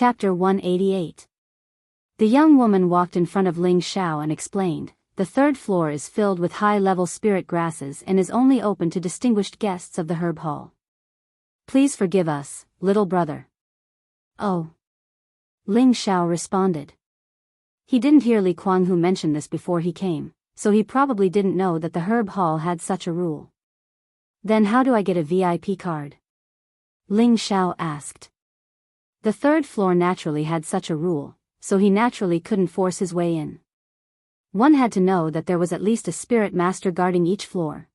Chapter 188. The young woman walked in front of Ling Xiao and explained, "The third floor is filled with high-level spirit grasses and is only open to distinguished guests of the herb hall. Please forgive us, little brother." "Oh." Ling Xiao responded. He didn't hear Li Kuanghu mention this before he came, so he probably didn't know that the herb hall had such a rule. "Then how do I get a VIP card?" Ling Xiao asked. The third floor naturally had such a rule, so he naturally couldn't force his way in. One had to know that there was at least a spirit master guarding each floor.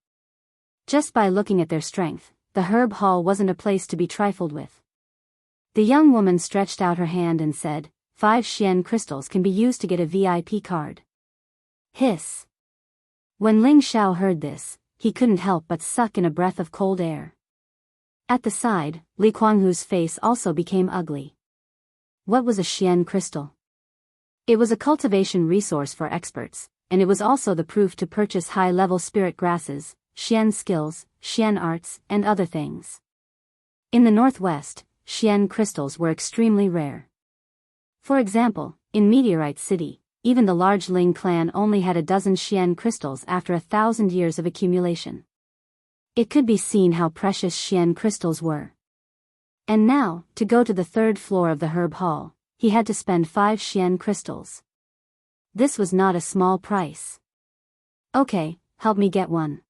Just by looking at their strength, the herb hall wasn't a place to be trifled with. The young woman stretched out her hand and said, 5 Xian crystals can be used to get a VIP card." Hiss. When Ling Xiao heard this, he couldn't help but suck in a breath of cold air. At the side, Li Kuanghu's face also became ugly. What was a Xian crystal? It was a cultivation resource for experts, and it was also the proof to purchase high-level spirit grasses, Xian skills, Xian arts, and other things. In the northwest, Xian crystals were extremely rare. For example, in Meteorite City, even the large Ling clan only had a dozen Xian crystals after 1,000 years of accumulation. It could be seen how precious Xian crystals were. And now, to go to the third floor of the herb hall, he had to spend 5 Xian crystals. This was not a small price. "Okay, help me get one."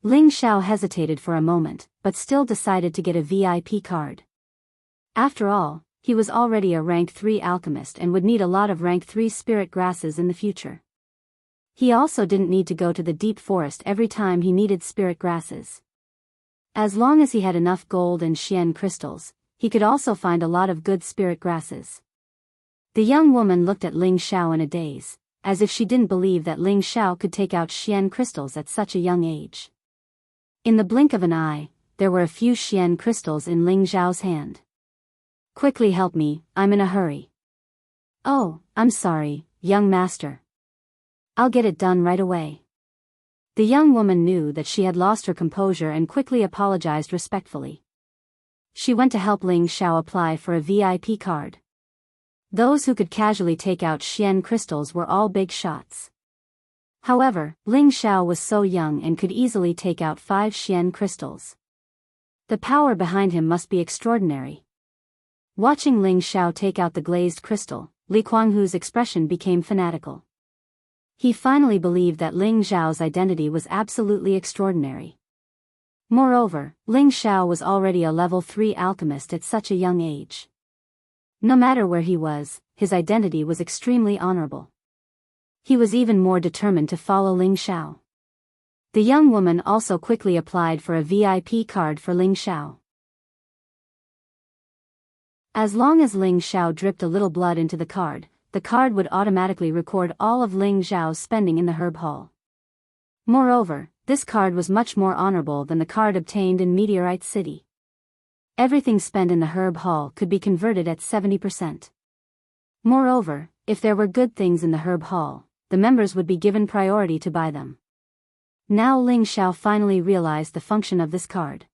Ling Xiao hesitated for a moment, but still decided to get a VIP card. After all, he was already a rank 3 alchemist and would need a lot of rank 3 spirit grasses in the future. He also didn't need to go to the deep forest every time he needed spirit grasses. As long as he had enough gold and Xian crystals, he could also find a lot of good spirit grasses. The young woman looked at Ling Xiao in a daze, as if she didn't believe that Ling Xiao could take out Xian crystals at such a young age. In the blink of an eye, there were a few Xian crystals in Ling Xiao's hand. "Quickly help me, I'm in a hurry." "Oh, I'm sorry, young master. I'll get it done right away." The young woman knew that she had lost her composure and quickly apologized respectfully. She went to help Ling Xiao apply for a VIP card. Those who could casually take out Xian crystals were all big shots. However, Ling Xiao was so young and could easily take out 5 Xian crystals. The power behind him must be extraordinary. Watching Ling Xiao take out the glazed crystal, Li Kuanghu's expression became fanatical. He finally believed that Ling Xiao's identity was absolutely extraordinary. Moreover, Ling Xiao was already a level 3 alchemist at such a young age. No matter where he was, his identity was extremely honorable. He was even more determined to follow Ling Xiao. The young woman also quickly applied for a VIP card for Ling Xiao. As long as Ling Xiao dripped a little blood into the card would automatically record all of Ling Xiao's spending in the herb hall. Moreover, this card was much more honorable than the card obtained in Meteorite City. Everything spent in the herb hall could be converted at 70%. Moreover, if there were good things in the herb hall, the members would be given priority to buy them. Now Ling Xiao finally realized the function of this card.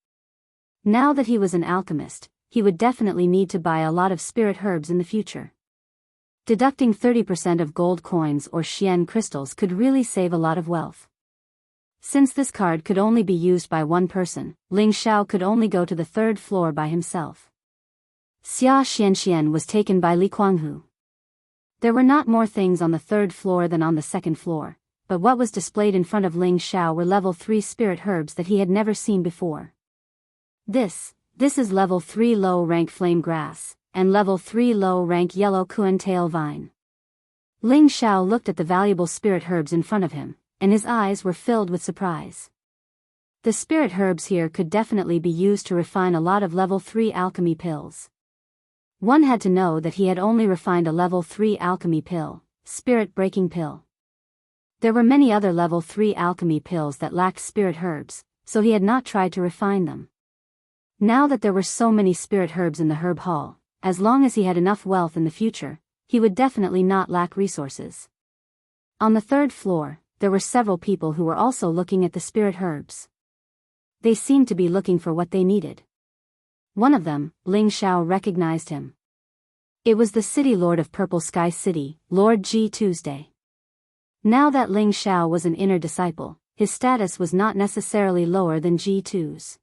Now that he was an alchemist, he would definitely need to buy a lot of spirit herbs in the future. Deducting 30% of gold coins or Xian crystals could really save a lot of wealth. Since this card could only be used by one person, Ling Xiao could only go to the third floor by himself. Xia Xianxian was taken by Li Kuanghu. There were not more things on the third floor than on the second floor, but what was displayed in front of Ling Xiao were level 3 spirit herbs that he had never seen before. This is level 3 low-rank flame grass, and level 3 low-rank yellow kuan-tail vine. Ling Xiao looked at the valuable spirit herbs in front of him, and his eyes were filled with surprise. The spirit herbs here could definitely be used to refine a lot of level 3 alchemy pills. One had to know that he had only refined a level 3 alchemy pill, spirit breaking pill. There were many other level 3 alchemy pills that lacked spirit herbs, so he had not tried to refine them. Now that there were so many spirit herbs in the herb hall, as long as he had enough wealth in the future, he would definitely not lack resources. On the third floor, there were several people who were also looking at the spirit herbs. They seemed to be looking for what they needed. One of them, Ling Xiao, recognized him. It was the city lord of Purple Sky City, Lord G. Tuesday. Now that Ling Xiao was an inner disciple, his status was not necessarily lower than G2's.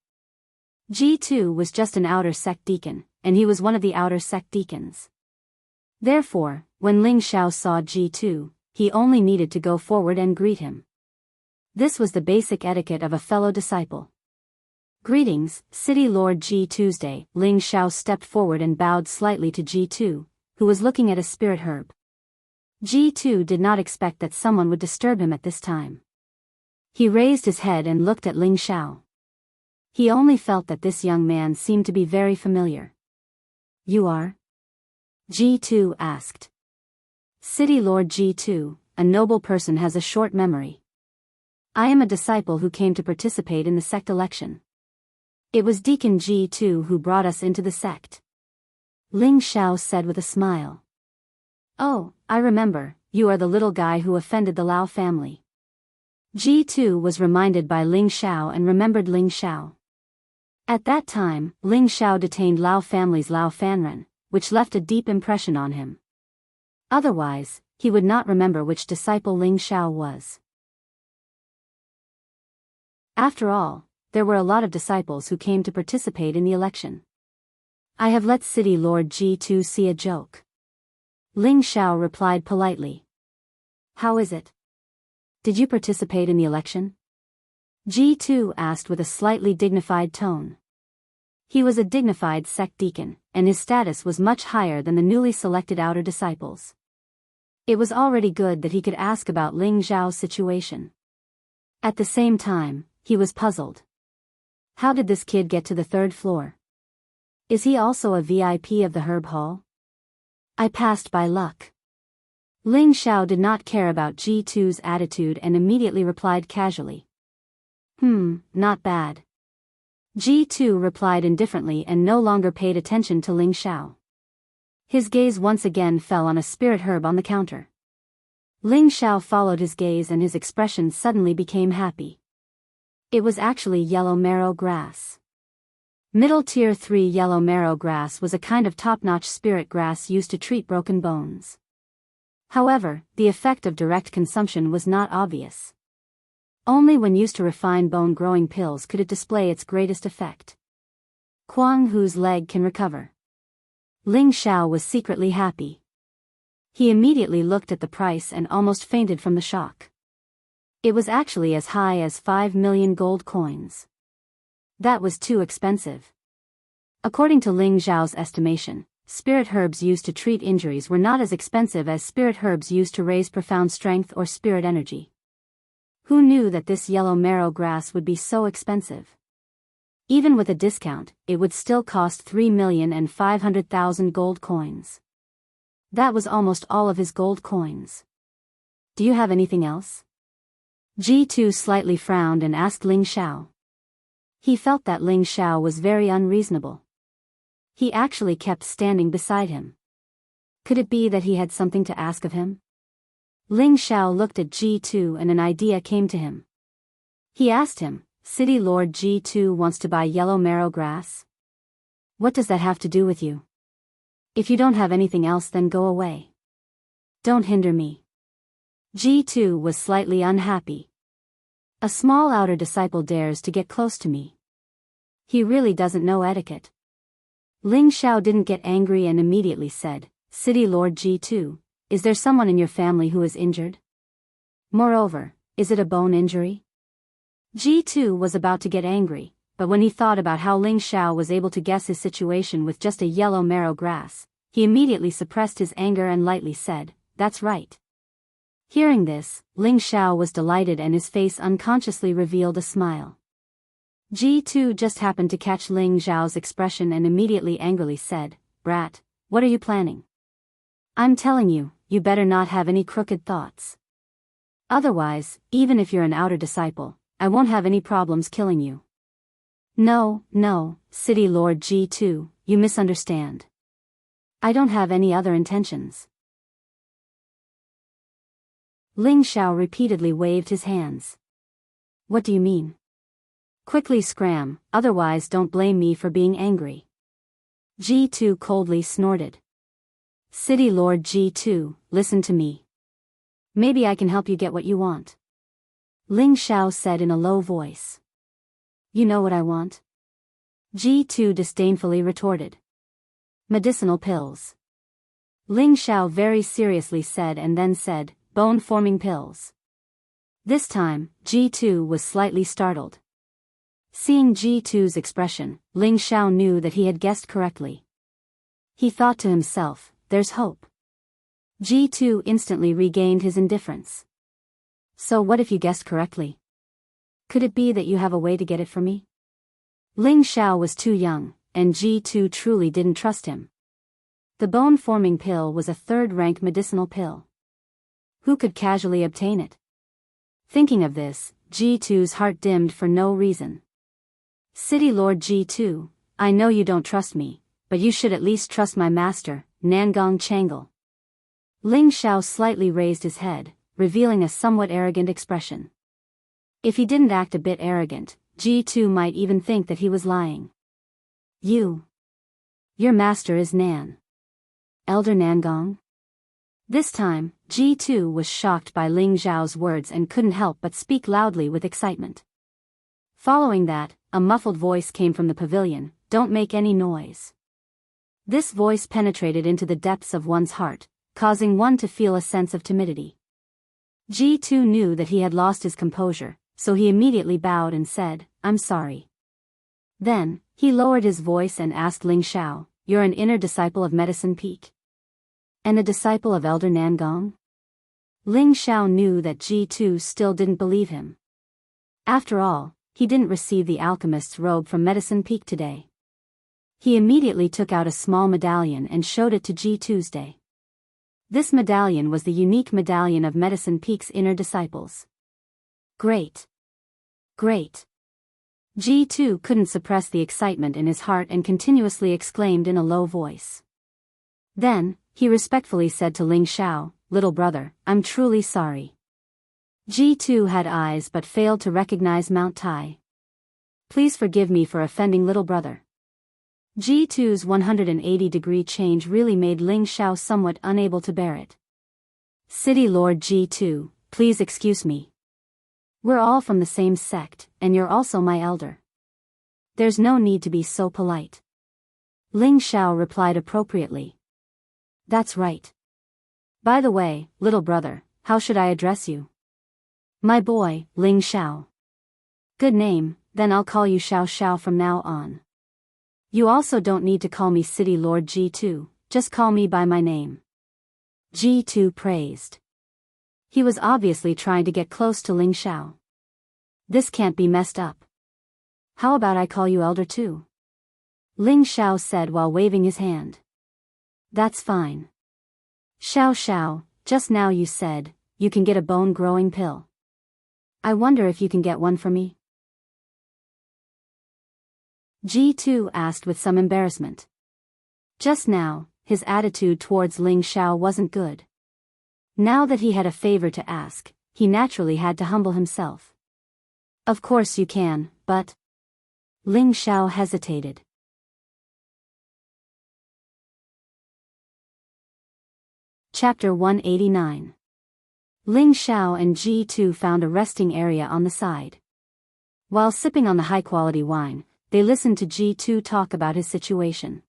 G2 was just an outer sect deacon, and he was one of the outer sect deacons. Therefore, when Ling Xiao saw G2, he only needed to go forward and greet him. This was the basic etiquette of a fellow disciple. Greetings, City Lord G. Tuesday. Ling Xiao stepped forward and bowed slightly to G2, who was looking at a spirit herb. G2 did not expect that someone would disturb him at this time. He raised his head and looked at Ling Xiao. He only felt that this young man seemed to be very familiar. You are? G2 asked. City Lord G2, a noble person has a short memory. I am a disciple who came to participate in the sect election. It was Deacon G2 who brought us into the sect. Ling Xiao said with a smile. Oh, I remember, you are the little guy who offended the Lao family. G2 was reminded by Ling Xiao and remembered Ling Xiao. At that time, Ling Xiao detained Lao family's Lao Fanren, which left a deep impression on him. Otherwise, he would not remember which disciple Ling Xiao was. After all, there were a lot of disciples who came to participate in the election. I have let City Lord G2 see a joke. Ling Xiao replied politely. How is it? Did you participate in the election? G2 asked with a slightly dignified tone. He was a dignified sect deacon, and his status was much higher than the newly selected outer disciples. It was already good that he could ask about Ling Xiao's situation. At the same time, he was puzzled. How did this kid get to the third floor? Is he also a VIP of the Herb Hall? I passed by luck. Ling Xiao did not care about G2's attitude and immediately replied casually. Not bad. G2 replied indifferently and no longer paid attention to Ling Xiao. His gaze once again fell on a spirit herb on the counter. Ling Xiao followed his gaze and his expression suddenly became happy. It was actually yellow marrow grass. Middle Tier 3 yellow marrow grass was a kind of top-notch spirit grass used to treat broken bones. However, the effect of direct consumption was not obvious. Only when used to refine bone-growing pills could it display its greatest effect. Kuang Hu's leg can recover. Ling Xiao was secretly happy. He immediately looked at the price and almost fainted from the shock. It was actually as high as 5 million gold coins. That was too expensive. According to Ling Xiao's estimation, spirit herbs used to treat injuries were not as expensive as spirit herbs used to raise profound strength or spirit energy. Who knew that this yellow marrow grass would be so expensive? Even with a discount, it would still cost 3,500,000 gold coins. That was almost all of his gold coins. Do you have anything else? G2 slightly frowned and asked Ling Xiao. He felt that Ling Xiao was very unreasonable. He actually kept standing beside him. Could it be that he had something to ask of him? Ling Xiao looked at G2 and an idea came to him. He asked him, City Lord G2 wants to buy yellow marrow grass? What does that have to do with you? If you don't have anything else then go away. Don't hinder me. G2 was slightly unhappy. A small outer disciple dares to get close to me. He really doesn't know etiquette. Ling Xiao didn't get angry and immediately said, City Lord G2, is there someone in your family who is injured? Moreover, is it a bone injury? G2 was about to get angry, but when he thought about how Ling Xiao was able to guess his situation with just a yellow marrow grass, he immediately suppressed his anger and lightly said, that's right. Hearing this, Ling Xiao was delighted and his face unconsciously revealed a smile. G2 just happened to catch Ling Xiao's expression and immediately angrily said, Brat, what are you planning? I'm telling you, you better not have any crooked thoughts. Otherwise, even if you're an outer disciple, I won't have any problems killing you. No, City Lord G2, you misunderstand. I don't have any other intentions. Ling Xiao repeatedly waved his hands. What do you mean? Quickly scram, otherwise don't blame me for being angry. G2 coldly snorted. City Lord G2, listen to me. Maybe I can help you get what you want. Ling Xiao said in a low voice. You know what I want? G2 disdainfully retorted. Medicinal pills. Ling Xiao very seriously said and then said, bone-forming pills. This time, G2 was slightly startled. Seeing G2's expression, Ling Xiao knew that he had guessed correctly. He thought to himself, there's hope. G2 instantly regained his indifference. So what if you guessed correctly? Could it be that you have a way to get it for me? Ling Xiao was too young, and G2 truly didn't trust him. The bone-forming pill was a third-rank medicinal pill. Who could casually obtain it? Thinking of this, G2's heart dimmed for no reason. City Lord G2, I know you don't trust me, but you should at least trust my master, Nangong Changle. Ling Xiao slightly raised his head, revealing a somewhat arrogant expression. If he didn't act a bit arrogant, G2 might even think that he was lying. Your master is Nan. Elder Nangong? This time, G2 was shocked by Ling Xiao's words and couldn't help but speak loudly with excitement. Following that, a muffled voice came from the pavilion, don't make any noise. This voice penetrated into the depths of one's heart, causing one to feel a sense of timidity. G2 knew that he had lost his composure, so he immediately bowed and said, I'm sorry. Then, he lowered his voice and asked Ling Xiao, you're an inner disciple of Medicine Peak? And a disciple of Elder Nangong? Ling Xiao knew that G2 still didn't believe him. After all, he didn't receive the alchemist's robe from Medicine Peak today. He immediately took out a small medallion and showed it to G2's day. This medallion was the unique medallion of Medicine Peak's inner disciples. Great! Great! G2 couldn't suppress the excitement in his heart and continuously exclaimed in a low voice. Then, he respectfully said to Ling Xiao, little brother, I'm truly sorry. G2 had eyes but failed to recognize Mount Tai. Please forgive me for offending little brother. G2's 180-degree change really made Ling Xiao somewhat unable to bear it. City Lord G2, please excuse me. We're all from the same sect, and you're also my elder. There's no need to be so polite. Ling Xiao replied appropriately. That's right. By the way, little brother, how should I address you? My boy, Ling Xiao. Good name, then I'll call you Xiao Xiao from now on. You also don't need to call me City Lord G2, just call me by my name. G2 praised. He was obviously trying to get close to Ling Xiao. This can't be messed up. How about I call you Elder too? Ling Xiao said while waving his hand. That's fine. Xiao Xiao, just now you said, you can get a bone-growing pill. I wonder if you can get one for me? G2 asked with some embarrassment. Just now, his attitude towards Ling Xiao wasn't good. Now that he had a favor to ask, he naturally had to humble himself. Of course you can, but... Ling Xiao hesitated. Chapter 189. Ling Xiao and G2 found a resting area on the side. While sipping on the high-quality wine, they listened to G2 talk about his situation.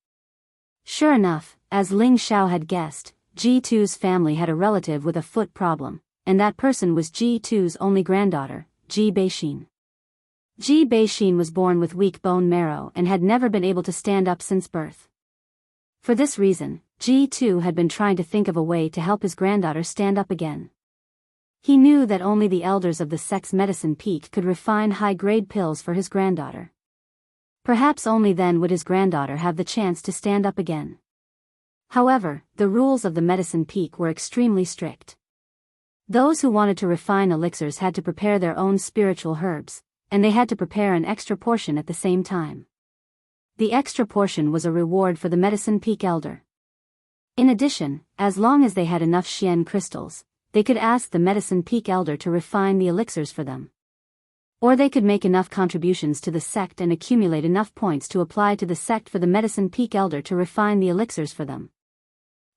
Sure enough, as Ling Xiao had guessed, G2's family had a relative with a foot problem, and that person was G2's only granddaughter, Ji Beixin. Ji Beixin was born with weak bone marrow and had never been able to stand up since birth. For this reason, G2 had been trying to think of a way to help his granddaughter stand up again. He knew that only the elders of the sect's Medicine Peak could refine high-grade pills for his granddaughter. Perhaps only then would his granddaughter have the chance to stand up again. However, the rules of the Medicine Peak were extremely strict. Those who wanted to refine elixirs had to prepare their own spiritual herbs, and they had to prepare an extra portion at the same time. The extra portion was a reward for the Medicine Peak elder. In addition, as long as they had enough Xian crystals, they could ask the Medicine Peak elder to refine the elixirs for them. Or they could make enough contributions to the sect and accumulate enough points to apply to the sect for the Medicine Peak elder to refine the elixirs for them.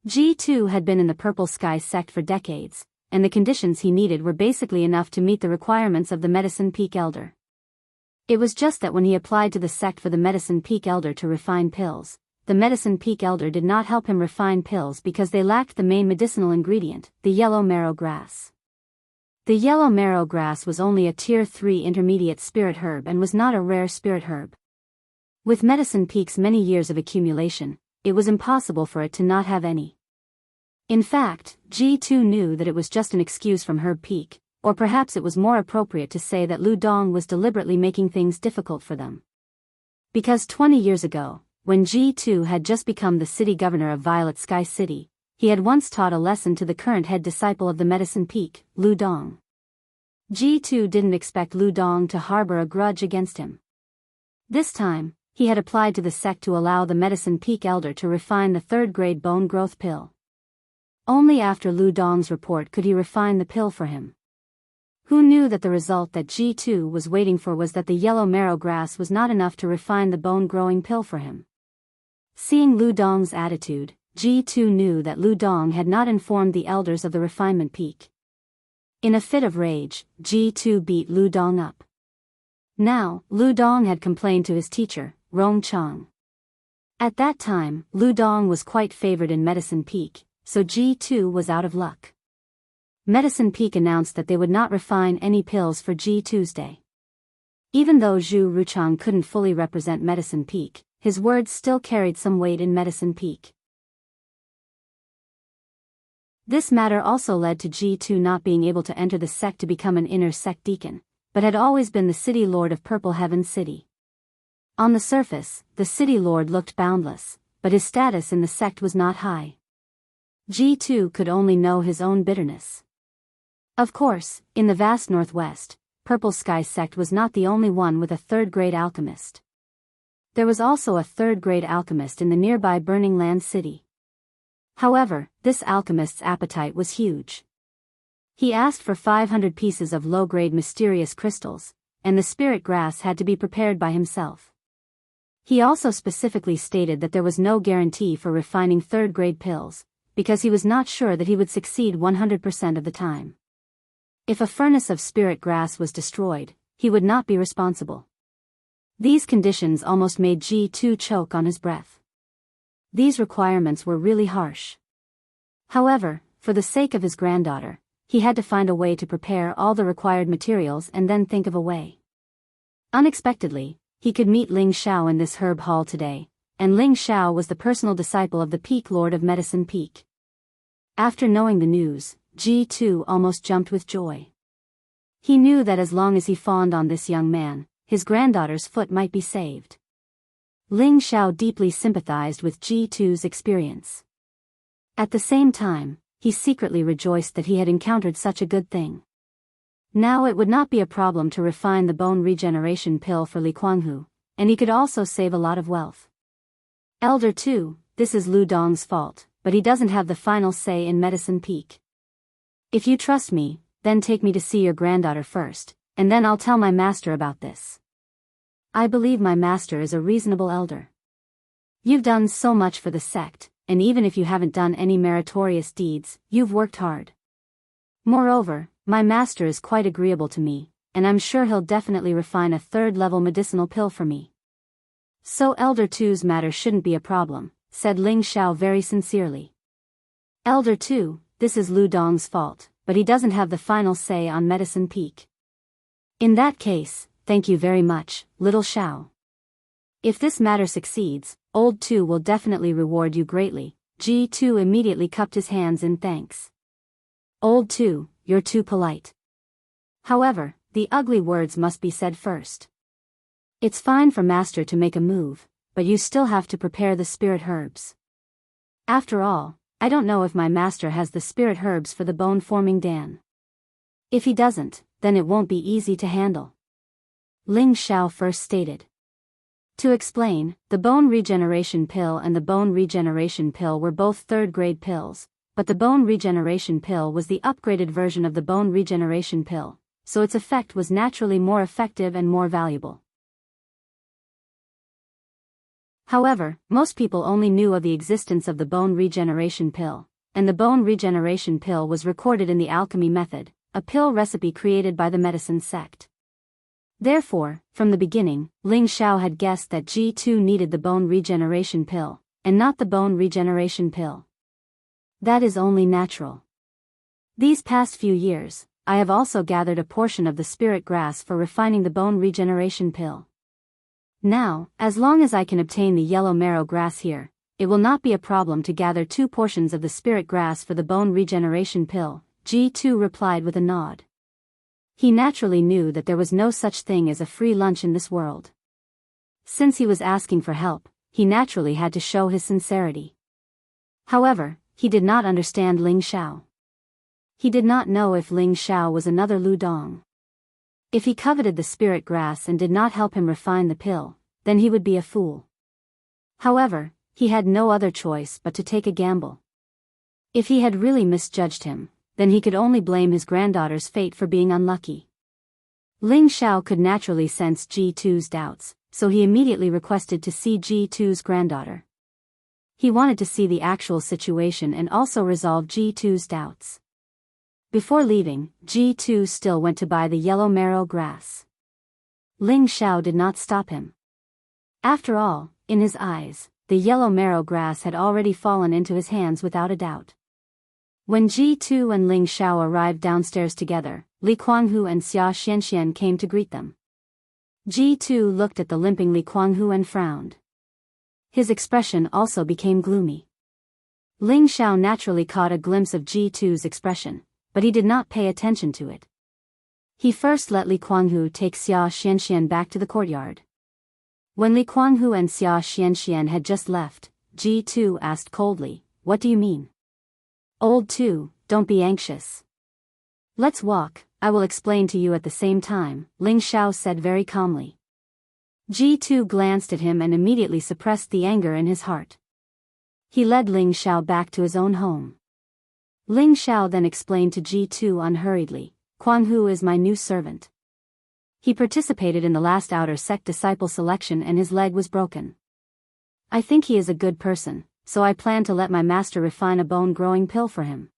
G2 had been in the Purple Sky sect for decades, and the conditions he needed were basically enough to meet the requirements of the Medicine Peak Elder. It was just that when he applied to the sect for the Medicine Peak Elder to refine pills, the Medicine Peak Elder did not help him refine pills because they lacked the main medicinal ingredient, the yellow marrow grass. The yellow marrow grass was only a Tier 3 intermediate spirit herb and was not a rare spirit herb. With Medicine Peak's many years of accumulation, it was impossible for it to not have any. In fact, G2 knew that it was just an excuse from Herb Peak, or perhaps it was more appropriate to say that Lu Dong was deliberately making things difficult for them. Because 20 years ago, when G2 had just become the city governor of Violet Sky City, he had once taught a lesson to the current head disciple of the Medicine Peak, Lu Dong. G2 didn't expect Lu Dong to harbor a grudge against him. This time, he had applied to the sect to allow the Medicine Peak Elder to refine the third-grade bone growth pill. Only after Lu Dong's report could he refine the pill for him. Who knew that the result that G2 was waiting for was that the yellow marrow grass was not enough to refine the bone-growing pill for him? Seeing Lu Dong's attitude, G2 knew that Lu Dong had not informed the elders of the refinement peak. In a fit of rage, G2 beat Lu Dong up. Now, Lu Dong had complained to his teacher, Rong Chang. At that time, Lu Dong was quite favored in Medicine Peak, so G2 was out of luck. Medicine Peak announced that they would not refine any pills for G Tuesday. Even though Zhu Ruchang couldn't fully represent Medicine Peak, his words still carried some weight in Medicine Peak. This matter also led to G2 not being able to enter the sect to become an inner sect deacon, but had always been the city lord of Purple Heaven City. On the surface, the city lord looked boundless, but his status in the sect was not high. G2 could only know his own bitterness. Of course, in the vast northwest, Purple Sky sect was not the only one with a third-grade alchemist. There was also a third-grade alchemist in the nearby Burning Land City. However, this alchemist's appetite was huge. He asked for 500 pieces of low-grade mysterious crystals, and the spirit grass had to be prepared by himself. He also specifically stated that there was no guarantee for refining third-grade pills, because he was not sure that he would succeed 100% of the time. If a furnace of spirit grass was destroyed, he would not be responsible. These conditions almost made G2 choke on his breath. These requirements were really harsh. However, for the sake of his granddaughter, he had to find a way to prepare all the required materials and then think of a way. Unexpectedly, he could meet Ling Xiao in this herb hall today, and Ling Xiao was the personal disciple of the Peak Lord of Medicine Peak. After knowing the news, G2 almost jumped with joy. He knew that as long as he fawned on this young man, his granddaughter's foot might be saved. Ling Xiao deeply sympathized with G2's experience. At the same time, he secretly rejoiced that he had encountered such a good thing. Now it would not be a problem to refine the bone regeneration pill for Li Kuanghu, and he could also save a lot of wealth. Elder 2, this is Lu Dong's fault, but he doesn't have the final say in Medicine Peak. If you trust me, then take me to see your granddaughter first, and then I'll tell my master about this. I believe my master is a reasonable elder. You've done so much for the sect, and even if you haven't done any meritorious deeds, you've worked hard. Moreover, my master is quite agreeable to me, and I'm sure he'll definitely refine a third-level medicinal pill for me. So Elder 2's matter shouldn't be a problem, said Ling Xiao very sincerely. Elder 2, this is Lu Dong's fault, but he doesn't have the final say on Medicine Peak. In that case, thank you very much, little Xiao. If this matter succeeds, Old 2 will definitely reward you greatly. G2 immediately cupped his hands in thanks. Old 2, you're too polite. However, the ugly words must be said first. It's fine for Master to make a move, but you still have to prepare the spirit herbs. After all, I don't know if my master has the spirit herbs for the bone-forming Dan. If he doesn't, then it won't be easy to handle. Ling Xiao first stated. To explain, the bone regeneration pill and the bone regeneration pill were both third-grade pills, but the bone regeneration pill was the upgraded version of the bone regeneration pill, so its effect was naturally more effective and more valuable. However, most people only knew of the existence of the bone regeneration pill, and the bone regeneration pill was recorded in the alchemy method, a pill recipe created by the medicine sect. Therefore, from the beginning, Ling Xiao had guessed that G2 needed the bone regeneration pill, and not the bone regeneration pill. That is only natural. These past few years, I have also gathered a portion of the spirit grass for refining the bone regeneration pill. Now, as long as I can obtain the yellow marrow grass here, it will not be a problem to gather 2 portions of the spirit grass for the bone regeneration pill, G2 replied with a nod. He naturally knew that there was no such thing as a free lunch in this world. Since he was asking for help, he naturally had to show his sincerity. However, he did not understand Ling Xiao. He did not know if Ling Xiao was another Lu Dong. If he coveted the spirit grass and did not help him refine the pill, then he would be a fool. However, he had no other choice but to take a gamble. If he had really misjudged him, then he could only blame his granddaughter's fate for being unlucky. Ling Xiao could naturally sense G2's doubts, so he immediately requested to see G2's granddaughter. He wanted to see the actual situation and also resolve G2's doubts. Before leaving, G2 still went to buy the yellow marrow grass. Ling Xiao did not stop him. After all, in his eyes, the yellow marrow grass had already fallen into his hands without a doubt. When G2 and Ling Xiao arrived downstairs together, Li Kuanghu and Xia Xianxian came to greet them. G2 looked at the limping Li Kuanghu and frowned. His expression also became gloomy. Ling Xiao naturally caught a glimpse of G2's expression, but he did not pay attention to it. He first let Li Kuanghu take Xia Xianxian back to the courtyard. When Li Kuanghu and Xia Xianxian had just left, G2 asked coldly, "What do you mean?" "Old two, don't be anxious. Let's walk, I will explain to you at the same time," Ling Xiao said very calmly. G2 glanced at him and immediately suppressed the anger in his heart. He led Ling Xiao back to his own home. Ling Xiao then explained to G2 unhurriedly, "Kuanghu is my new servant. He participated in the last outer sect disciple selection and his leg was broken. I think he is a good person, so I plan to let my master refine a bone-growing pill for him.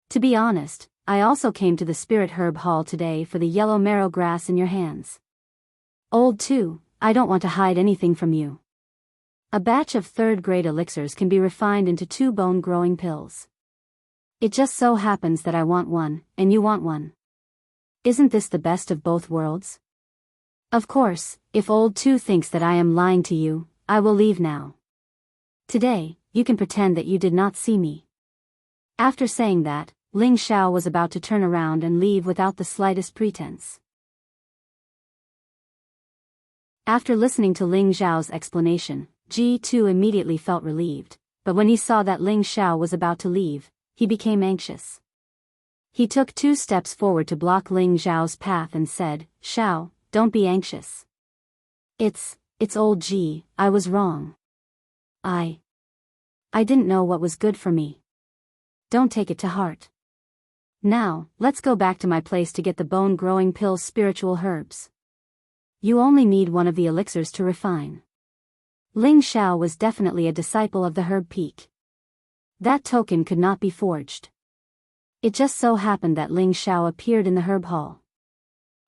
To be honest, I also came to the Spirit Herb Hall today for the yellow marrow grass in your hands. Old two, I don't want to hide anything from you. A batch of 3rd-grade elixirs can be refined into 2 bone-growing pills. It just so happens that I want one, and you want one. Isn't this the best of both worlds? Of course, if old two thinks that I am lying to you, I will leave now. Today, you can pretend that you did not see me." After saying that, Ling Xiao was about to turn around and leave without the slightest pretense. After listening to Ling Xiao's explanation, G2 immediately felt relieved, but when he saw that Ling Xiao was about to leave, he became anxious. He took 2 steps forward to block Ling Xiao's path and said, "Xiao, don't be anxious. It's old G, I was wrong. I didn't know what was good for me. Don't take it to heart. Now, let's go back to my place to get the bone-growing pill's spiritual herbs. You only need one of the elixirs to refine." Ling Xiao was definitely a disciple of the Herb Peak. That token could not be forged. It just so happened that Ling Xiao appeared in the Herb Hall.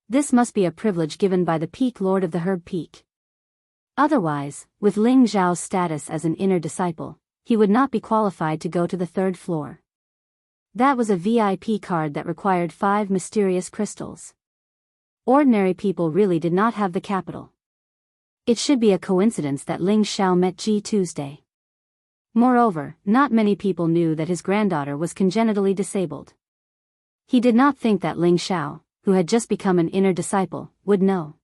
This must be a privilege given by the Peak Lord of the Herb Peak. Otherwise, with Ling Xiao's status as an inner disciple, he would not be qualified to go to the 3rd floor. That was a VIP card that required 5 mysterious crystals. Ordinary people really did not have the capital. It should be a coincidence that Ling Xiao met G Tuesday. Moreover, not many people knew that his granddaughter was congenitally disabled. He did not think that Ling Xiao, who had just become an inner disciple, would know.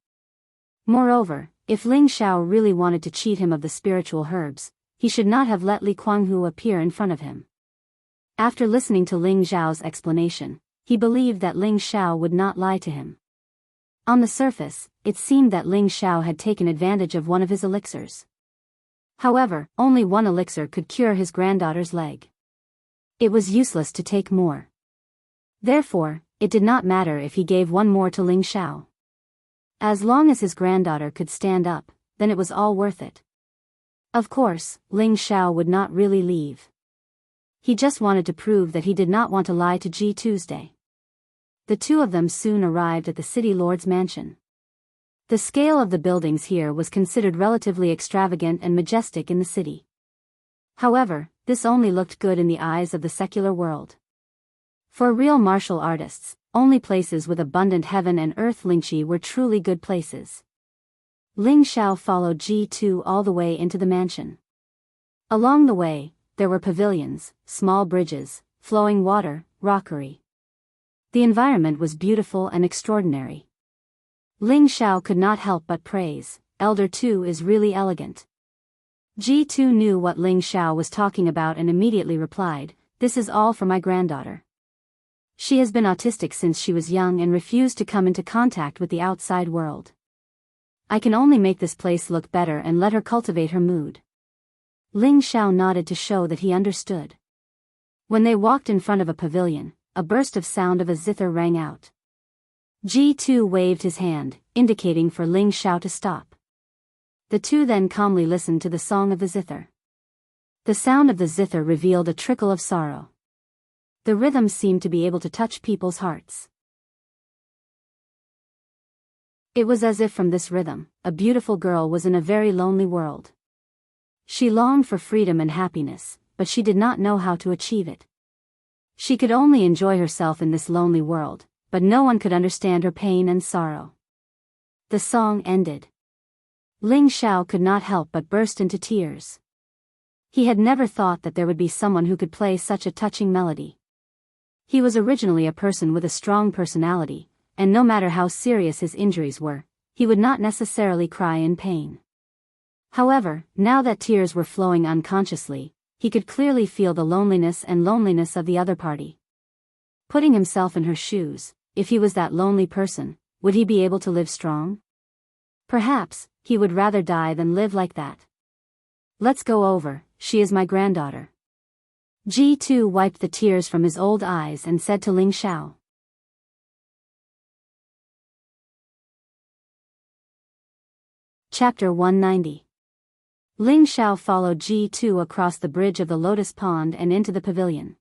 Moreover, if Ling Xiao really wanted to cheat him of the spiritual herbs, he should not have let Li Kuanghu appear in front of him. After listening to Ling Xiao's explanation, he believed that Ling Xiao would not lie to him. On the surface, it seemed that Ling Xiao had taken advantage of one of his elixirs. However, only one elixir could cure his granddaughter's leg. It was useless to take more. Therefore, it did not matter if he gave one more to Ling Xiao. As long as his granddaughter could stand up, then it was all worth it. Of course, Ling Xiao would not really leave. He just wanted to prove that he did not want to lie to Ji Tuesday. The two of them soon arrived at the city lord's mansion. The scale of the buildings here was considered relatively extravagant and majestic in the city. However, this only looked good in the eyes of the secular world. For real martial artists, only places with abundant heaven and earth lingqi were truly good places. Ling Xiao followed Ji Tu all the way into the mansion. Along the way, there were pavilions, small bridges, flowing water, rockery. The environment was beautiful and extraordinary. Ling Xiao could not help but praise, Elder Tu is really elegant. Ji Tu knew what Ling Xiao was talking about and immediately replied, this is all for my granddaughter. She has been autistic since she was young and refused to come into contact with the outside world. I can only make this place look better and let her cultivate her mood. Ling Xiao nodded to show that he understood. When they walked in front of a pavilion, a burst of sound of a zither rang out. Ji Tu waved his hand, indicating for Ling Xiao to stop. The two then calmly listened to the song of the zither. The sound of the zither revealed a trickle of sorrow. The rhythm seemed to be able to touch people's hearts. It was as if from this rhythm, a beautiful girl was in a very lonely world. She longed for freedom and happiness, but she did not know how to achieve it. She could only enjoy herself in this lonely world, but no one could understand her pain and sorrow. The song ended. Ling Xiao could not help but burst into tears. He had never thought that there would be someone who could play such a touching melody. He was originally a person with a strong personality, and no matter how serious his injuries were, he would not necessarily cry in pain. However, now that tears were flowing unconsciously, he could clearly feel the loneliness of the other party. Putting himself in her shoes, if he was that lonely person, would he be able to live strong? Perhaps, he would rather die than live like that. Let's go over, she is my granddaughter. Ji Tu wiped the tears from his old eyes and said to Ling Xiao. Chapter 190. Ling Xiao followed Ji Tu across the bridge of the lotus pond and into the pavilion.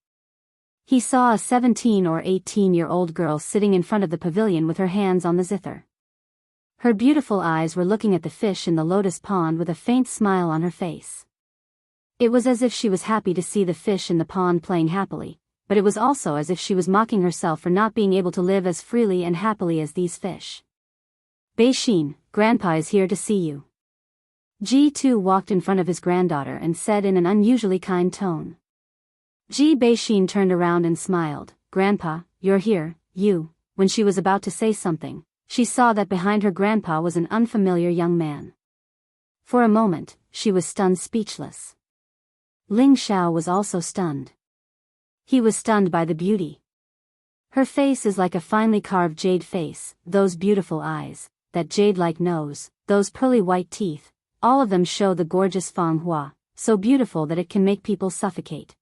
He saw a 17 or 18-year-old girl sitting in front of the pavilion with her hands on the zither. Her beautiful eyes were looking at the fish in the lotus pond with a faint smile on her face. It was as if she was happy to see the fish in the pond playing happily, but it was also as if she was mocking herself for not being able to live as freely and happily as these fish. Bei-shin, Grandpa is here to see you. Ji Tu walked in front of his granddaughter and said in an unusually kind tone. Ji Bei-shin turned around and smiled, Grandpa, you're here, you. When she was about to say something, she saw that behind her grandpa was an unfamiliar young man. For a moment, she was stunned speechless. Ling Xiao was also stunned. He was stunned by the beauty. Her face is like a finely carved jade face, those beautiful eyes, that jade-like nose, those pearly white teeth, all of them show the gorgeous Fang Hua, so beautiful that it can make people suffocate.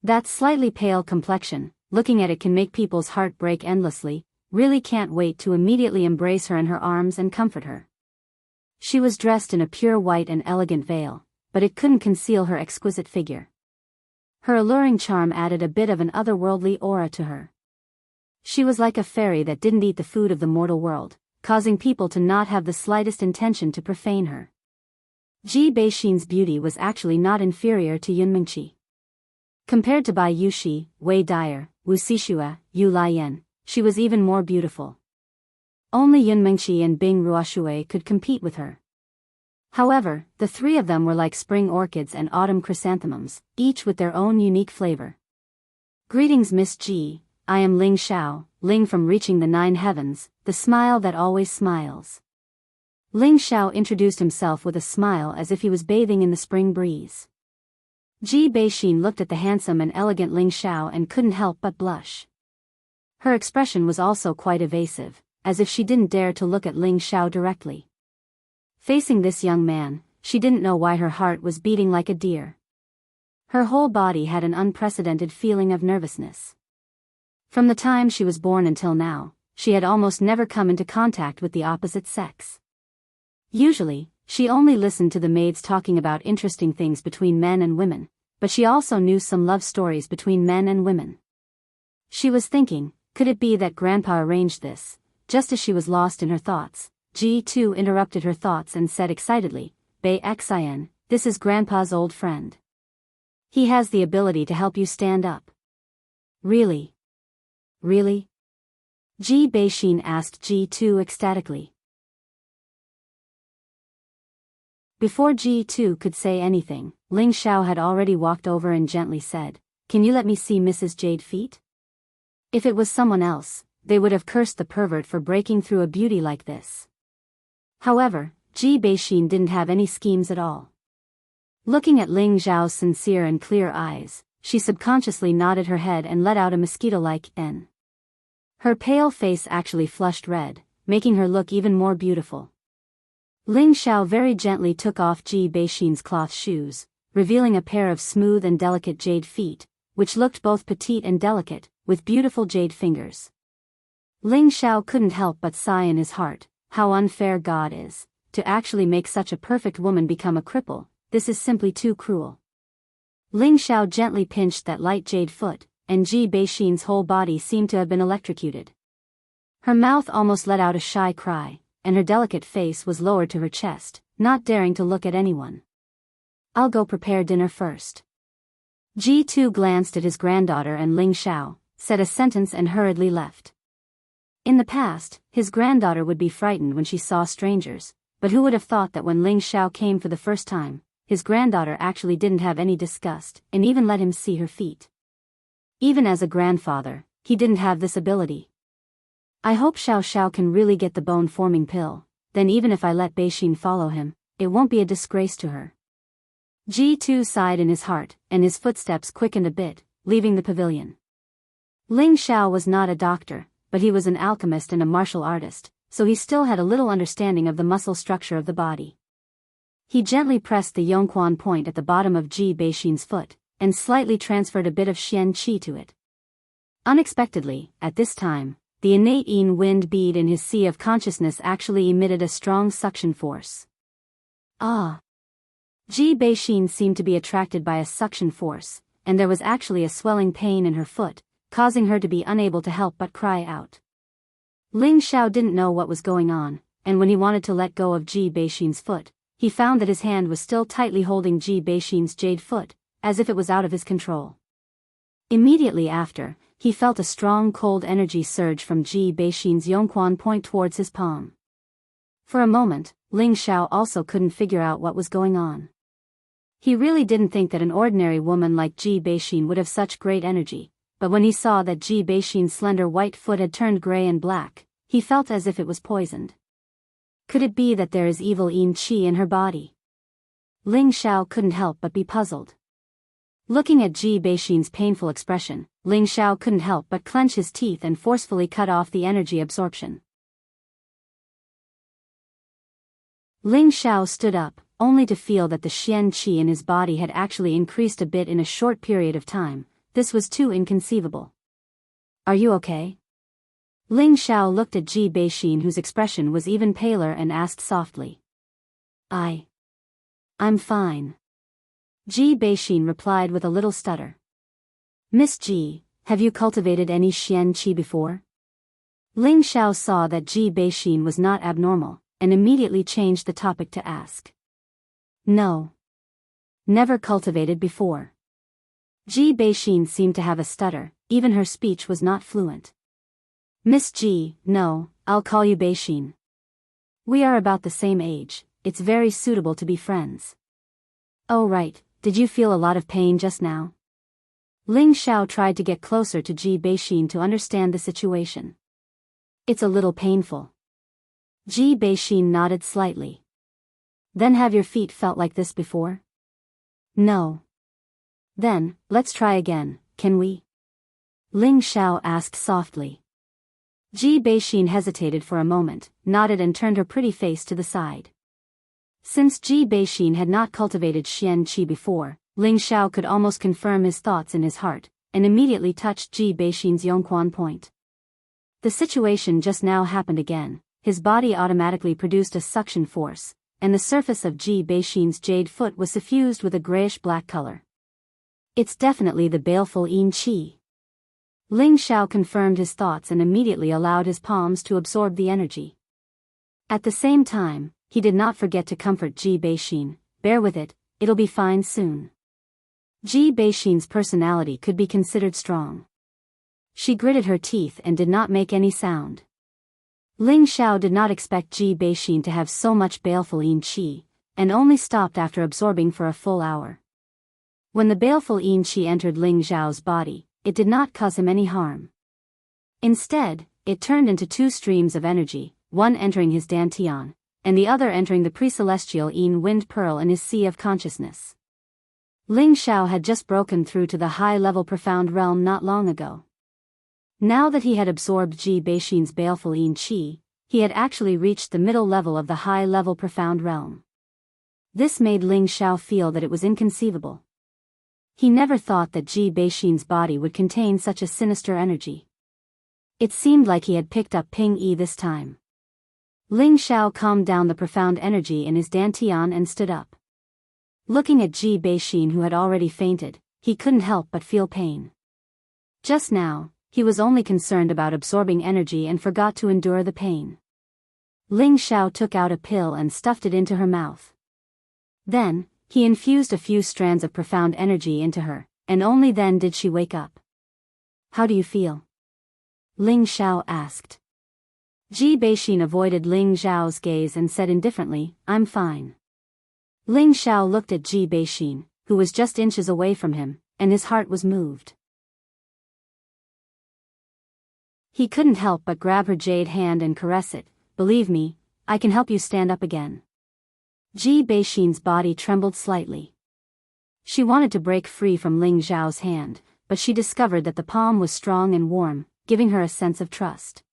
That slightly pale complexion, looking at it can make people's heart break endlessly, really can't wait to immediately embrace her in her arms and comfort her. She was dressed in a pure white and elegant veil, but it couldn't conceal her exquisite figure. Her alluring charm added a bit of an otherworldly aura to her. She was like a fairy that didn't eat the food of the mortal world, causing people to not have the slightest intention to profane her. Ji Bei-shin's beauty was actually not inferior to Yun Mingqi. Compared to Bai Yushi, Wei Dyer, Wu Sixue, Yu Lian, she was even more beautiful. Only Yun Mingqi and Bing Ruoxue could compete with her. However, the three of them were like spring orchids and autumn chrysanthemums, each with their own unique flavor. Greetings Miss Ji, I am Ling Xiao, Ling from Reaching the Nine Heavens, the smile that always smiles. Ling Xiao introduced himself with a smile as if he was bathing in the spring breeze. Ji Bei-shin looked at the handsome and elegant Ling Xiao and couldn't help but blush. Her expression was also quite evasive, as if she didn't dare to look at Ling Xiao directly. Facing this young man, she didn't know why her heart was beating like a deer. Her whole body had an unprecedented feeling of nervousness. From the time she was born until now, she had almost never come into contact with the opposite sex. Usually, She only listened to the maids talking about interesting things between men and women, but she also knew some love stories between men and women. She was thinking, could it be that Grandpa arranged this? Just as she was lost in her thoughts, G2 interrupted her thoughts and said excitedly, Bei Xin, this is Grandpa's old friend. He has the ability to help you stand up. Really? Really? Ji Bei-shin asked G2 ecstatically. Before G2 could say anything, Ling Xiao had already walked over and gently said, Can you let me see Mrs. Jade feet? If it was someone else, they would have cursed the pervert for breaking through a beauty like this. However, Ji Bei-shin didn't have any schemes at all. Looking at Ling Xiao's sincere and clear eyes, she subconsciously nodded her head and let out a mosquito-like N. Her pale face actually flushed red, making her look even more beautiful. Ling Xiao very gently took off Ji Bei-shin's cloth shoes, revealing a pair of smooth and delicate jade feet, which looked both petite and delicate, with beautiful jade fingers. Ling Xiao couldn't help but sigh in his heart, how unfair God is, to actually make such a perfect woman become a cripple, this is simply too cruel. Ling Xiao gently pinched that light jade foot, and Ji Bei-shin's whole body seemed to have been electrocuted. Her mouth almost let out a shy cry, and her delicate face was lowered to her chest, not daring to look at anyone. I'll go prepare dinner first. G2 glanced at his granddaughter and Ling Xiao, said a sentence and hurriedly left. In the past, his granddaughter would be frightened when she saw strangers, but who would have thought that when Ling Xiao came for the first time, his granddaughter actually didn't have any disgust, and even let him see her feet. Even as a grandfather, he didn't have this ability. I hope Xiao Xiao can really get the bone-forming pill, then even if I let Bei-shin follow him, it won't be a disgrace to her. G2 sighed in his heart, and his footsteps quickened a bit, leaving the pavilion. Ling Xiao was not a doctor, but he was an alchemist and a martial artist, so he still had a little understanding of the muscle structure of the body. He gently pressed the Yongquan point at the bottom of Ji Bei-shin's foot, and slightly transferred a bit of Xian qi to it. Unexpectedly, at this time, the innate Yin wind bead in his sea of consciousness actually emitted a strong suction force. Ah! Ji Bei-shin seemed to be attracted by a suction force, and there was actually a swelling pain in her foot, causing her to be unable to help but cry out. Ling Xiao didn't know what was going on, and when he wanted to let go of Ji Bei-shin's foot, he found that his hand was still tightly holding Ji Bei-shin's jade foot, as if it was out of his control. Immediately after, he felt a strong cold energy surge from Ji Bei-shin's Yongquan point towards his palm. For a moment, Ling Xiao also couldn't figure out what was going on. He really didn't think that an ordinary woman like Ji Bei-shin would have such great energy, but when he saw that Ji Bei-shin's slender white foot had turned gray and black, he felt as if it was poisoned. Could it be that there is evil Yin qi in her body? Ling Xiao couldn't help but be puzzled. Looking at Ji Bei-shin's painful expression, Ling Xiao couldn't help but clench his teeth and forcefully cut off the energy absorption. Ling Xiao stood up, only to feel that the Xian qi in his body had actually increased a bit in a short period of time. This was too inconceivable. Are you okay? Ling Xiao looked at Ji Bei-shin, whose expression was even paler, and asked softly. I'm fine. Ji Bei-shin replied with a little stutter. Miss Ji, have you cultivated any Xian qi before? Ling Xiao saw that Ji Bei-shin was not abnormal, and immediately changed the topic to ask. No. Never cultivated before. Ji Bei-shin seemed to have a stutter, even her speech was not fluent. Miss Ji, no, I'll call you Bei-shin. We are about the same age, it's very suitable to be friends. Oh right, did you feel a lot of pain just now? Ling Xiao tried to get closer to Ji Bei-shin to understand the situation. It's a little painful. Ji Bei-shin nodded slightly. Then have your feet felt like this before? No. Then, let's try again, can we? Ling Xiao asked softly. Ji Bei-shin hesitated for a moment, nodded and turned her pretty face to the side. Since Ji Bei-shin had not cultivated Xian qi before, Ling Xiao could almost confirm his thoughts in his heart, and immediately touched Ji Bei-shin's Yongquan point. The situation just now happened again. His body automatically produced a suction force, and the surface of Ji Beixin's jade foot was suffused with a grayish-black color. It's definitely the baleful Yin Qi. Ling Xiao confirmed his thoughts and immediately allowed his palms to absorb the energy. At the same time, he did not forget to comfort Ji Beixin. Bear with it, it'll be fine soon. Ji Beixin's personality could be considered strong. She gritted her teeth and did not make any sound. Ling Xiao did not expect Ji Beixin to have so much baleful Yin Qi, and only stopped after absorbing for a full hour. When the baleful Yin Qi entered Ling Xiao's body, it did not cause him any harm. Instead, it turned into two streams of energy, one entering his dantian, and the other entering the pre-celestial Yin wind pearl in his sea of consciousness. Ling Xiao had just broken through to the high-level profound realm not long ago. Now that he had absorbed Ji Beixin's baleful Yin Qi, he had actually reached the middle level of the high-level profound realm. This made Ling Xiao feel that it was inconceivable. He never thought that Ji Beixin's body would contain such a sinister energy. It seemed like he had picked up Ping Yi this time. Ling Xiao calmed down the profound energy in his dantian and stood up. Looking at Ji Beixin, who had already fainted, he couldn't help but feel pain. Just now, he was only concerned about absorbing energy and forgot to endure the pain. Ling Xiao took out a pill and stuffed it into her mouth. Then, he infused a few strands of profound energy into her, and only then did she wake up. "How do you feel?" Ling Xiao asked. Ji Beixin avoided Ling Xiao's gaze and said indifferently, "I'm fine." Ling Xiao looked at Ji Beixin, who was just inches away from him, and his heart was moved. He couldn't help but grab her jade hand and caress it. "Believe me, I can help you stand up again." Ji Beixin's body trembled slightly. She wanted to break free from Ling Xiao's hand, but she discovered that the palm was strong and warm, giving her a sense of trust.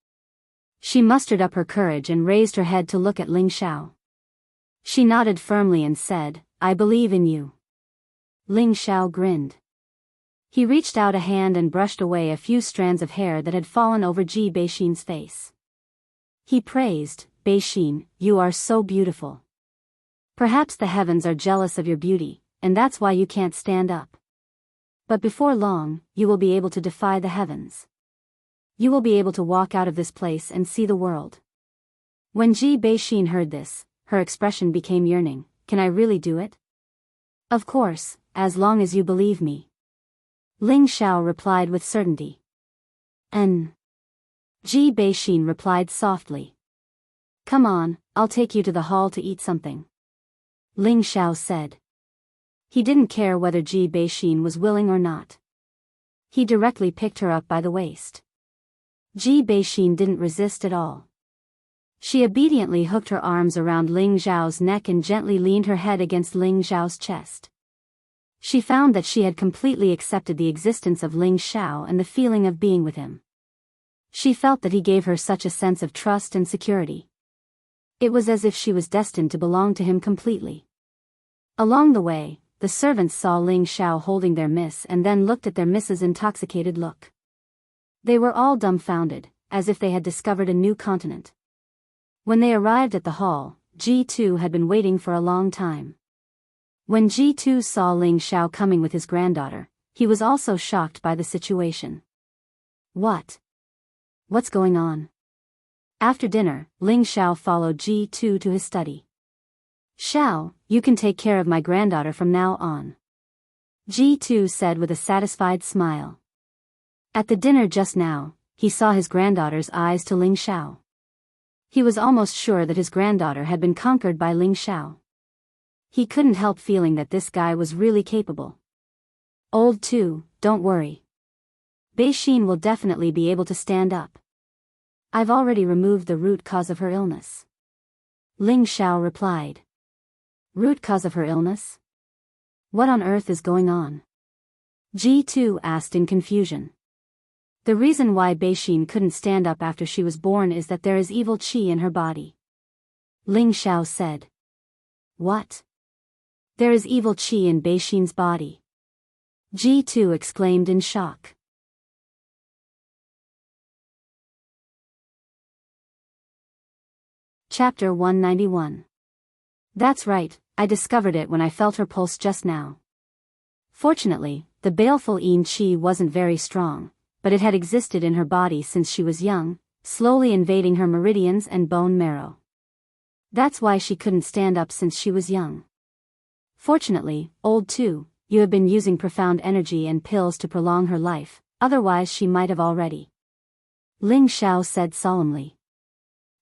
She mustered up her courage and raised her head to look at Ling Xiao. She nodded firmly and said, "I believe in you." Ling Xiao grinned. He reached out a hand and brushed away a few strands of hair that had fallen over Ji Beixin's face. He praised, "Beixin, you are so beautiful. Perhaps the heavens are jealous of your beauty, and that's why you can't stand up. But before long, you will be able to defy the heavens. You will be able to walk out of this place and see the world." When Ji Beixin heard this, her expression became yearning. "Can I really do it?" "Of course, as long as you believe me." Ling Xiao replied with certainty. Ji Beixin replied softly. "Come on, I'll take you to the hall to eat something," Ling Xiao said. He didn't care whether Ji Beixin was willing or not. He directly picked her up by the waist. Ji Beixin didn't resist at all. She obediently hooked her arms around Ling Xiao's neck and gently leaned her head against Ling Xiao's chest. She found that she had completely accepted the existence of Ling Xiao and the feeling of being with him. She felt that he gave her such a sense of trust and security. It was as if she was destined to belong to him completely. Along the way, the servants saw Ling Xiao holding their miss and then looked at their miss's intoxicated look. They were all dumbfounded, as if they had discovered a new continent. When they arrived at the hall, Ji2 had been waiting for a long time. When Ji2 saw Ling Xiao coming with his granddaughter, he was also shocked by the situation. What's going on?" After dinner, Ling Xiao followed Ji2 to his study. "Xiao, you can take care of my granddaughter from now on," Ji2 said with a satisfied smile. At the dinner just now, he saw his granddaughter's eyes to Ling Xiao. He was almost sure that his granddaughter had been conquered by Ling Xiao. He couldn't help feeling that this guy was really capable. "Old too, don't worry. Beixin will definitely be able to stand up. I've already removed the root cause of her illness," Ling Xiao replied. "Root cause of her illness? What on earth is going on?" Ji2 asked in confusion. "The reason why Beixin couldn't stand up after she was born is that there is evil qi in her body," Ling Xiao said. "What? There is evil qi in Beixin's body?" Ji2 exclaimed in shock. Chapter 191. That's right, I discovered it when I felt her pulse just now. Fortunately, the baleful Qi wasn't very strong, but it had existed in her body since she was young, slowly invading her meridians and bone marrow. That's why she couldn't stand up since she was young. Fortunately, old too, you have been using profound energy and pills to prolong her life, otherwise she might have already. Ling Xiao said solemnly.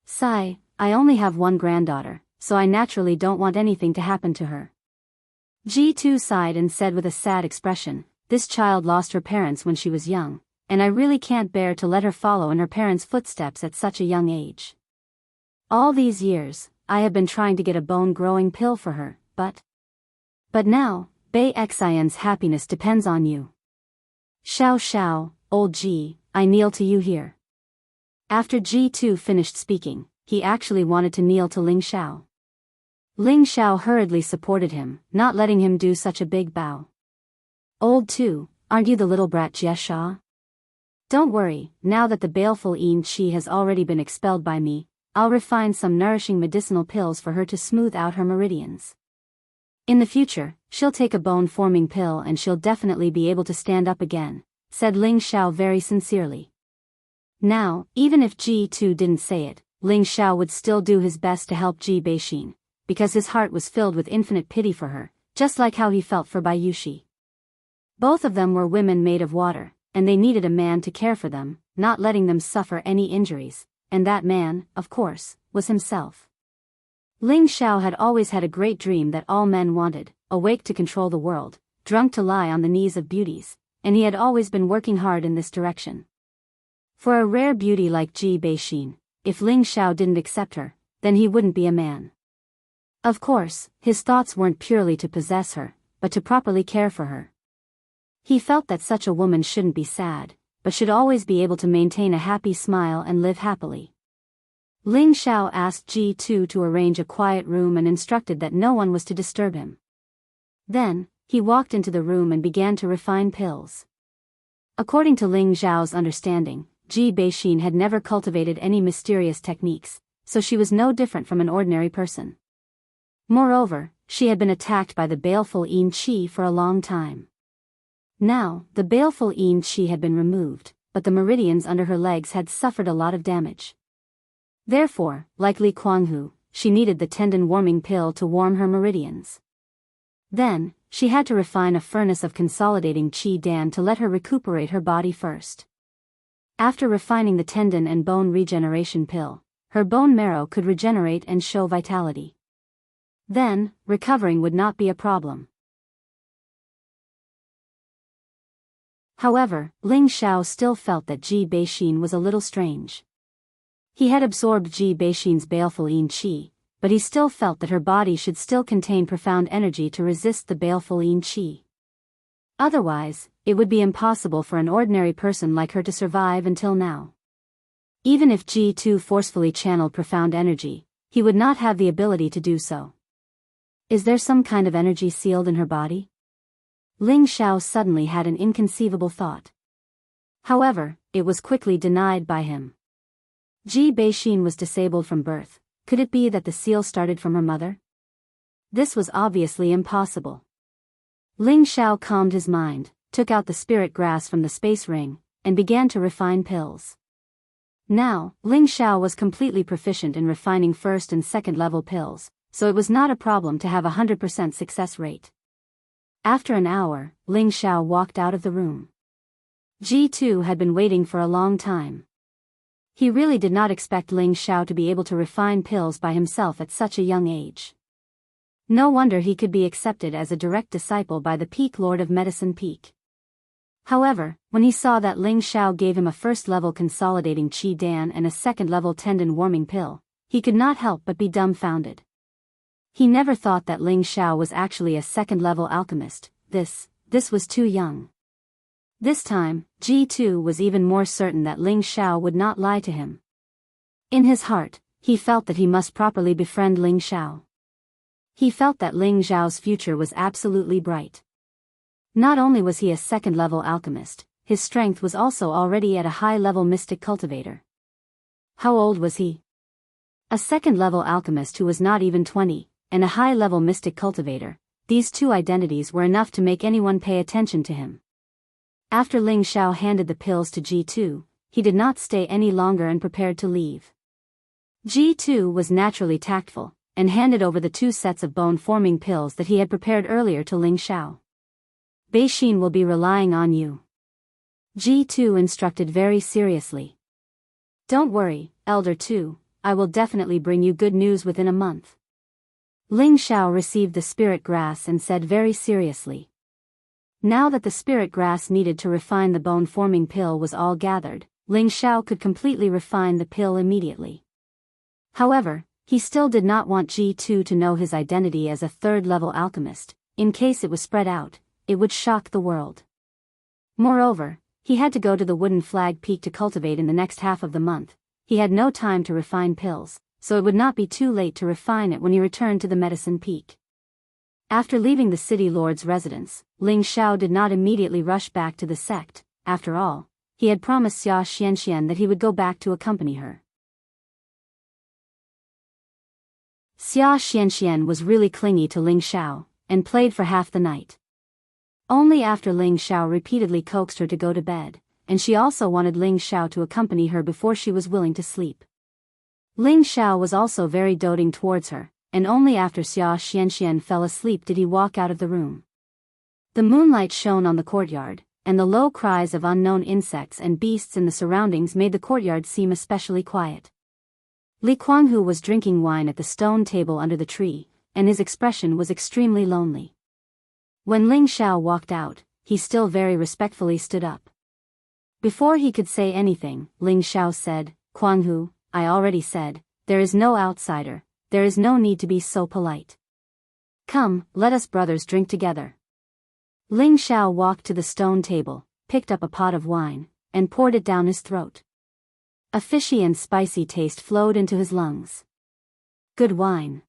Sigh, I only have one granddaughter, so I naturally don't want anything to happen to her. G2 sighed and said with a sad expression, this child lost her parents when she was young, and I really can't bear to let her follow in her parents' footsteps at such a young age. All these years, I have been trying to get a bone-growing pill for her, but now, Bei Xian's happiness depends on you. Xiao Xiao, old G, I kneel to you here. After G2 finished speaking, he actually wanted to kneel to Ling Xiao. Ling Xiao hurriedly supported him, not letting him do such a big bow. Old too, aren't you the little brat Jie Sha? Don't worry, now that the baleful Qi has already been expelled by me, I'll refine some nourishing medicinal pills for her to smooth out her meridians. In the future, she'll take a bone-forming pill and she'll definitely be able to stand up again, said Ling Xiao very sincerely. Now, even if G2 didn't say it, Ling Xiao would still do his best to help Ji Beixin, because his heart was filled with infinite pity for her, just like how he felt for Bai Yushi. Both of them were women made of water, and they needed a man to care for them, not letting them suffer any injuries, and that man, of course, was himself. Ling Xiao had always had a great dream that all men wanted, awake to control the world, drunk to lie on the knees of beauties, and he had always been working hard in this direction. For a rare beauty like Ji Beixin, if Ling Xiao didn't accept her, then he wouldn't be a man. Of course, his thoughts weren't purely to possess her, but to properly care for her. He felt that such a woman shouldn't be sad, but should always be able to maintain a happy smile and live happily. Ling Xiao asked G2 to arrange a quiet room and instructed that no one was to disturb him. Then, he walked into the room and began to refine pills. According to Ling Xiao's understanding, Ji Beixin had never cultivated any mysterious techniques, so she was no different from an ordinary person. Moreover, she had been attacked by the baleful Qi for a long time. Now, the baleful Qi had been removed, but the meridians under her legs had suffered a lot of damage. Therefore, like Li Kuanghu, she needed the tendon-warming pill to warm her meridians. Then, she had to refine a furnace of consolidating Qi Dan to let her recuperate her body first. After refining the tendon and bone regeneration pill, her bone marrow could regenerate and show vitality. Then, recovering would not be a problem. However, Ling Xiao still felt that Ji Beixin was a little strange. He had absorbed Ji Beixin's baleful Qi, but he still felt that her body should still contain profound energy to resist the baleful Qi. Otherwise, it would be impossible for an ordinary person like her to survive until now. Even if G2 forcefully channeled profound energy, he would not have the ability to do so. Is there some kind of energy sealed in her body? Ling Xiao suddenly had an inconceivable thought. However, it was quickly denied by him. Ji Beixin was disabled from birth. Could it be that the seal started from her mother? This was obviously impossible. Ling Xiao calmed his mind, took out the spirit grass from the space ring, and began to refine pills. Now, Ling Xiao was completely proficient in refining first and second level pills, so it was not a problem to have a 100% success rate. After an hour, Ling Xiao walked out of the room. G2 had been waiting for a long time. He really did not expect Ling Xiao to be able to refine pills by himself at such a young age. No wonder he could be accepted as a direct disciple by the Peak Lord of Medicine Peak. However, when he saw that Ling Xiao gave him a first-level consolidating Qi Dan and a second-level tendon-warming pill, he could not help but be dumbfounded. He never thought that Ling Xiao was actually a second-level alchemist. This was too young. This time, G2 was even more certain that Ling Xiao would not lie to him. In his heart, he felt that he must properly befriend Ling Xiao. He felt that Ling Xiao's future was absolutely bright. Not only was he a second-level alchemist, his strength was also already at a high-level mystic cultivator. How old was he? A second-level alchemist who was not even 20, and a high-level mystic cultivator, these two identities were enough to make anyone pay attention to him. After Ling Xiao handed the pills to G2, he did not stay any longer and prepared to leave. G2 was naturally tactful, and handed over the 2 sets of bone-forming pills that he had prepared earlier to Ling Xiao. Bei Xin will be relying on you, G2 instructed very seriously. Don't worry, Elder 2, I will definitely bring you good news within a month. Ling Xiao received the spirit grass and said very seriously. Now that the spirit grass needed to refine the bone-forming pill was all gathered, Ling Xiao could completely refine the pill immediately. However, he still did not want G2 to know his identity as a third-level alchemist. In case it was spread out, it would shock the world. Moreover, he had to go to the Wooden Flag Peak to cultivate in the next half of the month. He had no time to refine pills, so it would not be too late to refine it when he returned to the Medicine Peak. After leaving the city lord's residence, Ling Xiao did not immediately rush back to the sect. After all, he had promised Xia Xianxian that he would go back to accompany her. Xia Xianxian was really clingy to Ling Xiao, and played for half the night. Only after Ling Xiao repeatedly coaxed her to go to bed, and she also wanted Ling Xiao to accompany her before she was willing to sleep. Ling Xiao was also very doting towards her, and only after Xia Xianxian fell asleep did he walk out of the room. The moonlight shone on the courtyard, and the low cries of unknown insects and beasts in the surroundings made the courtyard seem especially quiet. Li Kuanghu was drinking wine at the stone table under the tree, and his expression was extremely lonely. When Ling Xiao walked out, he still very respectfully stood up. Before he could say anything, Ling Xiao said, "Kuanghu, I already said, there is no outsider, there is no need to be so polite. Come, let us brothers drink together." Ling Xiao walked to the stone table, picked up a pot of wine, and poured it down his throat. A fishy and spicy taste flowed into his lungs. Good wine.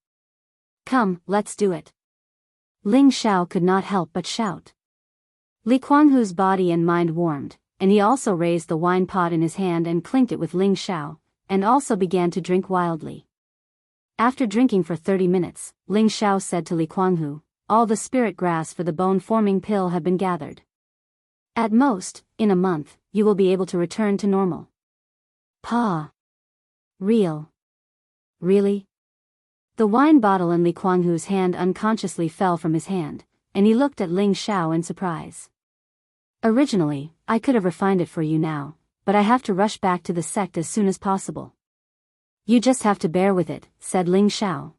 Come, let's do it. Ling Xiao could not help but shout. Li Kuanghu's body and mind warmed, and he also raised the wine pot in his hand and clinked it with Ling Xiao, and also began to drink wildly. After drinking for 30 minutes, Ling Xiao said to Li Kuanghu, "All the spirit grass for the bone-forming pill have been gathered. At most, in a month, you will be able to return to normal." Pa. Real. Really? The wine bottle in Li Kuanghu's hand unconsciously fell from his hand, and he looked at Ling Xiao in surprise. Originally, I could have refined it for you now, but I have to rush back to the sect as soon as possible. You just have to bear with it, said Ling Xiao.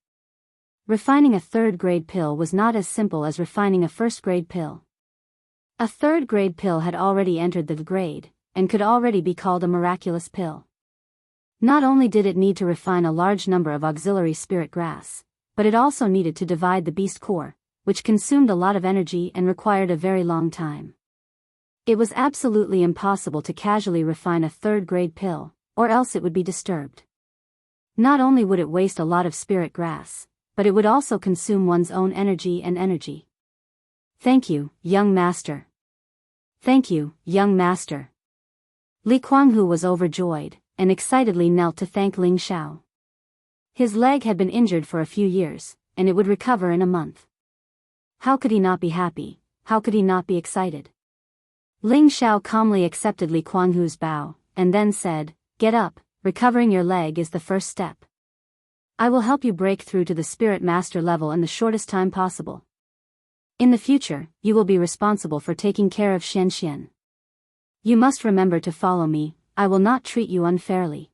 Refining a third-grade pill was not as simple as refining a first-grade pill. A third-grade pill had already entered the grade, and could already be called a miraculous pill. Not only did it need to refine a large number of auxiliary spirit grass, but it also needed to divide the beast core, which consumed a lot of energy and required a very long time. It was absolutely impossible to casually refine a third-grade pill, or else it would be disturbed. Not only would it waste a lot of spirit grass, but it would also consume one's own energy and energy. Thank you, young master. Thank you, young master. Li Kuanghu was overjoyed, and excitedly knelt to thank Ling Xiao. His leg had been injured for a few years, and it would recover in a month. How could he not be happy? How could he not be excited? Ling Xiao calmly accepted Li Kuanghu's bow, and then said, "Get up, recovering your leg is the first step. I will help you break through to the spirit master level in the shortest time possible. In the future, you will be responsible for taking care of Xianxian. You must remember to follow me, I will not treat you unfairly.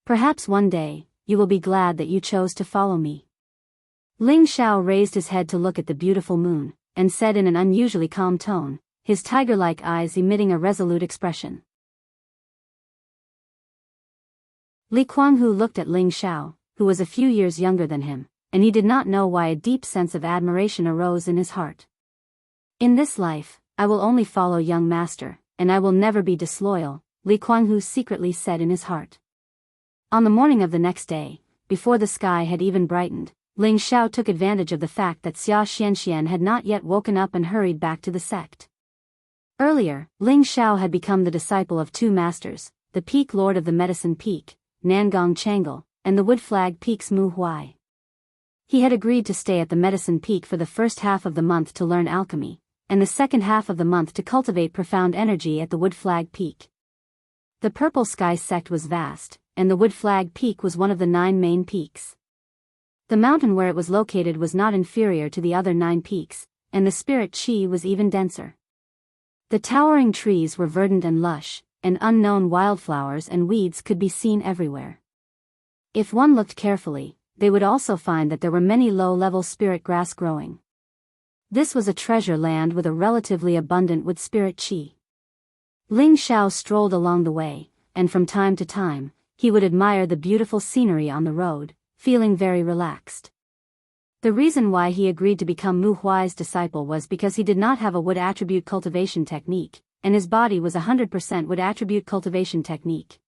Perhaps one day, you will be glad that you chose to follow me." Ling Xiao raised his head to look at the beautiful moon, and said in an unusually calm tone, his tiger-like eyes emitting a resolute expression. Li Kuanghu looked at Ling Xiao, who was a few years younger than him, and he did not know why a deep sense of admiration arose in his heart. "In this life, I will only follow young master, and I will never be disloyal," Li Kuanghu secretly said in his heart. On the morning of the next day, before the sky had even brightened, Ling Xiao took advantage of the fact that Xia Xianxian had not yet woken up and hurried back to the sect. Earlier, Ling Xiao had become the disciple of 2 masters, the Peak Lord of the Medicine Peak, Nangong Changle, and the Wood Flag Peak's Mu Huai. He had agreed to stay at the Medicine Peak for the first half of the month to learn alchemy, and the second half of the month to cultivate profound energy at the Wood Flag Peak. The Purple Sky sect was vast, and the Wood Flag Peak was one of the 9 main peaks. The mountain where it was located was not inferior to the other 9 peaks, and the spirit chi was even denser. The towering trees were verdant and lush, and unknown wildflowers and weeds could be seen everywhere. If one looked carefully, they would also find that there were many low-level spirit grass growing. This was a treasure land with a relatively abundant wood spirit chi. Ling Xiao strolled along the way, and from time to time, he would admire the beautiful scenery on the road, feeling very relaxed. The reason why he agreed to become Mu Huai's disciple was because he did not have a wood attribute cultivation technique, and his body was 100% wood attribute cultivation technique.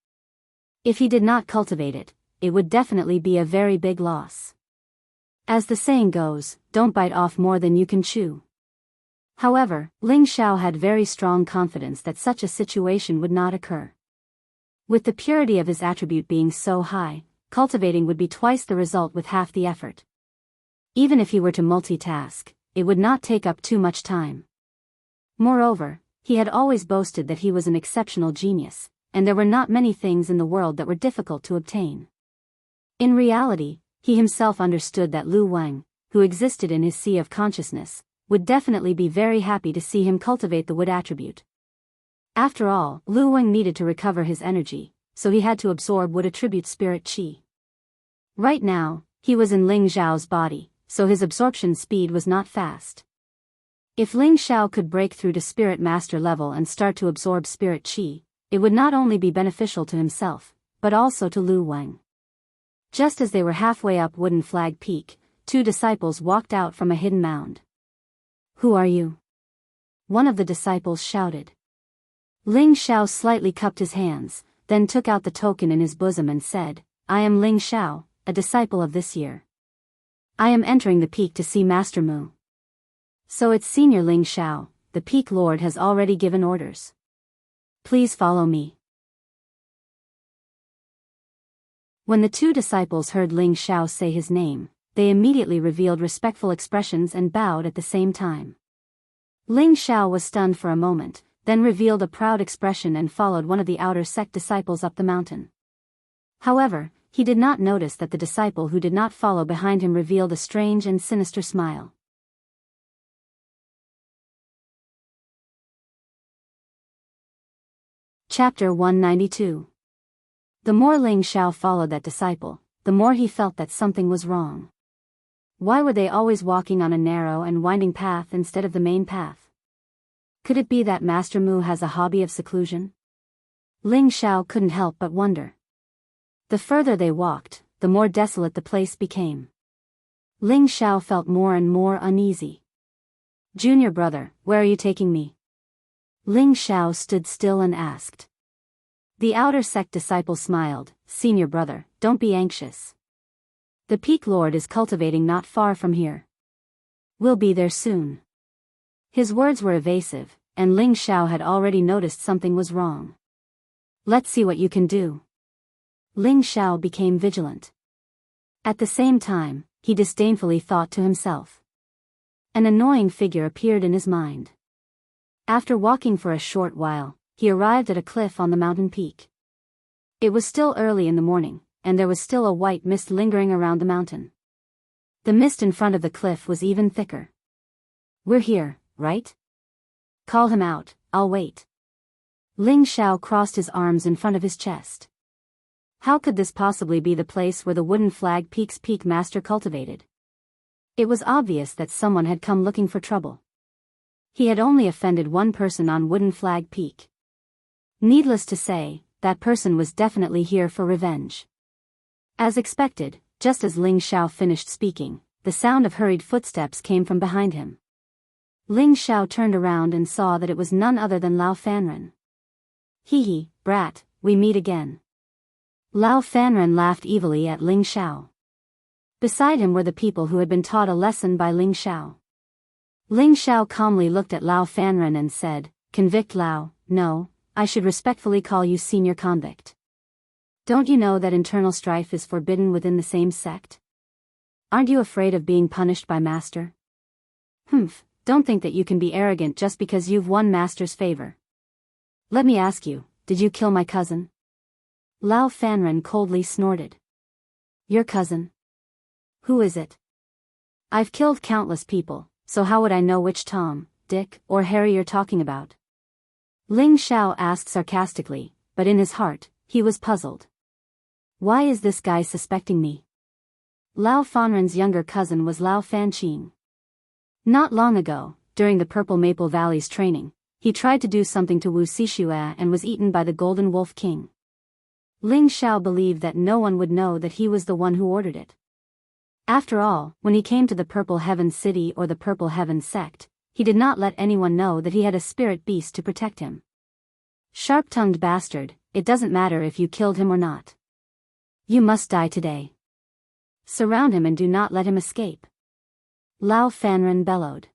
If he did not cultivate it, it would definitely be a very big loss. As the saying goes, don't bite off more than you can chew. However, Ling Xiao had very strong confidence that such a situation would not occur. With the purity of his attribute being so high, cultivating would be twice the result with half the effort. Even if he were to multitask, it would not take up too much time. Moreover, he had always boasted that he was an exceptional genius, and there were not many things in the world that were difficult to obtain. In reality, he himself understood that Lu Wang, who existed in his sea of consciousness, would definitely be very happy to see him cultivate the wood attribute. After all, Lu Wang needed to recover his energy, so he had to absorb wood attribute spirit chi. Right now, he was in Ling Xiao's body, so his absorption speed was not fast. If Ling Xiao could break through to spirit master level and start to absorb spirit chi, it would not only be beneficial to himself, but also to Lu Wang. Just as they were halfway up Wooden Flag Peak, 2 disciples walked out from a hidden mound. "Who are you?" one of the disciples shouted. Ling Xiao slightly cupped his hands, then took out the token in his bosom and said, "I am Ling Xiao, a disciple of this year. I am entering the peak to see Master Mu." "So it's Senior Ling Xiao, the Peak Lord has already given orders. Please follow me." When the 2 disciples heard Ling Xiao say his name, they immediately revealed respectful expressions and bowed at the same time. Ling Xiao was stunned for a moment, then revealed a proud expression and followed one of the outer sect disciples up the mountain. However, he did not notice that the disciple who did not follow behind him revealed a strange and sinister smile. Chapter 192. The more Ling Xiao followed that disciple, the more he felt that something was wrong. Why were they always walking on a narrow and winding path instead of the main path? Could it be that Master Mu has a hobby of seclusion? Ling Xiao couldn't help but wonder. The further they walked, the more desolate the place became. Ling Xiao felt more and more uneasy. "Junior brother, where are you taking me?" Ling Xiao stood still and asked. The outer sect disciple smiled, "Senior brother, don't be anxious. The Peak Lord is cultivating not far from here. We'll be there soon." His words were evasive, and Ling Xiao had already noticed something was wrong. "Let's see what you can do." Ling Xiao became vigilant. At the same time, he disdainfully thought to himself. An annoying figure appeared in his mind. After walking for a short while, he arrived at a cliff on the mountain peak. It was still early in the morning, and there was still a white mist lingering around the mountain. The mist in front of the cliff was even thicker. "We're here, right? Call him out, I'll wait." Ling Xiao crossed his arms in front of his chest. How could this possibly be the place where the Wooden Flag Peak's peak master cultivated? It was obvious that someone had come looking for trouble. He had only offended one person on Wooden Flag Peak. Needless to say, that person was definitely here for revenge. As expected, just as Ling Xiao finished speaking, the sound of hurried footsteps came from behind him. Ling Xiao turned around and saw that it was none other than Lao Fanren. "Hee, brat, we meet again." Lao Fanren laughed evilly at Ling Xiao. Beside him were the people who had been taught a lesson by Ling Xiao. Ling Xiao calmly looked at Lao Fanren and said, "Convict Lao, no, I should respectfully call you senior convict. Don't you know that internal strife is forbidden within the same sect?" Aren't you afraid of being punished by Master? Humph, don't think that you can be arrogant just because you've won Master's favor. Let me ask you, did you kill my cousin? Lao Fanren coldly snorted. Your cousin? Who is it? I've killed countless people, so how would I know which Tom, Dick, or Harry you're talking about? Ling Xiao asked sarcastically, but in his heart, he was puzzled. Why is this guy suspecting me? Lao Fanren's younger cousin was Lao Fanqing. Not long ago, during the Purple Maple Valley's training, he tried to do something to Wu Xixue and was eaten by the Golden Wolf King. Ling Xiao believed that no one would know that he was the one who ordered it. After all, when he came to the Purple Heaven City or the Purple Heaven Sect, he did not let anyone know that he had a spirit beast to protect him. Sharp-tongued bastard, it doesn't matter if you killed him or not. You must die today. Surround him and do not let him escape. Lao Fanren bellowed.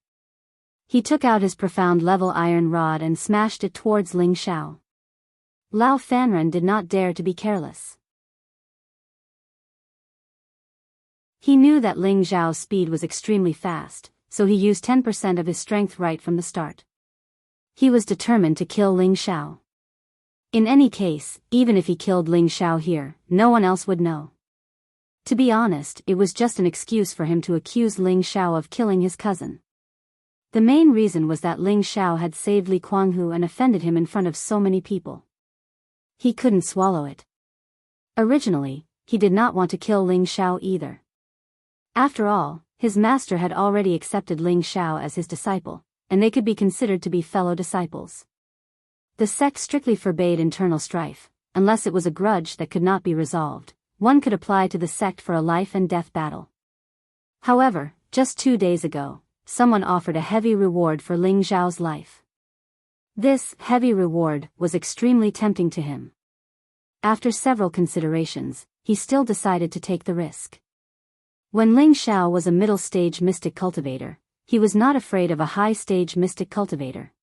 He took out his profound level iron rod and smashed it towards Ling Xiao. Lao Fanren did not dare to be careless. He knew that Ling Xiao's speed was extremely fast, so he used 10% of his strength right from the start. He was determined to kill Ling Xiao. In any case, even if he killed Ling Xiao here, no one else would know. To be honest, it was just an excuse for him to accuse Ling Xiao of killing his cousin. The main reason was that Ling Xiao had saved Li Kuanghu and offended him in front of so many people. He couldn't swallow it. Originally, he did not want to kill Ling Xiao either. After all, his master had already accepted Ling Xiao as his disciple, and they could be considered to be fellow disciples. The sect strictly forbade internal strife, unless it was a grudge that could not be resolved. One could apply to the sect for a life and death battle. However, just 2 days ago, someone offered a heavy reward for Ling Xiao's life. This heavy reward was extremely tempting to him. After several considerations, he still decided to take the risk. When Ling Xiao was a middle-stage mystic cultivator, he was not afraid of a high-stage mystic cultivator.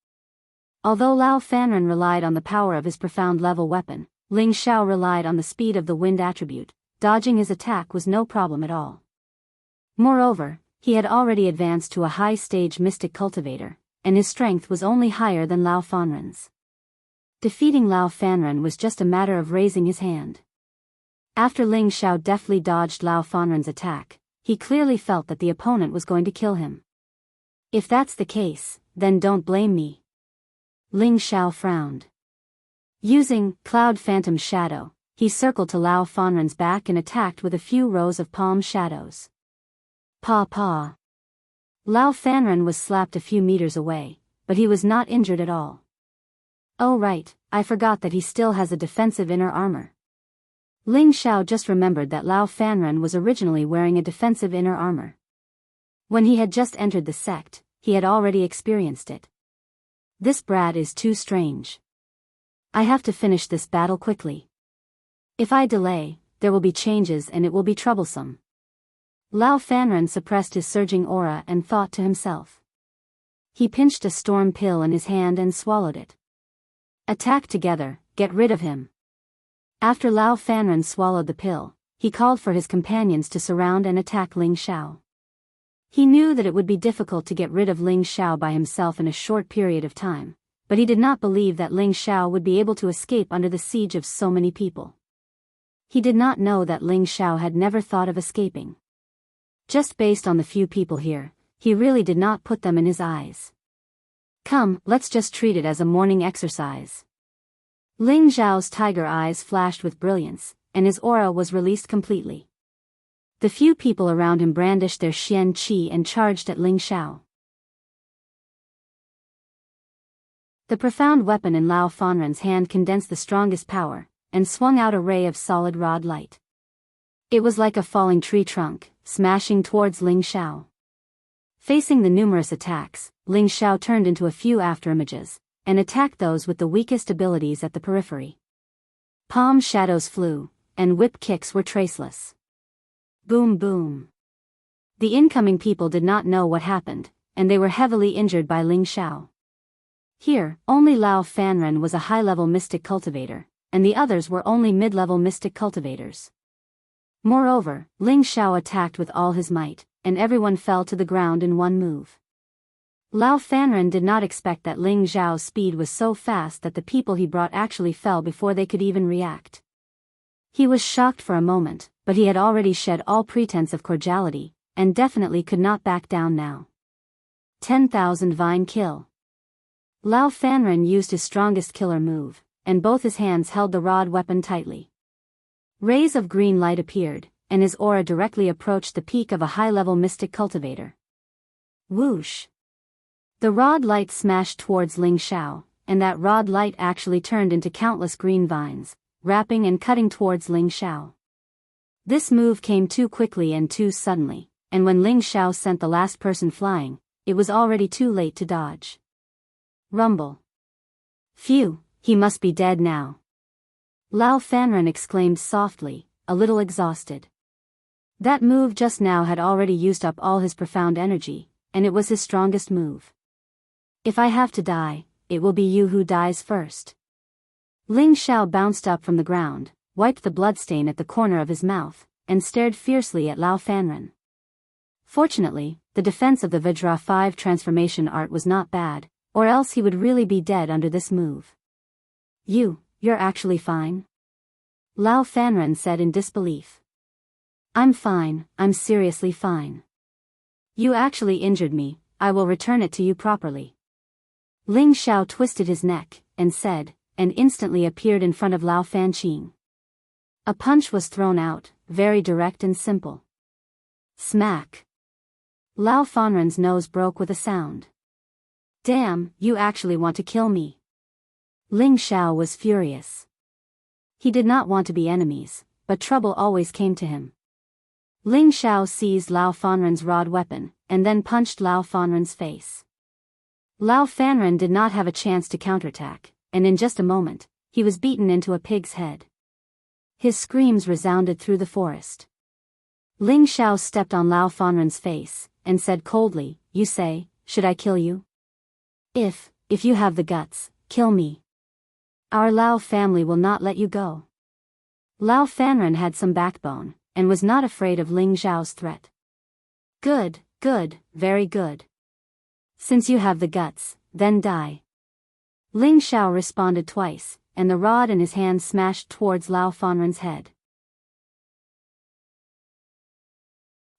Although Lao Fanren relied on the power of his profound level weapon, Ling Xiao relied on the speed of the wind attribute. Dodging his attack was no problem at all. Moreover, he had already advanced to a high-stage mystic cultivator, and his strength was only higher than Lao Fanren's. Defeating Lao Fanren was just a matter of raising his hand. After Ling Xiao deftly dodged Lao Fanren's attack, he clearly felt that the opponent was going to kill him. If that's the case, then don't blame me. Ling Xiao frowned. Using Cloud Phantom Shadow, he circled to Lao Fanren's back and attacked with a few rows of palm shadows. Pa. Lao Fanren was slapped a few meters away, but he was not injured at all. Oh right, I forgot that he still has a defensive inner armor. Ling Xiao just remembered that Lao Fanren was originally wearing a defensive inner armor. When he had just entered the sect, he had already experienced it. This brat is too strange. I have to finish this battle quickly. If I delay, there will be changes and it will be troublesome. Lao Fanren suppressed his surging aura and thought to himself. He pinched a storm pill in his hand and swallowed it. Attack together, get rid of him. After Lao Fanren swallowed the pill, he called for his companions to surround and attack Ling Xiao. He knew that it would be difficult to get rid of Ling Xiao by himself in a short period of time, but he did not believe that Ling Xiao would be able to escape under the siege of so many people. He did not know that Ling Xiao had never thought of escaping. Just based on the few people here, he really did not put them in his eyes. Come, let's just treat it as a morning exercise. Ling Xiao's tiger eyes flashed with brilliance, and his aura was released completely. The few people around him brandished their Xian Qi and charged at Ling Xiao. The profound weapon in Lao Fanren's hand condensed the strongest power, and swung out a ray of solid rod light. It was like a falling tree trunk, smashing towards Ling Xiao. Facing the numerous attacks, Ling Xiao turned into a few afterimages, and attacked those with the weakest abilities at the periphery. Palm shadows flew, and whip kicks were traceless. Boom boom. The incoming people did not know what happened, and they were heavily injured by Ling Xiao. Here, only Lao Fanren was a high-level mystic cultivator, and the others were only mid-level mystic cultivators. Moreover, Ling Xiao attacked with all his might, and everyone fell to the ground in one move. Lao Fanren did not expect that Ling Xiao's speed was so fast that the people he brought actually fell before they could even react. He was shocked for a moment, but he had already shed all pretense of cordiality, and definitely could not back down now. 10,000 Vine Kill. Lao Fanren used his strongest killer move, and both his hands held the rod weapon tightly. Rays of green light appeared, and his aura directly approached the peak of a high-level mystic cultivator. Whoosh! The rod light smashed towards Ling Xiao, and that rod light actually turned into countless green vines, wrapping and cutting towards Ling Xiao. This move came too quickly and too suddenly, and when Ling Xiao sent the last person flying, it was already too late to dodge. Rumble. Phew, he must be dead now. Lao Fanren exclaimed softly, a little exhausted. That move just now had already used up all his profound energy, and it was his strongest move. If I have to die, it will be you who dies first. Ling Xiao bounced up from the ground, wiped the bloodstain at the corner of his mouth, and stared fiercely at Lao Fanren. Fortunately, the defense of the Vajra 5 transformation art was not bad, or else he would really be dead under this move. You're actually fine? Lao Fanren said in disbelief. I'm fine, I'm seriously fine. You actually injured me, I will return it to you properly. Ling Xiao twisted his neck, and said, and instantly appeared in front of Lao Fanqing. A punch was thrown out, very direct and simple. Smack! Lao Fanren's nose broke with a sound. Damn, you actually want to kill me. Ling Xiao was furious. He did not want to be enemies, but trouble always came to him. Ling Xiao seized Lao Fanren's rod weapon, and then punched Lao Fanren's face. Lao Fanren did not have a chance to counterattack, and in just a moment, he was beaten into a pig's head. His screams resounded through the forest. Ling Xiao stepped on Lao Fanren's face, and said coldly, You say, should I kill you? If you have the guts, kill me. Our Lao family will not let you go. Lao Fanren had some backbone, and was not afraid of Ling Xiao's threat. Good, very good. Since you have the guts, then die. Ling Xiao responded twice, and the rod in his hand smashed towards Lao Fanren's head.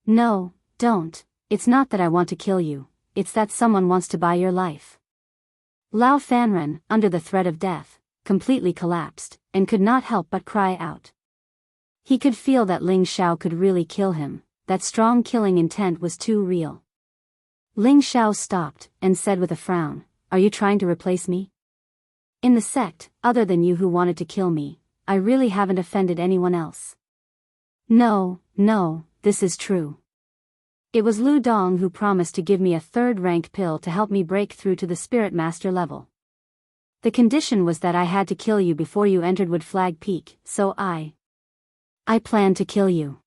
No, don't, it's not that I want to kill you, it's that someone wants to buy your life. Lao Fanren, under the threat of death, completely collapsed, and could not help but cry out. He could feel that Ling Xiao could really kill him, that strong killing intent was too real. Ling Xiao stopped, and said with a frown, Are you trying to replace me? In the sect, other than you who wanted to kill me, I really haven't offended anyone else. No, this is true. It was Lu Dong who promised to give me a third-rank pill to help me break through to the Spirit Master level. The condition was that I had to kill you before you entered Wood Flag Peak, so I plan to kill you.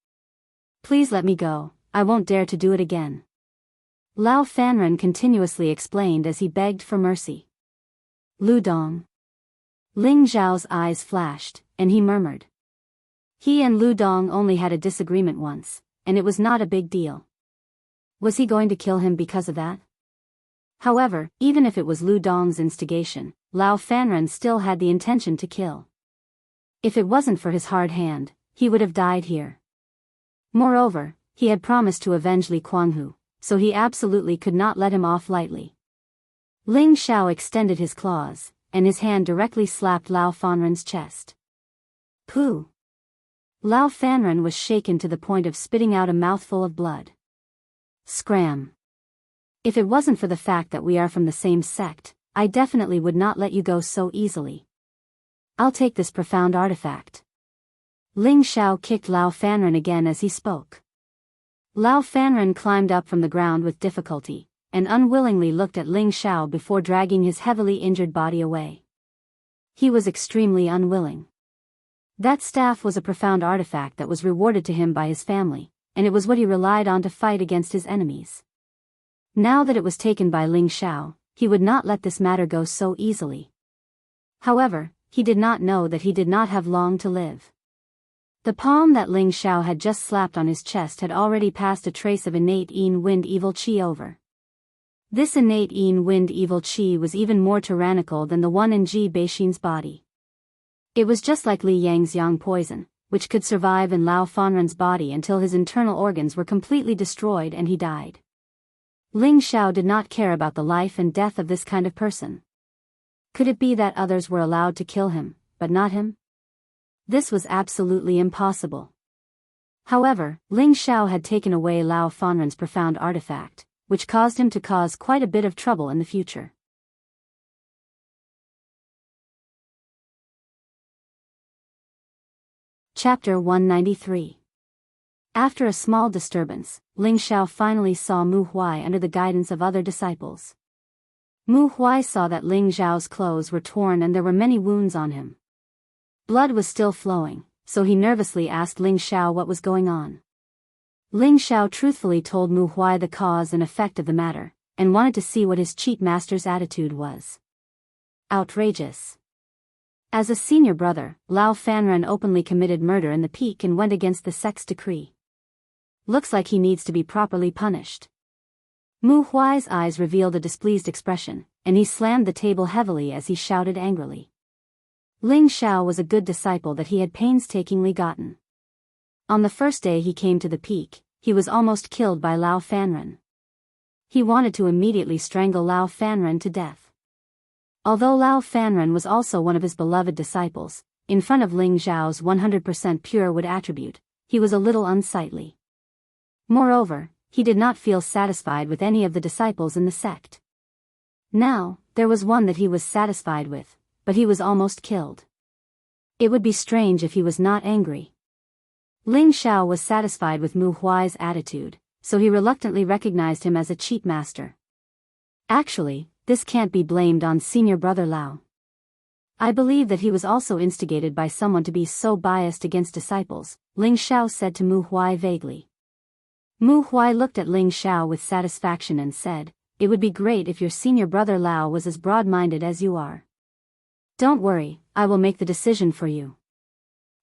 Please let me go, I won't dare to do it again. Lao Fanren continuously explained as he begged for mercy. Lu Dong. Ling Zhao's eyes flashed, and he murmured. He and Lu Dong only had a disagreement once, and it was not a big deal. Was he going to kill him because of that? However, even if it was Lu Dong's instigation, Lao Fanren still had the intention to kill. If it wasn't for his hard hand, he would have died here. Moreover, he had promised to avenge Li Kuanghu, so he absolutely could not let him off lightly. Ling Xiao extended his claws, and his hand directly slapped Lao Fanren's chest. Pooh! Lao Fanren was shaken to the point of spitting out a mouthful of blood. Scram! If it wasn't for the fact that we are from the same sect, I definitely would not let you go so easily. I'll take this profound artifact. Ling Xiao kicked Lao Fanren again as he spoke. Lao Fanren climbed up from the ground with difficulty, and unwillingly looked at Ling Xiao before dragging his heavily injured body away. He was extremely unwilling. That staff was a profound artifact that was rewarded to him by his family, and it was what he relied on to fight against his enemies. Now that it was taken by Ling Xiao, he would not let this matter go so easily. However, he did not know that he did not have long to live. The palm that Ling Xiao had just slapped on his chest had already passed a trace of innate Yin Wind Evil Qi over. This innate Yin Wind Evil Qi was even more tyrannical than the one in Ji Beixin's body. It was just like Li Yang's Yang poison, which could survive in Lao Fanren's body until his internal organs were completely destroyed and he died. Ling Xiao did not care about the life and death of this kind of person. Could it be that others were allowed to kill him, but not him? This was absolutely impossible. However, Ling Xiao had taken away Lao Fanren's profound artifact, which caused him to cause quite a bit of trouble in the future. Chapter 193. After a small disturbance, Ling Xiao finally saw Mu Huai under the guidance of other disciples. Mu Huai saw that Ling Xiao's clothes were torn and there were many wounds on him. Blood was still flowing, so he nervously asked Ling Xiao what was going on. Ling Xiao truthfully told Mu Huai the cause and effect of the matter, and wanted to see what his cheat master's attitude was. Outrageous. As a senior brother, Lao Fanren openly committed murder in the peak and went against the sect's decree. Looks like he needs to be properly punished. Mu Huai's eyes revealed a displeased expression, and he slammed the table heavily as he shouted angrily. Ling Xiao was a good disciple that he had painstakingly gotten. On the first day he came to the peak, he was almost killed by Lao Fanren. He wanted to immediately strangle Lao Fanren to death. Although Lao Fanren was also one of his beloved disciples, in front of Ling Xiao's 100% pure wood attribute, he was a little unsightly. Moreover, he did not feel satisfied with any of the disciples in the sect. Now, there was one that he was satisfied with, but he was almost killed. It would be strange if he was not angry. Ling Xiao was satisfied with Mu Huai's attitude, so he reluctantly recognized him as a cheat master. Actually, this can't be blamed on senior brother Lao. I believe that he was also instigated by someone to be so biased against disciples, Ling Xiao said to Mu Huai vaguely. Mu Huai looked at Ling Xiao with satisfaction and said, "It would be great if your senior brother Lao was as broad-minded as you are. Don't worry, I will make the decision for you.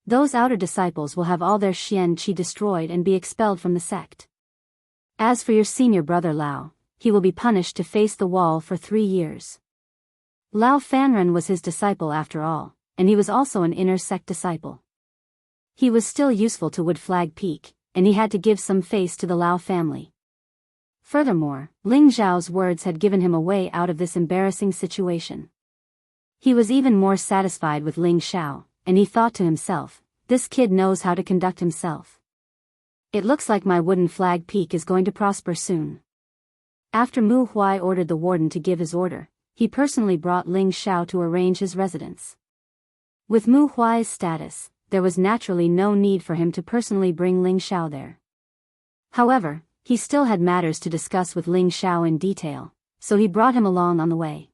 Those outer disciples will have all their Xian Qi destroyed and be expelled from the sect. As for your senior brother Lao, he will be punished to face the wall for 3 years." Lao Fanren was his disciple after all, and he was also an inner sect disciple. He was still useful to Wood Flag Peak, and he had to give some face to the Lao family. Furthermore, Ling Xiao's words had given him a way out of this embarrassing situation. He was even more satisfied with Ling Xiao, and he thought to himself, this kid knows how to conduct himself. It looks like my Wooden Flag Peak is going to prosper soon. After Mu Huai ordered the warden to give his order, he personally brought Ling Xiao to arrange his residence. With Mu Huai's status, there was naturally no need for him to personally bring Ling Xiao there. However, he still had matters to discuss with Ling Xiao in detail, so he brought him along on the way.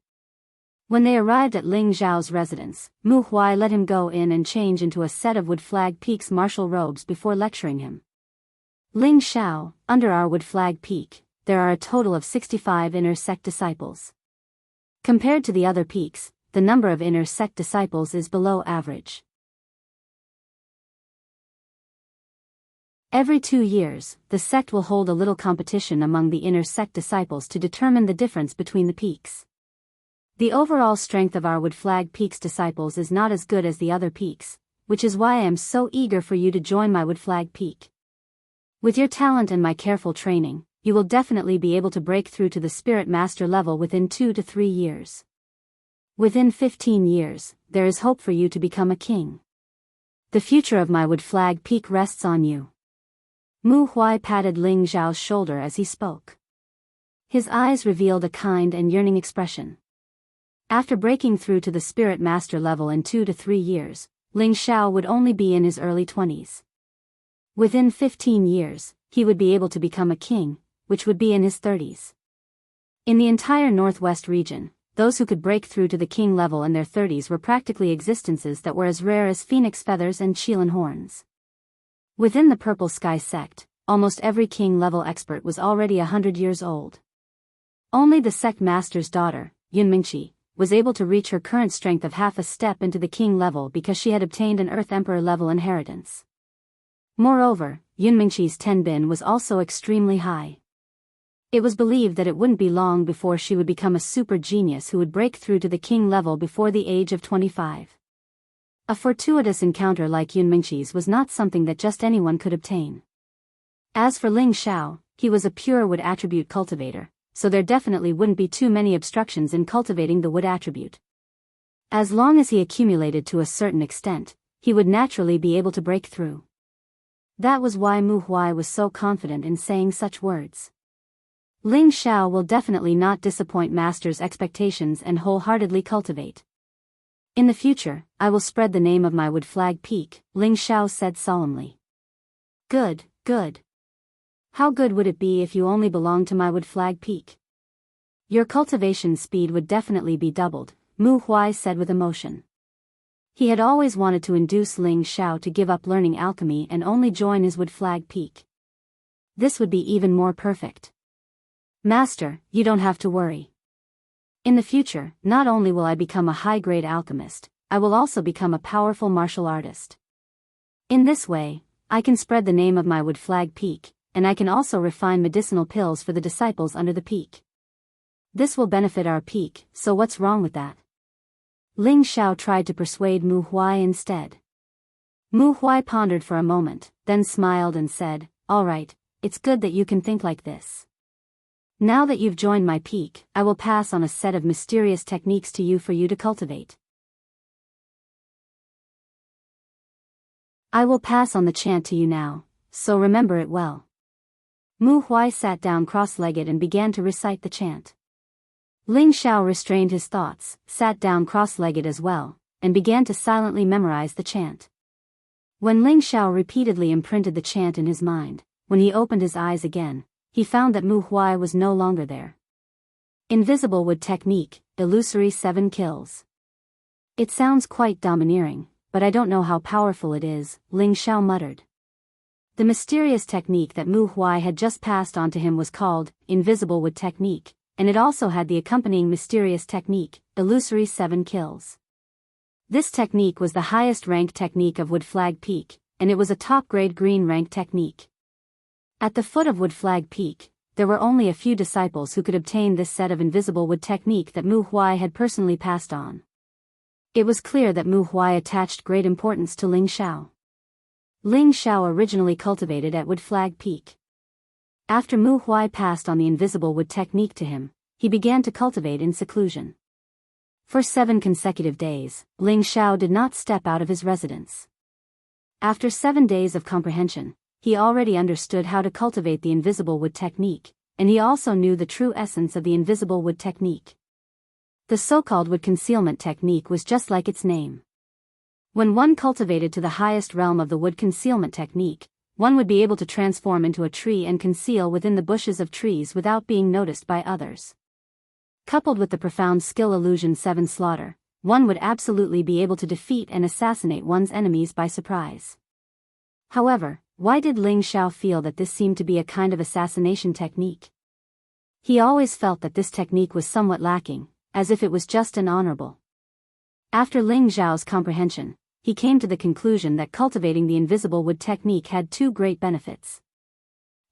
When they arrived at Ling Xiao's residence, Mu Huai let him go in and change into a set of Wood Flag Peak's martial robes before lecturing him. Ling Xiao, under our Wood Flag Peak, there are a total of 65 inner sect disciples. Compared to the other peaks, the number of inner sect disciples is below average. Every 2 years, the sect will hold a little competition among the inner sect disciples to determine the difference between the peaks. The overall strength of our Wood Flag Peak's disciples is not as good as the other peaks, which is why I am so eager for you to join my Wood Flag Peak. With your talent and my careful training, you will definitely be able to break through to the Spirit Master level within 2 to 3 years. Within 15 years, there is hope for you to become a king. The future of my Wood Flag Peak rests on you. Mu Huai patted Ling Xiao's shoulder as he spoke. His eyes revealed a kind and yearning expression. After breaking through to the Spirit Master level in 2 to 3 years, Ling Xiao would only be in his early 20s. Within 15 years, he would be able to become a king, which would be in his 30s. In the entire Northwest region, those who could break through to the king level in their 30s were practically existences that were as rare as phoenix feathers and Qilin horns. Within the Purple Sky sect, almost every king level expert was already 100 years old. Only the sect master's daughter, Yunmingqi, was able to reach her current strength of half a step into the king level because she had obtained an Earth Emperor level inheritance. Moreover, Yunmingqi's tenbin was also extremely high. It was believed that it wouldn't be long before she would become a super genius who would break through to the king level before the age of 25. A fortuitous encounter like Yunmingqi's was not something that just anyone could obtain. As for Ling Xiao, he was a pure wood attribute cultivator, so there definitely wouldn't be too many obstructions in cultivating the wood attribute. As long as he accumulated to a certain extent, he would naturally be able to break through. That was why Mu Huai was so confident in saying such words. Ling Xiao will definitely not disappoint master's expectations and wholeheartedly cultivate. In the future, I will spread the name of my wood flag peak, Ling Xiao said solemnly. Good, good. How good would it be if you only belonged to my wood flag peak? Your cultivation speed would definitely be doubled, Mu Huai said with emotion. He had always wanted to induce Ling Xiao to give up learning alchemy and only join his wood flag peak. This would be even more perfect. Master, you don't have to worry. In the future, not only will I become a high-grade alchemist, I will also become a powerful martial artist. In this way, I can spread the name of my wood flag peak, and I can also refine medicinal pills for the disciples under the peak. This will benefit our peak, so what's wrong with that? Ling Xiao tried to persuade Mu Huai instead. Mu Huai pondered for a moment, then smiled and said, "All right, it's good that you can think like this. Now that you've joined my peak, I will pass on a set of mysterious techniques to you for you to cultivate. I will pass on the chant to you now, so remember it well." Mu Huai sat down cross-legged and began to recite the chant. Ling Xiao restrained his thoughts, sat down cross-legged as well, and began to silently memorize the chant. When Ling Xiao repeatedly imprinted the chant in his mind, when he opened his eyes again, he found that Mu Huai was no longer there. Invisible Wood Technique, Illusory 7 Kills. It sounds quite domineering, but I don't know how powerful it is, Ling Xiao muttered. The mysterious technique that Mu Huai had just passed on to him was called Invisible Wood Technique, and it also had the accompanying mysterious technique, Illusory 7 Kills. This technique was the highest rank technique of Wood Flag Peak, and it was a top-grade green rank technique. At the foot of Wood Flag Peak, there were only a few disciples who could obtain this set of invisible wood technique that Mu Huai had personally passed on. It was clear that Mu Huai attached great importance to Ling Xiao. Ling Xiao originally cultivated at Wood Flag Peak. After Mu Huai passed on the invisible wood technique to him, he began to cultivate in seclusion. For 7 consecutive days, Ling Xiao did not step out of his residence. After 7 days of comprehension, he already understood how to cultivate the invisible wood technique, and he also knew the true essence of the invisible wood technique. The so-called wood concealment technique was just like its name. When one cultivated to the highest realm of the wood concealment technique, one would be able to transform into a tree and conceal within the bushes of trees without being noticed by others. Coupled with the profound skill illusion 7 slaughter, one would absolutely be able to defeat and assassinate one's enemies by surprise. However, why did Ling Xiao feel that this seemed to be a kind of assassination technique? He always felt that this technique was somewhat lacking, as if it was just an honorable. After Ling Xiao's comprehension, he came to the conclusion that cultivating the invisible wood technique had 2 great benefits.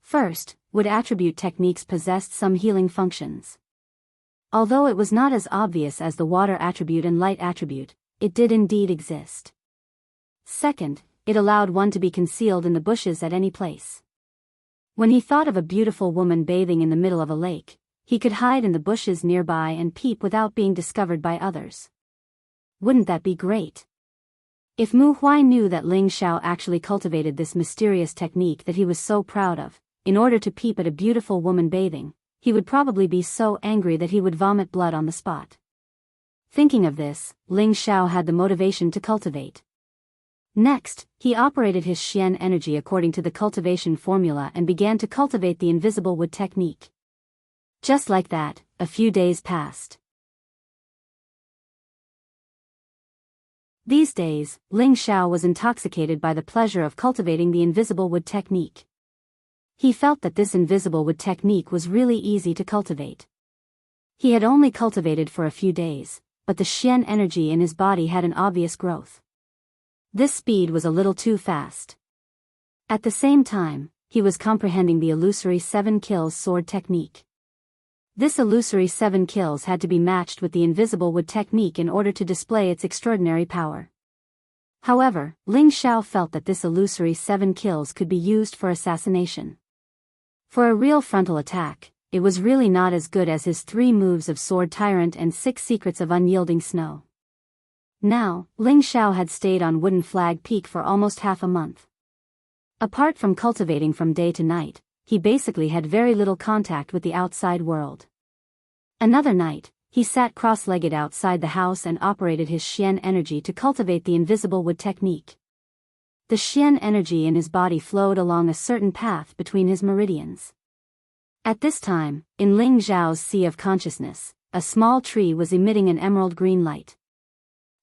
First, wood attribute techniques possessed some healing functions. Although it was not as obvious as the water attribute and light attribute, it did indeed exist. Second, it allowed one to be concealed in the bushes at any place. When he thought of a beautiful woman bathing in the middle of a lake, he could hide in the bushes nearby and peep without being discovered by others. Wouldn't that be great? If Mu Huai knew that Ling Xiao actually cultivated this mysterious technique that he was so proud of, in order to peep at a beautiful woman bathing, he would probably be so angry that he would vomit blood on the spot. Thinking of this, Ling Xiao had the motivation to cultivate. Next, he operated his Xian energy according to the cultivation formula and began to cultivate the invisible wood technique. Just like that, a few days passed. These days, Ling Xiao was intoxicated by the pleasure of cultivating the invisible wood technique. He felt that this invisible wood technique was really easy to cultivate. He had only cultivated for a few days, but the Xian energy in his body had an obvious growth. This speed was a little too fast. At the same time, he was comprehending the illusory 7 kills sword technique. This illusory 7 kills had to be matched with the invisible wood technique in order to display its extraordinary power. However, Ling Xiao felt that this illusory 7 kills could be used for assassination. For a real frontal attack, it was really not as good as his 3 moves of Sword Tyrant and 6 secrets of unyielding snow. Now, Ling Xiao had stayed on Wooden Flag Peak for almost half a month. Apart from cultivating from day to night, he basically had very little contact with the outside world. Another night, he sat cross-legged outside the house and operated his Xian energy to cultivate the invisible wood technique. The Xian energy in his body flowed along a certain path between his meridians. At this time, in Ling Xiao's sea of consciousness, a small tree was emitting an emerald green light.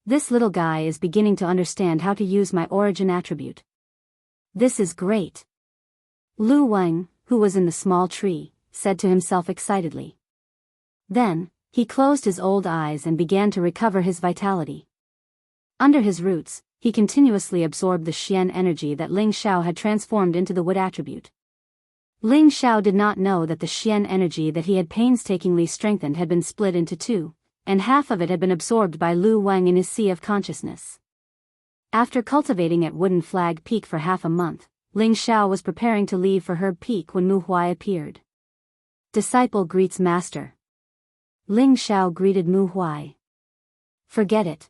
This little guy is beginning to understand how to use my origin attribute. This is great. Lu Wang, who was in the small tree, said to himself excitedly. Then, he closed his old eyes and began to recover his vitality. Under his roots, he continuously absorbed the Xian energy that Ling Xiao had transformed into the wood attribute. Ling Xiao did not know that the Xian energy that he had painstakingly strengthened had been split into 2, and half of it had been absorbed by Lu Wang in his sea of consciousness. After cultivating at Wooden Flag Peak for half a month, Ling Xiao was preparing to leave for Herb Peak when Mu Huai appeared. Disciple greets master. Ling Xiao greeted Mu Huai. Forget it.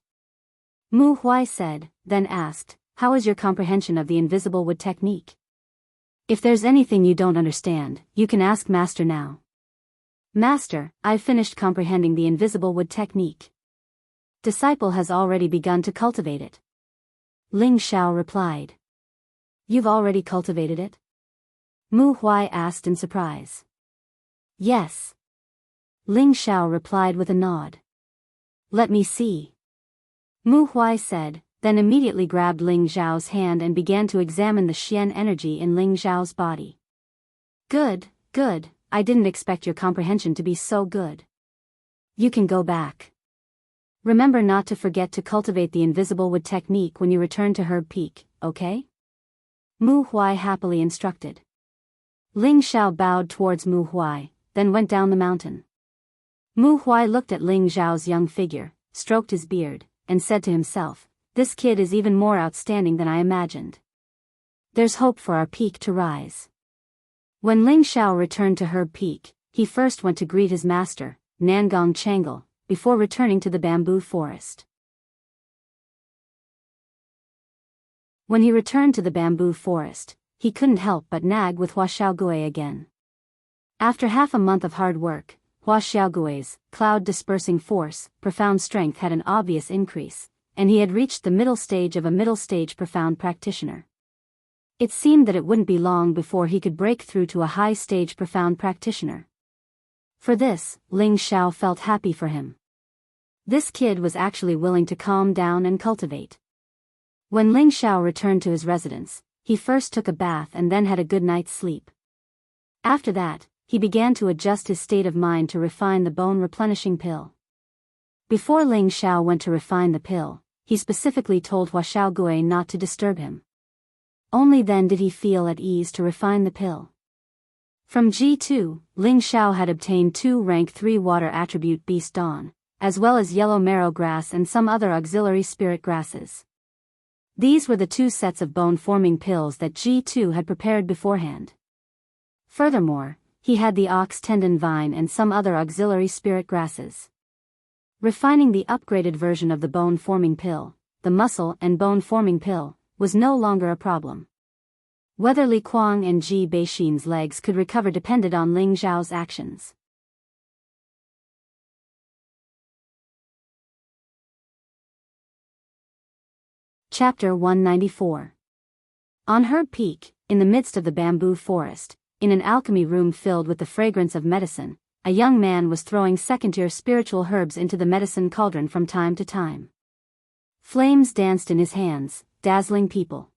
Mu Huai said, then asked, how is your comprehension of the invisible wood technique? If there's anything you don't understand, you can ask master now. Master, I've finished comprehending the invisible wood technique. Disciple has already begun to cultivate it. Ling Xiao replied. You've already cultivated it? Mu Huai asked in surprise. Yes. Ling Xiao replied with a nod. Let me see. Mu Huai said, then immediately grabbed Ling Xiao's hand and began to examine the Xian energy in Ling Xiao's body. Good, good, I didn't expect your comprehension to be so good. You can go back. Remember not to forget to cultivate the invisible wood technique when you return to Herb Peak, okay? Mu Huai happily instructed. Ling Xiao bowed towards Mu Huai, then went down the mountain. Mu Huai looked at Ling Xiao's young figure, stroked his beard, and said to himself, this kid is even more outstanding than I imagined. There's hope for our peak to rise. When Ling Xiao returned to Herb Peak, he first went to greet his master, Nangong Changle, before returning to the bamboo forest. When he returned to the bamboo forest, he couldn't help but nag with Hua Xiaogui again. After half a month of hard work, Hua Xiaogui's cloud-dispersing force, profound strength had an obvious increase, and he had reached the middle stage of a middle-stage profound practitioner. It seemed that it wouldn't be long before he could break through to a high-stage profound practitioner. For this, Ling Xiao felt happy for him. This kid was actually willing to calm down and cultivate. When Ling Xiao returned to his residence, he first took a bath and then had a good night's sleep. After that, he began to adjust his state of mind to refine the bone-replenishing pill. Before Ling Xiao went to refine the pill, he specifically told Hua Xiaogui not to disturb him. Only then did he feel at ease to refine the pill. From G2, Ling Xiao had obtained 2 rank 3 water attribute Beast Dawn, as well as yellow marrow grass and some other auxiliary spirit grasses. These were the 2 sets of bone-forming pills that G2 had prepared beforehand. Furthermore, he had the ox tendon vine and some other auxiliary spirit grasses. Refining the upgraded version of the bone-forming pill, the muscle and bone-forming pill, was no longer a problem. Whether Li Kuang and Ji Beixin's legs could recover depended on Ling Xiao's actions. Chapter 194. On Herb Peak, in the midst of the bamboo forest, in an alchemy room filled with the fragrance of medicine, a young man was throwing second-tier spiritual herbs into the medicine cauldron from time to time. Flames danced in his hands, dazzling people.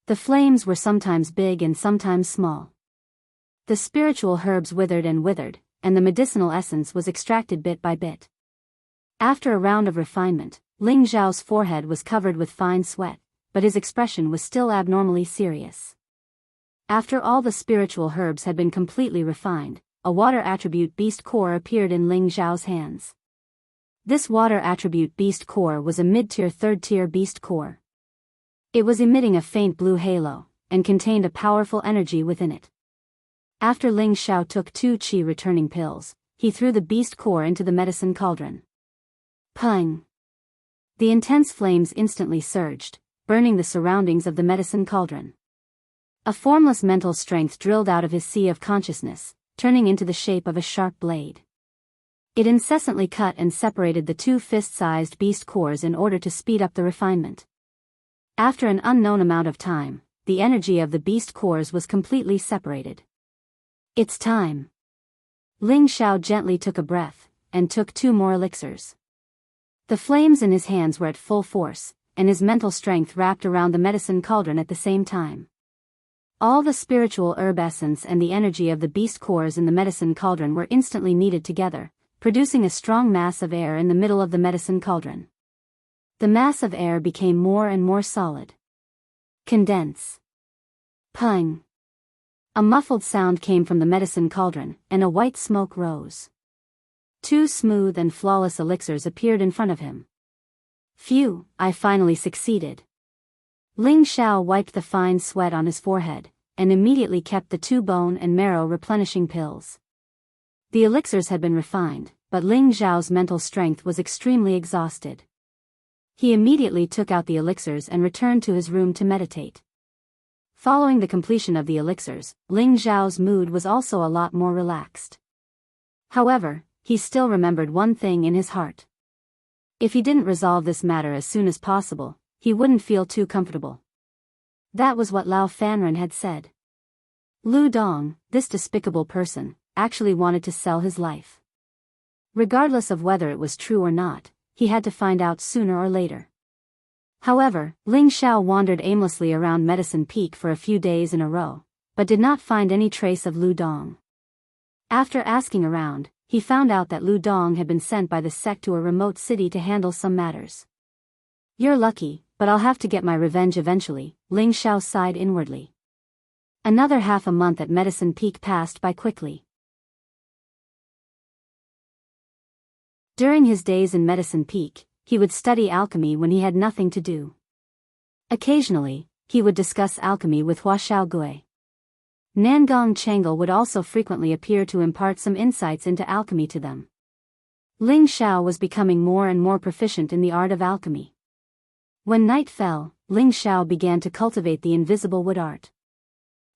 The flames were sometimes big and sometimes small. The spiritual herbs withered, and the medicinal essence was extracted bit by bit. After a round of refinement, Ling Xiao's forehead was covered with fine sweat, but his expression was still abnormally serious. After all the spiritual herbs had been completely refined, a water attribute beast core appeared in Ling Xiao's hands. This water attribute beast core was a mid-tier third-tier beast core. It was emitting a faint blue halo, and contained a powerful energy within it. After Ling Xiao took 2 qi returning pills, he threw the beast core into the medicine cauldron. Pung! The intense flames instantly surged, burning the surroundings of the medicine cauldron. A formless mental strength drilled out of his sea of consciousness, turning into the shape of a sharp blade. It incessantly cut and separated the 2 fist-sized beast cores in order to speed up the refinement. After an unknown amount of time, the energy of the beast cores was completely separated. It's time. Ling Xiao gently took a breath, and took 2 more elixirs. The flames in his hands were at full force, and his mental strength wrapped around the medicine cauldron at the same time. All the spiritual herb essence and the energy of the beast cores in the medicine cauldron were instantly kneaded together, producing a strong mass of air in the middle of the medicine cauldron. The mass of air became more and more solid. Condense. Pung. A muffled sound came from the medicine cauldron, and a white smoke rose. 2 smooth and flawless elixirs appeared in front of him. Phew, I finally succeeded. Ling Xiao wiped the fine sweat on his forehead, and immediately kept the 2 bone and marrow replenishing pills. The elixirs had been refined, but Ling Xiao's mental strength was extremely exhausted. He immediately took out the elixirs and returned to his room to meditate. Following the completion of the elixirs, Ling Xiao's mood was also a lot more relaxed. However, he still remembered one thing in his heart. If he didn't resolve this matter as soon as possible, he wouldn't feel too comfortable. That was what Lao Fanren had said. Lu Dong, this despicable person, actually wanted to sell his life. Regardless of whether it was true or not, he had to find out sooner or later. However, Ling Xiao wandered aimlessly around Medicine Peak for a few days in a row, but did not find any trace of Lu Dong. After asking around, he found out that Lu Dong had been sent by the sect to a remote city to handle some matters. You're lucky, but I'll have to get my revenge eventually, Ling Xiao sighed inwardly. Another half a month at Medicine Peak passed by quickly. During his days in Medicine Peak, he would study alchemy when he had nothing to do. Occasionally, he would discuss alchemy with Hua Xiaogui. Nangong Changle would also frequently appear to impart some insights into alchemy to them. Ling Xiao was becoming more and more proficient in the art of alchemy. When night fell, Ling Xiao began to cultivate the invisible wood art.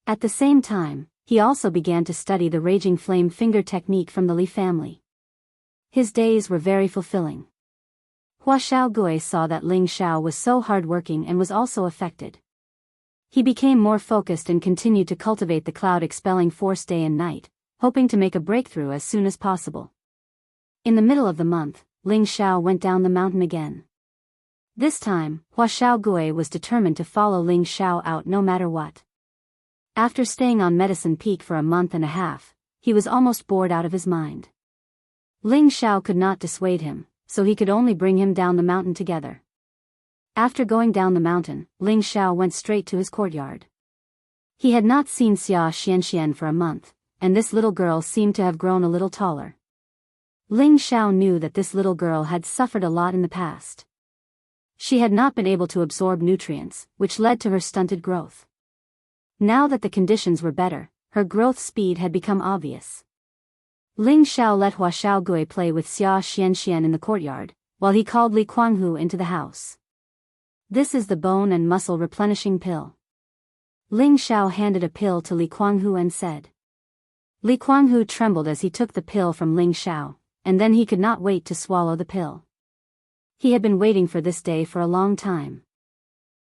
At the same time, he also began to study the raging flame finger technique from the Li family. His days were very fulfilling. Hua Xiaogui saw that Ling Xiao was so hardworking and was also affected. He became more focused and continued to cultivate the cloud-expelling force day and night, hoping to make a breakthrough as soon as possible. In the middle of the month, Ling Xiao went down the mountain again. This time, Hua Xiaogui was determined to follow Ling Xiao out no matter what. After staying on Medicine Peak for a month and a half, he was almost bored out of his mind. Ling Xiao could not dissuade him, so he could only bring him down the mountain together. After going down the mountain, Ling Xiao went straight to his courtyard. He had not seen Xia Xianxian for a month, and this little girl seemed to have grown a little taller. Ling Xiao knew that this little girl had suffered a lot in the past. She had not been able to absorb nutrients, which led to her stunted growth. Now that the conditions were better, her growth speed had become obvious. Ling Xiao let Hua Xiaogui play with Xia Xianxian in the courtyard, while he called Li Kuanghu into the house. This is the bone and muscle replenishing pill. Ling Xiao handed a pill to Li Kuanghu and said. Li Kuanghu trembled as he took the pill from Ling Xiao, and then he could not wait to swallow the pill. He had been waiting for this day for a long time.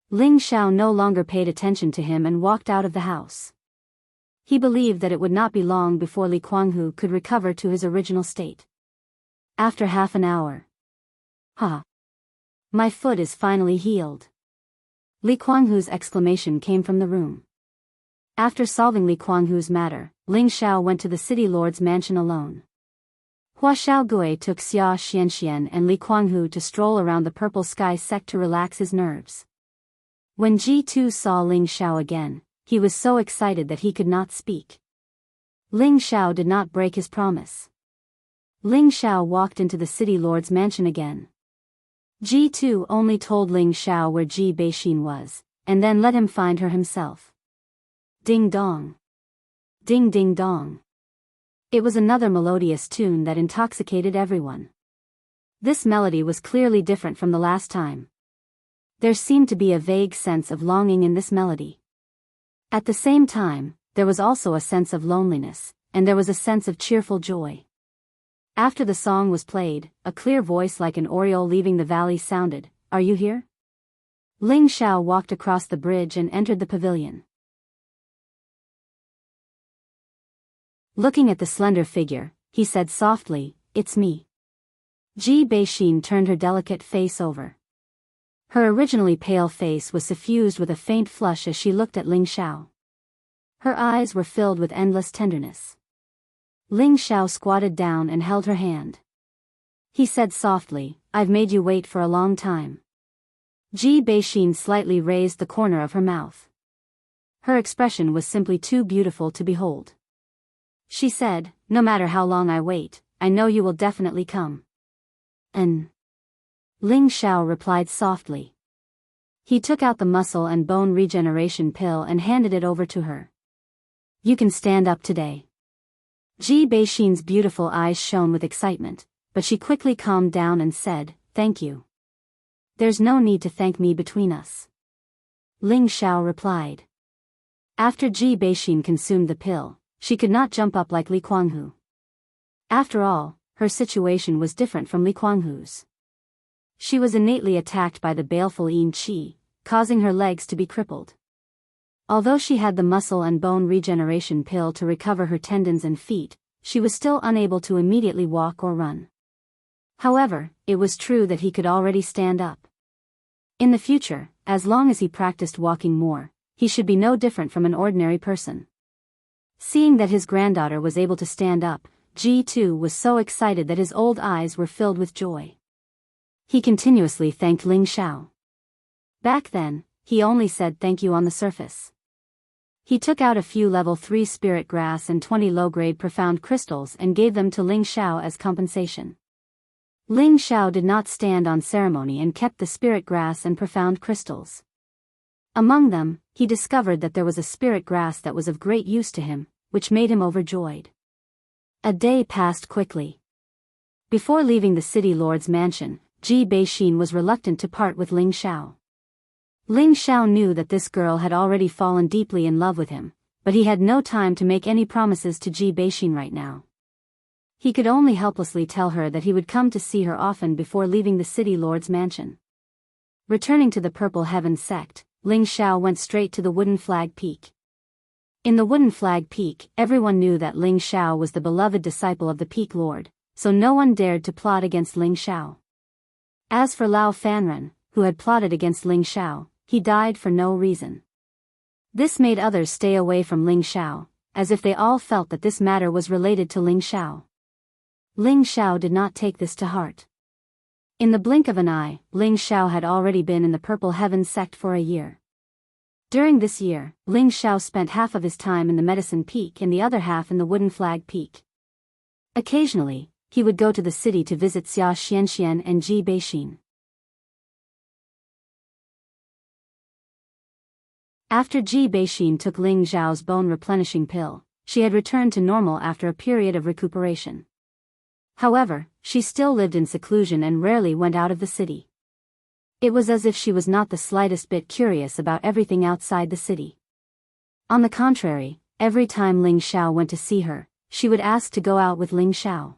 Ling Xiao no longer paid attention to him and walked out of the house. He believed that it would not be long before Li Kuanghu could recover to his original state. After half an hour. Ha! My foot is finally healed. Li Kuanghu's exclamation came from the room. After solving Li Kuanghu's matter, Ling Xiao went to the city lord's mansion alone. Hua Xiaogui took Xia Xianxian and Li Kuanghu to stroll around the purple sky sect to relax his nerves. When Ji Tu saw Ling Xiao again, he was so excited that he could not speak. Ling Xiao did not break his promise. Ling Xiao walked into the city lord's mansion again. Ji Tu only told Ling Xiao where Ji Beixin was, and then let him find her himself. Ding dong. Ding ding dong. It was another melodious tune that intoxicated everyone. This melody was clearly different from the last time. There seemed to be a vague sense of longing in this melody. At the same time, there was also a sense of loneliness, and there was a sense of cheerful joy. After the song was played, a clear voice like an oriole leaving the valley sounded, "Are you here?" Ling Xiao walked across the bridge and entered the pavilion. Looking at the slender figure, he said softly, "It's me." Ji Beixin turned her delicate face over. Her originally pale face was suffused with a faint flush as she looked at Ling Xiao. Her eyes were filled with endless tenderness. Ling Xiao squatted down and held her hand. He said softly, "I've made you wait for a long time." Ji Beixin slightly raised the corner of her mouth. Her expression was simply too beautiful to behold. She said, "No matter how long I wait, I know you will definitely come." Ling Xiao replied softly. He took out the muscle and bone regeneration pill and handed it over to her. "You can stand up today." Ji Beixin's beautiful eyes shone with excitement, but she quickly calmed down and said, "Thank you." "There's no need to thank me between us," Ling Xiao replied. After Ji Beixin consumed the pill, she could not jump up like Li Kuanghu. After all, her situation was different from Li Kuanghu's. She was innately attacked by the baleful yin qi, causing her legs to be crippled. Although she had the muscle and bone regeneration pill to recover her tendons and feet, she was still unable to immediately walk or run. However, it was true that he could already stand up. In the future, as long as he practiced walking more, he should be no different from an ordinary person. Seeing that his granddaughter was able to stand up, Ji Tu was so excited that his old eyes were filled with joy. He continuously thanked Ling Xiao. Back then, he only said thank you on the surface. He took out a few level 3 spirit grass and 20 low-grade profound crystals and gave them to Ling Xiao as compensation. Ling Xiao did not stand on ceremony and kept the spirit grass and profound crystals. Among them, he discovered that there was a spirit grass that was of great use to him, which made him overjoyed. A day passed quickly. Before leaving the city lord's mansion, Ji Beixin was reluctant to part with Ling Xiao. Ling Xiao knew that this girl had already fallen deeply in love with him, but he had no time to make any promises to Ji Beixin right now. He could only helplessly tell her that he would come to see her often before leaving the city lord's mansion. Returning to the Purple Heaven sect, Ling Xiao went straight to the Wooden Flag Peak. In the Wooden Flag Peak, everyone knew that Ling Xiao was the beloved disciple of the Peak Lord, so no one dared to plot against Ling Xiao. As for Lao Fanren, who had plotted against Ling Xiao, he died for no reason. This made others stay away from Ling Xiao, as if they all felt that this matter was related to Ling Xiao. Ling Xiao did not take this to heart. In the blink of an eye, Ling Xiao had already been in the Purple Heaven sect for a year. During this year, Ling Xiao spent half of his time in the Medicine Peak and the other half in the Wooden Flag Peak. Occasionally, he would go to the city to visit Xia Xianxian and Ji Beixin. After Ji Beixin took Ling Xiao's bone replenishing pill, she had returned to normal after a period of recuperation. However, she still lived in seclusion and rarely went out of the city. It was as if she was not the slightest bit curious about everything outside the city. On the contrary, every time Ling Xiao went to see her, she would ask to go out with Ling Xiao.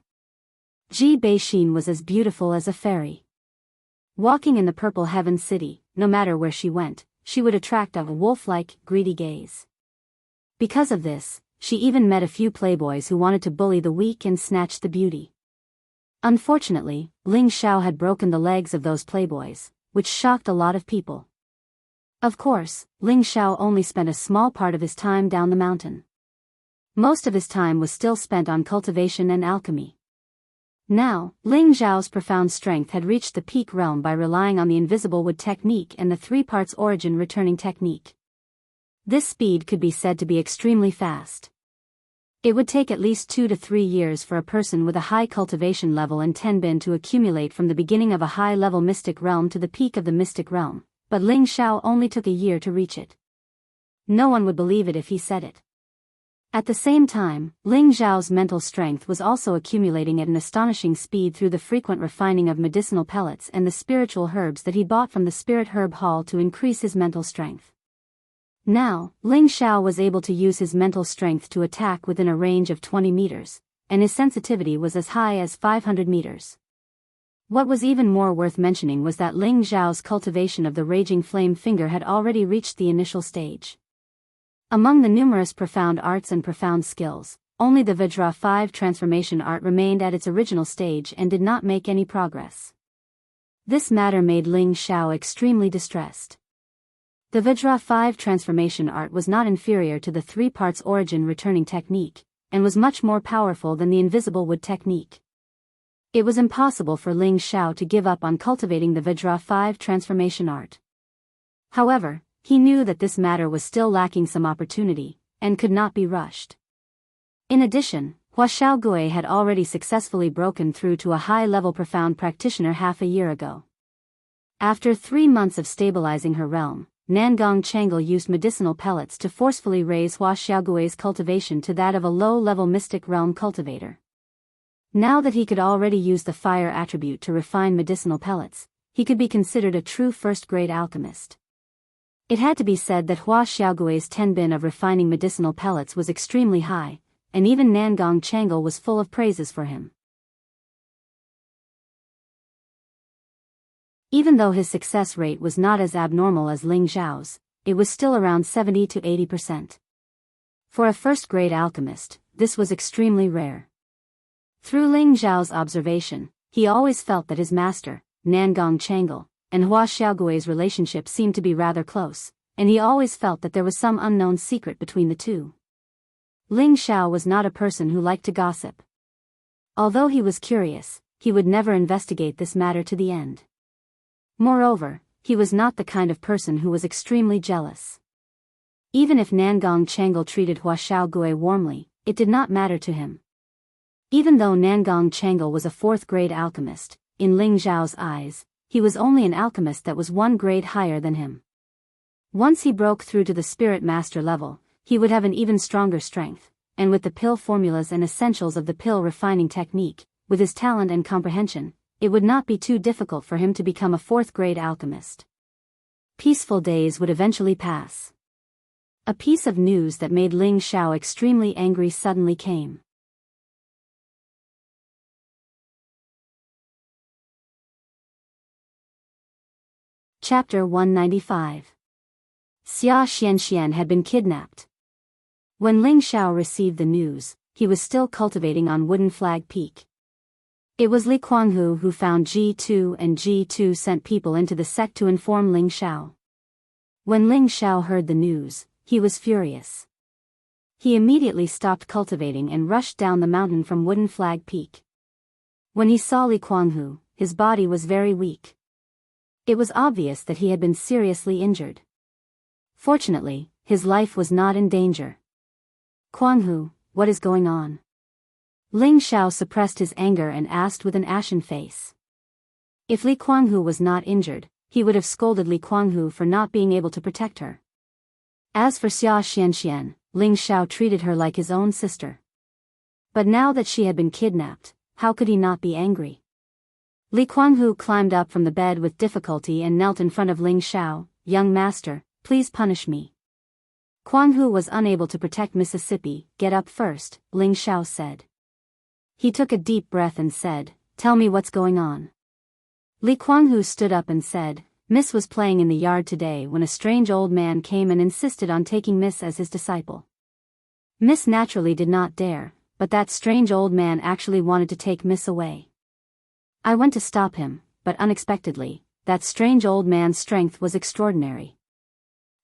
Ji Beixin was as beautiful as a fairy. Walking in the Purple Heaven city, no matter where she went, she would attract a wolf-like, greedy gaze. Because of this, she even met a few playboys who wanted to bully the weak and snatch the beauty. Unfortunately, Ling Xiao had broken the legs of those playboys, which shocked a lot of people. Of course, Ling Xiao only spent a small part of his time down the mountain. Most of his time was still spent on cultivation and alchemy. Now, Ling Xiao's profound strength had reached the peak realm by relying on the invisible wood technique and the 3 parts origin returning technique. This speed could be said to be extremely fast. It would take at least 2 to 3 years for a person with a high cultivation level in Tenbin to accumulate from the beginning of a high-level mystic realm to the peak of the mystic realm, but Ling Xiao only took a year to reach it. No one would believe it if he said it. At the same time, Ling Xiao's mental strength was also accumulating at an astonishing speed through the frequent refining of medicinal pellets and the spiritual herbs that he bought from the Spirit Herb Hall to increase his mental strength. Now, Ling Xiao was able to use his mental strength to attack within a range of 20 meters, and his sensitivity was as high as 500 meters. What was even more worth mentioning was that Ling Xiao's cultivation of the Raging Flame Finger had already reached the initial stage. Among the numerous profound arts and profound skills, only the Vajra 5 transformation art remained at its original stage and did not make any progress. This matter made Ling Xiao extremely distressed. The Vajra 5 transformation art was not inferior to the 3 parts origin returning technique, and was much more powerful than the invisible wood technique. It was impossible for Ling Xiao to give up on cultivating the Vajra 5 transformation art. However, he knew that this matter was still lacking some opportunity, and could not be rushed. In addition, Hua Xiaogui had already successfully broken through to a high-level profound practitioner half a year ago. After 3 months of stabilizing her realm, Nangong Changle used medicinal pellets to forcefully raise Hua Xiaogui's cultivation to that of a low-level mystic realm cultivator. Now that he could already use the fire attribute to refine medicinal pellets, he could be considered a true first-grade alchemist. It had to be said that Hua Xiaogui's tenbin of refining medicinal pellets was extremely high, and even Nangong Changle was full of praises for him. Even though his success rate was not as abnormal as Ling Xiao's, it was still around 70 to 80%. For a first-grade alchemist, this was extremely rare. Through Ling Xiao's observation, he always felt that his master, Nangong Changle, and Hua Xiaogui's relationship seemed to be rather close, and he always felt that there was some unknown secret between the two. Ling Xiao was not a person who liked to gossip. Although he was curious, he would never investigate this matter to the end. Moreover, he was not the kind of person who was extremely jealous. Even if Nangong Changle treated Hua Xiaogui warmly, it did not matter to him. Even though Nangong Changle was a 4th-grade alchemist, in Ling Xiao's eyes, he was only an alchemist that was 1 grade higher than him. Once he broke through to the spirit master level, he would have an even stronger strength, and with the pill formulas and essentials of the pill refining technique, with his talent and comprehension, it would not be too difficult for him to become a 4th-grade alchemist. Peaceful days would eventually pass. A piece of news that made Ling Xiao extremely angry suddenly came. Chapter 195. Xia Xianxian had been kidnapped. When Ling Xiao received the news, he was still cultivating on Wooden Flag Peak. It was Li Kuanghu who found G2, and G2 sent people into the sect to inform Ling Xiao. When Ling Xiao heard the news, he was furious. He immediately stopped cultivating and rushed down the mountain from Wooden Flag Peak. When he saw Li Kuanghu, his body was very weak. It was obvious that he had been seriously injured. Fortunately, his life was not in danger. "Kuanghu, what is going on?" Ling Xiao suppressed his anger and asked with an ashen face. If Li Kuanghu was not injured, he would have scolded Li Kuanghu for not being able to protect her. As for Xia Xianxian, Ling Xiao treated her like his own sister. But now that she had been kidnapped, how could he not be angry? Li Kuanghu climbed up from the bed with difficulty and knelt in front of Ling Xiao. "Young master, please punish me." Kuanghu was unable to protect Mississippi. "Get up first," Ling Xiao said. He took a deep breath and said, "Tell me what's going on." Li Kuanghu stood up and said, "Miss was playing in the yard today when a strange old man came and insisted on taking Miss as his disciple. Miss naturally did not dare, but that strange old man actually wanted to take Miss away. I went to stop him, but unexpectedly, that strange old man's strength was extraordinary.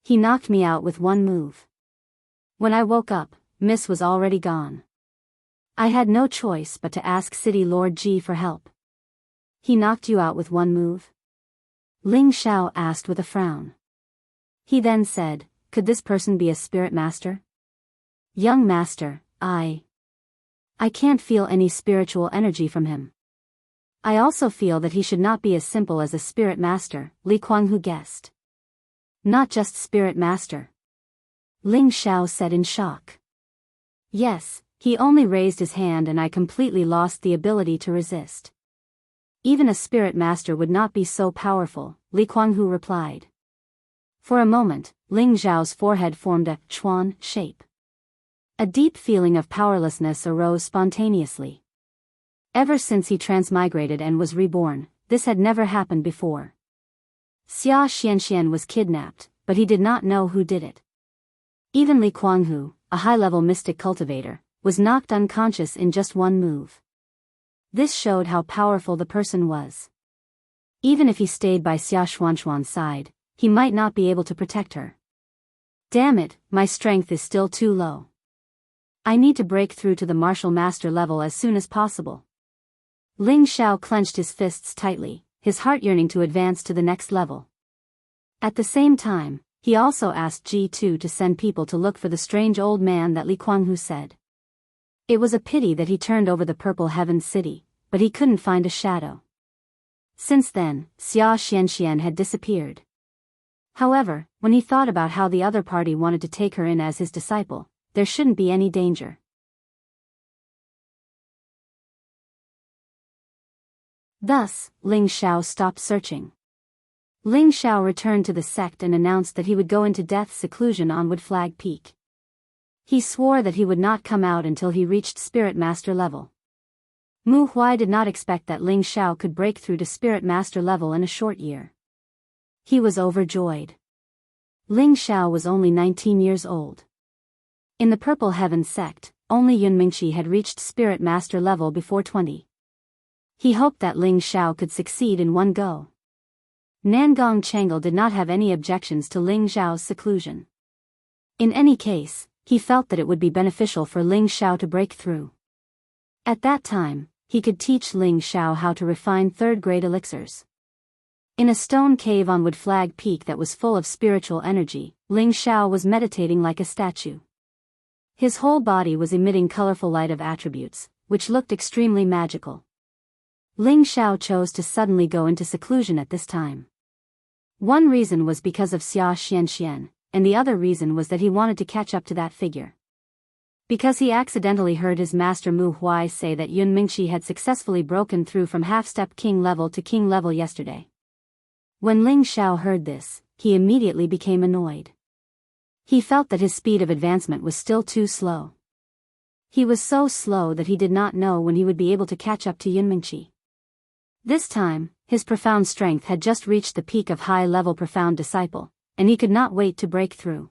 He knocked me out with 1 move. When I woke up, Miss was already gone. I had no choice but to ask City Lord Ji for help." "He knocked you out with 1 move?" Ling Xiao asked with a frown. He then said, could this person be a spirit master? Young master, I can't feel any spiritual energy from him. I also feel that he should not be as simple as a spirit master, Li Kuanghu guessed. Not just spirit master. Ling Xiao said in shock. Yes, he only raised his hand and I completely lost the ability to resist. Even a spirit master would not be so powerful, Li Kuanghu replied. For a moment, Ling Xiao's forehead formed a chuan shape. A deep feeling of powerlessness arose spontaneously. Ever since he transmigrated and was reborn, this had never happened before. Xia Xianxian was kidnapped, but he did not know who did it. Even Li Kuanghu, a high-level mystic cultivator, was knocked unconscious in just one move. This showed how powerful the person was. Even if he stayed by Xia Xuanxuan's side, he might not be able to protect her. Damn it, my strength is still too low. I need to break through to the martial master level as soon as possible. Ling Xiao clenched his fists tightly, his heart yearning to advance to the next level. At the same time, he also asked G2 to send people to look for the strange old man that Li Kuanghu said. It was a pity that he turned over the Purple Heaven City, but he couldn't find a shadow. Since then, Xia Xianxian had disappeared. However, when he thought about how the other party wanted to take her in as his disciple, there shouldn't be any danger. Thus, Ling Xiao stopped searching. Ling Xiao returned to the sect and announced that he would go into death's seclusion on Wood Flag Peak. He swore that he would not come out until he reached Spirit Master level. Mu Huai did not expect that Ling Xiao could break through to Spirit Master level in a short year. He was overjoyed. Ling Xiao was only 19 years old. In the Purple Heaven sect, only Yun Mingqi had reached Spirit Master level before 20. He hoped that Ling Xiao could succeed in one go. Nangong Changle did not have any objections to Ling Xiao's seclusion. In any case, he felt that it would be beneficial for Ling Xiao to break through. At that time, he could teach Ling Xiao how to refine third-grade elixirs. In a stone cave on Wood Flag Peak that was full of spiritual energy, Ling Xiao was meditating like a statue. His whole body was emitting colorful light of attributes, which looked extremely magical. Ling Xiao chose to suddenly go into seclusion at this time. One reason was because of Xia Xianxian, and the other reason was that he wanted to catch up to that figure. Because he accidentally heard his master Mu Huai say that Yun Mingqi had successfully broken through from half-step king level to king level yesterday. When Ling Xiao heard this, he immediately became annoyed. He felt that his speed of advancement was still too slow. He was so slow that he did not know when he would be able to catch up to Yun Mingqi. This time, his profound strength had just reached the peak of high-level profound disciple, and he could not wait to break through.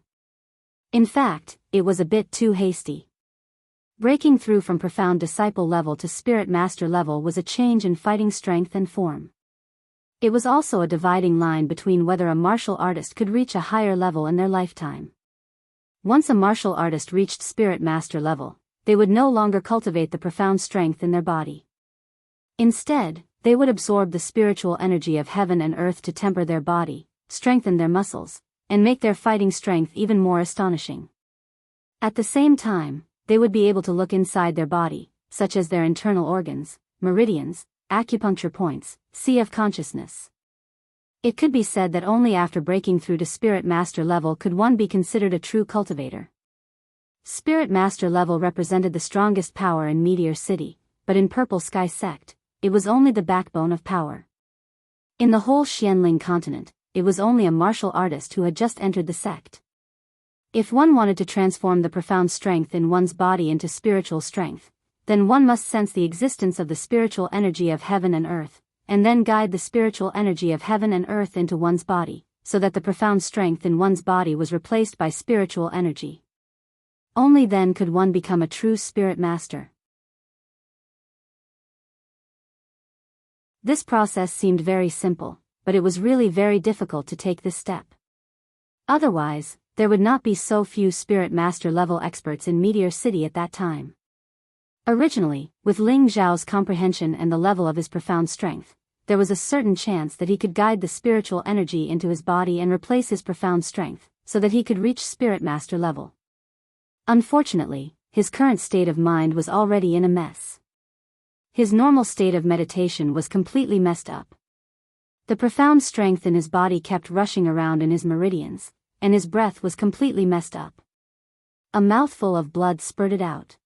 In fact, it was a bit too hasty. Breaking through from profound disciple level to spirit master level was a change in fighting strength and form. It was also a dividing line between whether a martial artist could reach a higher level in their lifetime. Once a martial artist reached spirit master level, they would no longer cultivate the profound strength in their body. Instead, they would absorb the spiritual energy of heaven and earth to temper their body, strengthen their muscles, and make their fighting strength even more astonishing. At the same time, they would be able to look inside their body, such as their internal organs, meridians, acupuncture points, sea of consciousness. It could be said that only after breaking through to Spirit Master level could one be considered a true cultivator. Spirit Master level represented the strongest power in Meteor City, but in Purple Sky Sect, it was only the backbone of power. In the whole Xianling continent, it was only a martial artist who had just entered the sect. If one wanted to transform the profound strength in one's body into spiritual strength, then one must sense the existence of the spiritual energy of heaven and earth, and then guide the spiritual energy of heaven and earth into one's body, so that the profound strength in one's body was replaced by spiritual energy. Only then could one become a true spirit master. This process seemed very simple, but it was really very difficult to take this step. Otherwise, there would not be so few Spirit Master level experts in Meteor City at that time. Originally, with Ling Zhao's comprehension and the level of his profound strength, there was a certain chance that he could guide the spiritual energy into his body and replace his profound strength, so that he could reach Spirit Master level. Unfortunately, his current state of mind was already in a mess. His normal state of meditation was completely messed up. The profound strength in his body kept rushing around in his meridians, and his breath was completely messed up. A mouthful of blood spurted out.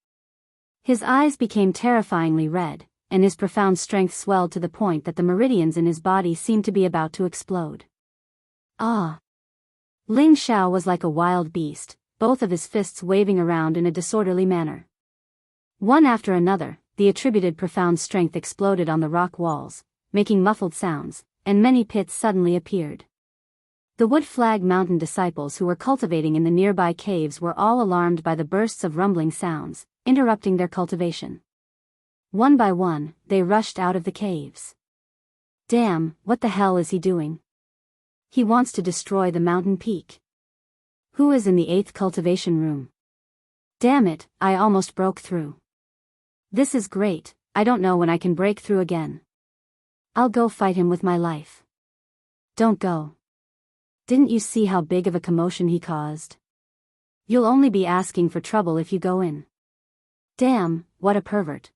His eyes became terrifyingly red, and his profound strength swelled to the point that the meridians in his body seemed to be about to explode. Ah! Ling Xiao was like a wild beast, both of his fists waving around in a disorderly manner. One after another, the attributed profound strength exploded on the rock walls, making muffled sounds, and many pits suddenly appeared. The Wood Flag Mountain disciples who were cultivating in the nearby caves were all alarmed by the bursts of rumbling sounds, interrupting their cultivation. One by one, they rushed out of the caves. Damn, what the hell is he doing? He wants to destroy the mountain peak. Who is in the 8th cultivation room? Damn it, I almost broke through. This is great, I don't know when I can break through again. I'll go fight him with my life. Don't go. Didn't you see how big of a commotion he caused? You'll only be asking for trouble if you go in. Damn, what a pervert.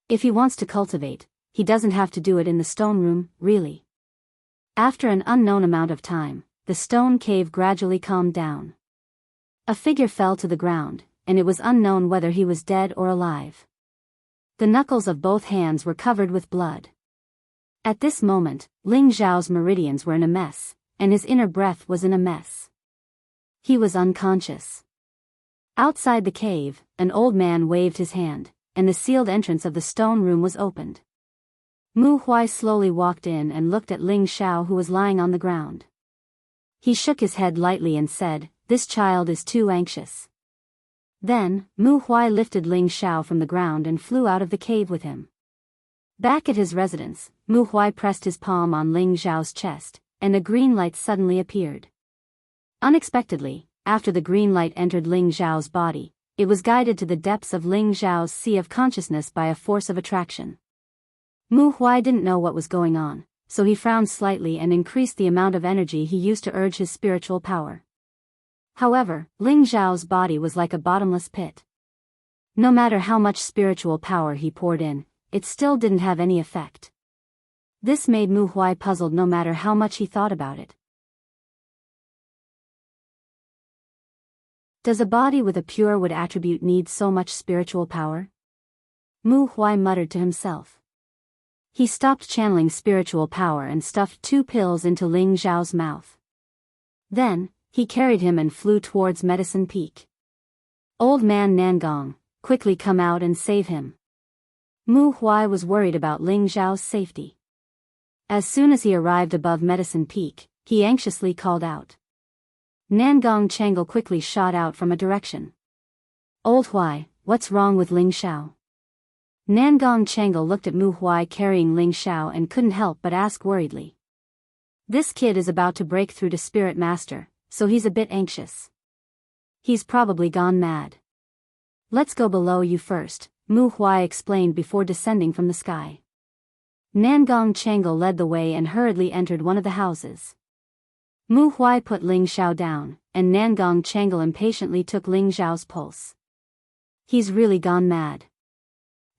If he wants to cultivate, he doesn't have to do it in the stone room, really. After an unknown amount of time, the stone cave gradually calmed down. A figure fell to the ground, and it was unknown whether he was dead or alive. The knuckles of both hands were covered with blood. At this moment, Ling Xiao's meridians were in a mess, and his inner breath was in a mess. He was unconscious. Outside the cave, an old man waved his hand, and the sealed entrance of the stone room was opened. Mu Huai slowly walked in and looked at Ling Xiao, who was lying on the ground. He shook his head lightly and said, "This child is too anxious." Then, Mu Huai lifted Ling Xiao from the ground and flew out of the cave with him. Back at his residence, Mu Huai pressed his palm on Ling Xiao's chest, and a green light suddenly appeared. Unexpectedly, after the green light entered Ling Xiao's body, it was guided to the depths of Ling Xiao's sea of consciousness by a force of attraction. Mu Huai didn't know what was going on, so he frowned slightly and increased the amount of energy he used to urge his spiritual power. However, Ling Xiao's body was like a bottomless pit. No matter how much spiritual power he poured in, it still didn't have any effect. This made Mu Huai puzzled no matter how much he thought about it. Does a body with a pure wood attribute need so much spiritual power? Mu Huai muttered to himself. He stopped channeling spiritual power and stuffed 2 pills into Ling Xiao's mouth. Then, he carried him and flew towards Medicine Peak. Old man Nangong, quickly come out and save him. Mu Huai was worried about Ling Xiao's safety. As soon as he arrived above Medicine Peak, he anxiously called out. Nangong Changle quickly shot out from a direction. Old Huai, what's wrong with Ling Xiao? Nangong Changle looked at Mu Huai carrying Ling Xiao and couldn't help but ask worriedly. This kid is about to break through to Spirit Master, so he's a bit anxious. He's probably gone mad. Let's go below you first, Mu Huai explained before descending from the sky. Nangong Changle led the way and hurriedly entered one of the houses. Mu Huai put Ling Xiao down, and Nangong Changle impatiently took Ling Xiao's pulse. He's really gone mad.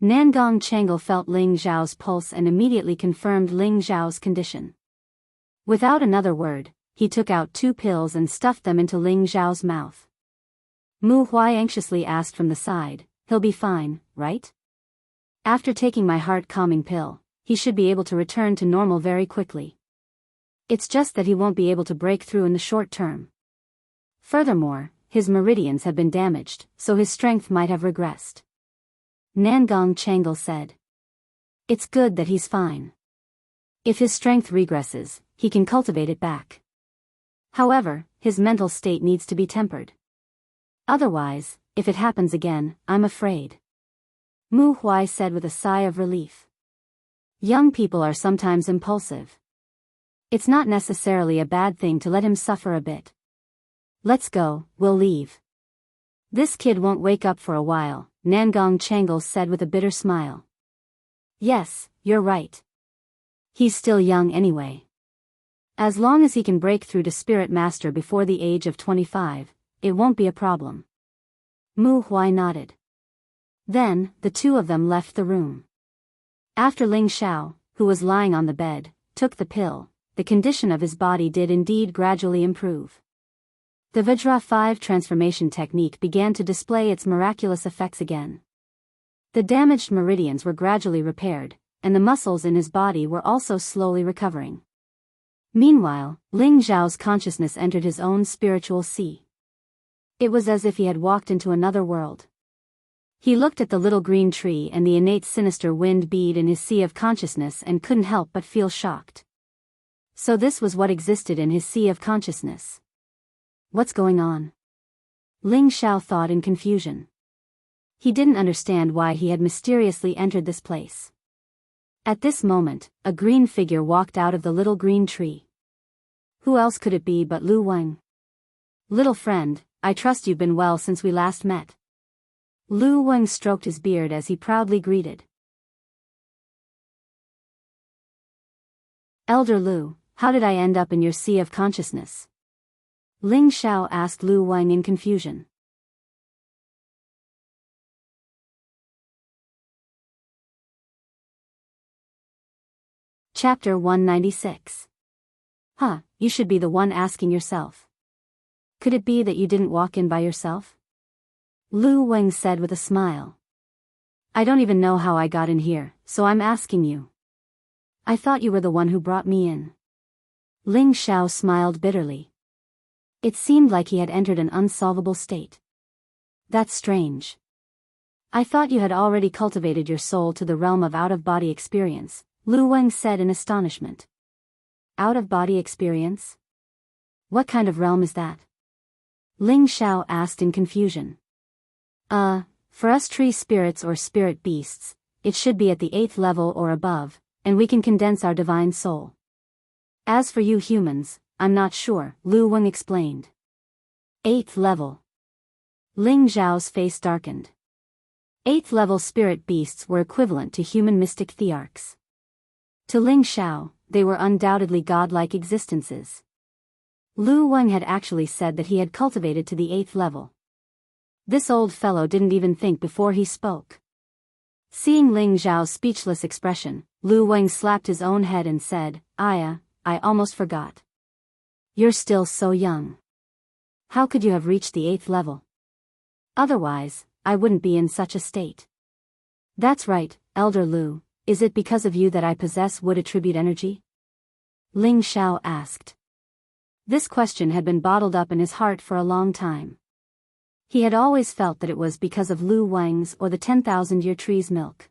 Nangong Changle felt Ling Xiao's pulse and immediately confirmed Ling Xiao's condition. Without another word, he took out 2 pills and stuffed them into Ling Xiao's mouth. Mu Huai anxiously asked from the side, "He'll be fine, right? After taking my heart-calming pill, he should be able to return to normal very quickly. It's just that he won't be able to break through in the short term. Furthermore, his meridians have been damaged, so his strength might have regressed." Nangong Changle said. It's good that he's fine. If his strength regresses, he can cultivate it back. However, his mental state needs to be tempered. Otherwise, if it happens again, I'm afraid. Mu Huai said with a sigh of relief. Young people are sometimes impulsive. It's not necessarily a bad thing to let him suffer a bit. Let's go, we'll leave. This kid won't wake up for a while, Nangong Changle said with a bitter smile. Yes, you're right. He's still young anyway. As long as he can break through to Spirit Master before the age of 25, it won't be a problem. Mu Huai nodded. Then, the two of them left the room. After Ling Xiao, who was lying on the bed, took the pill, the condition of his body did indeed gradually improve. The Vajra 5 transformation technique began to display its miraculous effects again. The damaged meridians were gradually repaired, and the muscles in his body were also slowly recovering. Meanwhile, Ling Zhao's consciousness entered his own spiritual sea. It was as if he had walked into another world. He looked at the little green tree and the innate sinister wind bead in his sea of consciousness and couldn't help but feel shocked. So this was what existed in his sea of consciousness. What's going on? Ling Xiao thought in confusion. He didn't understand why he had mysteriously entered this place. At this moment, a green figure walked out of the little green tree. Who else could it be but Lu Wang? Little friend, I trust you've been well since we last met. Lu Wang stroked his beard as he proudly greeted. Elder Lu, how did I end up in your sea of consciousness? Ling Xiao asked Lu Wang in confusion. Chapter 196. You should be the one asking yourself. Could it be that you didn't walk in by yourself? Lu Wang said with a smile. I don't even know how I got in here, so I'm asking you. I thought you were the one who brought me in. Ling Xiao smiled bitterly. It seemed like he had entered an unsolvable state. That's strange. I thought you had already cultivated your soul to the realm of out-of-body experience, Lu Wang said in astonishment. Out-of-body experience? What kind of realm is that? Ling Xiao asked in confusion. For us tree spirits or spirit beasts, it should be at the 8th level or above, and we can condense our divine soul. As for you humans, I'm not sure, Lu Wang explained. 8th level. Ling Zhao's face darkened. 8th level spirit beasts were equivalent to human mystic thearchs. To Ling Xiao, they were undoubtedly godlike existences. Lu Wang had actually said that he had cultivated to the 8th level. This old fellow didn't even think before he spoke. Seeing Ling Zhao's speechless expression, Lu Wang slapped his own head and said, I almost forgot. You're still so young. How could you have reached the 8th level? Otherwise, I wouldn't be in such a state. That's right, Elder Lu, is it because of you that I possess wood attribute energy? Ling Xiao asked. This question had been bottled up in his heart for a long time. He had always felt that it was because of Lu Wang's or the 10,000-year tree's milk.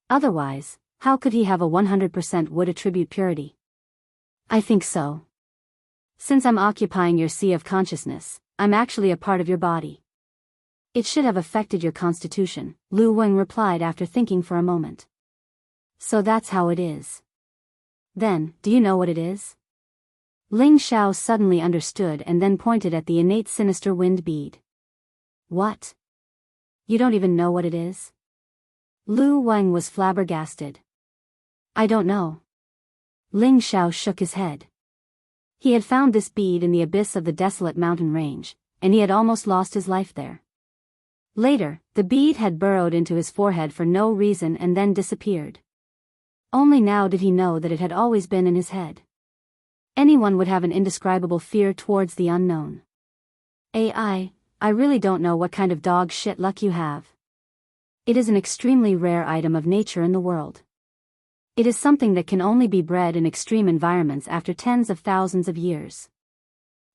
Otherwise, how could he have a 100% wood attribute purity? I think so. Since I'm occupying your sea of consciousness, I'm actually a part of your body. It should have affected your constitution, Lu Wang replied after thinking for a moment. So that's how it is. Then, do you know what it is? Ling Xiao suddenly understood and then pointed at the innate sinister wind bead. What? You don't even know what it is? Lu Wang was flabbergasted. I don't know. Ling Xiao shook his head. He had found this bead in the abyss of the desolate mountain range, and he had almost lost his life there. Later, the bead had burrowed into his forehead for no reason and then disappeared. Only now did he know that it had always been in his head. Anyone would have an indescribable fear towards the unknown. I really don't know what kind of dog shit luck you have. It is an extremely rare item of nature in the world. It is something that can only be bred in extreme environments after tens of thousands of years.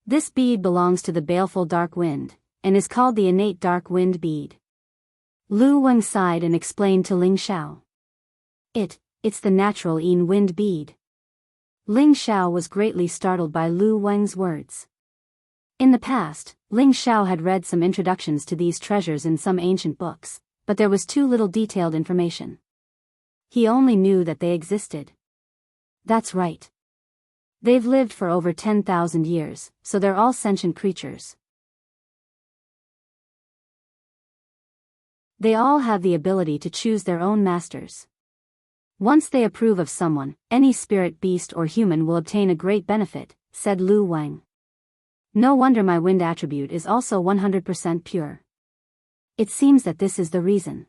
This bead belongs to the baleful dark wind, and is called the innate dark wind bead. Lu Wang sighed and explained to Ling Xiao. It's the natural Yin wind bead. Ling Xiao was greatly startled by Lu Wang's words. In the past, Ling Xiao had read some introductions to these treasures in some ancient books, but there was too little detailed information. He only knew that they existed. That's right. They've lived for over 10,000 years, so they're all sentient creatures. They all have the ability to choose their own masters. Once they approve of someone, any spirit, beast or human will obtain a great benefit, said Lu Wang. No wonder my wind attribute is also 100% pure. It seems that this is the reason.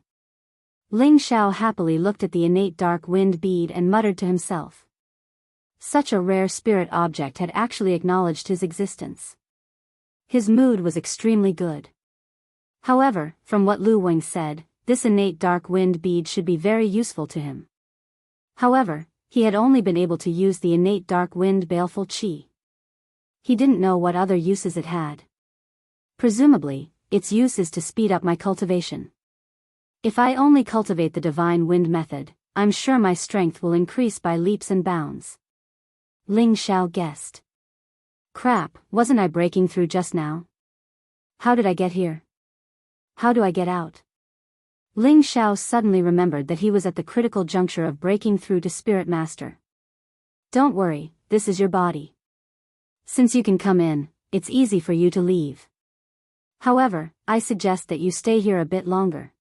Ling Xiao happily looked at the innate dark wind bead and muttered to himself. Such a rare spirit object had actually acknowledged his existence. His mood was extremely good. However, from what Lu Wang said, this innate dark wind bead should be very useful to him. However, he had only been able to use the innate dark wind baleful qi. He didn't know what other uses it had. Presumably, its use is to speed up my cultivation. If I only cultivate the divine wind method, I'm sure my strength will increase by leaps and bounds. Ling Xiao guessed. Crap, wasn't I breaking through just now? How did I get here? How do I get out? Ling Xiao suddenly remembered that he was at the critical juncture of breaking through to Spirit Master. Don't worry, this is your body. Since you can come in, it's easy for you to leave. However, I suggest that you stay here a bit longer.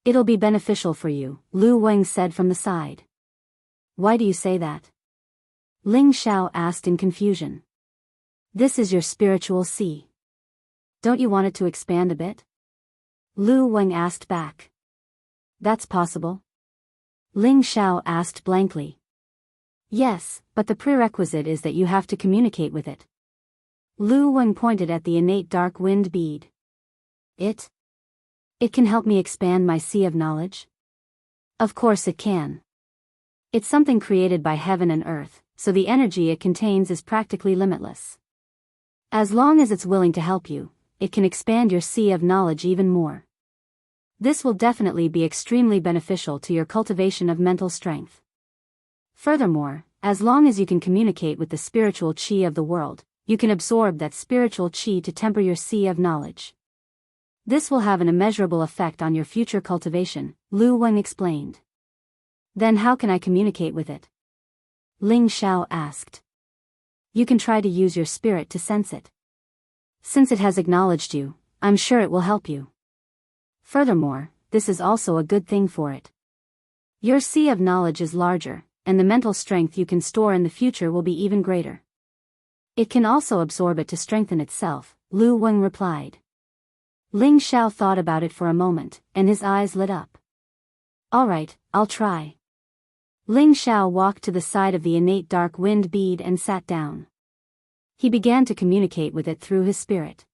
It'll be beneficial for you, Lu Wang said from the side. Why do you say that? Ling Xiao asked in confusion. This is your spiritual sea. Don't you want it to expand a bit? Lu Wang asked back. That's possible? Ling Xiao asked blankly. Yes, but the prerequisite is that you have to communicate with it. Lu Wang pointed at the innate dark wind bead. It can help me expand my sea of knowledge? Of course it can. It's something created by heaven and earth, so the energy it contains is practically limitless. As long as it's willing to help you, it can expand your sea of knowledge even more. This will definitely be extremely beneficial to your cultivation of mental strength. Furthermore, as long as you can communicate with the spiritual qi of the world, you can absorb that spiritual qi to temper your sea of knowledge. This will have an immeasurable effect on your future cultivation, Lu Wang explained. Then how can I communicate with it? Ling Xiao asked. You can try to use your spirit to sense it. Since it has acknowledged you, I'm sure it will help you. Furthermore, this is also a good thing for it. Your sea of knowledge is larger, and the mental strength you can store in the future will be even greater. It can also absorb it to strengthen itself, Lu Wang replied. Ling Xiao thought about it for a moment, and his eyes lit up. Alright, I'll try. Ling Xiao walked to the side of the innate dark wind bead and sat down. He began to communicate with it through his spirit.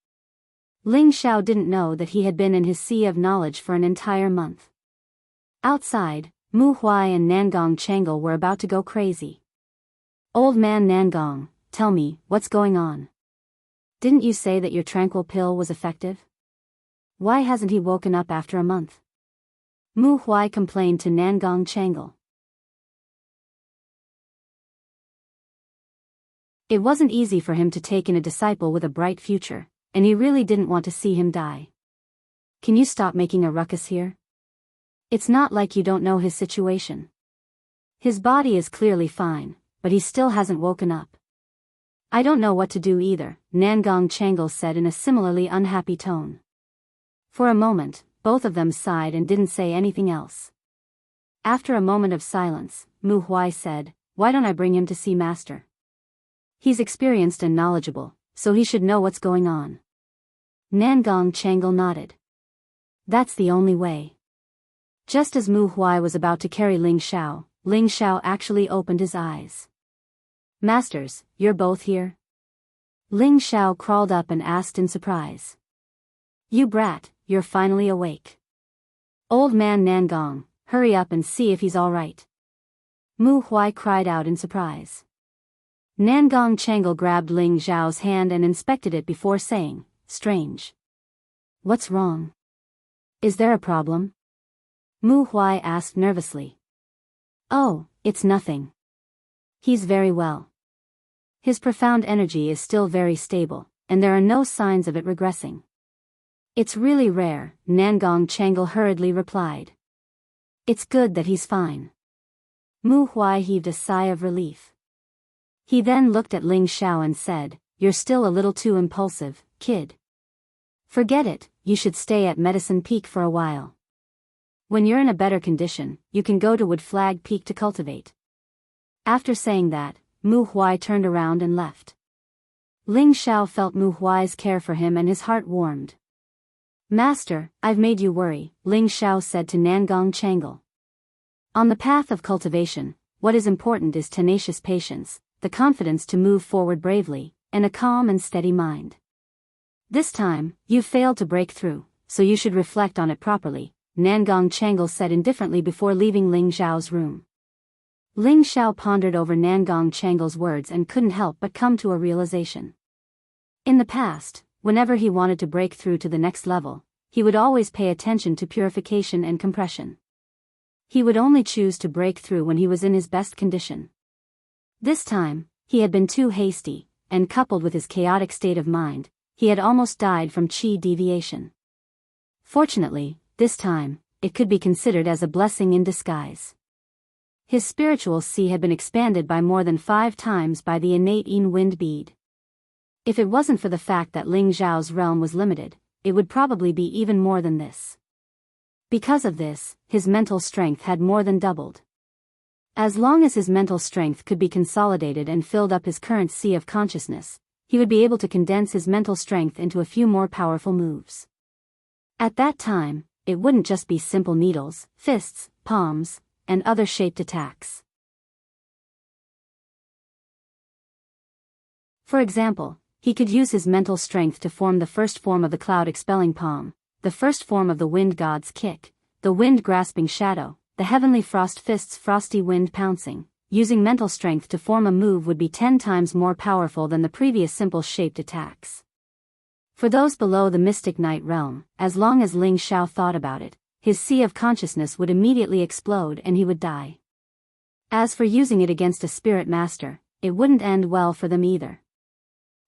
Ling Xiao didn't know that he had been in his sea of knowledge for an entire month. Outside, Mu Huai and Nangong Changle were about to go crazy. Old man Nangong, tell me, what's going on? Didn't you say that your tranquil pill was effective? Why hasn't he woken up after a month? Mu Huai complained to Nangong Changle. It wasn't easy for him to take in a disciple with a bright future, and he really didn't want to see him die. Can you stop making a ruckus here? It's not like you don't know his situation. His body is clearly fine, but he still hasn't woken up. I don't know what to do either, Nangong Changle said in a similarly unhappy tone. For a moment, both of them sighed and didn't say anything else. After a moment of silence, Mu Huai said, why don't I bring him to see Master? He's experienced and knowledgeable, so he should know what's going on. Nangong Changle nodded. That's the only way. Just as Mu Huai was about to carry Ling Xiao actually opened his eyes. Masters, you're both here? Ling Xiao crawled up and asked in surprise. You brat, you're finally awake. Old man Nangong, hurry up and see if he's all right. Mu Huai cried out in surprise. Nangong Changle grabbed Ling Xiao's hand and inspected it before saying, strange. What's wrong? Is there a problem? Mu Huai asked nervously. Oh, it's nothing. He's very well. His profound energy is still very stable, and there are no signs of it regressing. It's really rare, Nangong Changle hurriedly replied. It's good that he's fine. Mu Huai heaved a sigh of relief. He then looked at Ling Xiao and said, you're still a little too impulsive, kid. Forget it, you should stay at Medicine Peak for a while. When you're in a better condition, you can go to Wood Flag Peak to cultivate. After saying that, Mu Huai turned around and left. Ling Xiao felt Mu Huai's care for him and his heart warmed. Master, I've made you worry, Ling Xiao said to Nangong Changle. On the path of cultivation, what is important is tenacious patience, the confidence to move forward bravely, and a calm and steady mind. This time, you failed to break through, so you should reflect on it properly, Nangong Changle said indifferently before leaving Ling Xiao's room. Ling Xiao pondered over Nangong Changle's words and couldn't help but come to a realization. In the past, whenever he wanted to break through to the next level, he would always pay attention to purification and compression. He would only choose to break through when he was in his best condition. This time, he had been too hasty, and coupled with his chaotic state of mind, he had almost died from qi deviation. Fortunately, this time, it could be considered as a blessing in disguise. His spiritual sea had been expanded by more than 5 times by the innate Yin wind bead. If it wasn't for the fact that Ling Xiao's realm was limited, it would probably be even more than this. Because of this, his mental strength had more than doubled. As long as his mental strength could be consolidated and filled up his current sea of consciousness, he would be able to condense his mental strength into a few more powerful moves. At that time, it wouldn't just be simple needles, fists, palms, and other shaped attacks. For example, he could use his mental strength to form the first form of the cloud-expelling palm, the first form of the wind god's kick, the wind-grasping shadow, the heavenly frost fist's frosty wind pouncing. Using mental strength to form a move would be 10 times more powerful than the previous simple shaped attacks. For those below the mystic night realm, as long as Ling Xiao thought about it, his sea of consciousness would immediately explode and he would die. As for using it against a spirit master, it wouldn't end well for them either.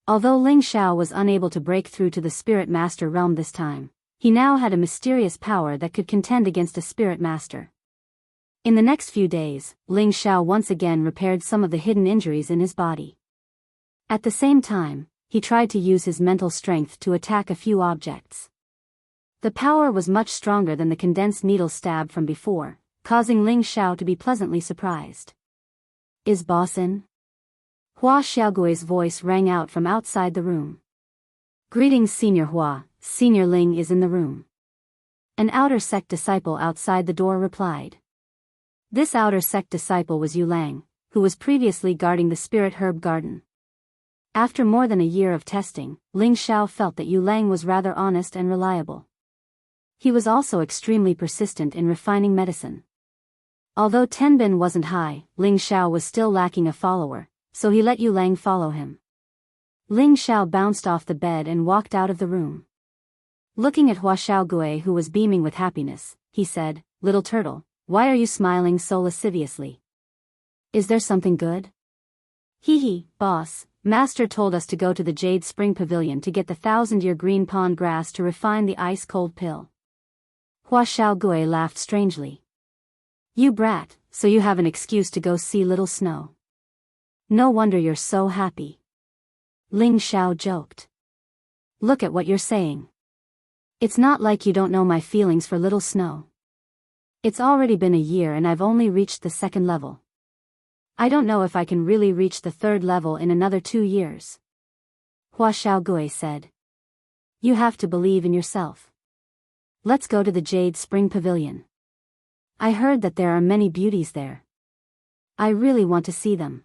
Although Ling Xiao was unable to break through to the spirit master realm this time, he now had a mysterious power that could contend against a spirit master. In the next few days, Ling Xiao once again repaired some of the hidden injuries in his body. At the same time, he tried to use his mental strength to attack a few objects. The power was much stronger than the condensed needle stab from before, causing Ling Xiao to be pleasantly surprised. Is boss in? Hua Xiaogui's voice rang out from outside the room. Greetings Senior Hua, Senior Ling is in the room. An outer sect disciple outside the door replied. This outer sect disciple was Yu Lang, who was previously guarding the spirit herb garden. After more than a year of testing, Ling Xiao felt that Yu Lang was rather honest and reliable. He was also extremely persistent in refining medicine. Although Tenbin wasn't high, Ling Xiao was still lacking a follower, so he let Yu Lang follow him. Ling Xiao bounced off the bed and walked out of the room. Looking at Hua Xiaogui who was beaming with happiness, he said, "Little turtle, why are you smiling so lasciviously? Is there something good?" "Hee hee, boss, Master told us to go to the Jade Spring Pavilion to get the 1,000-year green pond grass to refine the ice-cold pill." Hua Xiaogui laughed strangely. "You brat, so you have an excuse to go see Little Snow. No wonder you're so happy." Ling Xiao joked. "Look at what you're saying. It's not like you don't know my feelings for Little Snow. It's already been a year and I've only reached the 2nd level. I don't know if I can really reach the 3rd level in another 2 years." Hua Xiaogui said. "You have to believe in yourself. Let's go to the Jade Spring Pavilion. I heard that there are many beauties there. I really want to see them."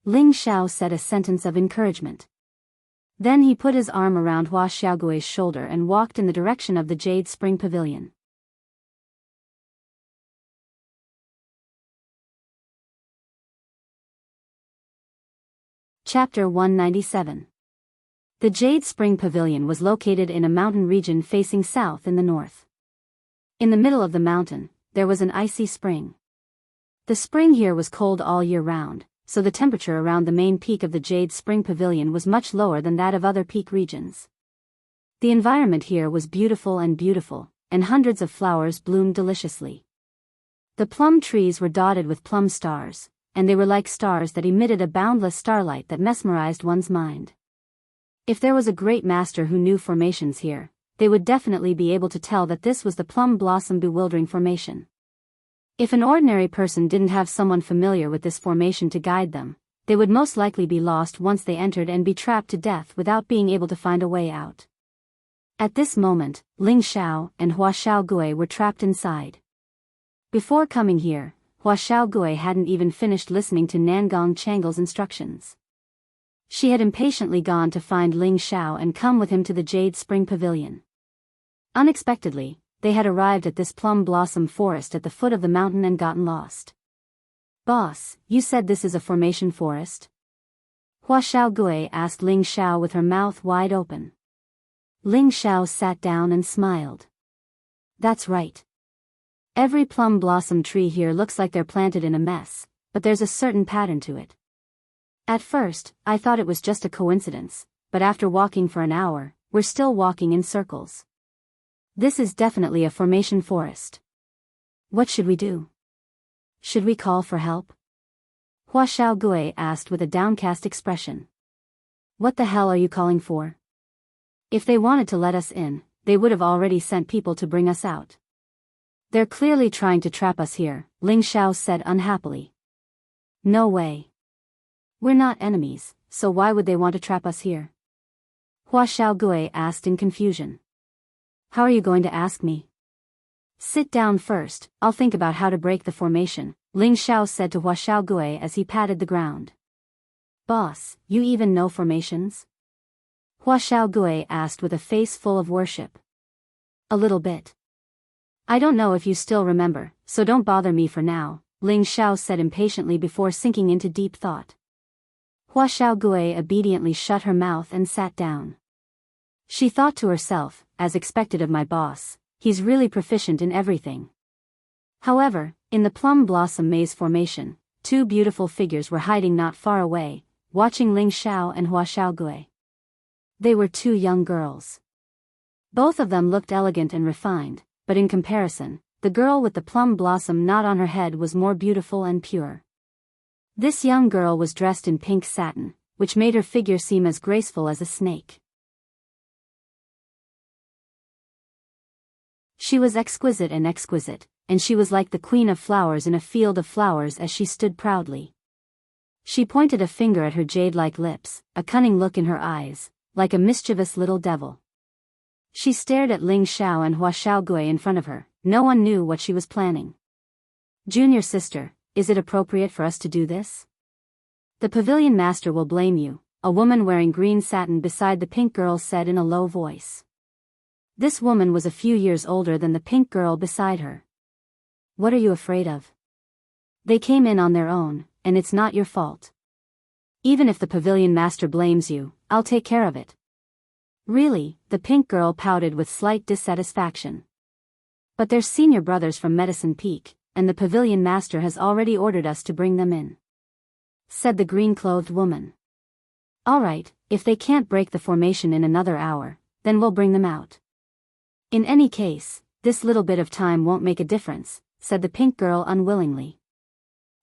Ling Xiao said a sentence of encouragement. Then he put his arm around Hua Xiaogui's shoulder and walked in the direction of the Jade Spring Pavilion. Chapter 197. The Jade Spring Pavilion was located in a mountain region facing south in the north. In the middle of the mountain, there was an icy spring. The spring here was cold all year round, so the temperature around the main peak of the Jade Spring Pavilion was much lower than that of other peak regions. The environment here was beautiful, and hundreds of flowers bloomed deliciously. The plum trees were dotted with plum stars, and they were like stars that emitted a boundless starlight that mesmerized one's mind. If there was a great master who knew formations here, they would definitely be able to tell that this was the plum blossom bewildering formation. If an ordinary person didn't have someone familiar with this formation to guide them, they would most likely be lost once they entered and be trapped to death without being able to find a way out. At this moment, Ling Xiao and Hua Xiaogui were trapped inside. Before coming here, Hua Xiaogui hadn't even finished listening to Nangong Changle's instructions. She had impatiently gone to find Ling Xiao and come with him to the Jade Spring Pavilion. Unexpectedly, they had arrived at this plum blossom forest at the foot of the mountain and gotten lost. "Boss, you said this is a formation forest?" Hua Xiaogui asked Ling Xiao with her mouth wide open. Ling Xiao sat down and smiled. "That's right. Every plum blossom tree here looks like they're planted in a mess, but there's a certain pattern to it. At first, I thought it was just a coincidence, but after walking for an hour, we're still walking in circles. This is definitely a formation forest. What should we do? Should we call for help?" Hua Xiaogui asked with a downcast expression. "What the hell are you calling for? If they wanted to let us in, they would have already sent people to bring us out. They're clearly trying to trap us here," Ling Xiao said unhappily. "No way. We're not enemies, so why would they want to trap us here?" Hua Xiaogui asked in confusion. "How are you going to ask me?" "Sit down first, I'll think about how to break the formation," Ling Xiao said to Hua Xiaogui as he patted the ground. "Boss, you even know formations?" Hua Xiaogui asked with a face full of worship. "A little bit. I don't know if you still remember, so don't bother me for now," Ling Xiao said impatiently before sinking into deep thought. Hua Xiaogui obediently shut her mouth and sat down. She thought to herself, as expected of my boss, he's really proficient in everything. However, in the plum blossom maze formation, two beautiful figures were hiding not far away, watching Ling Xiao and Hua Xiaogui. They were two young girls. Both of them looked elegant and refined, but in comparison, the girl with the plum blossom knot on her head was more beautiful and pure. This young girl was dressed in pink satin, which made her figure seem as graceful as a snake. She was exquisite, and she was like the queen of flowers in a field of flowers as she stood proudly. She pointed a finger at her jade-like lips, a cunning look in her eyes, like a mischievous little devil. She stared at Ling Xiao and Hua Xiaogui in front of her. No one knew what she was planning. "Junior sister, is it appropriate for us to do this? The pavilion master will blame you," a woman wearing green satin beside the pink girl said in a low voice. This woman was a few years older than the pink girl beside her. "What are you afraid of? They came in on their own, and it's not your fault. Even if the pavilion master blames you, I'll take care of it." "Really?" the pink girl pouted with slight dissatisfaction. "But they're senior brothers from Medicine Peak, and the pavilion master has already ordered us to bring them in," said the green-clothed woman. "All right, if they can't break the formation in another hour, then we'll bring them out. In any case, this little bit of time won't make a difference," said the pink girl unwillingly.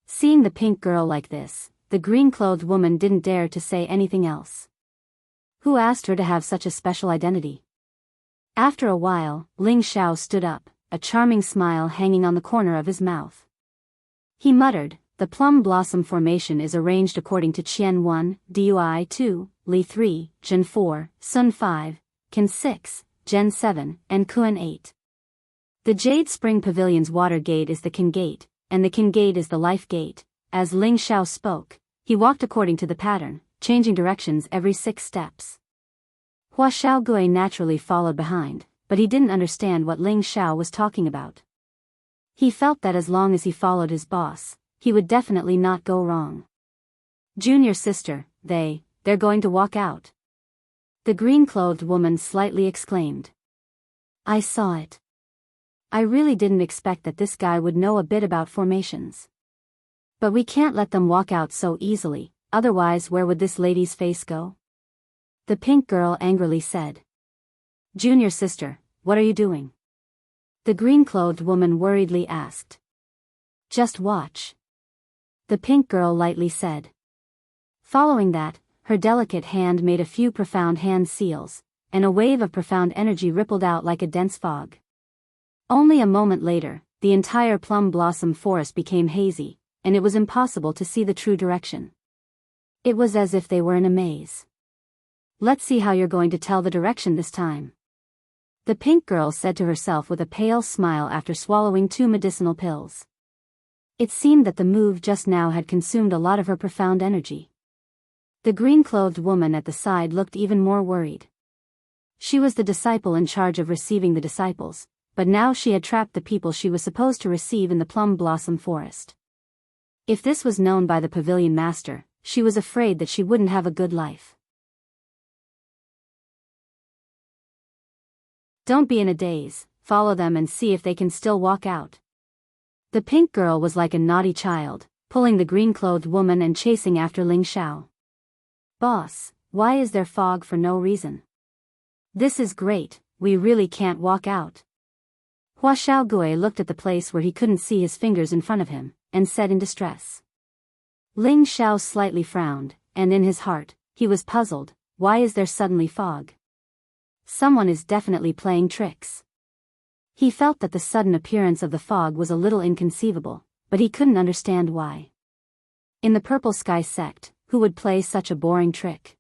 Seeing the pink girl like this, the green-clothed woman didn't dare to say anything else. Who asked her to have such a special identity? After a while, Ling Xiao stood up, a charming smile hanging on the corner of his mouth. He muttered, "The plum blossom formation is arranged according to Qian 1, Dui 2, Li 3, Zhen 4, Sun 5, Qin 6, Gen 7, and Kuan 8. The Jade Spring Pavilion's water gate is the Qin gate, and the Qin gate is the life gate." As Ling Xiao spoke, he walked according to the pattern, changing directions every 6 steps. Hua Xiaogui naturally followed behind, but he didn't understand what Ling Xiao was talking about. He felt that as long as he followed his boss, he would definitely not go wrong. "Junior sister, they're going to walk out," the green-clothed woman slightly exclaimed. "I saw it. I really didn't expect that this guy would know a bit about formations. But we can't let them walk out so easily, otherwise where would this lady's face go?" the pink girl angrily said. "Junior sister, what are you doing?" the green-clothed woman worriedly asked. "Just watch," the pink girl lightly said. Following that, her delicate hand made a few profound hand seals, and a wave of profound energy rippled out like a dense fog. Only a moment later, the entire plum blossom forest became hazy, and it was impossible to see the true direction. It was as if they were in a maze. "Let's see how you're going to tell the direction this time," the pink girl said to herself with a pale smile after swallowing 2 medicinal pills. It seemed that the move just now had consumed a lot of her profound energy. The green-clothed woman at the side looked even more worried. She was the disciple in charge of receiving the disciples, but now she had trapped the people she was supposed to receive in the plum blossom forest. If this was known by the pavilion master, she was afraid that she wouldn't have a good life. "Don't be in a daze, follow them and see if they can still walk out." The pink girl was like a naughty child, pulling the green-clothed woman and chasing after Ling Xiao. "Boss, why is there fog for no reason? This is great, we really can't walk out." Hua Xiaogui looked at the place where he couldn't see his fingers in front of him, and said in distress. Ling Xiao slightly frowned, and in his heart, he was puzzled. Why is there suddenly fog? Someone is definitely playing tricks. He felt that the sudden appearance of the fog was a little inconceivable, but he couldn't understand why. In the Purple Sky sect, who would play such a boring trick?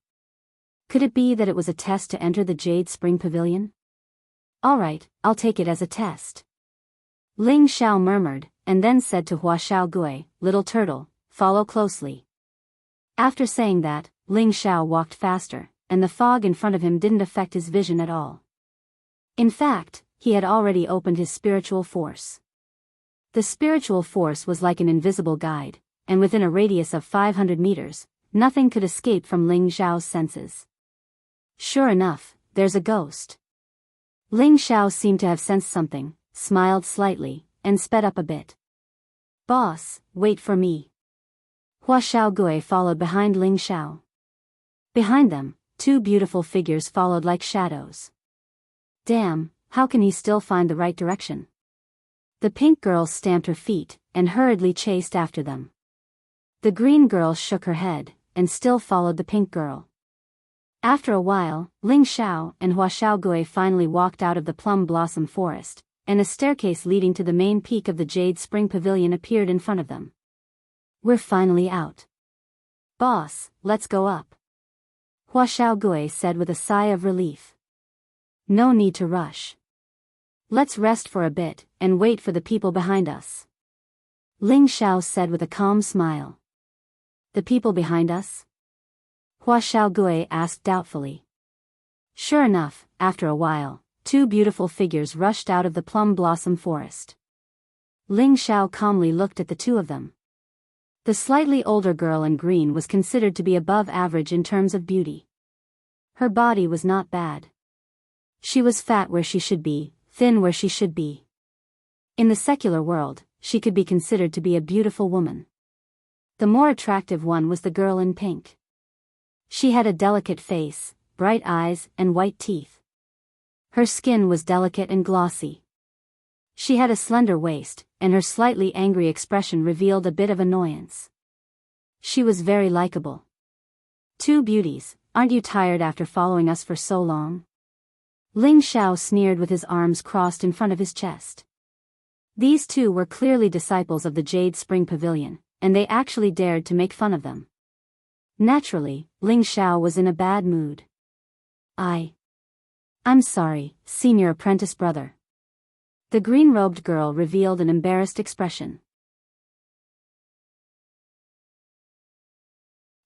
Could it be that it was a test to enter the Jade Spring Pavilion? "Alright, I'll take it as a test," Ling Xiao murmured, and then said to Hua Xiaogui, "Little turtle, follow closely." After saying that, Ling Xiao walked faster, and the fog in front of him didn't affect his vision at all. In fact, he had already opened his spiritual force. The spiritual force was like an invisible guide, and within a radius of 500 meters, nothing could escape from Ling Xiao's senses. Sure enough, there's a ghost. Ling Xiao seemed to have sensed something, smiled slightly, and sped up a bit. "Boss, wait for me." Hua Xiaogui followed behind Ling Xiao. Behind them, 2 beautiful figures followed like shadows. Damn, how can he still find the right direction? The pink girl stamped her feet, and hurriedly chased after them. The green girl shook her head, and still followed the pink girl. After a while, Ling Xiao and Hua Xiaogui finally walked out of the plum blossom forest, and a staircase leading to the main peak of the Jade Spring Pavilion appeared in front of them. "We're finally out. Boss, let's go up," Hua Xiaogui said with a sigh of relief. "No need to rush. Let's rest for a bit, and wait for the people behind us," Ling Xiao said with a calm smile. "The people behind us?" Hua Xiaogui asked doubtfully. Sure enough, after a while, 2 beautiful figures rushed out of the plum blossom forest. Ling Xiao calmly looked at the 2 of them. The slightly older girl in green was considered to be above average in terms of beauty. Her body was not bad. She was fat where she should be, thin where she should be. In the secular world, she could be considered to be a beautiful woman. The more attractive one was the girl in pink. She had a delicate face, bright eyes, and white teeth. Her skin was delicate and glossy. She had a slender waist, and her slightly angry expression revealed a bit of annoyance. She was very likable. "2 beauties, aren't you tired after following us for so long?" Ling Xiao sneered with his arms crossed in front of his chest. These 2 were clearly disciples of the Jade Spring Pavilion, and they actually dared to make fun of them. Naturally, Ling Xiao was in a bad mood. I'm sorry, senior apprentice brother." The green-robed girl revealed an embarrassed expression.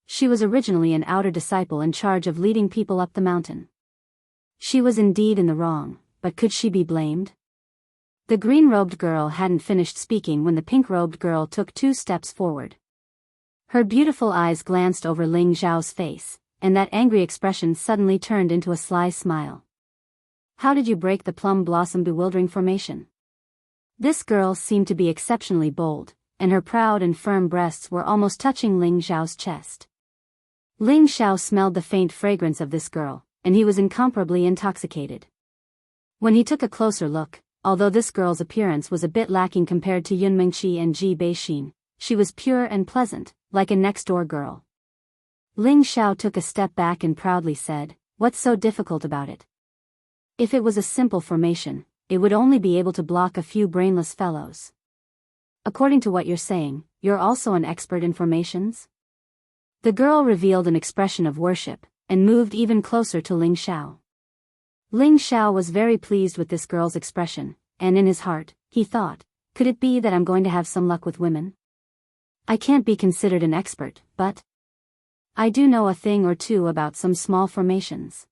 She was originally an outer disciple in charge of leading people up the mountain. She was indeed in the wrong, but could she be blamed? The green-robed girl hadn't finished speaking when the pink-robed girl took 2 steps forward. Her beautiful eyes glanced over Ling Xiao's face, and that angry expression suddenly turned into a sly smile. "How did you break the plum blossom bewildering formation?" This girl seemed to be exceptionally bold, and her proud and firm breasts were almost touching Ling Xiao's chest. Ling Xiao smelled the faint fragrance of this girl, and he was incomparably intoxicated. When he took a closer look, although this girl's appearance was a bit lacking compared to Yun Mengqi and Ji Beixin, she was pure and pleasant, like a next-door girl. Ling Xiao took a step back and proudly said, "What's so difficult about it? If it was a simple formation, it would only be able to block a few brainless fellows. According to what you're saying, you're also an expert in formations? The girl revealed an expression of worship, and moved even closer to Ling Xiao. Ling Xiao was very pleased with this girl's expression, and in his heart, he thought, could it be that I'm going to have some luck with women? I can't be considered an expert, but I do know a thing or two about some small formations.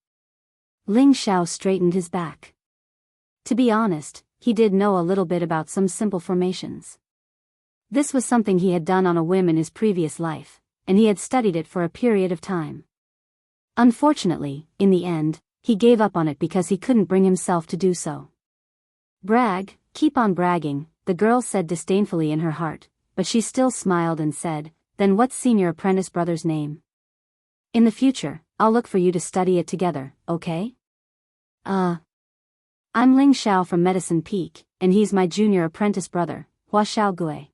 Ling Xiao straightened his back. To be honest, he did know a little bit about some simple formations. This was something he had done on a whim in his previous life, and he had studied it for a period of time. Unfortunately, in the end, he gave up on it because he couldn't bring himself to do so. Brag, keep on bragging, the girl said disdainfully in her heart, but she still smiled and said, then what's senior apprentice brother's name? In the future, I'll look for you to study it together, okay? I'm Ling Xiao from Medicine Peak, and he's my junior apprentice brother, Hua Xiaogui.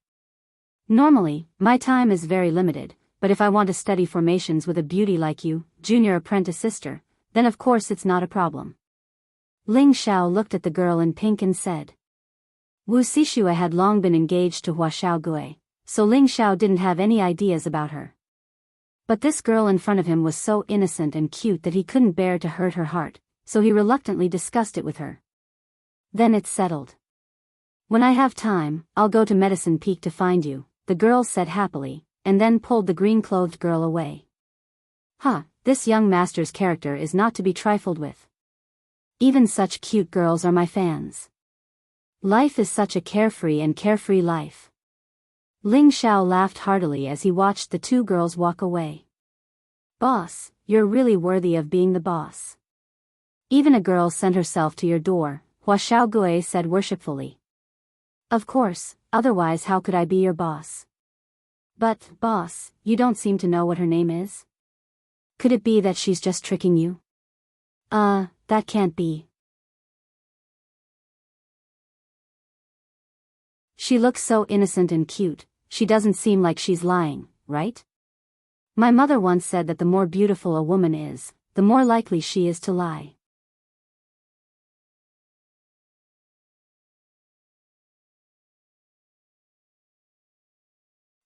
Normally, my time is very limited, but if I want to study formations with a beauty like you, junior apprentice sister, then of course it's not a problem. Ling Xiao looked at the girl in pink and said. Wu Xishue had long been engaged to Hua Xiaogui, so Ling Xiao didn't have any ideas about her. But this girl in front of him was so innocent and cute that he couldn't bear to hurt her heart, so he reluctantly discussed it with her. Then it's settled. When I have time, I'll go to Medicine Peak to find you, the girl said happily, and then pulled the green-clothed girl away. This young master's character is not to be trifled with. Even such cute girls are my fans. Life is such a carefree life. Ling Xiao laughed heartily as he watched the two girls walk away. Boss, you're really worthy of being the boss. Even a girl sent herself to your door, Hua Xiaogui said worshipfully. Of course, otherwise how could I be your boss? But, boss, you don't seem to know what her name is? Could it be that she's just tricking you? That can't be. She looks so innocent and cute, she doesn't seem like she's lying, right? My mother once said that the more beautiful a woman is, the more likely she is to lie.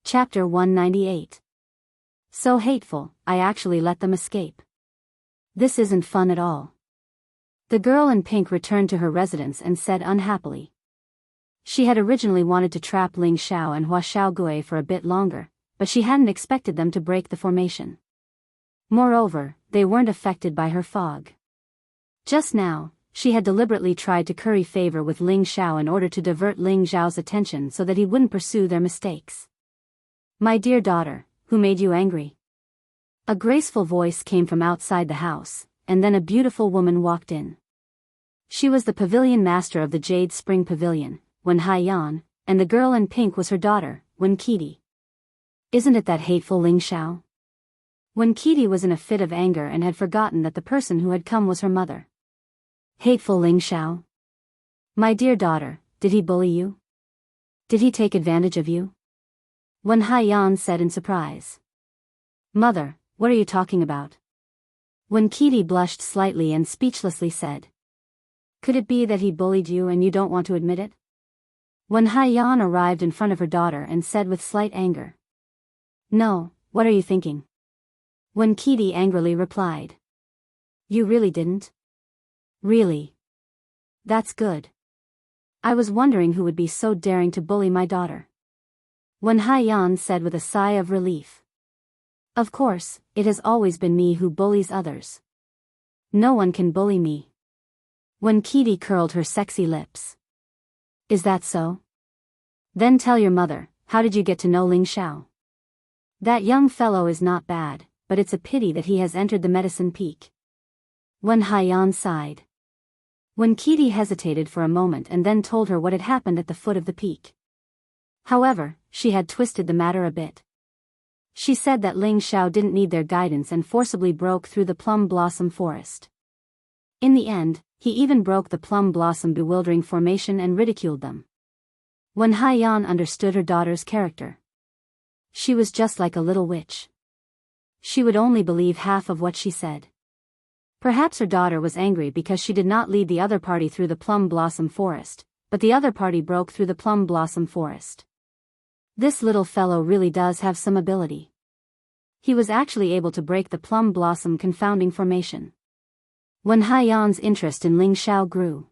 Chapter 198. So hateful, I actually let them escape. This isn't fun at all. The girl in pink returned to her residence and said unhappily. She had originally wanted to trap Ling Xiao and Hua Xiaogui for a bit longer, but she hadn't expected them to break the formation. Moreover, they weren't affected by her fog. Just now, she had deliberately tried to curry favor with Ling Xiao in order to divert Ling Xiao's attention so that he wouldn't pursue their mistakes. My dear daughter, who made you angry? A graceful voice came from outside the house, and then a beautiful woman walked in. She was the pavilion master of the Jade Spring Pavilion, Wen Haiyan, and the girl in pink was her daughter, Wen Qidi. Isn't it that hateful Ling Xiao? Wen Qidi was in a fit of anger and had forgotten that the person who had come was her mother. Hateful Ling Xiao? My dear daughter, did he bully you? Did he take advantage of you? Wen Haiyan said in surprise. Mother, what are you talking about? Wen Qidi blushed slightly and speechlessly said. Could it be that he bullied you and you don't want to admit it? Wen Haiyan arrived in front of her daughter and said with slight anger. No, what are you thinking? Wen Qidi angrily replied. You really didn't? Really? That's good. I was wondering who would be so daring to bully my daughter. Wen Haiyan said with a sigh of relief. Of course, it has always been me who bullies others. No one can bully me. Wen Qidi curled her sexy lips. Is that so? Then tell your mother, how did you get to know Ling Xiao? That young fellow is not bad, but it's a pity that he has entered the Medicine Peak. Wen Haiyan sighed. Wen Qidi hesitated for a moment and then told her what had happened at the foot of the peak. However, she had twisted the matter a bit. She said that Ling Xiao didn't need their guidance and forcibly broke through the plum blossom forest. In the end, he even broke the plum blossom bewildering formation and ridiculed them. Wen Haiyan understood her daughter's character. She was just like a little witch. She would only believe half of what she said. Perhaps her daughter was angry because she did not lead the other party through the plum blossom forest, but the other party broke through the plum blossom forest. This little fellow really does have some ability. He was actually able to break the plum blossom confounding formation. Wen Haiyan's interest in Ling Xiao grew.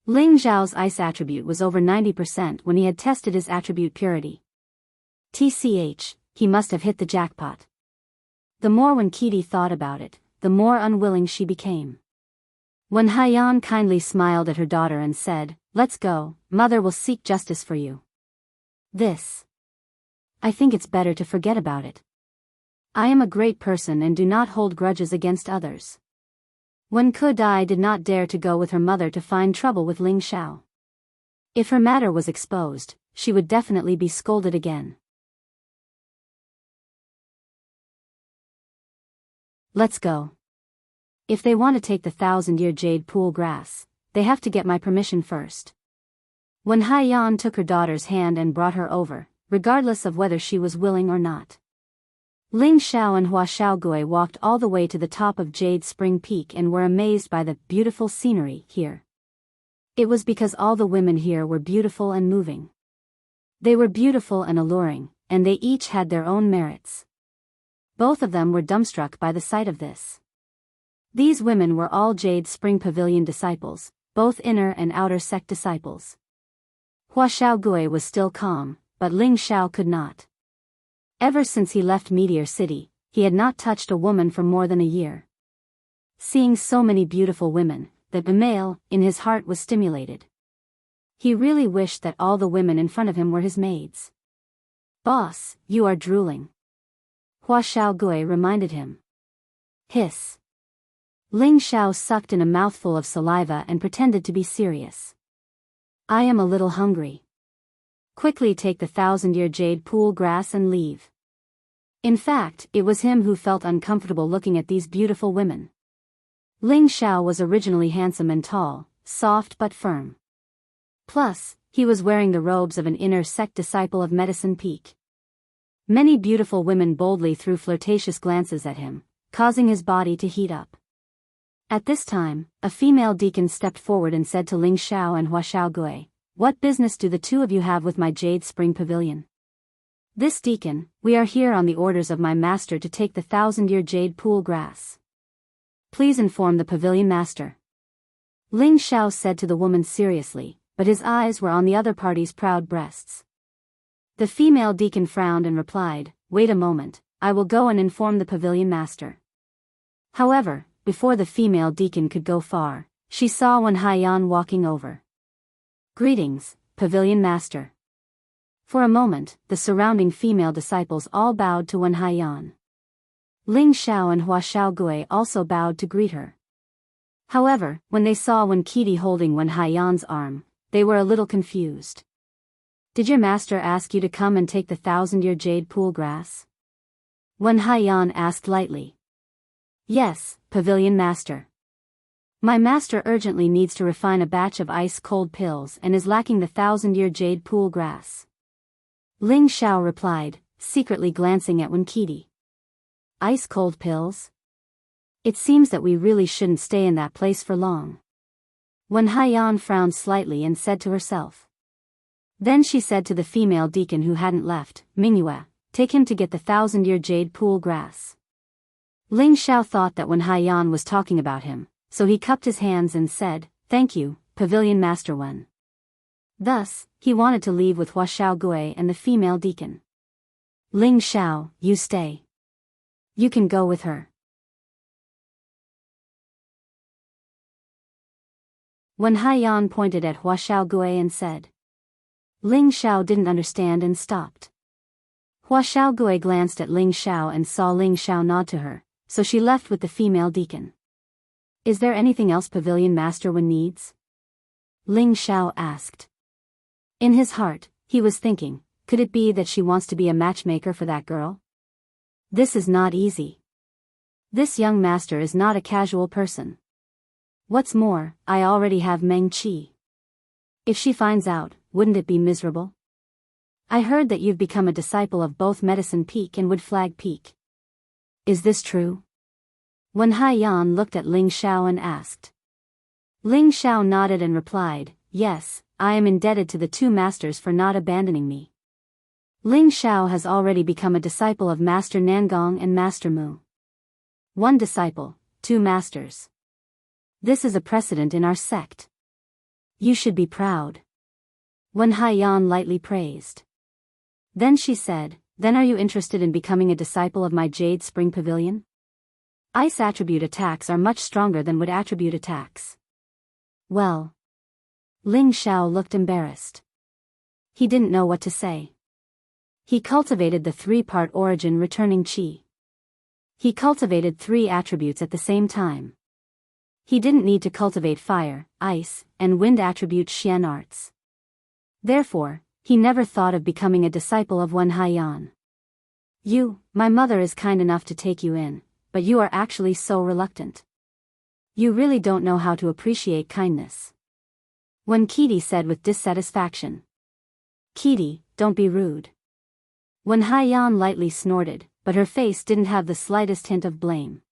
Ling Xiao's ice attribute was over 90% when he had tested his attribute purity. TCH, he must have hit the jackpot. The more when Kitty thought about it, the more unwilling she became. Wen Haiyan kindly smiled at her daughter and said, "Let's go, mother will seek justice for you." I think it's better to forget about it. I am a great person and do not hold grudges against others. Wen Kedai did not dare to go with her mother to find trouble with Ling Xiao. If her matter was exposed, she would definitely be scolded again. Let's go. If they want to take the 1,000-year jade pool grass, they have to get my permission first. Wen Haiyan took her daughter's hand and brought her over, regardless of whether she was willing or not. Ling Xiao and Hua Xiaogui walked all the way to the top of Jade Spring Peak and were amazed by the beautiful scenery here. It was because all the women here were beautiful and moving. They were beautiful and alluring, and they each had their own merits. Both of them were dumbstruck by the sight of this. These women were all Jade Spring Pavilion disciples, both inner and outer sect disciples. Hua Xiaogui was still calm, but Ling Xiao could not. Ever since he left Meteor City, he had not touched a woman for more than a year. Seeing so many beautiful women, the male, in his heart was stimulated. He really wished that all the women in front of him were his maids. "Boss, you are drooling," Hua Xiaogui reminded him. Hiss. Ling Xiao sucked in a mouthful of saliva and pretended to be serious. "I am a little hungry. Quickly take the 1,000-year jade pool grass and leave." In fact, it was him who felt uncomfortable looking at these beautiful women. Ling Xiao was originally handsome and tall, soft but firm. Plus, he was wearing the robes of an inner sect disciple of Medicine Peak. Many beautiful women boldly threw flirtatious glances at him, causing his body to heat up. At this time, a female deacon stepped forward and said to Ling Xiao and Hua Xiaogui, "What business do the two of you have with my Jade Spring Pavilion?" "This deacon, we are here on the orders of my master to take the 1,000-year jade pool grass. Please inform the pavilion master." Ling Xiao said to the woman seriously, but his eyes were on the other party's proud breasts. The female deacon frowned and replied, "Wait a moment, I will go and inform the pavilion master." However, before the female deacon could go far, she saw Wen Haiyan walking over. "Greetings, pavilion master." For a moment, the surrounding female disciples all bowed to Wen Haiyan. Ling Xiao and Hua Xiaogui also bowed to greet her. However, when they saw Wen Qidi holding Wen Haiyan's arm, they were a little confused. "Did your master ask you to come and take the 1,000-year jade pool grass?" Wen Haiyan asked lightly. "Yes, pavilion master. My master urgently needs to refine a batch of ice-cold pills and is lacking the 1,000-year jade pool grass." Ling Xiao replied, secretly glancing at Wen Qidi. "Ice-cold pills? It seems that we really shouldn't stay in that place for long." Wen Haiyan frowned slightly and said to herself. Then she said to the female deacon who hadn't left, "Mingyue, take him to get the 1,000-year jade pool grass." Ling Xiao thought that Wen Haiyan was talking about him, so he cupped his hands and said, "Thank you, pavilion master Wen." Thus, he wanted to leave with Hua Xiaogui and the female deacon. "Ling Xiao, you stay. You can go with her." Wen Haiyan pointed at Hua Xiaogui and said. Ling Xiao didn't understand and stopped. Hua Xiaogui glanced at Ling Xiao and saw Ling Xiao nod to her, so she left with the female deacon. "Is there anything else pavilion master Wen needs?" Ling Xiao asked. In his heart, he was thinking, could it be that she wants to be a matchmaker for that girl? This is not easy. This young master is not a casual person. What's more, I already have Meng Qi. If she finds out, wouldn't it be miserable? I heard that you've become a disciple of both Medicine Peak and Wood Flag Peak. Is this true? Wen Haiyan looked at Ling Xiao and asked. Ling Xiao nodded and replied, yes, I am indebted to the two masters for not abandoning me. Ling Xiao has already become a disciple of Master Nangong and Master Mu. One disciple, two masters. This is a precedent in our sect. You should be proud. Wen Haiyan lightly praised. Then she said, then are you interested in becoming a disciple of my Jade Spring Pavilion? Ice attribute attacks are much stronger than wood attribute attacks. Well. Ling Xiao looked embarrassed. He didn't know what to say. He cultivated the three-part origin returning chi. He cultivated three attributes at the same time. He didn't need to cultivate fire, ice, and wind attribute Xian arts. Therefore, he never thought of becoming a disciple of Wen Haiyan. My mother is kind enough to take you in, but you are actually so reluctant. You really don't know how to appreciate kindness. Wen Qidi said with dissatisfaction. Qidi, don't be rude. Wen Haiyan lightly snorted, but her face didn't have the slightest hint of blame.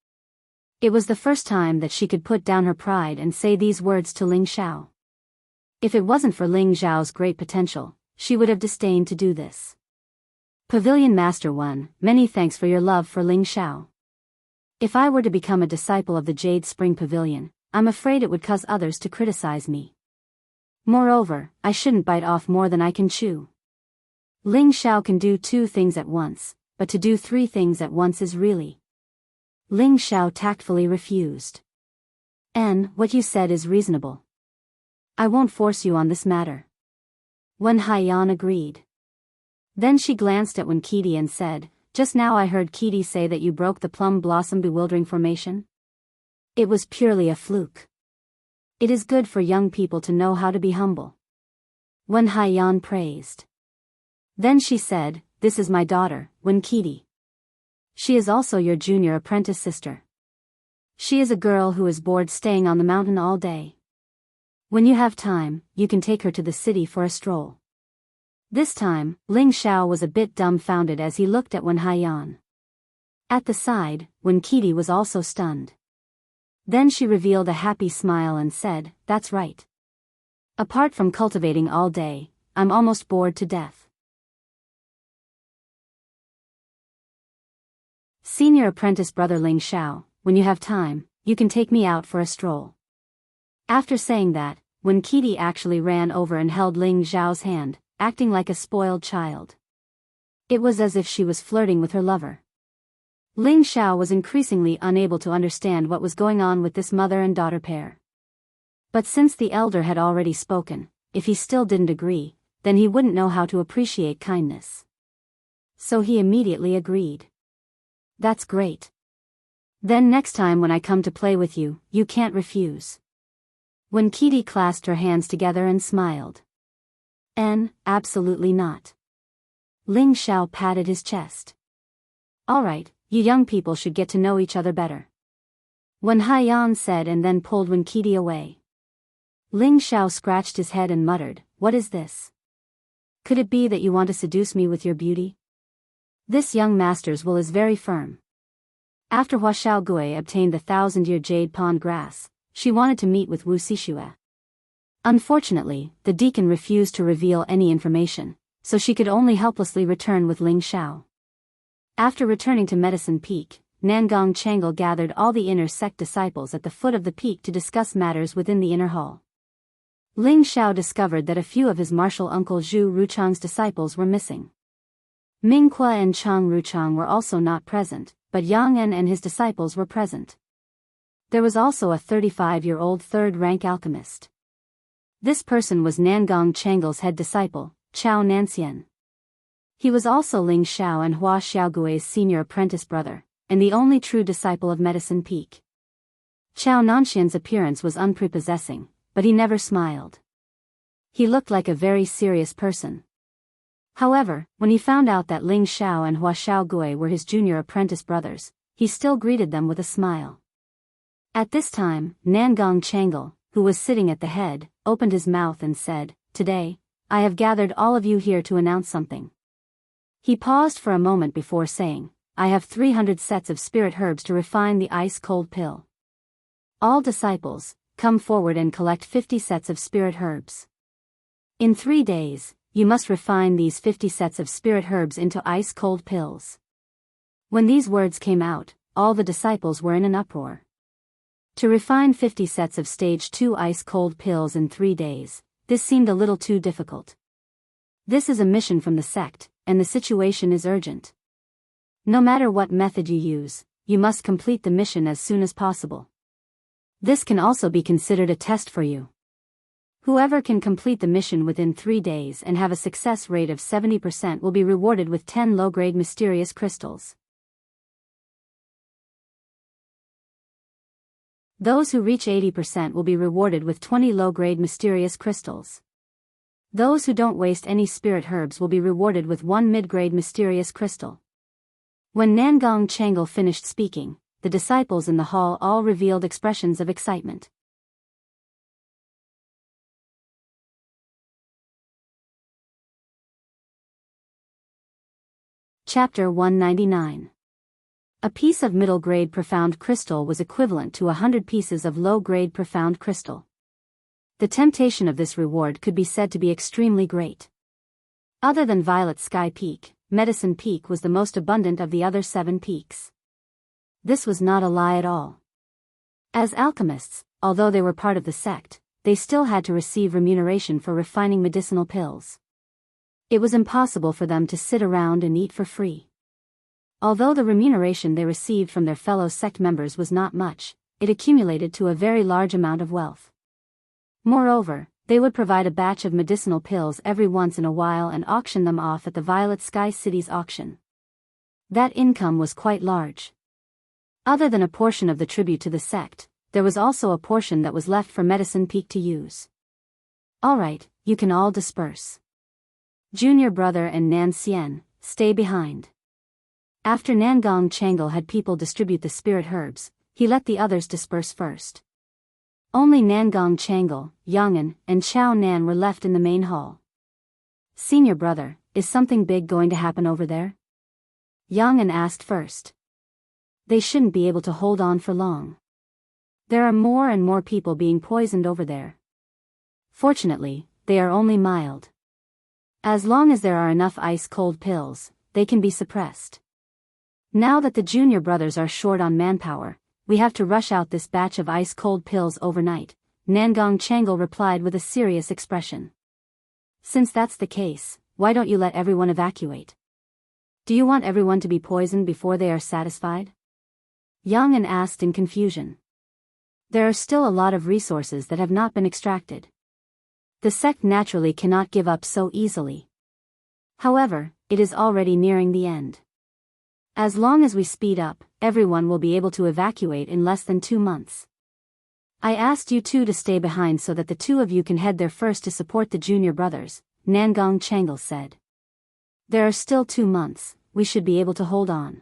It was the first time that she could put down her pride and say these words to Ling Xiao. If it wasn't for Ling Xiao's great potential, she would have disdained to do this. Pavilion Master 1, many thanks for your love for Ling Xiao. If I were to become a disciple of the Jade Spring Pavilion, I'm afraid it would cause others to criticize me. Moreover, I shouldn't bite off more than I can chew. Ling Xiao can do two things at once, but to do three things at once is really. Ling Xiao tactfully refused. What you said is reasonable. I won't force you on this matter. Wen Haiyan agreed. Then she glanced at Wen Qidi and said, just now I heard Qidi say that you broke the plum blossom bewildering formation. It was purely a fluke. It is good for young people to know how to be humble. Wen Haiyan praised. Then she said, this is my daughter, Wen Qidi. She is also your junior apprentice sister. She is a girl who is bored staying on the mountain all day. When you have time, you can take her to the city for a stroll. This time, Ling Xiao was a bit dumbfounded as he looked at Wen Haiyan. At the side, Wen Qidi was also stunned. Then she revealed a happy smile and said, that's right. Apart from cultivating all day, I'm almost bored to death. Senior apprentice brother Ling Xiao, when you have time, you can take me out for a stroll. After saying that, Wen Qidi actually ran over and held Ling Xiao's hand, acting like a spoiled child. It was as if she was flirting with her lover. Ling Xiao was increasingly unable to understand what was going on with this mother and daughter pair. But since the elder had already spoken, if he still didn't agree, then he wouldn't know how to appreciate kindness. So he immediately agreed. That's great. Then next time when I come to play with you, you can't refuse. Wen Qidi clasped her hands together and smiled. Absolutely not. Ling Xiao patted his chest. All right, you young people should get to know each other better. Wen Haiyan said and then pulled Wen Qidi away. Ling Xiao scratched his head and muttered, what is this? Could it be that you want to seduce me with your beauty? This young master's will is very firm. After Hua Xiaogui obtained the 1,000-year jade pond grass, she wanted to meet with Wu Xixue. Unfortunately, the deacon refused to reveal any information, so she could only helplessly return with Ling Xiao. After returning to Medicine Peak, Nangong Changle gathered all the inner sect disciples at the foot of the peak to discuss matters within the inner hall. Ling Xiao discovered that a few of his martial uncle Zhu Ruchang's disciples were missing. Ming Hua and Chang Ruchang were also not present, but Yang En and his disciples were present. There was also a 35-year-old third-rank alchemist. This person was Nangong Changle's head disciple, Chao Nanxian. He was also Ling Xiao and Hua Xiaogui's senior apprentice brother, and the only true disciple of Medicine Peak. Chao Nanxian's appearance was unprepossessing, but he never smiled. He looked like a very serious person. However, when he found out that Ling Xiao and Hua Xiaogui were his junior apprentice brothers, he still greeted them with a smile. At this time, Nangong Changle, who was sitting at the head, opened his mouth and said, today, I have gathered all of you here to announce something. He paused for a moment before saying, I have 300 sets of spirit herbs to refine the ice-cold pill. All disciples, come forward and collect 50 sets of spirit herbs. In 3 days, you must refine these 50 sets of spirit herbs into ice-cold pills. When these words came out, all the disciples were in an uproar. To refine 50 sets of stage 2 ice-cold pills in 3 days, this seemed a little too difficult. This is a mission from the sect, and the situation is urgent. No matter what method you use, you must complete the mission as soon as possible. This can also be considered a test for you. Whoever can complete the mission within 3 days and have a success rate of 70% will be rewarded with 10 low-grade mysterious crystals. Those who reach 80% will be rewarded with 20 low-grade mysterious crystals. Those who don't waste any spirit herbs will be rewarded with 1 mid-grade mysterious crystal. When Nangong Changal finished speaking, the disciples in the hall all revealed expressions of excitement. Chapter 199. A piece of middle-grade profound crystal was equivalent to 100 pieces of low-grade profound crystal. The temptation of this reward could be said to be extremely great. Other than Violet Sky Peak, Medicine Peak was the most abundant of the other 7 peaks. This was not a lie at all. As alchemists, although they were part of the sect, they still had to receive remuneration for refining medicinal pills. It was impossible for them to sit around and eat for free. Although the remuneration they received from their fellow sect members was not much, it accumulated to a very large amount of wealth. Moreover, they would provide a batch of medicinal pills every once in a while and auction them off at the Violet Sky City's auction. That income was quite large. Other than a portion of the tribute to the sect, there was also a portion that was left for Medicine Peak to use. Alright, you can all disperse. Junior brother and Nan Xian, stay behind. After Nangong Changal had people distribute the spirit herbs, he let the others disperse first. Only Nangong Changal, Yang'an, and Chao Nan were left in the main hall. Senior brother, is something big going to happen over there? Yang'an asked first. They shouldn't be able to hold on for long. There are more and more people being poisoned over there. Fortunately, they are only mild. As long as there are enough ice-cold pills, they can be suppressed. Now that the junior brothers are short on manpower, we have to rush out this batch of ice-cold pills overnight, Nangong Changal replied with a serious expression. Since that's the case, why don't you let everyone evacuate? Do you want everyone to be poisoned before they are satisfied? Yang'an asked in confusion. There are still a lot of resources that have not been extracted. The sect naturally cannot give up so easily. However, it is already nearing the end. As long as we speed up, everyone will be able to evacuate in less than 2 months. I asked you two to stay behind so that the 2 of you can head there first to support the junior brothers, Nangong Changal said. There are still 2 months, we should be able to hold on.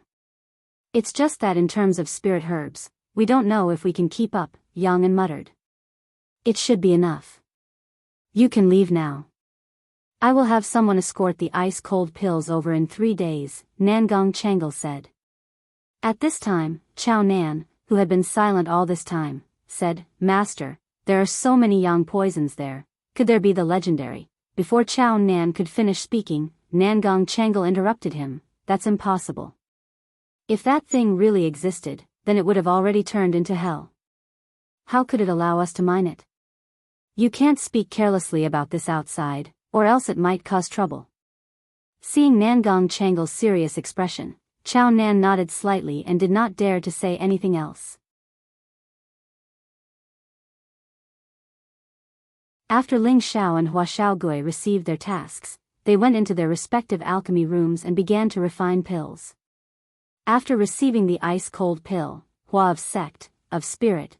It's just that in terms of spirit herbs, we don't know if we can keep up, Yang'an muttered. It should be enough. You can leave now. I will have someone escort the ice-cold pills over in 3 days, Nangong Changal said. At this time, Chao Nan, who had been silent all this time, said, Master, there are so many yang poisons there, could there be the legendary? Before Chao Nan could finish speaking, Nangong Changal interrupted him, that's impossible. If that thing really existed, then it would have already turned into hell. How could it allow us to mine it? You can't speak carelessly about this outside, or else it might cause trouble. Seeing Nangong Changal's serious expression, Chao Nan nodded slightly and did not dare to say anything else. After Ling Xiao and Hua Xiaogui received their tasks, they went into their respective alchemy rooms and began to refine pills. After receiving the ice-cold pill, Hua of sect, of spirit,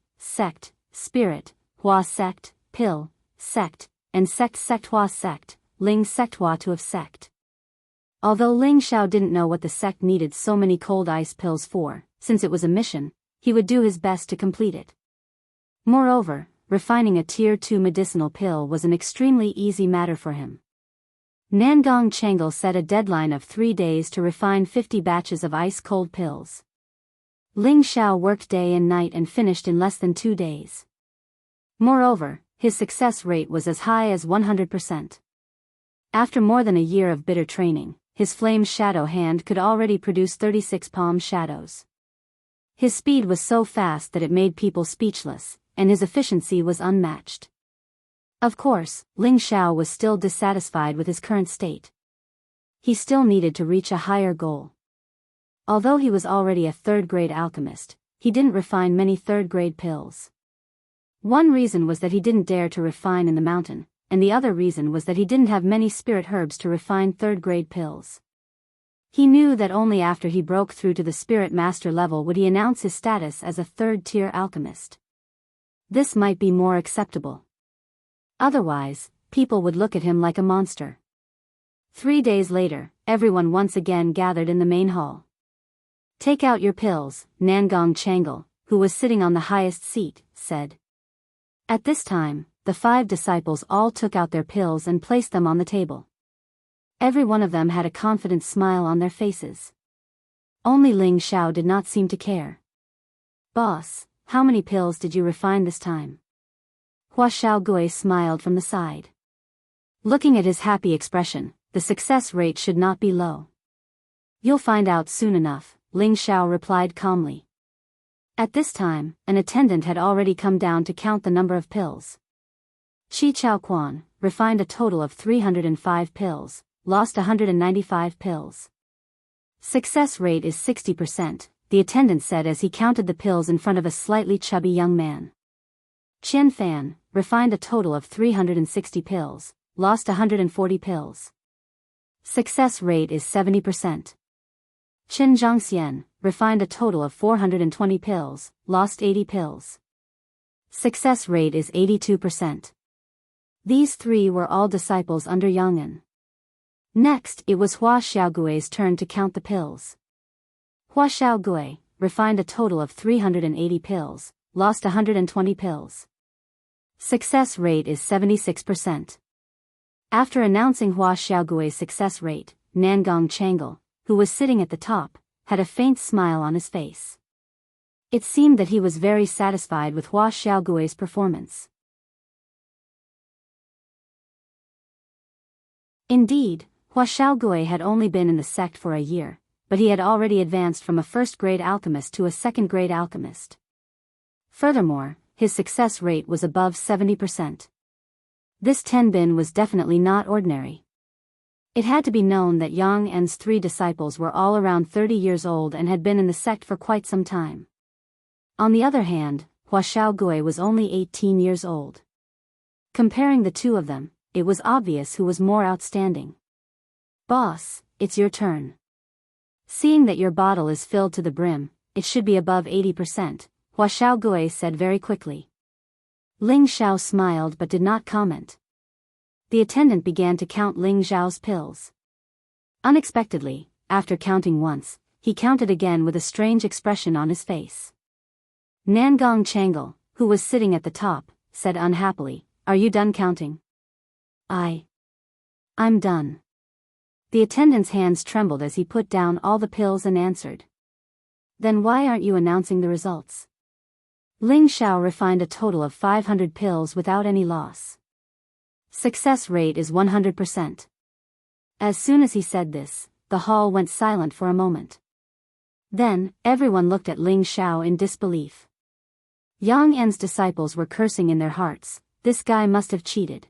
Hua sect, pill, sect, and sect Hua sect, Ling sect Hua to of sect. Although Ling Xiao didn't know what the sect needed so many cold ice pills for, since it was a mission, he would do his best to complete it. Moreover, refining a Tier 2 medicinal pill was an extremely easy matter for him. Nangong Changle set a deadline of 3 days to refine 50 batches of ice-cold pills. Ling Xiao worked day and night and finished in less than 2 days. Moreover, his success rate was as high as 100%. After more than a year of bitter training, his flame shadow hand could already produce 36 palm shadows. His speed was so fast that it made people speechless, and his efficiency was unmatched. Of course, Ling Xiao was still dissatisfied with his current state. He still needed to reach a higher goal. Although he was already a third-grade alchemist, he didn't refine many third-grade pills. One reason was that he didn't dare to refine in the mountain, and the other reason was that he didn't have many spirit herbs to refine third-grade pills. He knew that only after he broke through to the spirit master level would he announce his status as a third-tier alchemist. This might be more acceptable. Otherwise, people would look at him like a monster. 3 days later, everyone once again gathered in the main hall. "Take out your pills," Nangong Changle, who was sitting on the highest seat, said. At this time, the 5 disciples all took out their pills and placed them on the table. Every one of them had a confident smile on their faces. Only Ling Xiao did not seem to care. "Boss, how many pills did you refine this time?" Hua Xiaogui smiled from the side. Looking at his happy expression, the success rate should not be low. "You'll find out soon enough," Ling Xiao replied calmly. At this time, an attendant had already come down to count the number of pills. Qi Chaoquan refined a total of 305 pills, lost 195 pills. "Success rate is 60%, the attendant said as he counted the pills in front of a slightly chubby young man. Qian Fan refined a total of 360 pills, lost 140 pills. Success rate is 70%. Qin Zhangxian refined a total of 420 pills, lost 80 pills. Success rate is 82%. These 3 were all disciples under Yang'an. Next, it was Hua Xiaogui's turn to count the pills. Hua Xiaogui refined a total of 380 pills, lost 120 pills. Success rate is 76%. After announcing Hua Xiaogui's success rate, Nangong Changle, who was sitting at the top, had a faint smile on his face. It seemed that he was very satisfied with Hua Xiaogui's performance. Indeed, Hua Xiaogui had only been in the sect for a year, but he had already advanced from a first-grade alchemist to a second-grade alchemist. Furthermore, his success rate was above 70%. This Tenbin was definitely not ordinary. It had to be known that Yang En's 3 disciples were all around 30 years old and had been in the sect for quite some time. On the other hand, Hua Xiaogui was only 18 years old. Comparing the 2 of them, it was obvious who was more outstanding. "Boss, it's your turn. Seeing that your bottle is filled to the brim, it should be above 80%, Hua Xiaogui said very quickly. Ling Xiao smiled but did not comment. The attendant began to count Ling Xiao's pills. Unexpectedly, after counting once, he counted again with a strange expression on his face. Nangong Changle, who was sitting at the top, said unhappily, "Are you done counting?" I'm done." The attendant's hands trembled as he put down all the pills and answered. "Then why aren't you announcing the results?" Ling Xiao refined a total of 500 pills without any loss. Success rate is 100%. As soon as he said this, the hall went silent for a moment. Then, everyone looked at Ling Xiao in disbelief. Yang En's disciples were cursing in their hearts, this guy must have cheated.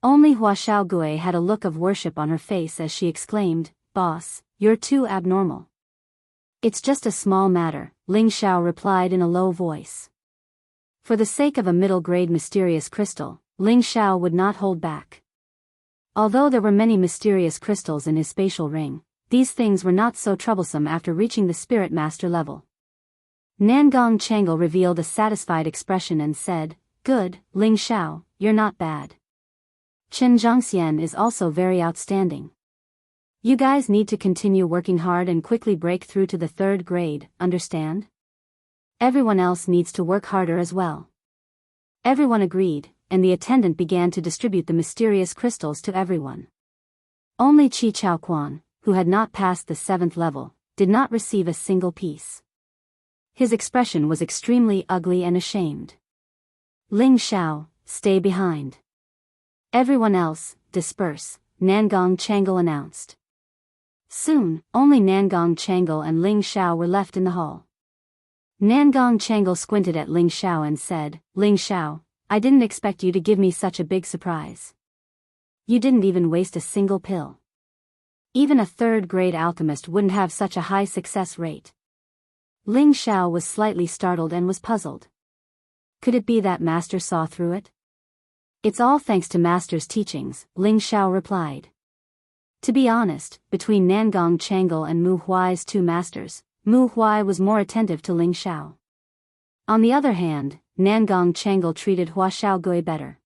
Only Hua Xiaogui had a look of worship on her face as she exclaimed, "Boss, you're too abnormal." "It's just a small matter," Ling Xiao replied in a low voice. For the sake of a middle-grade mysterious crystal, Ling Xiao would not hold back. Although there were many mysterious crystals in his spatial ring, these things were not so troublesome after reaching the spirit master level. Nangong Changle revealed a satisfied expression and said, "Good, Ling Xiao, you're not bad. Chen Zhangxian is also very outstanding. You guys need to continue working hard and quickly break through to the 3rd grade, understand? Everyone else needs to work harder as well." Everyone agreed, and the attendant began to distribute the mysterious crystals to everyone. Only Chi Chao Quan, who had not passed the 7th level, did not receive a single piece. His expression was extremely ugly and ashamed. Ling Xiao, stay behind. Everyone else, disperse, Nangong Changle announced. Soon, only Nangong Changle and Ling Xiao were left in the hall. Nangong Changle squinted at Ling Xiao and said, Ling Xiao, I didn't expect you to give me such a big surprise. You didn't even waste a single pill. Even a 3rd-grade alchemist wouldn't have such a high success rate. Ling Xiao was slightly startled and was puzzled. Could it be that Master saw through it? It's all thanks to Master's teachings, Ling Xiao replied. To be honest, between Nangong Changle and Mu Huai's 2 masters, Mu Huai was more attentive to Ling Xiao. On the other hand, Nangong Changle treated Hua Xiaogui better.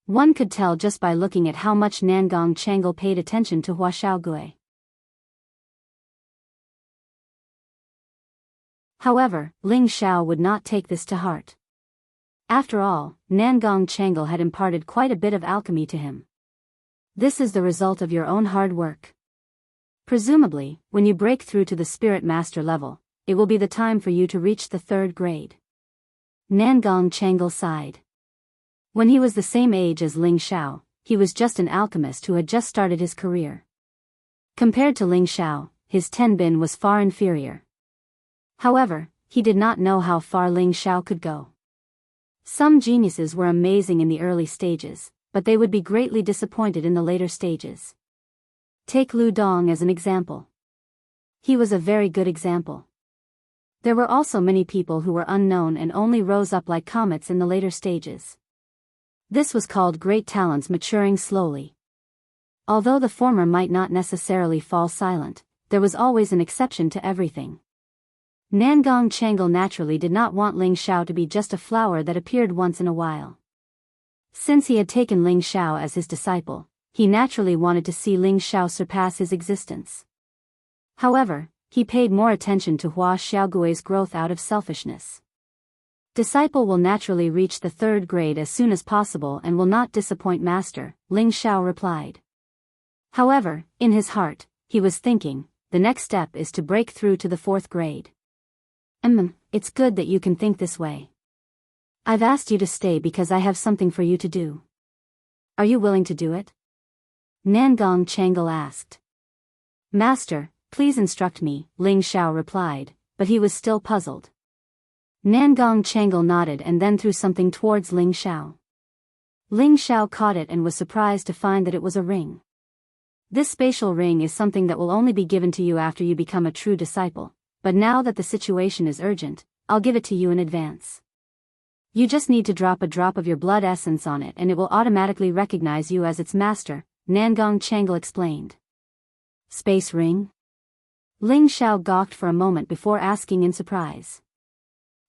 One could tell just by looking at how much Nangong Changle paid attention to Hua Xiaogui. However, Ling Xiao would not take this to heart. After all, Nangong Changle had imparted quite a bit of alchemy to him. This is the result of your own hard work. Presumably, when you break through to the Spirit Master level, it will be the time for you to reach the 3rd grade. Nangong Changle sighed. When he was the same age as Ling Xiao, he was just an alchemist who had just started his career. Compared to Ling Xiao, his Tenbin was far inferior. However, he did not know how far Ling Xiao could go. Some geniuses were amazing in the early stages, but they would be greatly disappointed in the later stages. Take Lu Dong as an example. He was a very good example. There were also many people who were unknown and only rose up like comets in the later stages. This was called great talents maturing slowly. Although the former might not necessarily fall silent, there was always an exception to everything. Nangong Changle naturally did not want Ling Xiao to be just a flower that appeared once in a while. Since he had taken Ling Xiao as his disciple, he naturally wanted to see Ling Xiao surpass his existence. However, he paid more attention to Hua Xiaogui's growth out of selfishness. Disciple will naturally reach the 3rd grade as soon as possible and will not disappoint Master, Ling Xiao replied. However, in his heart, he was thinking, the next step is to break through to the 4th grade. It's good that you can think this way. I've asked you to stay because I have something for you to do. Are you willing to do it? Nangong Changle asked. Master, please instruct me, Ling Xiao replied, but he was still puzzled. Nangong Changle nodded and then threw something towards Ling Xiao. Ling Xiao caught it and was surprised to find that it was a ring. This spatial ring is something that will only be given to you after you become a true disciple, but now that the situation is urgent, I'll give it to you in advance. You just need to drop a drop of your blood essence on it and it will automatically recognize you as its master, Nangong Changle explained. Space ring? Ling Xiao gawked for a moment before asking in surprise.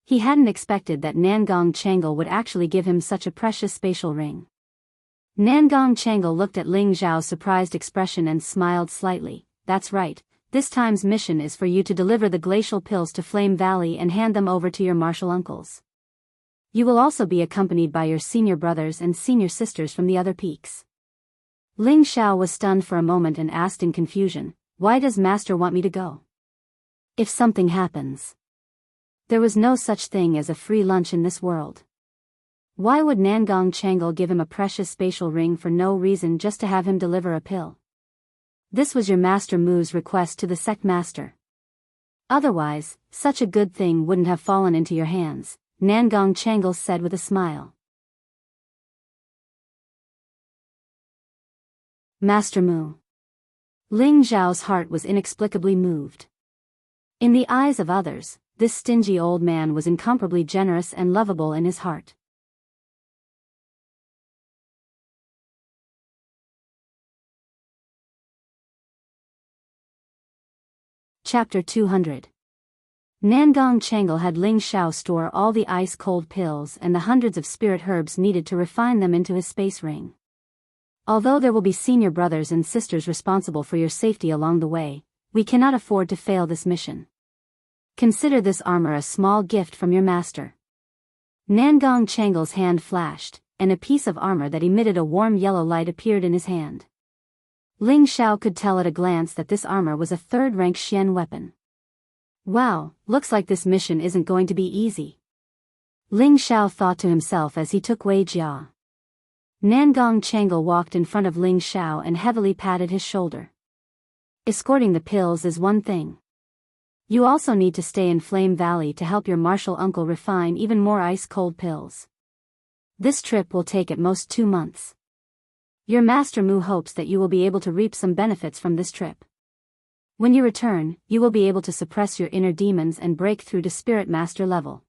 He hadn't expected that Nangong Changle would actually give him such a precious spatial ring. Nangong Changle looked at Ling Xiao's surprised expression and smiled slightly. That's right, this time's mission is for you to deliver the glacial pills to Flame Valley and hand them over to your martial uncles. You will also be accompanied by your senior brothers and senior sisters from the other peaks. Ling Xiao was stunned for a moment and asked in confusion, why does Master want me to go? If something happens. There was no such thing as a free lunch in this world. Why would Nangong Changle give him a precious spatial ring for no reason just to have him deliver a pill? This was your Master Mu's request to the sect master. Otherwise, such a good thing wouldn't have fallen into your hands, Nangong Changle said with a smile. Master Mu. Ling Zhao's heart was inexplicably moved. In the eyes of others, this stingy old man was incomparably generous and lovable in his heart. Chapter 200. Nangong Changle had Ling Xiao store all the ice-cold pills and the hundreds of spirit herbs needed to refine them into his space ring. Although there will be senior brothers and sisters responsible for your safety along the way, we cannot afford to fail this mission. Consider this armor a small gift from your master. Nangong Changle's hand flashed, and a piece of armor that emitted a warm yellow light appeared in his hand. Ling Xiao could tell at a glance that this armor was a third-rank Xian weapon. Wow, looks like this mission isn't going to be easy. Ling Xiao thought to himself as he took Wei Jia. Nangong Changle walked in front of Ling Xiao and heavily patted his shoulder. Escorting the pills is one thing. You also need to stay in Flame Valley to help your martial uncle refine even more ice-cold pills. This trip will take at most 2 months. Your Master Mu hopes that you will be able to reap some benefits from this trip. When you return, you will be able to suppress your inner demons and break through to Spirit Master level.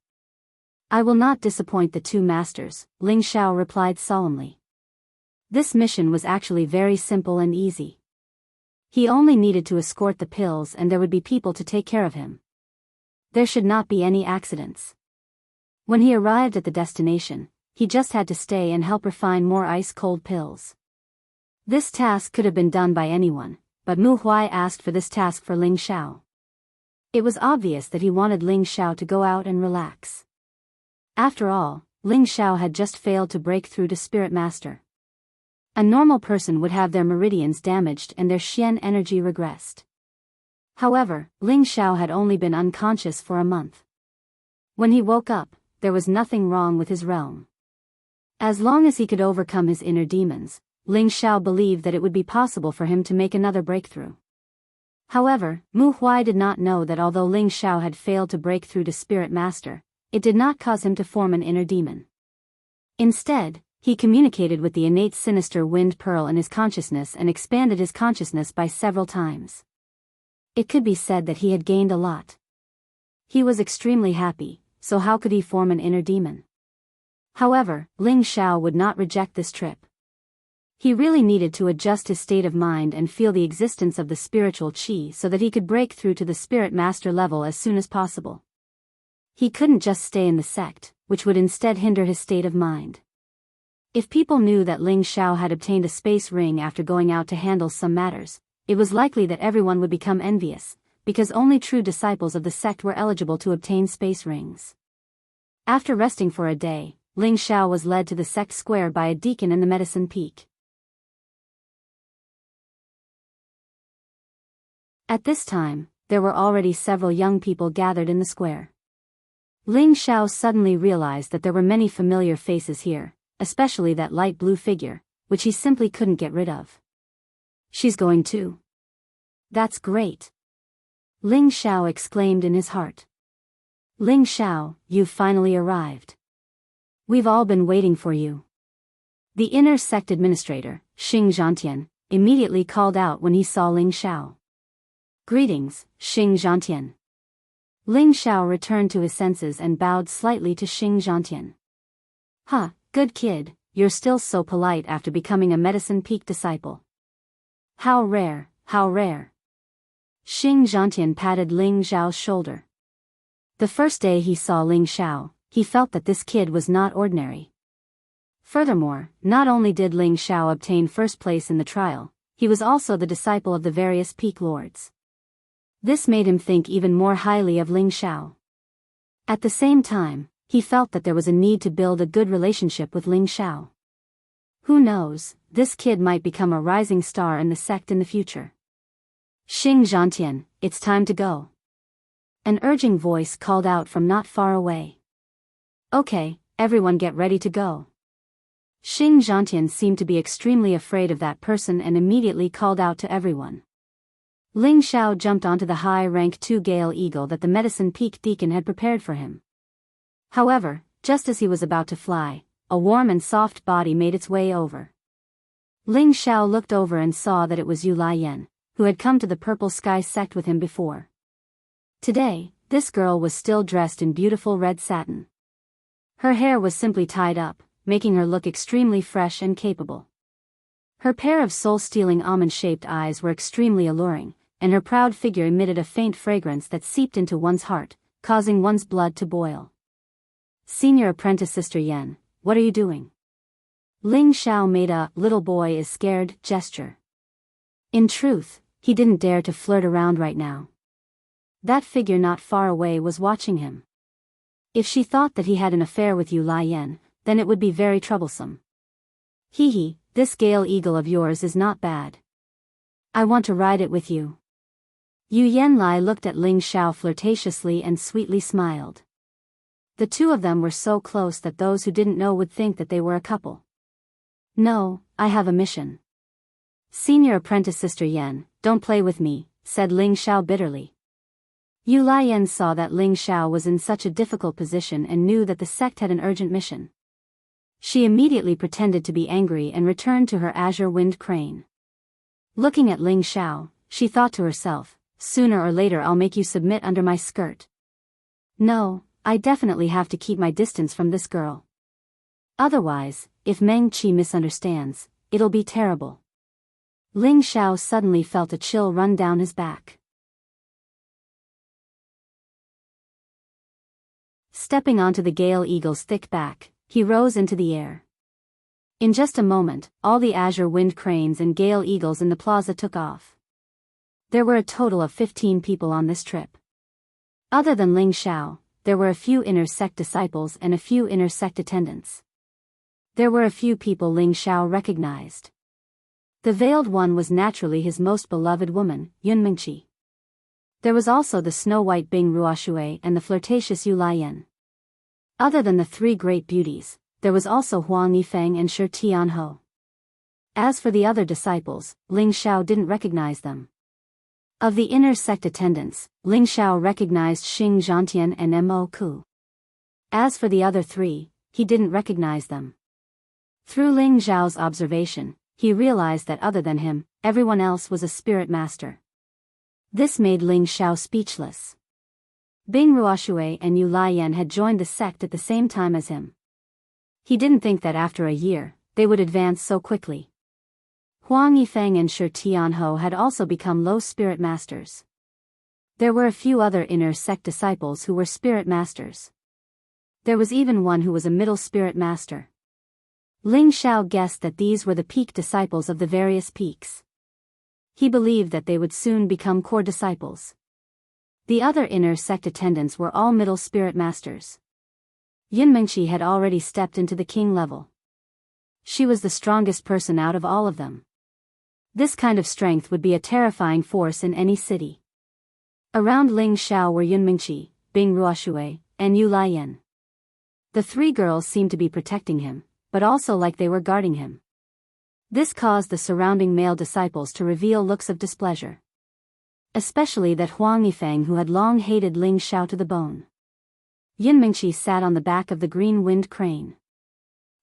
I will not disappoint the 2 masters, Ling Xiao replied solemnly. This mission was actually very simple and easy. He only needed to escort the pills and there would be people to take care of him. There should not be any accidents. When he arrived at the destination, he just had to stay and help refine more ice-cold pills. This task could have been done by anyone, but Mu Huai asked for this task for Ling Xiao. It was obvious that he wanted Ling Xiao to go out and relax. After all, Ling Xiao had just failed to break through to Spirit Master. A normal person would have their meridians damaged and their Xian energy regressed. However, Ling Xiao had only been unconscious for a month. When he woke up, there was nothing wrong with his realm. As long as he could overcome his inner demons, Ling Xiao believed that it would be possible for him to make another breakthrough. However, Mu Huai did not know that although Ling Xiao had failed to break through to Spirit Master, it did not cause him to form an inner demon. Instead, he communicated with the innate sinister wind pearl in his consciousness and expanded his consciousness by several times. It could be said that he had gained a lot. He was extremely happy, so how could he form an inner demon? However, Ling Xiao would not reject this trip. He really needed to adjust his state of mind and feel the existence of the spiritual qi so that he could break through to the Spirit Master level as soon as possible. He couldn't just stay in the sect, which would instead hinder his state of mind. If people knew that Ling Xiao had obtained a space ring after going out to handle some matters, it was likely that everyone would become envious, because only true disciples of the sect were eligible to obtain space rings. After resting for a day, Ling Xiao was led to the sect square by a deacon in the Medicine Peak. At this time, there were already several young people gathered in the square. Ling Xiao suddenly realized that there were many familiar faces here, especially that light blue figure, which he simply couldn't get rid of. She's going too. That's great. Ling Xiao exclaimed in his heart. Ling Xiao, you've finally arrived. We've all been waiting for you. The inner sect administrator, Xing Zhantian, immediately called out when he saw Ling Xiao. Greetings, Xing Zhantian. Ling Xiao returned to his senses and bowed slightly to Xing Zhantian. Huh, good kid, you're still so polite after becoming a Medicine Peak disciple. How rare, how rare. Xing Zhantian patted Ling Xiao's shoulder. The first day he saw Ling Xiao, he felt that this kid was not ordinary. Furthermore, not only did Ling Xiao obtain first place in the trial, he was also the disciple of the various peak lords. This made him think even more highly of Ling Xiao. At the same time, he felt that there was a need to build a good relationship with Ling Xiao. Who knows, this kid might become a rising star in the sect in the future. Xing Zhantian, it's time to go. An urging voice called out from not far away. Okay, everyone get ready to go. Xing Zhantian seemed to be extremely afraid of that person and immediately called out to everyone. Ling Xiao jumped onto the high-rank 2 Gale Eagle that the Medicine Peak deacon had prepared for him. However, just as he was about to fly, a warm and soft body made its way over. Ling Xiao looked over and saw that it was Yu Lian, who had come to the Purple Sky sect with him before. Today, this girl was still dressed in beautiful red satin. Her hair was simply tied up, making her look extremely fresh and capable. Her pair of soul-stealing almond-shaped eyes were extremely alluring, and her proud figure emitted a faint fragrance that seeped into one's heart, causing one's blood to boil. Senior Apprentice Sister Yen, what are you doing? Ling Xiao made a "little boy is scared" gesture. In truth, he didn't dare to flirt around right now. That figure not far away was watching him. If she thought that he had an affair with Yu Lian, then it would be very troublesome. Hee hee, this Gale Eagle of yours is not bad. I want to ride it with you. Yu Yanlai looked at Ling Xiao flirtatiously and sweetly smiled. The two of them were so close that those who didn't know would think that they were a couple. No, I have a mission. Senior apprentice Sister Yan, don't play with me, said Ling Xiao bitterly. Yu Lian saw that Ling Xiao was in such a difficult position and knew that the sect had an urgent mission. She immediately pretended to be angry and returned to her azure winged crane. Looking at Ling Xiao, she thought to herself, sooner or later I'll make you submit under my skirt. No, I definitely have to keep my distance from this girl. Otherwise, if Meng Qi misunderstands, it'll be terrible. Ling Xiao suddenly felt a chill run down his back. Stepping onto the Gale Eagle's thick back, he rose into the air. In just a moment, all the azure wind cranes and Gale Eagles in the plaza took off. There were a total of 15 people on this trip. Other than Ling Xiao, there were a few inner sect disciples and a few inner sect attendants. There were a few people Ling Xiao recognized. The veiled one was naturally his most beloved woman, Yun Mingqi. There was also the snow-white Bing Ruoxue and the flirtatious Yu Lian. Other than the three great beauties, there was also Huang Yifeng and Shi Tianhou. As for the other disciples, Ling Xiao didn't recognize them. Of the inner sect attendants, Ling Xiao recognized Xing Zhantian and Mo Ku. As for the other three, he didn't recognize them. Through Ling Xiao's observation, he realized that other than him, everyone else was a spirit master. This made Ling Xiao speechless. Bing Ruoxue and Yu Lian had joined the sect at the same time as him. He didn't think that after a year, they would advance so quickly. Huang Yifeng and Shi Tianhou had also become low spirit masters. There were a few other inner sect disciples who were spirit masters. There was even one who was a middle spirit master. Ling Xiao guessed that these were the peak disciples of the various peaks. He believed that they would soon become core disciples. The other inner sect attendants were all middle spirit masters. Yun Mingqi had already stepped into the king level. She was the strongest person out of all of them. This kind of strength would be a terrifying force in any city. Around Ling Xiao were Yun Mingqi, Bing Ruoxue, and Yu Lian. The three girls seemed to be protecting him, but also like they were guarding him. This caused the surrounding male disciples to reveal looks of displeasure. Especially that Huang Yifeng who had long hated Ling Xiao to the bone. Yun Mingqi sat on the back of the green wind crane.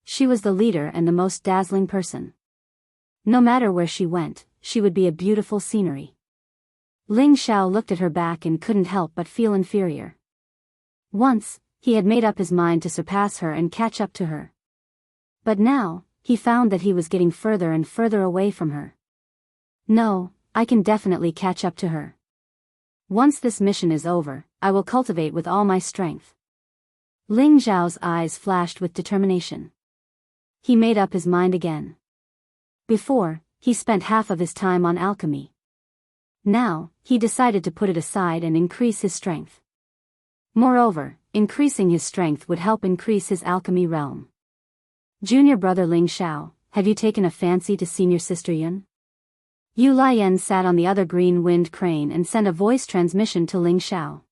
She was the leader and the most dazzling person. No matter where she went, she would be a beautiful scenery. Ling Xiao looked at her back and couldn't help but feel inferior. Once, he had made up his mind to surpass her and catch up to her. But now, he found that he was getting further and further away from her. No, I can definitely catch up to her. Once this mission is over, I will cultivate with all my strength. Ling Xiao's eyes flashed with determination. He made up his mind again. Before, he spent half of his time on alchemy. Now, he decided to put it aside and increase his strength. Moreover, increasing his strength would help increase his alchemy realm. Junior brother Ling Xiao, have you taken a fancy to senior sister Yun? Yu Lian sat on the other green wind crane and sent a voice transmission to Ling Xiao.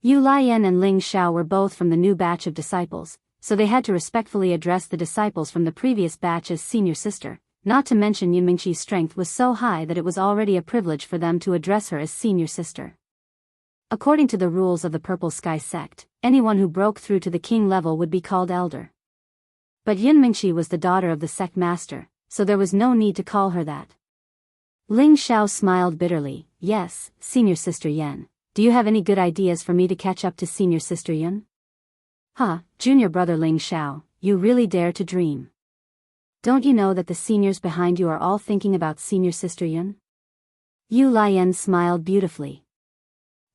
Yu Lian and Ling Xiao were both from the new batch of disciples, so they had to respectfully address the disciples from the previous batch as senior sister, not to mention Yun Mingqi's strength was so high that it was already a privilege for them to address her as senior sister. According to the rules of the Purple Sky sect, anyone who broke through to the king level would be called elder. But Yun Mingqi was the daughter of the sect master, so there was no need to call her that. Ling Xiao smiled bitterly. Yes, senior sister Yan, do you have any good ideas for me to catch up to senior sister Yun? Junior brother Ling Xiao, you really dare to dream. Don't you know that the seniors behind you are all thinking about senior sister Yun? Yu Lian smiled beautifully.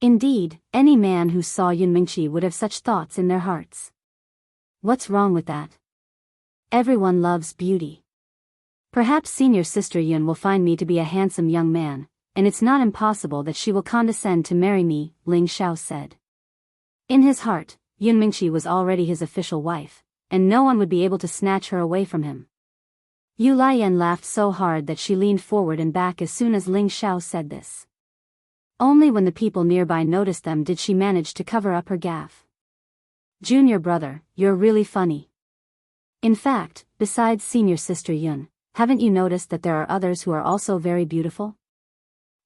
Indeed, any man who saw Yun Mingqi would have such thoughts in their hearts. What's wrong with that? Everyone loves beauty. Perhaps senior sister Yun will find me to be a handsome young man, and it's not impossible that she will condescend to marry me, Ling Xiao said. In his heart, Yun Mingqi was already his official wife, and no one would be able to snatch her away from him. Yu Lian laughed so hard that she leaned forward and back as soon as Ling Xiao said this. Only when the people nearby noticed them did she manage to cover up her gaffe. Junior brother, you're really funny. In fact, besides senior sister Yun, haven't you noticed that there are others who are also very beautiful?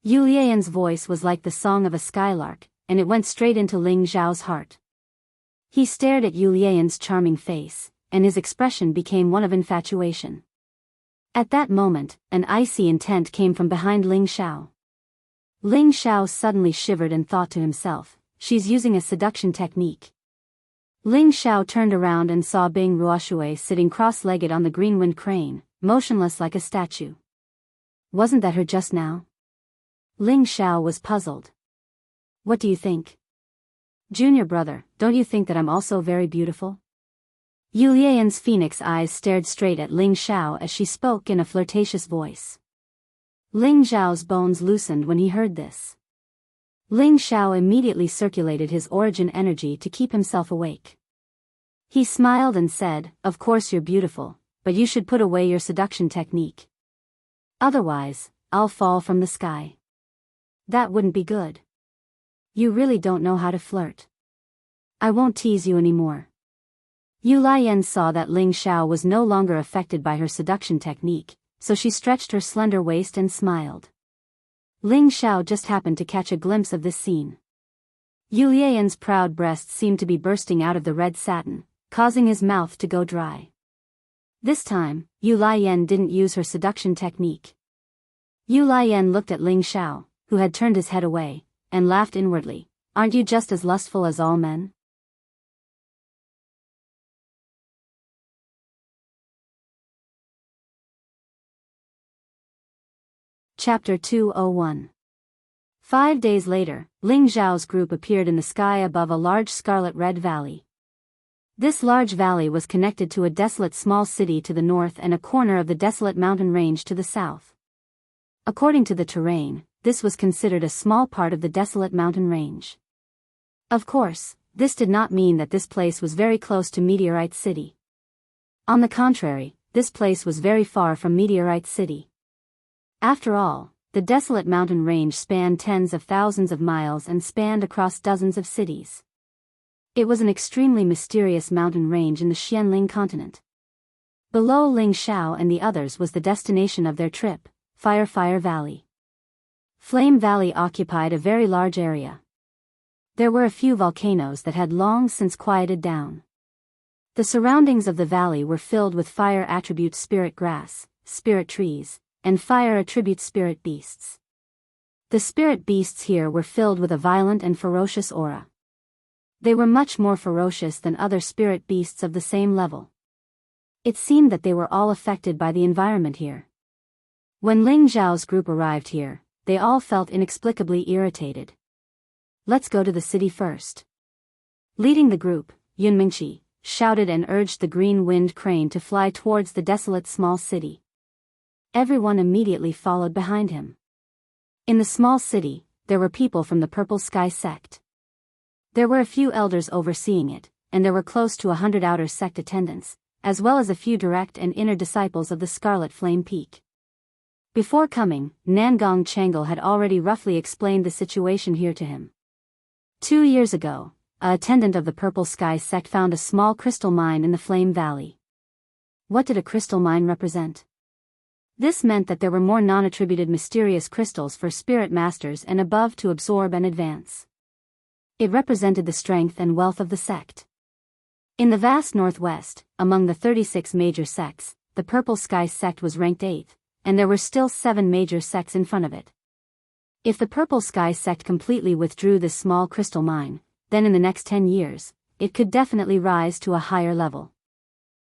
Yu Lian's voice was like the song of a skylark, and it went straight into Ling Xiao's heart. He stared at Yu Lian's charming face, and his expression became one of infatuation. At that moment, an icy intent came from behind Ling Xiao. Ling Xiao suddenly shivered and thought to himself, she's using a seduction technique. Ling Xiao turned around and saw Bing Ruoshui sitting cross-legged on the green-wind crane, motionless like a statue. Wasn't that her just now? Ling Xiao was puzzled. What do you think? Junior brother, don't you think that I'm also very beautiful? Yu Lian's phoenix eyes stared straight at Ling Xiao as she spoke in a flirtatious voice. Ling Xiao's bones loosened when he heard this. Ling Xiao immediately circulated his origin energy to keep himself awake. He smiled and said, of course you're beautiful, but you should put away your seduction technique. Otherwise, I'll fall from the sky. That wouldn't be good. You really don't know how to flirt. I won't tease you anymore. Yu Lian saw that Ling Xiao was no longer affected by her seduction technique, so she stretched her slender waist and smiled. Ling Xiao just happened to catch a glimpse of this scene. Yu Lian's proud breasts seemed to be bursting out of the red satin, causing his mouth to go dry. This time, Yu Lian didn't use her seduction technique. Yu Lian looked at Ling Xiao, who had turned his head away, and laughed inwardly. Aren't you just as lustful as all men? Chapter 201. 5 days later, Ling Xiao's group appeared in the sky above a large scarlet-red valley. This large valley was connected to a desolate small city to the north and a corner of the desolate mountain range to the south. According to the terrain, this was considered a small part of the desolate mountain range. Of course, this did not mean that this place was very close to Meteorite City. On the contrary, this place was very far from Meteorite City. After all, the desolate mountain range spanned tens of thousands of miles and spanned across dozens of cities. It was an extremely mysterious mountain range in the Xianling continent. Below Ling Xiao and the others was the destination of their trip, Fire Valley. Flame Valley occupied a very large area. There were a few volcanoes that had long since quieted down. The surroundings of the valley were filled with fire attribute spirit grass, spirit trees, and fire attribute spirit beasts. The spirit beasts here were filled with a violent and ferocious aura. They were much more ferocious than other spirit beasts of the same level. It seemed that they were all affected by the environment here. When Ling Xiao's group arrived here, they all felt inexplicably irritated. Let's go to the city first. Leading the group, Yun Mingqi shouted and urged the green wind crane to fly towards the desolate small city. Everyone immediately followed behind him. In the small city, there were people from the Purple Sky sect. There were a few elders overseeing it, and there were close to 100 outer sect attendants, as well as a few direct and inner disciples of the Scarlet Flame Peak. Before coming, Nangong Changle had already roughly explained the situation here to him. 2 years ago, an attendant of the Purple Sky sect found a small crystal mine in the Flame Valley. What did a crystal mine represent? This meant that there were more non-attributed mysterious crystals for spirit masters and above to absorb and advance. It represented the strength and wealth of the sect. In the vast northwest, among the 36 major sects, the Purple Sky sect was ranked 8th, and there were still 7 major sects in front of it. If the Purple Sky sect completely withdrew this small crystal mine, then in the next 10 years, it could definitely rise to a higher level.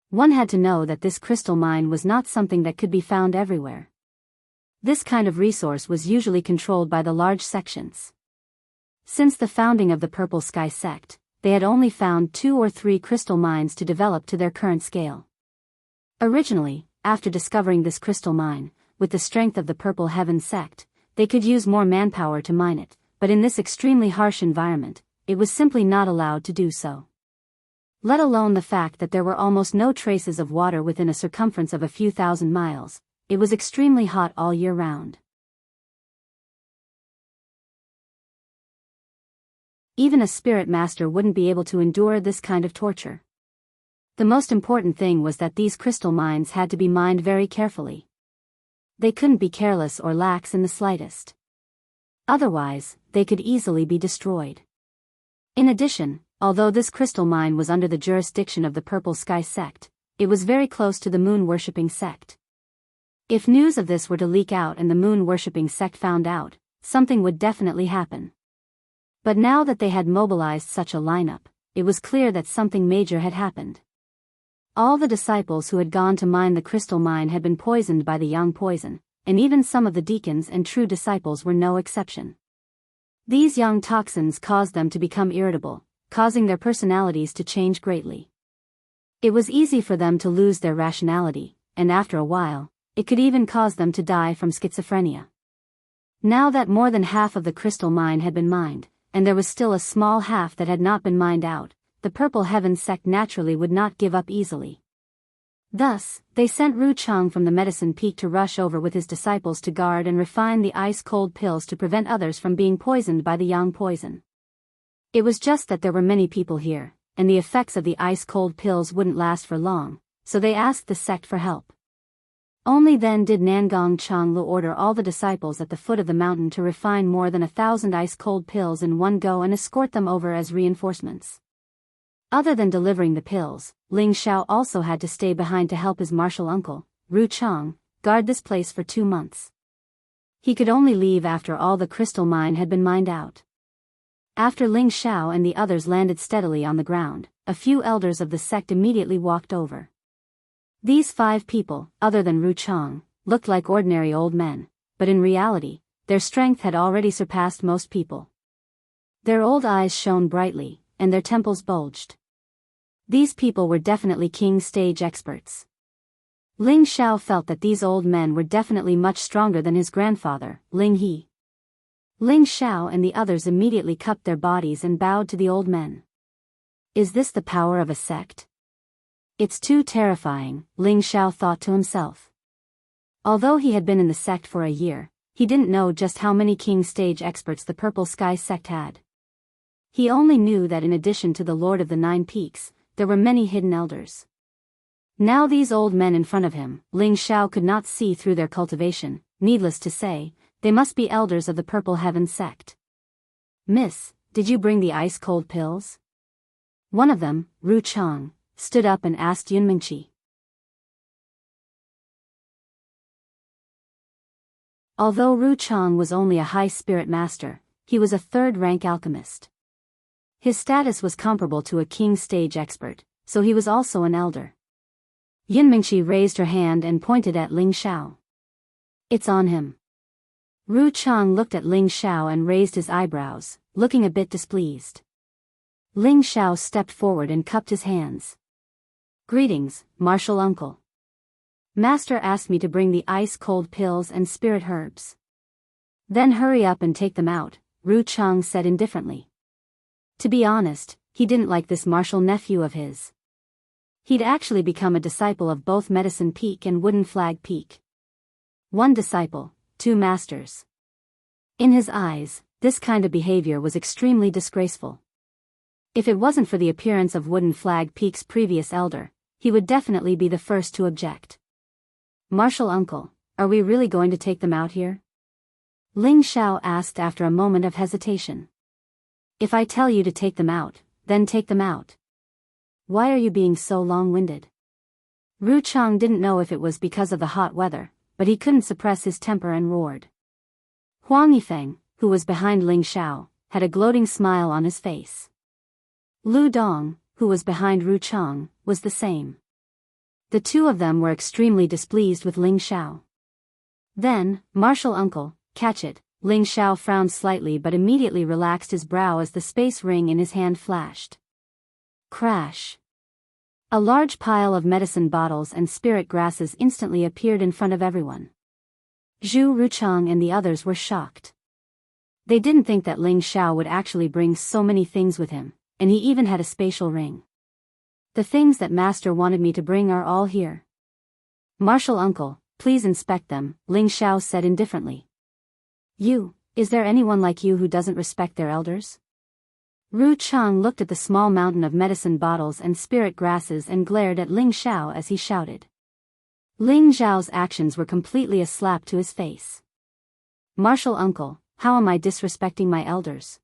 One had to know that this crystal mine was not something that could be found everywhere. This kind of resource was usually controlled by the large sections. Since the founding of the Purple Sky sect, they had only found 2 or 3 crystal mines to develop to their current scale. Originally, after discovering this crystal mine, with the strength of the Purple Heaven sect, they could use more manpower to mine it, but in this extremely harsh environment, it was simply not allowed to do so. Let alone the fact that there were almost no traces of water within a circumference of a few thousand miles. It was extremely hot all year round. Even a spirit master wouldn't be able to endure this kind of torture. The most important thing was that these crystal mines had to be mined very carefully. They couldn't be careless or lax in the slightest. Otherwise, they could easily be destroyed. In addition, although this crystal mine was under the jurisdiction of the Purple Sky sect, it was very close to the moon-worshipping sect. If news of this were to leak out and the moon-worshipping sect found out, something would definitely happen. But now that they had mobilized such a lineup, it was clear that something major had happened. All the disciples who had gone to mine the crystal mine had been poisoned by the yang poison, and even some of the deacons and true disciples were no exception. These yang toxins caused them to become irritable, causing their personalities to change greatly. It was easy for them to lose their rationality, and after a while, it could even cause them to die from schizophrenia. Now that more than half of the crystal mine had been mined, and there was still a small half that had not been mined out, the Purple Heaven sect naturally would not give up easily. Thus, they sent Ru Chang from the Medicine Peak to rush over with his disciples to guard and refine the ice-cold pills to prevent others from being poisoned by the yang poison. It was just that there were many people here, and the effects of the ice-cold pills wouldn't last for long, so they asked the sect for help. Only then did Nangong Changlu order all the disciples at the foot of the mountain to refine more than 1,000 ice-cold pills in one go and escort them over as reinforcements. Other than delivering the pills, Ling Xiao also had to stay behind to help his martial uncle, Ru Chang, guard this place for 2 months. He could only leave after all the crystal mine had been mined out. After Ling Xiao and the others landed steadily on the ground, a few elders of the sect immediately walked over. These 5 people, other than Ru Chang, looked like ordinary old men, but in reality, their strength had already surpassed most people. Their old eyes shone brightly, and their temples bulged. These people were definitely king stage experts. Ling Xiao felt that these old men were definitely much stronger than his grandfather, Ling He. Ling Xiao and the others immediately cupped their bodies and bowed to the old men. Is this the power of a sect? It's too terrifying, Ling Xiao thought to himself. Although he had been in the sect for a year, he didn't know just how many king stage experts the Purple Sky sect had. He only knew that in addition to the Lord of the Nine Peaks, there were many hidden elders. Now these old men in front of him, Ling Xiao could not see through their cultivation. Needless to say, they must be elders of the Purple Heaven sect. Miss, did you bring the ice-cold pills? One of them, Ru Chang, stood up and asked Yunmingqi. Although Ru Chang was only a high spirit master, he was a third-rank alchemist. His status was comparable to a king stage expert, so he was also an elder. Yunmingqi raised her hand and pointed at Ling Xiao. It's on him. Ru Chang looked at Ling Xiao and raised his eyebrows, looking a bit displeased. Ling Xiao stepped forward and cupped his hands. Greetings, martial uncle. Master asked me to bring the ice-cold pills and spirit herbs. Then hurry up and take them out, Ru Chang said indifferently. To be honest, he didn't like this martial nephew of his. He'd actually become a disciple of both Medicine Peak and Wooden Flag Peak. 1 disciple, 2 masters. In his eyes, this kind of behavior was extremely disgraceful. If it wasn't for the appearance of Wooden Flag Peak's previous elder, he would definitely be the first to object. Martial uncle, are we really going to take them out here? Ling Xiao asked after a moment of hesitation. If I tell you to take them out, then take them out. Why are you being so long-winded? Ru Chang didn't know if it was because of the hot weather, but he couldn't suppress his temper and roared. Huang Yifeng, who was behind Ling Xiao, had a gloating smile on his face. Lu Dong, who was behind Ru Chang, was the same. The 2 of them were extremely displeased with Ling Xiao. Then, martial uncle, catch it, Ling Xiao frowned slightly but immediately relaxed his brow as the space ring in his hand flashed. Crash. A large pile of medicine bottles and spirit grasses instantly appeared in front of everyone. Zhu Ruchang and the others were shocked. They didn't think that Ling Xiao would actually bring so many things with him, and he even had a spatial ring. The things that Master wanted me to bring are all here. Martial uncle, please inspect them, Ling Xiao said indifferently. Is there anyone like you who doesn't respect their elders? Ru Chang looked at the small mountain of medicine bottles and spirit grasses and glared at Ling Xiao as he shouted. Ling Xiao's actions were completely a slap to his face. Martial uncle, how am I disrespecting my elders?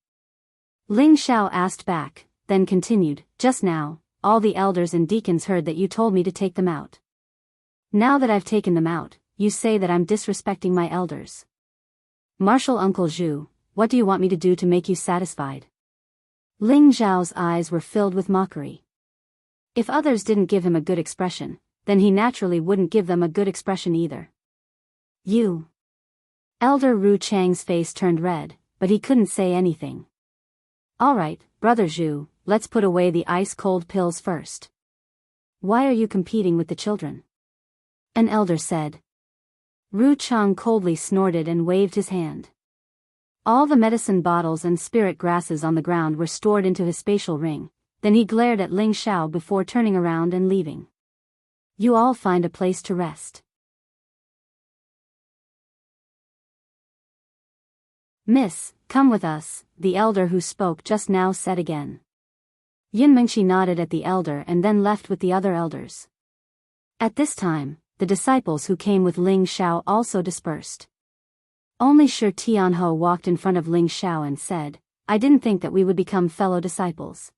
Ling Xiao asked back, then continued, just now, all the elders and deacons heard that you told me to take them out. Now that I've taken them out, you say that I'm disrespecting my elders. Martial uncle Zhu, what do you want me to do to make you satisfied? Ling Xiao's eyes were filled with mockery. If others didn't give him a good expression, then he naturally wouldn't give them a good expression either. You. Elder Ru Chang's face turned red, but he couldn't say anything. Alright, brother Zhu, let's put away the ice-cold pills first. Why are you competing with the children? An elder said. Ru Chang coldly snorted and waved his hand. All the medicine bottles and spirit grasses on the ground were stored into his spatial ring, then he glared at Ling Xiao before turning around and leaving. You all find a place to rest. Miss, come with us, the elder who spoke just now said again. Yin Mengshi nodded at the elder and then left with the other elders. At this time, the disciples who came with Ling Xiao also dispersed. Only Shi Tianho walked in front of Ling Xiao and said, I didn't think that we would become fellow disciples.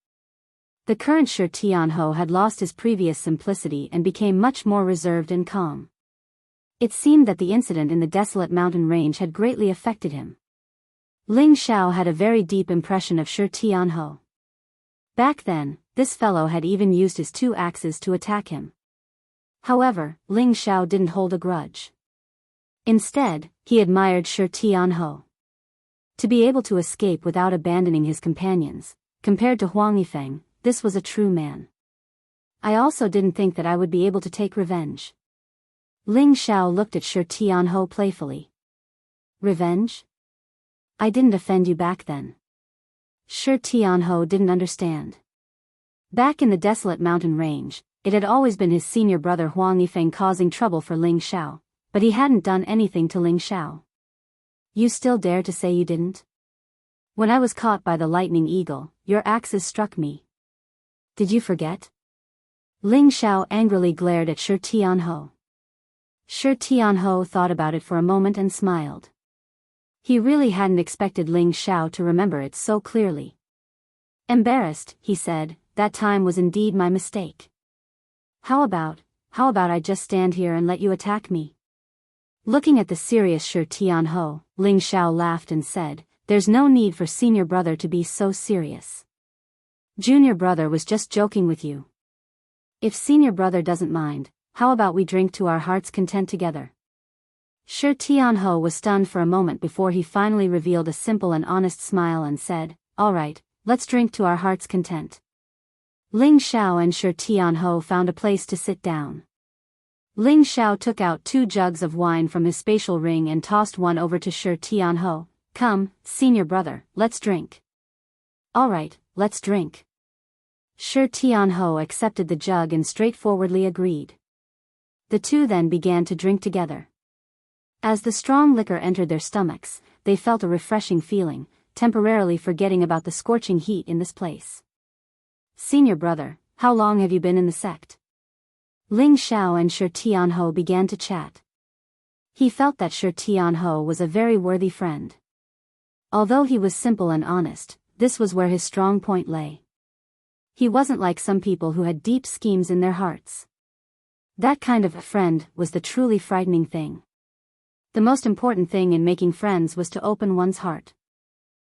The current Shi Tianho had lost his previous simplicity and became much more reserved and calm. It seemed that the incident in the desolate mountain range had greatly affected him. Ling Xiao had a very deep impression of Shi Tianho. Back then, this fellow had even used his 2 axes to attack him. However, Ling Xiao didn't hold a grudge. Instead, he admired Shi Tianho. To be able to escape without abandoning his companions, compared to Huang Yifeng, this was a true man. I also didn't think that I would be able to take revenge. Ling Xiao looked at Shi Tianho playfully. Revenge? I didn't offend you back then. Shi Tianho didn't understand. Back in the desolate mountain range, it had always been his senior brother Huang Yifeng causing trouble for Ling Xiao, but he hadn't done anything to Ling Xiao. You still dare to say you didn't? When I was caught by the lightning eagle, your axes struck me. Did you forget? Ling Xiao angrily glared at Shi Tianho. Shi Tianho thought about it for a moment and smiled. He really hadn't expected Ling Xiao to remember it so clearly. Embarrassed, he said, that time was indeed my mistake. How about I just stand here and let you attack me? Looking at the serious Shi Tianho, Ling Xiao laughed and said, there's no need for senior brother to be so serious. Junior brother was just joking with you. If senior brother doesn't mind, how about we drink to our heart's content together? Shi Tianho was stunned for a moment before he finally revealed a simple and honest smile and said, alright, let's drink to our heart's content. Ling Xiao and Shi Tianho found a place to sit down. Ling Xiao took out 2 jugs of wine from his spatial ring and tossed one over to Shi Tianho. Come, senior brother, let's drink. Alright, let's drink. Shi Tianho accepted the jug and straightforwardly agreed. The two then began to drink together. As the strong liquor entered their stomachs, they felt a refreshing feeling, temporarily forgetting about the scorching heat in this place. Senior brother, how long have you been in the sect? Ling Xiao and Shi Tianho began to chat. He felt that Shi Tianho was a very worthy friend. Although he was simple and honest, this was where his strong point lay. He wasn't like some people who had deep schemes in their hearts. That kind of a friend was the truly frightening thing. The most important thing in making friends was to open one's heart.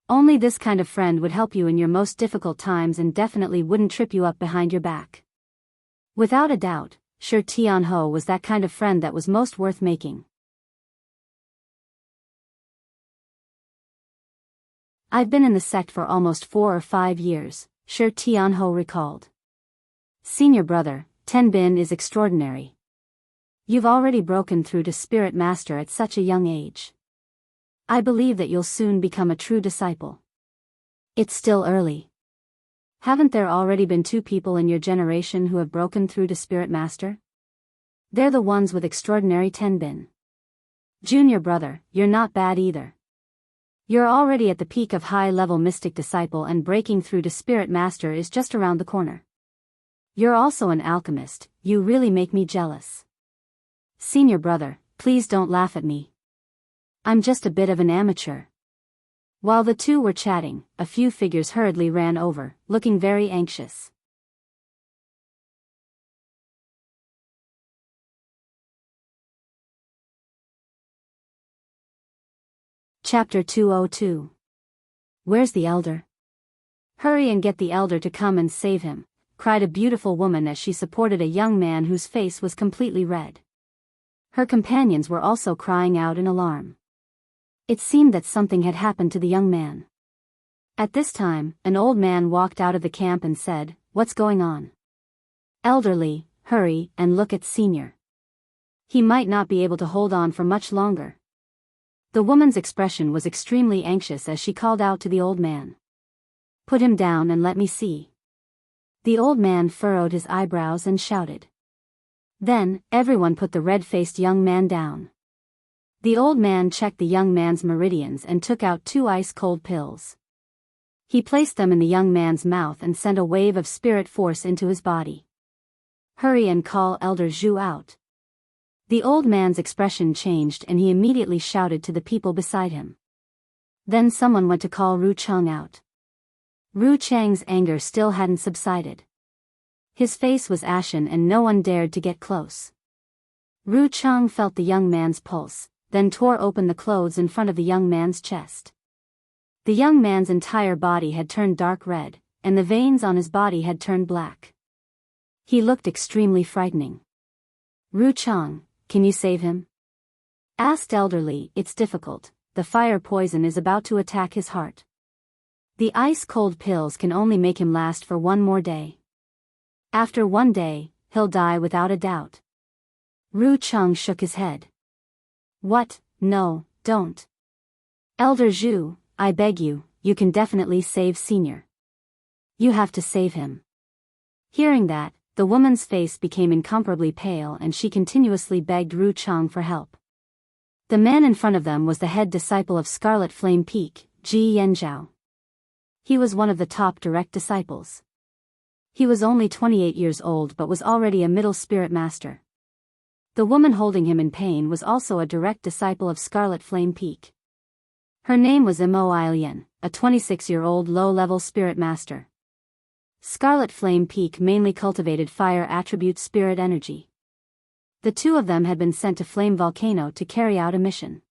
Only this kind of friend would help you in your most difficult times and definitely wouldn't trip you up behind your back. Without a doubt, Shi Tianho was that kind of friend that was most worth making. I've been in the sect for almost 4 or 5 years, Shi Tianho recalled. Senior brother, Ten Bin is extraordinary. You've already broken through to Spirit Master at such a young age. I believe that you'll soon become a true disciple. It's still early. Haven't there already been 2 people in your generation who have broken through to Spirit Master? They're the ones with extraordinary tenbin. Junior brother, you're not bad either. You're already at the peak of high-level mystic disciple, and breaking through to Spirit Master is just around the corner. You're also an alchemist. You really make me jealous. Senior brother, please don't laugh at me. I'm just a bit of an amateur. While the two were chatting, a few figures hurriedly ran over, looking very anxious. Chapter 202. Where's the elder? Hurry and get the elder to come and save him, cried a beautiful woman as she supported a young man whose face was completely red. Her companions were also crying out in alarm. It seemed that something had happened to the young man. At this time, an old man walked out of the camp and said, "What's going on?" "Elderly, hurry and look at Senior. He might not be able to hold on for much longer." The woman's expression was extremely anxious as she called out to the old man. "Put him down and let me see." The old man furrowed his eyebrows and shouted. Then, everyone put the red-faced young man down. The old man checked the young man's meridians and took out 2 ice-cold pills. He placed them in the young man's mouth and sent a wave of spirit force into his body. "Hurry and call Elder Zhu out." The old man's expression changed and he immediately shouted to the people beside him. Then someone went to call Ru Cheng out. Ru Cheng's anger still hadn't subsided. His face was ashen and no one dared to get close. Ru Cheng felt the young man's pulse, then tore open the clothes in front of the young man's chest. The young man's entire body had turned dark red, and the veins on his body had turned black. He looked extremely frightening. "Ru Cheng, can you save him?" asked Elderly. "It's difficult. The fire poison is about to attack his heart. The ice-cold pills can only make him last for 1 more day. After 1 day, he'll die without a doubt." Ru Cheng shook his head. "What? No, don't. Elder Zhu, I beg you, you can definitely save Senior. You have to save him." Hearing that, the woman's face became incomparably pale and she continuously begged Ru Cheng for help. The man in front of them was the head disciple of Scarlet Flame Peak, Ji Yanzhao. He was one of the top direct disciples. He was only 28 years old but was already a middle spirit master. The woman holding him in pain was also a direct disciple of Scarlet Flame Peak. Her name was Immerse, a 26-year-old low-level spirit master. Scarlet Flame Peak mainly cultivated fire attribute spirit energy. The 2 of them had been sent to Flame Volcano to carry out a mission.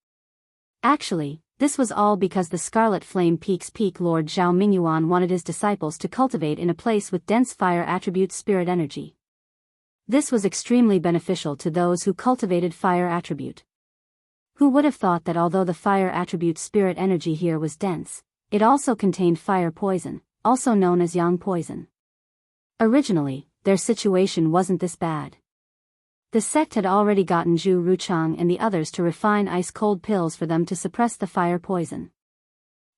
Actually, this was all because the Scarlet Flame Peak's Peak Lord Zhao Mingyuan wanted his disciples to cultivate in a place with dense fire attribute spirit energy. This was extremely beneficial to those who cultivated fire attribute. Who would have thought that although the fire attribute spirit energy here was dense, it also contained fire poison, also known as yang poison. Originally, their situation wasn't this bad. The sect had already gotten Zhu Ruchang and the others to refine ice-cold pills for them to suppress the fire poison.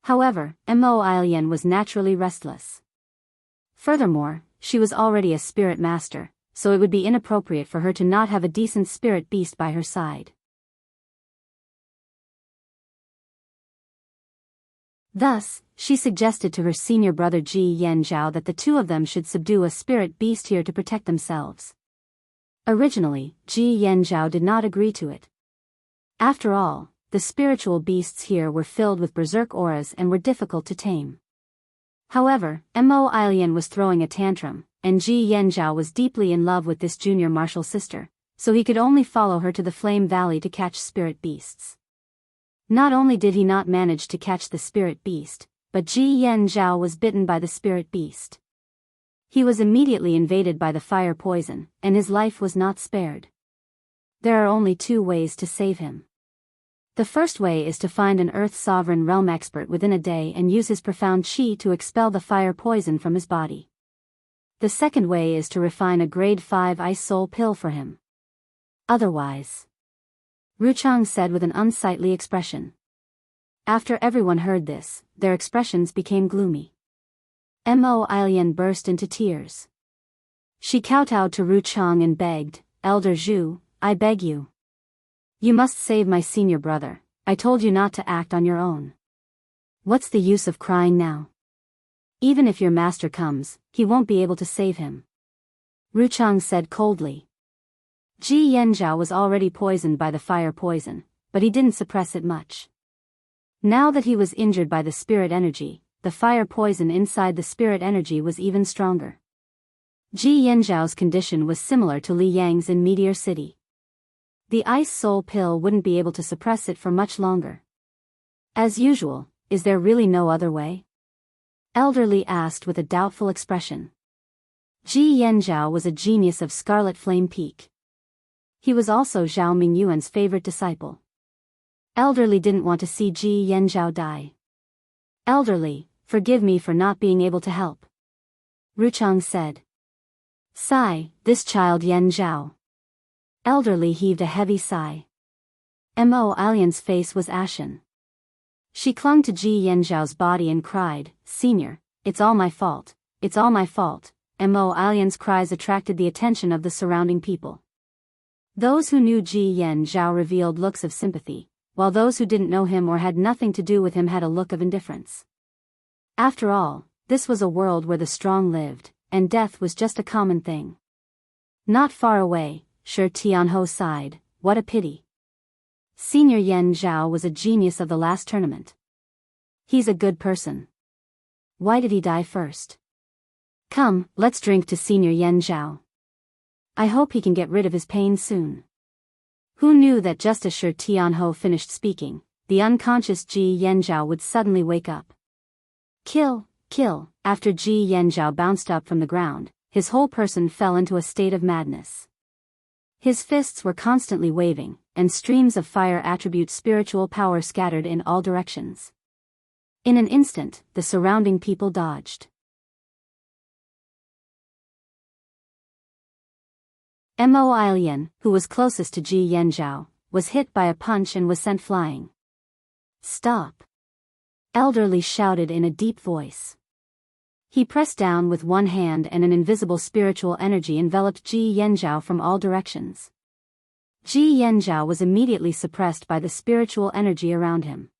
However, Mo Ailian was naturally restless. Furthermore, she was already a spirit master, so it would be inappropriate for her to not have a decent spirit beast by her side. Thus, she suggested to her senior brother Ji Yanzhao that the 2 of them should subdue a spirit beast here to protect themselves. Originally, Ji Yanzhao did not agree to it. After all, the spiritual beasts here were filled with berserk auras and were difficult to tame. However, Mo Ailian was throwing a tantrum, and Ji Yanzhao was deeply in love with this junior martial sister, so he could only follow her to the Flame Valley to catch spirit beasts. Not only did he not manage to catch the spirit beast, but Ji Yanzhao was bitten by the spirit beast. He was immediately invaded by the fire poison, and his life was not spared. There are only 2 ways to save him. The first way is to find an Earth Sovereign Realm expert within a day and use his profound qi to expel the fire poison from his body. The second way is to refine a grade 5 ice soul pill for him. Otherwise, Ruchang said with an unsightly expression. After everyone heard this, their expressions became gloomy. Mo Ilian burst into tears. She kowtowed to Ruchang and begged, "Elder Zhu, I beg you. You must save my senior brother. I told you not to act on your own. What's the use of crying now? Even if your master comes, he won't be able to save him." Ruchang said coldly. Ji Yanzhao was already poisoned by the fire poison, but he didn't suppress it much. Now that he was injured by the spirit energy, the fire poison inside the spirit energy was even stronger. Ji Yanzhao's condition was similar to Li Yang's in Meteor City. The ice soul pill wouldn't be able to suppress it for much longer. As usual, is there really no other way? Elder Li asked with a doubtful expression. Ji Yanzhao was a genius of Scarlet Flame Peak. He was also Zhao Mingyuan's favorite disciple. Elder Li didn't want to see Ji Yanzhao die. "Elder Li, forgive me for not being able to help," Ruchang said. "Sigh, this child Yanzhao." Elder Li heaved a heavy sigh. Mo Ilian's face was ashen. She clung to Ji Yanzhao's body and cried, "Senior, it's all my fault, it's all my fault." Mo Ilian's cries attracted the attention of the surrounding people. Those who knew Ji Yanzhao revealed looks of sympathy, while those who didn't know him or had nothing to do with him had a look of indifference. After all, this was a world where the strong lived, and death was just a common thing. Not far away, Shi Tianho sighed, "What a pity. Senior Yan Zhao was a genius of the last tournament. He's a good person. Why did he die first? Come, let's drink to Senior Yan Zhao. I hope he can get rid of his pain soon." Who knew that just as Shi Tianho finished speaking, the unconscious Ji Yanzhao would suddenly wake up. "Kill, kill!" After Ji Yanzhao bounced up from the ground, his whole person fell into a state of madness. His fists were constantly waving, and streams of fire attribute spiritual power scattered in all directions. In an instant, the surrounding people dodged. Mo Ilian, who was closest to Ji Yanzhao, was hit by a punch and was sent flying. "Stop!" Elder Li shouted in a deep voice. He pressed down with one hand and an invisible spiritual energy enveloped Ji Yanzhao from all directions. Ji Yanzhao was immediately suppressed by the spiritual energy around him.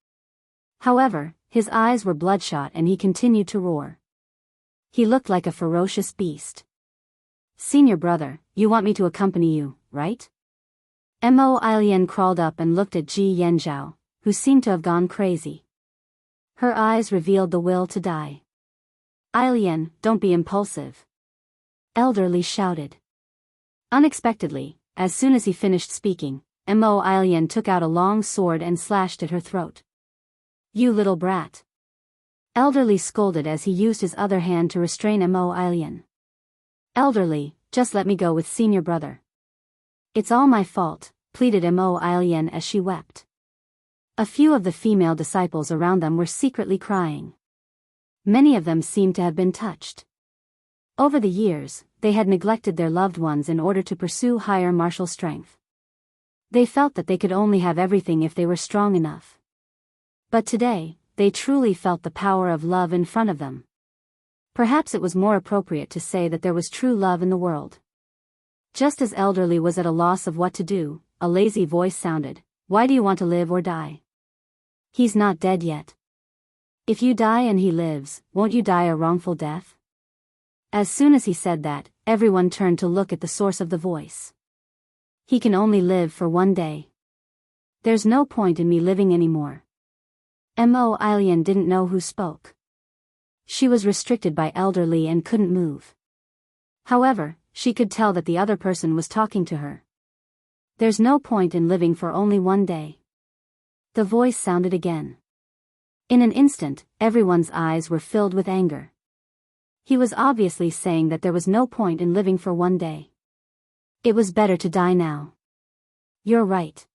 However, his eyes were bloodshot and he continued to roar. He looked like a ferocious beast. "Senior brother, you want me to accompany you, right?" Mo Ilian crawled up and looked at Ji Yanzhao, who seemed to have gone crazy. Her eyes revealed the will to die. "Ilian, don't be impulsive," Elder Li shouted. Unexpectedly, as soon as he finished speaking, Mo Ilian took out a long sword and slashed at her throat. "You little brat!" Elder Li scolded as he used his other hand to restrain Mo Ilian. "Elder Li, just let me go with senior brother." "It's all my fault," pleaded Mo Ilian as she wept. A few of the female disciples around them were secretly crying. Many of them seemed to have been touched. Over the years, they had neglected their loved ones in order to pursue higher martial strength. They felt that they could only have everything if they were strong enough. But today, they truly felt the power of love in front of them. Perhaps it was more appropriate to say that there was true love in the world. Just as Elder Li was at a loss of what to do, a lazy voice sounded, "Why do you want to live or die? He's not dead yet. If you die and he lives, won't you die a wrongful death?" As soon as he said that, everyone turned to look at the source of the voice. "He can only live for one day. There's no point in me living anymore." Mo Ilian didn't know who spoke. She was restricted by Elder Li and couldn't move. However, she could tell that the other person was talking to her. "There's no point in living for only one day." The voice sounded again. In an instant, everyone's eyes were filled with anger. He was obviously saying that there was no point in living for one day. It was better to die now. "You're right.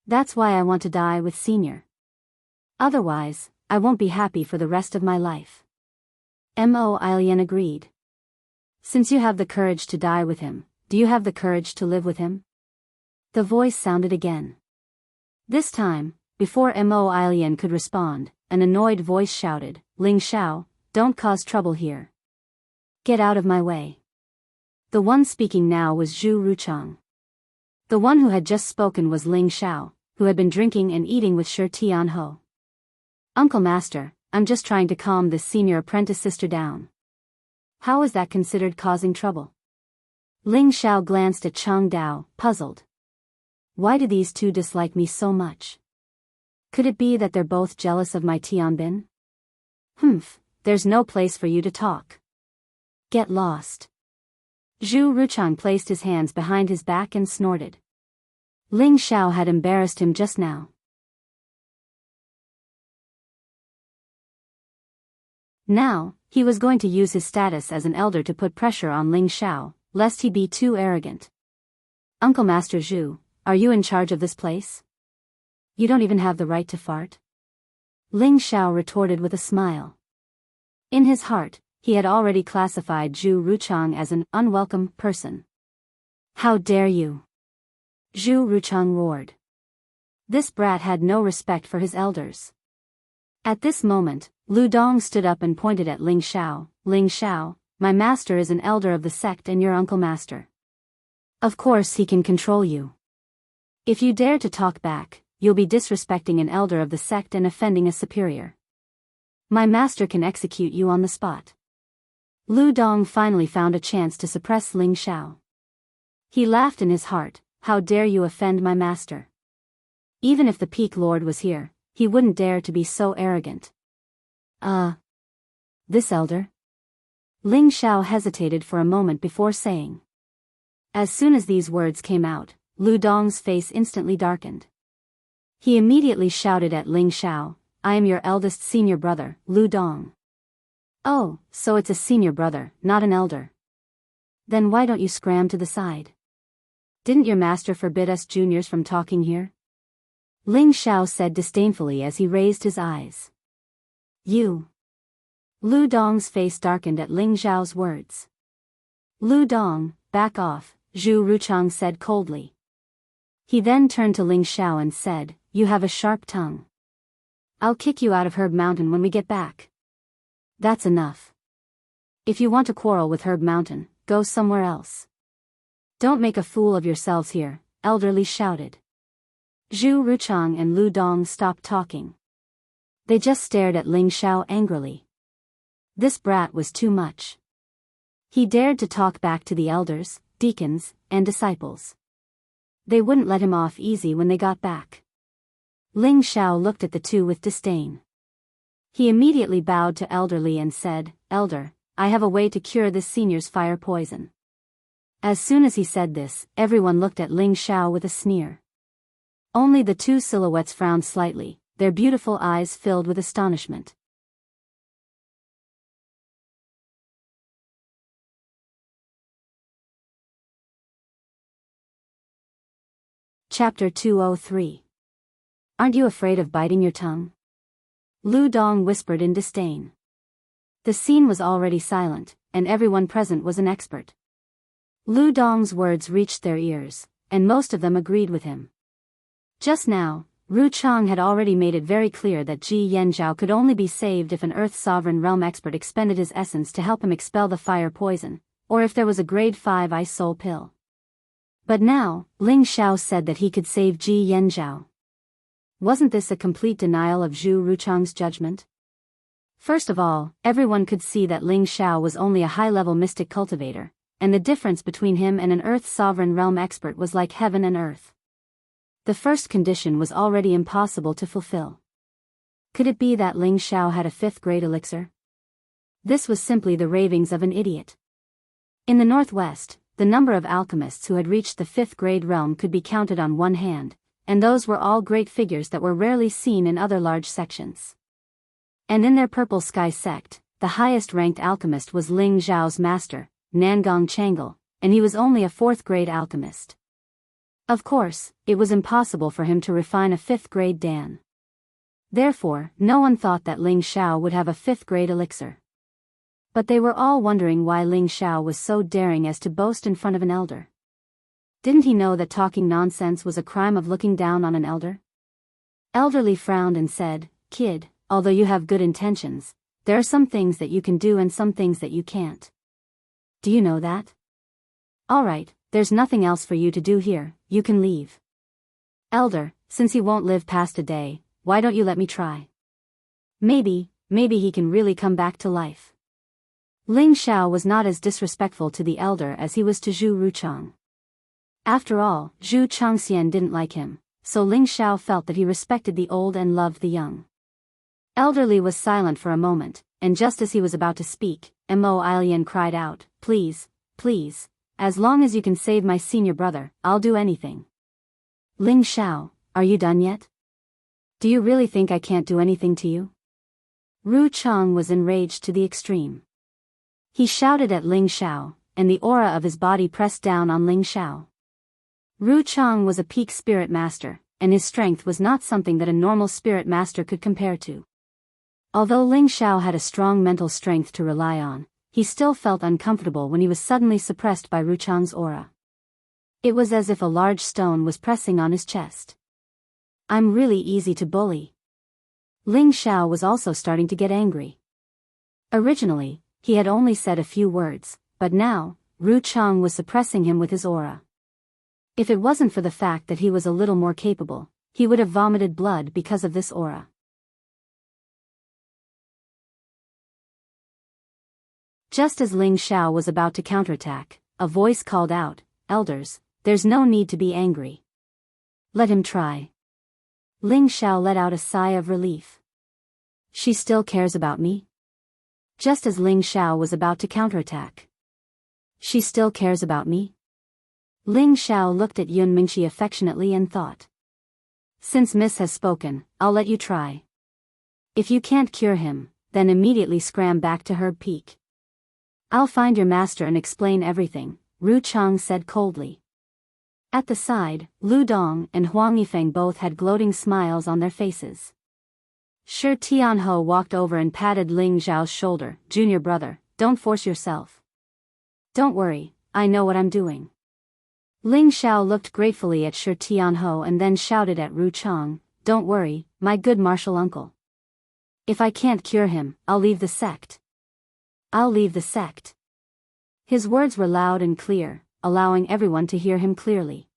That's why I want to die with Senior. Otherwise, I won't be happy for the rest of my life." Mo Ilian agreed. "Since you have the courage to die with him, do you have the courage to live with him?" The voice sounded again. This time, before Mo Ilian could respond, an annoyed voice shouted, "Ling Xiao, don't cause trouble here. Get out of my way. The one speaking now was Zhu Ruchang. The one who had just spoken was Ling Xiao, who had been drinking and eating with Shi Tianho. Uncle Master, I'm just trying to calm this senior apprentice sister down. How is that considered causing trouble? Ling Xiao glanced at Chang Dao, puzzled. Why do these two dislike me so much? Could it be that they're both jealous of my Tianbin? There's no place for you to talk. Get lost. Zhu Ruchang placed his hands behind his back and snorted. Ling Xiao had embarrassed him just now. Now, he was going to use his status as an elder to put pressure on Ling Xiao, lest he be too arrogant. Uncle Master Zhu, are you in charge of this place? You don't even have the right to fart? Ling Xiao retorted with a smile. In his heart, he had already classified Zhu Ruchang as an unwelcome person. How dare you? Zhu Ruchang roared. This brat had no respect for his elders. At this moment, Lu Dong stood up and pointed at Ling Xiao. Ling Xiao, my master is an elder of the sect and your uncle master. Of course he can control you. If you dare to talk back, you'll be disrespecting an elder of the sect and offending a superior. My master can execute you on the spot. Lu Dong finally found a chance to suppress Ling Xiao. He laughed in his heart, how dare you offend my master? Even if the Peak Lord was here, he wouldn't dare to be so arrogant. This elder? Ling Xiao hesitated for a moment before saying. As soon as these words came out, Lu Dong's face instantly darkened. He immediately shouted at Ling Xiao, I am your eldest senior brother, Lu Dong. Oh, so it's a senior brother, not an elder. Then why don't you scram to the side? Didn't your master forbid us juniors from talking here? Ling Xiao said disdainfully as he raised his eyes. You. Lu Dong's face darkened at Ling Xiao's words. Lu Dong, back off, Zhu Ruchang said coldly. He then turned to Ling Xiao and said, you have a sharp tongue. I'll kick you out of Herb Mountain when we get back. That's enough. If you want to quarrel with Herb Mountain, go somewhere else. Don't make a fool of yourselves here, Elderly shouted. Zhu Ruchang and Lu Dong stopped talking. They just stared at Ling Xiao angrily. This brat was too much. He dared to talk back to the elders, deacons, and disciples. They wouldn't let him off easy when they got back. Ling Xiao looked at the two with disdain. He immediately bowed to Elderly and said, Elder, I have a way to cure this senior's fire poison. As soon as he said this, everyone looked at Ling Xiao with a sneer. Only the two silhouettes frowned slightly, their beautiful eyes filled with astonishment. Chapter 203. Aren't you afraid of biting your tongue? Lu Dong whispered in disdain. The scene was already silent, and everyone present was an expert. Lu Dong's words reached their ears, and most of them agreed with him. Just now, Ru Chang had already made it very clear that Ji Yanzhao could only be saved if an Earth Sovereign Realm expert expended his essence to help him expel the fire poison, or if there was a grade 5 ice soul pill. But now, Ling Xiao said that he could save Ji Yanzhao. Wasn't this a complete denial of Zhu Ruchang's judgment? First of all, everyone could see that Ling Xiao was only a high-level mystic cultivator, and the difference between him and an Earth Sovereign Realm expert was like heaven and earth. The first condition was already impossible to fulfill. Could it be that Ling Xiao had a 5th grade elixir? This was simply the ravings of an idiot. In the Northwest, the number of alchemists who had reached the 5th grade realm could be counted on one hand, and those were all great figures that were rarely seen in other large sections. And in their Purple Sky sect, the highest-ranked alchemist was Ling Zhao's master, Nangong Changle, and he was only a 4th grade alchemist. Of course, it was impossible for him to refine a 5th grade Dan. Therefore, no one thought that Ling Xiao would have a 5th grade elixir. But they were all wondering why Ling Xiao was so daring as to boast in front of an elder. Didn't he know that talking nonsense was a crime of looking down on an elder? Elderly frowned and said, Kid, although you have good intentions, There are some things that you can do and some things that you can't. Do you know that? Alright, there's nothing else for you to do here, you can leave. Elder, since he won't live past a day, why don't you let me try? Maybe he can really come back to life. Ling Xiao was not as disrespectful to the elder as he was to Zhu Ruchang. After all, Zhu Changxian didn't like him, so Ling Xiao felt that he respected the old and loved the young. Elderly was silent for a moment, and just as he was about to speak, Mo Ilian cried out, please, as long as you can save my senior brother, I'll do anything. Ling Xiao, are you done yet? Do you really think I can't do anything to you? Ru Chang was enraged to the extreme. He shouted at Ling Xiao, and the aura of his body pressed down on Ling Xiao. Ru Chang was a peak spirit master, and his strength was not something that a normal spirit master could compare to. Although Ling Xiao had a strong mental strength to rely on, he still felt uncomfortable when he was suddenly suppressed by Ru Chang's aura. It was as if a large stone was pressing on his chest. I'm really easy to bully. Ling Xiao was also starting to get angry. Originally, he had only said a few words, but now, Ru Chang was suppressing him with his aura. If it wasn't for the fact that he was a little more capable, he would have vomited blood because of this aura. Just as Ling Xiao was about to counterattack, a voice called out, Elders, there's no need to be angry. Let him try. Ling Xiao let out a sigh of relief. She still cares about me? Just as Ling Xiao was about to counterattack. She still cares about me? Ling Xiao looked at Yun Mingqi affectionately and thought. Since Miss has spoken, I'll let you try. If you can't cure him, then immediately scram back to Herb Peak. I'll find your master and explain everything, Ru Chang said coldly. At the side, Lu Dong and Huang Yifeng both had gloating smiles on their faces. Shi Tianho walked over and patted Ling Xiao's shoulder. Junior brother, don't force yourself. Don't worry, I know what I'm doing. Ling Xiao looked gratefully at Shi Tianho and then shouted at Ru Chang, don't worry, my good martial uncle. If I can't cure him, I'll leave the sect. I'll leave the sect. His words were loud and clear, allowing everyone to hear him clearly.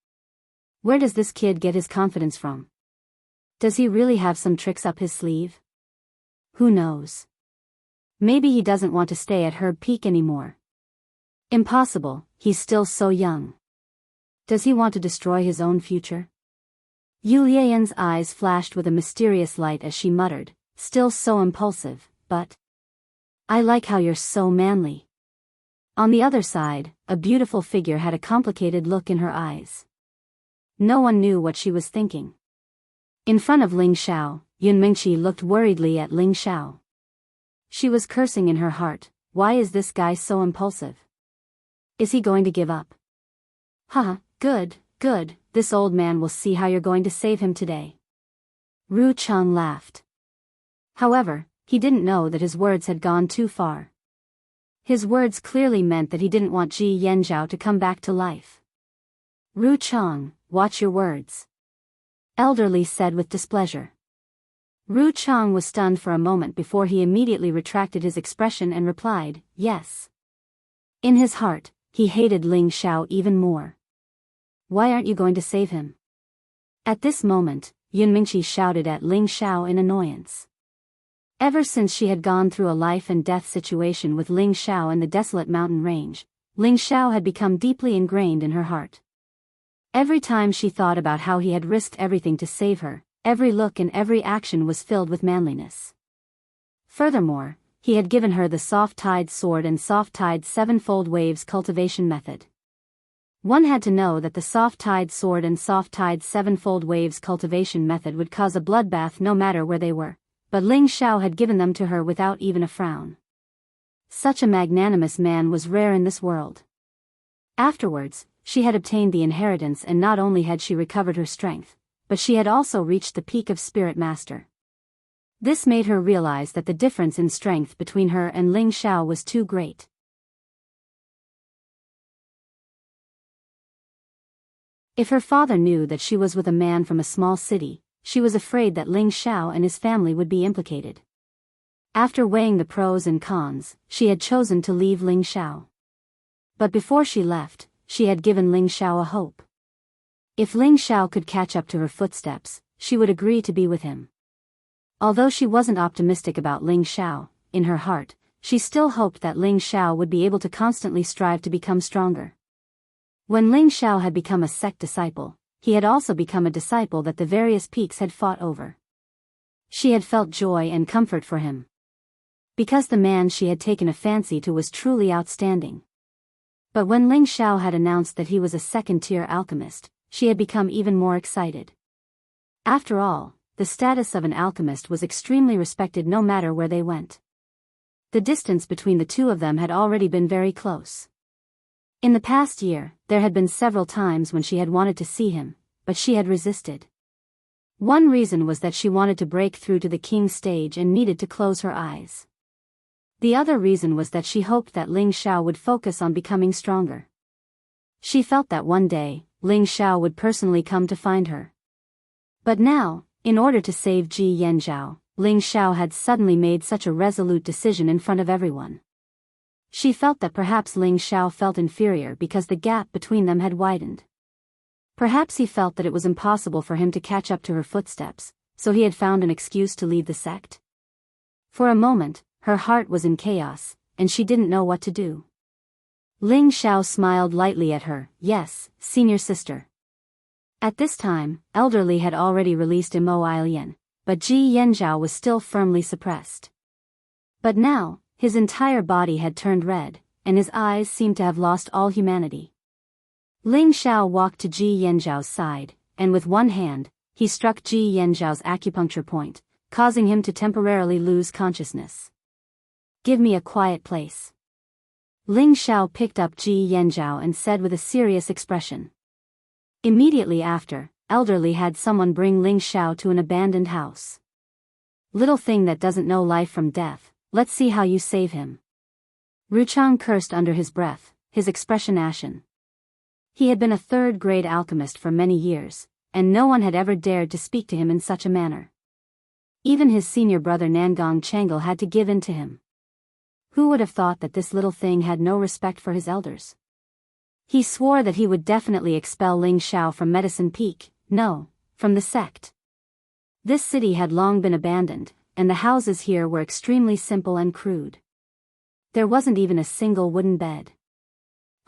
Where does this kid get his confidence from? Does he really have some tricks up his sleeve? Who knows? Maybe he doesn't want to stay at Herb Peak anymore. Impossible, he's still so young. Does he want to destroy his own future? Yu Lian's eyes flashed with a mysterious light as she muttered, still so impulsive, but I like how you're so manly. On the other side, a beautiful figure had a complicated look in her eyes. No one knew what she was thinking. In front of Ling Xiao, Yun Mingqi looked worriedly at Ling Xiao. She was cursing in her heart, why is this guy so impulsive? Is he going to give up? Haha, good, this old man will see how you're going to save him today. Ru Chang laughed. However, he didn't know that his words had gone too far. His words clearly meant that he didn't want Ji Yanzhao to come back to life. Ru Chang, watch your words. Elderly said with displeasure. Ru Chang was stunned for a moment before he immediately retracted his expression and replied, yes. In his heart, he hated Ling Xiao even more. Why aren't you going to save him? At this moment, Yun Mingqi shouted at Ling Xiao in annoyance. Ever since she had gone through a life and death situation with Ling Xiao in the desolate mountain range, Ling Xiao had become deeply ingrained in her heart. Every time she thought about how he had risked everything to save her, every look and every action was filled with manliness. Furthermore, he had given her the soft-tide sword and soft-tide sevenfold waves cultivation method. One had to know that the soft-tide sword and soft-tide sevenfold waves cultivation method would cause a bloodbath no matter where they were. But Ling Xiao had given them to her without even a frown. Such a magnanimous man was rare in this world. Afterwards, she had obtained the inheritance and not only had she recovered her strength, but she had also reached the peak of Spirit Master. This made her realize that the difference in strength between her and Ling Xiao was too great. If her father knew that she was with a man from a small city, she was afraid that Ling Xiao and his family would be implicated. After weighing the pros and cons, she had chosen to leave Ling Xiao. But before she left, she had given Ling Xiao a hope. If Ling Xiao could catch up to her footsteps, she would agree to be with him. Although she wasn't optimistic about Ling Xiao, in her heart, she still hoped that Ling Xiao would be able to constantly strive to become stronger. When Ling Xiao had become a sect disciple, he had also become a disciple that the various peaks had fought over. She had felt joy and comfort for him. Because the man she had taken a fancy to was truly outstanding. But when Ling Xiao had announced that he was a second-tier alchemist, she had become even more excited. After all, the status of an alchemist was extremely respected no matter where they went. The distance between the two of them had already been very close. In the past year, there had been several times when she had wanted to see him, but she had resisted. One reason was that she wanted to break through to the king stage and needed to close her eyes. The other reason was that she hoped that Ling Xiao would focus on becoming stronger. She felt that one day, Ling Xiao would personally come to find her. But now, in order to save Ji Yanzhao, Ling Xiao had suddenly made such a resolute decision in front of everyone. She felt that perhaps Ling Xiao felt inferior because the gap between them had widened. Perhaps he felt that it was impossible for him to catch up to her footsteps, so he had found an excuse to leave the sect. For a moment, her heart was in chaos, and she didn't know what to do. Ling Xiao smiled lightly at her. Yes, senior sister. At this time, Elderly had already released Immerse, but Ji Yanzhao was still firmly suppressed. But now, his entire body had turned red, and his eyes seemed to have lost all humanity. Ling Xiao walked to Ji Yanzhao's side, and with one hand, he struck Ji Yanzhao's acupuncture point, causing him to temporarily lose consciousness. Give me a quiet place. Ling Xiao picked up Ji Yanzhao and said with a serious expression. Immediately after, Elderly had someone bring Ling Xiao to an abandoned house. Little thing that doesn't know life from death, let's see how you save him. Ruchang cursed under his breath, his expression ashen. He had been a third-grade alchemist for many years, and no one had ever dared to speak to him in such a manner. Even his senior brother Nangong Changle had to give in to him. Who would have thought that this little thing had no respect for his elders? He swore that he would definitely expel Ling Xiao from Medicine Peak, no, from the sect. This city had long been abandoned, and the houses here were extremely simple and crude. There wasn't even a single wooden bed.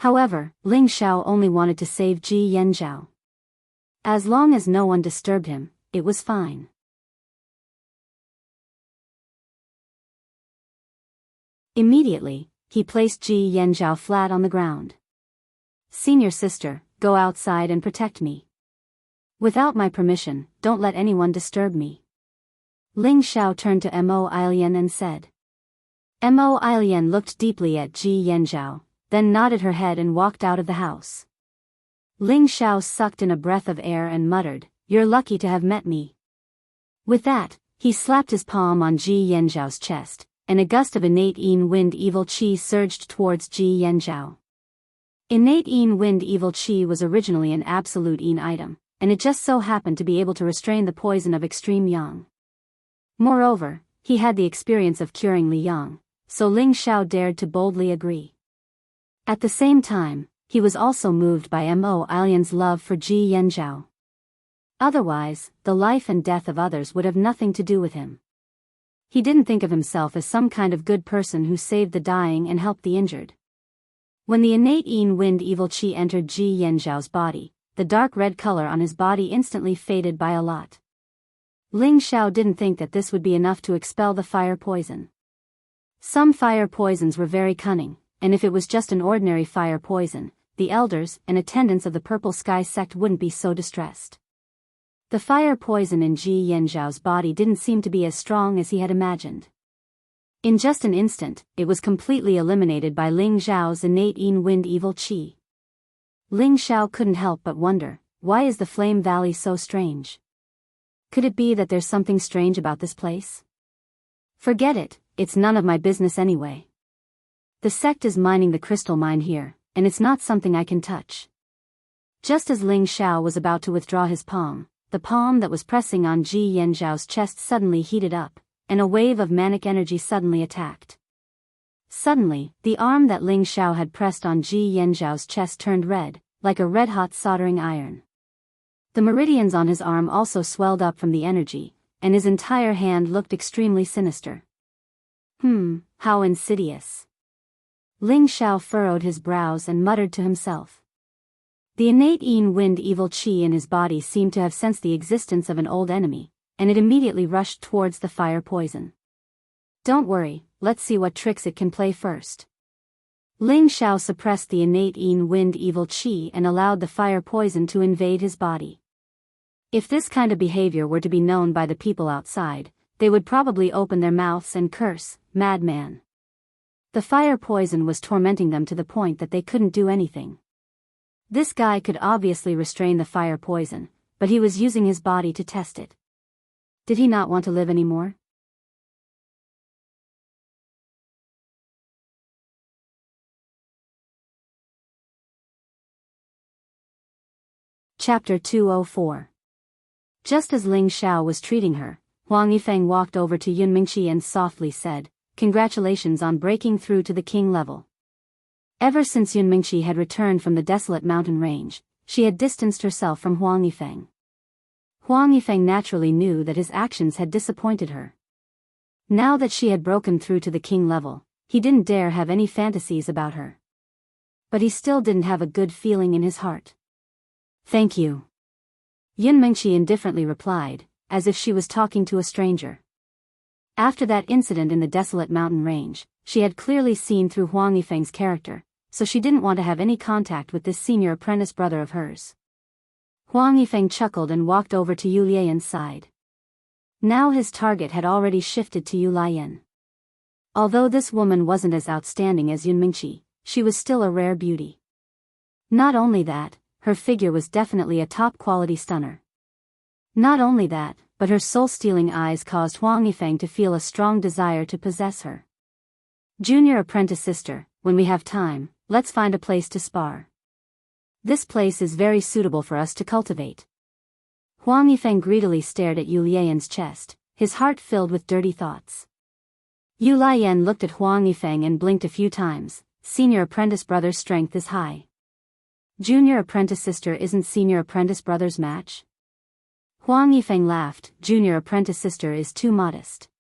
However, Ling Xiao only wanted to save Ji Yanzhao. As long as no one disturbed him, it was fine. Immediately, he placed Ji Yanzhao flat on the ground. Senior sister, go outside and protect me. Without my permission, don't let anyone disturb me. Ling Xiao turned to Mo Ailian and said. Mo Ailian looked deeply at Ji Yanzhao, then nodded her head and walked out of the house. Ling Xiao sucked in a breath of air and muttered, "You're lucky to have met me." With that, he slapped his palm on Ji Yanzhao's chest, and a gust of innate Yin wind evil qi surged towards Ji Yanzhao. Innate Yin wind evil qi was originally an absolute Yin item, and it just so happened to be able to restrain the poison of extreme yang. Moreover, he had the experience of curing Li Yang, so Ling Xiao dared to boldly agree. At the same time, he was also moved by Mo Ailian's love for Ji Yanzhao. Otherwise, the life and death of others would have nothing to do with him. He didn't think of himself as some kind of good person who saved the dying and helped the injured. When the innate Yin wind evil qi entered Ji Yanzhao's body, the dark red color on his body instantly faded by a lot. Ling Xiao didn't think that this would be enough to expel the fire poison. Some fire poisons were very cunning, and if it was just an ordinary fire poison, the elders and attendants of the Purple Sky sect wouldn't be so distressed. The fire poison in Ji Yanzhao's body didn't seem to be as strong as he had imagined. In just an instant, it was completely eliminated by Ling Xiao's innate Yin wind evil qi. Ling Xiao couldn't help but wonder, why is the Flame Valley so strange? Could it be that there's something strange about this place? Forget it, it's none of my business anyway. The sect is mining the crystal mine here, and it's not something I can touch. Just as Ling Xiao was about to withdraw his palm, the palm that was pressing on Ji Yanzhao's chest suddenly heated up, and a wave of manic energy suddenly attacked. Suddenly, the arm that Ling Xiao had pressed on Ji Yanzhao's chest turned red, like a red-hot soldering iron. The meridians on his arm also swelled up from the energy, and his entire hand looked extremely sinister. How insidious. Ling Xiao furrowed his brows and muttered to himself. The innate wind evil qi in his body seemed to have sensed the existence of an old enemy, and it immediately rushed towards the fire poison. Don't worry, let's see what tricks it can play first. Ling Xiao suppressed the innate wind evil qi and allowed the fire poison to invade his body. If this kind of behavior were to be known by the people outside, they would probably open their mouths and curse, "Madman." The fire poison was tormenting them to the point that they couldn't do anything. This guy could obviously restrain the fire poison, but he was using his body to test it. Did he not want to live anymore? Chapter 204. Just as Ling Xiao was treating her, Huang Yifeng walked over to Yun Mingqi and softly said, "Congratulations on breaking through to the king level." Ever since Yun Mingqi had returned from the desolate mountain range, she had distanced herself from Huang Yifeng. Huang Yifeng naturally knew that his actions had disappointed her. Now that she had broken through to the king level, he didn't dare have any fantasies about her. But he still didn't have a good feeling in his heart. "Thank you," Yun Mingqi indifferently replied, as if she was talking to a stranger. After that incident in the desolate mountain range, she had clearly seen through Huang Yifeng's character, so she didn't want to have any contact with this senior apprentice brother of hers. Huang Yifeng chuckled and walked over to Yu Lian's side. Now his target had already shifted to Yu Lian. Although this woman wasn't as outstanding as Yun Mingqi, she was still a rare beauty. Not only that, her figure was definitely a top-quality stunner. Not only that, but her soul-stealing eyes caused Huang Yifeng to feel a strong desire to possess her. "Junior apprentice sister, when we have time, let's find a place to spar. This place is very suitable for us to cultivate." Huang Yifeng greedily stared at Yu Lian's chest, his heart filled with dirty thoughts. Yu Lian looked at Huang Yifeng and blinked a few times. Senior apprentice brother's strength is high. Junior apprentice sister isn't senior apprentice brother's match? Huang Yifeng laughed. Junior apprentice sister is too modest.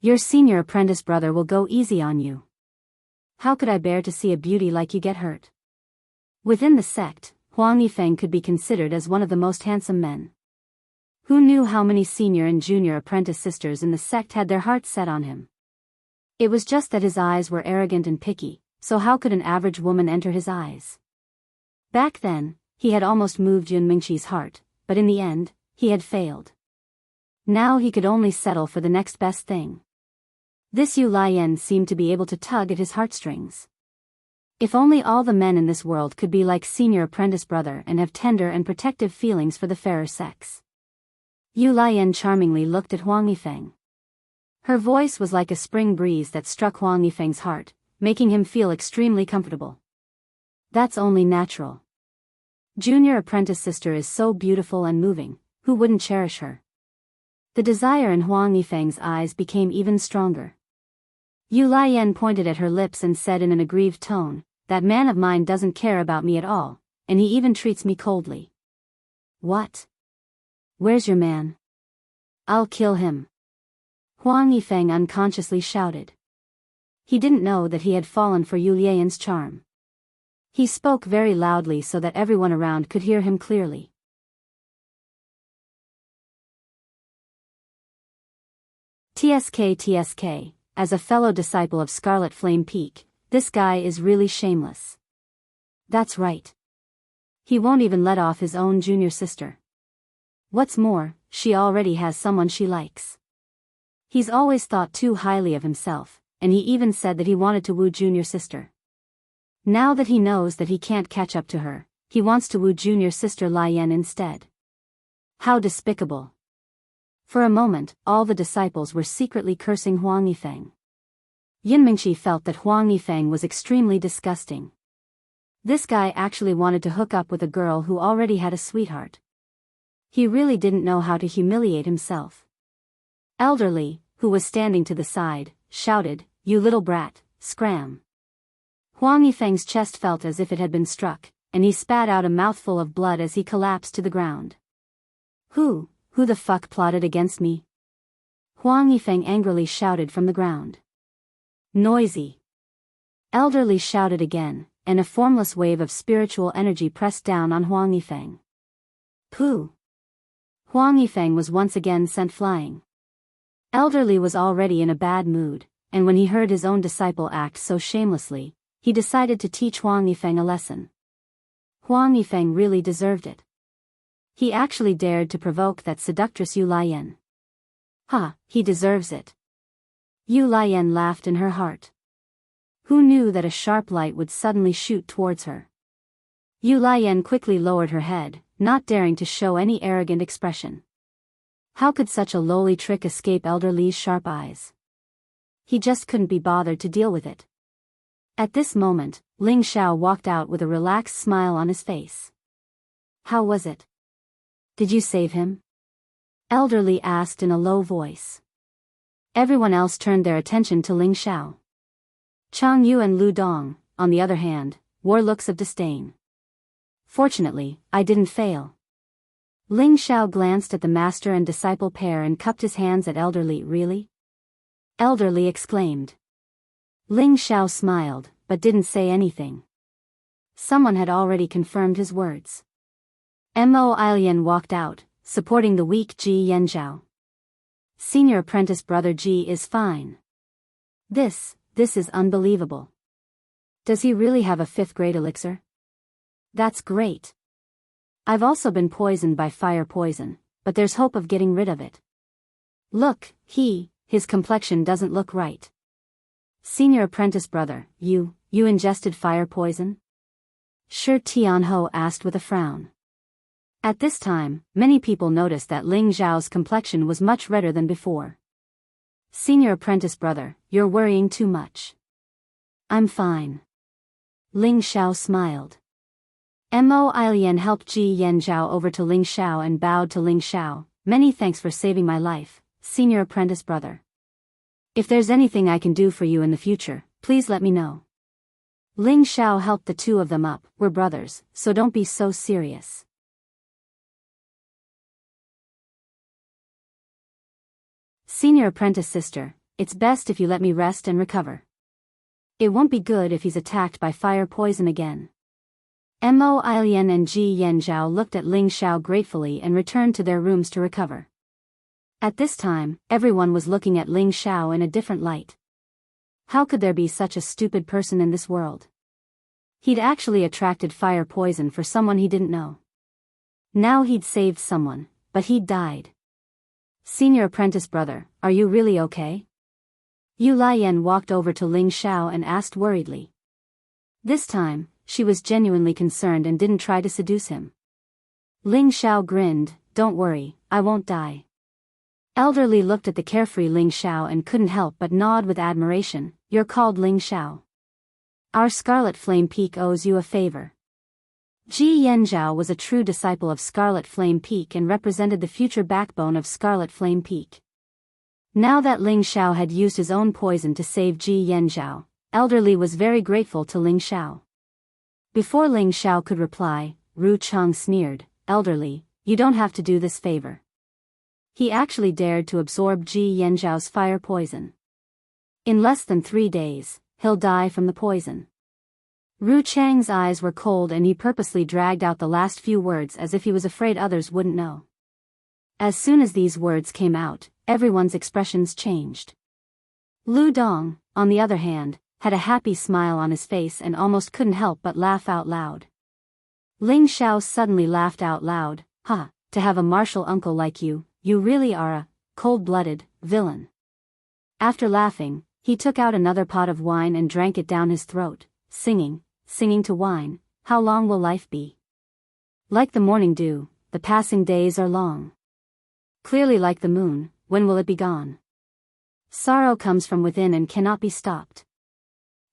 Your senior apprentice brother will go easy on you. How could I bear to see a beauty like you get hurt? Within the sect, Huang Yifeng could be considered as one of the most handsome men. Who knew how many senior and junior apprentice sisters in the sect had their hearts set on him? It was just that his eyes were arrogant and picky, so how could an average woman enter his eyes? Back then, he had almost moved Yun Mingqi's heart, but in the end, he had failed. Now he could only settle for the next best thing. This Yu Lian seemed to be able to tug at his heartstrings. If only all the men in this world could be like senior apprentice brother and have tender and protective feelings for the fairer sex. Yu Lian charmingly looked at Huang Yifeng. Her voice was like a spring breeze that struck Huang Yifeng's heart, making him feel extremely comfortable. That's only natural. Junior apprentice sister is so beautiful and moving, who wouldn't cherish her? The desire in Huang Yifeng's eyes became even stronger. Yu Lian pointed at her lips and said in an aggrieved tone, "That man of mine doesn't care about me at all, and he even treats me coldly." "What? Where's your man? I'll kill him," Huang Yifeng unconsciously shouted. He didn't know that he had fallen for Yu Lian's charm. He spoke very loudly so that everyone around could hear him clearly. TSK, as a fellow disciple of Scarlet Flame Peak, this guy is really shameless. That's right. He won't even let off his own junior sister. What's more, she already has someone she likes. He's always thought too highly of himself, and he even said that he wanted to woo junior sister. Now that he knows that he can't catch up to her, he wants to woo junior sister Lian instead. How despicable. For a moment, all the disciples were secretly cursing Huang Yifeng. Yun Mingqi felt that Huang Yifeng was extremely disgusting. This guy actually wanted to hook up with a girl who already had a sweetheart. He really didn't know how to humiliate himself. Elderly, who was standing to the side, shouted, "You little brat, scram." Huang Yifeng's chest felt as if it had been struck, and he spat out a mouthful of blood as he collapsed to the ground. Who the fuck plotted against me?" Huang Yifeng angrily shouted from the ground. "Noisy." Elderly shouted again, and a formless wave of spiritual energy pressed down on Huang Yifeng. Pooh! Huang Yifeng was once again sent flying. Elderly was already in a bad mood, and when he heard his own disciple act so shamelessly, he decided to teach Huang Yifeng a lesson. Huang Yifeng really deserved it. He actually dared to provoke that seductress Yu Lian. He deserves it. Yu Lian laughed in her heart. Who knew that a sharp light would suddenly shoot towards her? Yu Lian quickly lowered her head, not daring to show any arrogant expression. How could such a lowly trick escape Elder Li's sharp eyes? He just couldn't be bothered to deal with it. At this moment, Ling Xiao walked out with a relaxed smile on his face. "How was it? Did you save him?" Elder Li asked in a low voice. Everyone else turned their attention to Ling Xiao. Chang Yu and Lu Dong, on the other hand, wore looks of disdain. "Fortunately, I didn't fail." Ling Xiao glanced at the master and disciple pair and cupped his hands at Elder Li. "Really?" Elder Li exclaimed. Ling Xiao smiled, but didn't say anything. Someone had already confirmed his words. Mo Ilian walked out, supporting the weak Ji Yanzhao. "Senior apprentice brother Ji is fine. This is unbelievable. Does he really have a 5th grade elixir? That's great. I've also been poisoned by fire poison, but there's hope of getting rid of it. Look, his complexion doesn't look right. Senior apprentice brother, you ingested fire poison?" Shi Tianho asked with a frown. At this time, many people noticed that Ling Zhao's complexion was much redder than before. "Senior apprentice brother, you're worrying too much." "I'm fine." Ling Xiao smiled. Mo Ilian helped Ji Yanzhao over to Ling Xiao and bowed to Ling Xiao. "Many thanks for saving my life, senior apprentice brother. If there's anything I can do for you in the future, please let me know." Ling Xiao helped the two of them up. "We're brothers, so don't be so serious." "Senior apprentice sister, it's best if you let me rest and recover. It won't be good if he's attacked by fire poison again." Mo Ilian and Ji Yanzhao looked at Ling Xiao gratefully and returned to their rooms to recover. At this time, everyone was looking at Ling Xiao in a different light. How could there be such a stupid person in this world? He'd actually attracted fire poison for someone he didn't know. Now he'd saved someone, but he'd died. "Senior apprentice brother, are you really okay?" Yu Lian walked over to Ling Xiao and asked worriedly. This time, she was genuinely concerned and didn't try to seduce him. Ling Xiao grinned. "Don't worry, I won't die." Elder Li looked at the carefree Ling Xiao and couldn't help but nod with admiration. "You're called Ling Xiao. Our Scarlet Flame Peak owes you a favor." Ji Yanzhao was a true disciple of Scarlet Flame Peak and represented the future backbone of Scarlet Flame Peak. Now that Ling Xiao had used his own poison to save Ji Yanzhao, Elder Li was very grateful to Ling Xiao. Before Ling Xiao could reply, Ru Chang sneered, "Elder Li, you don't have to do this favor." He actually dared to absorb Ji Yanzhao's fire poison. In less than 3 days, he'll die from the poison. Ru Chang's eyes were cold and he purposely dragged out the last few words as if he was afraid others wouldn't know. As soon as these words came out, everyone's expressions changed. Lu Dong, on the other hand, had a happy smile on his face and almost couldn't help but laugh out loud. Ling Xiao suddenly laughed out loud. To have a martial uncle like you really are a cold-blooded villain." After laughing, he took out another pot of wine and drank it down his throat, singing to wine, "How long will life be? Like the morning dew, the passing days are long. Clearly like the moon, when will it be gone? Sorrow comes from within and cannot be stopped."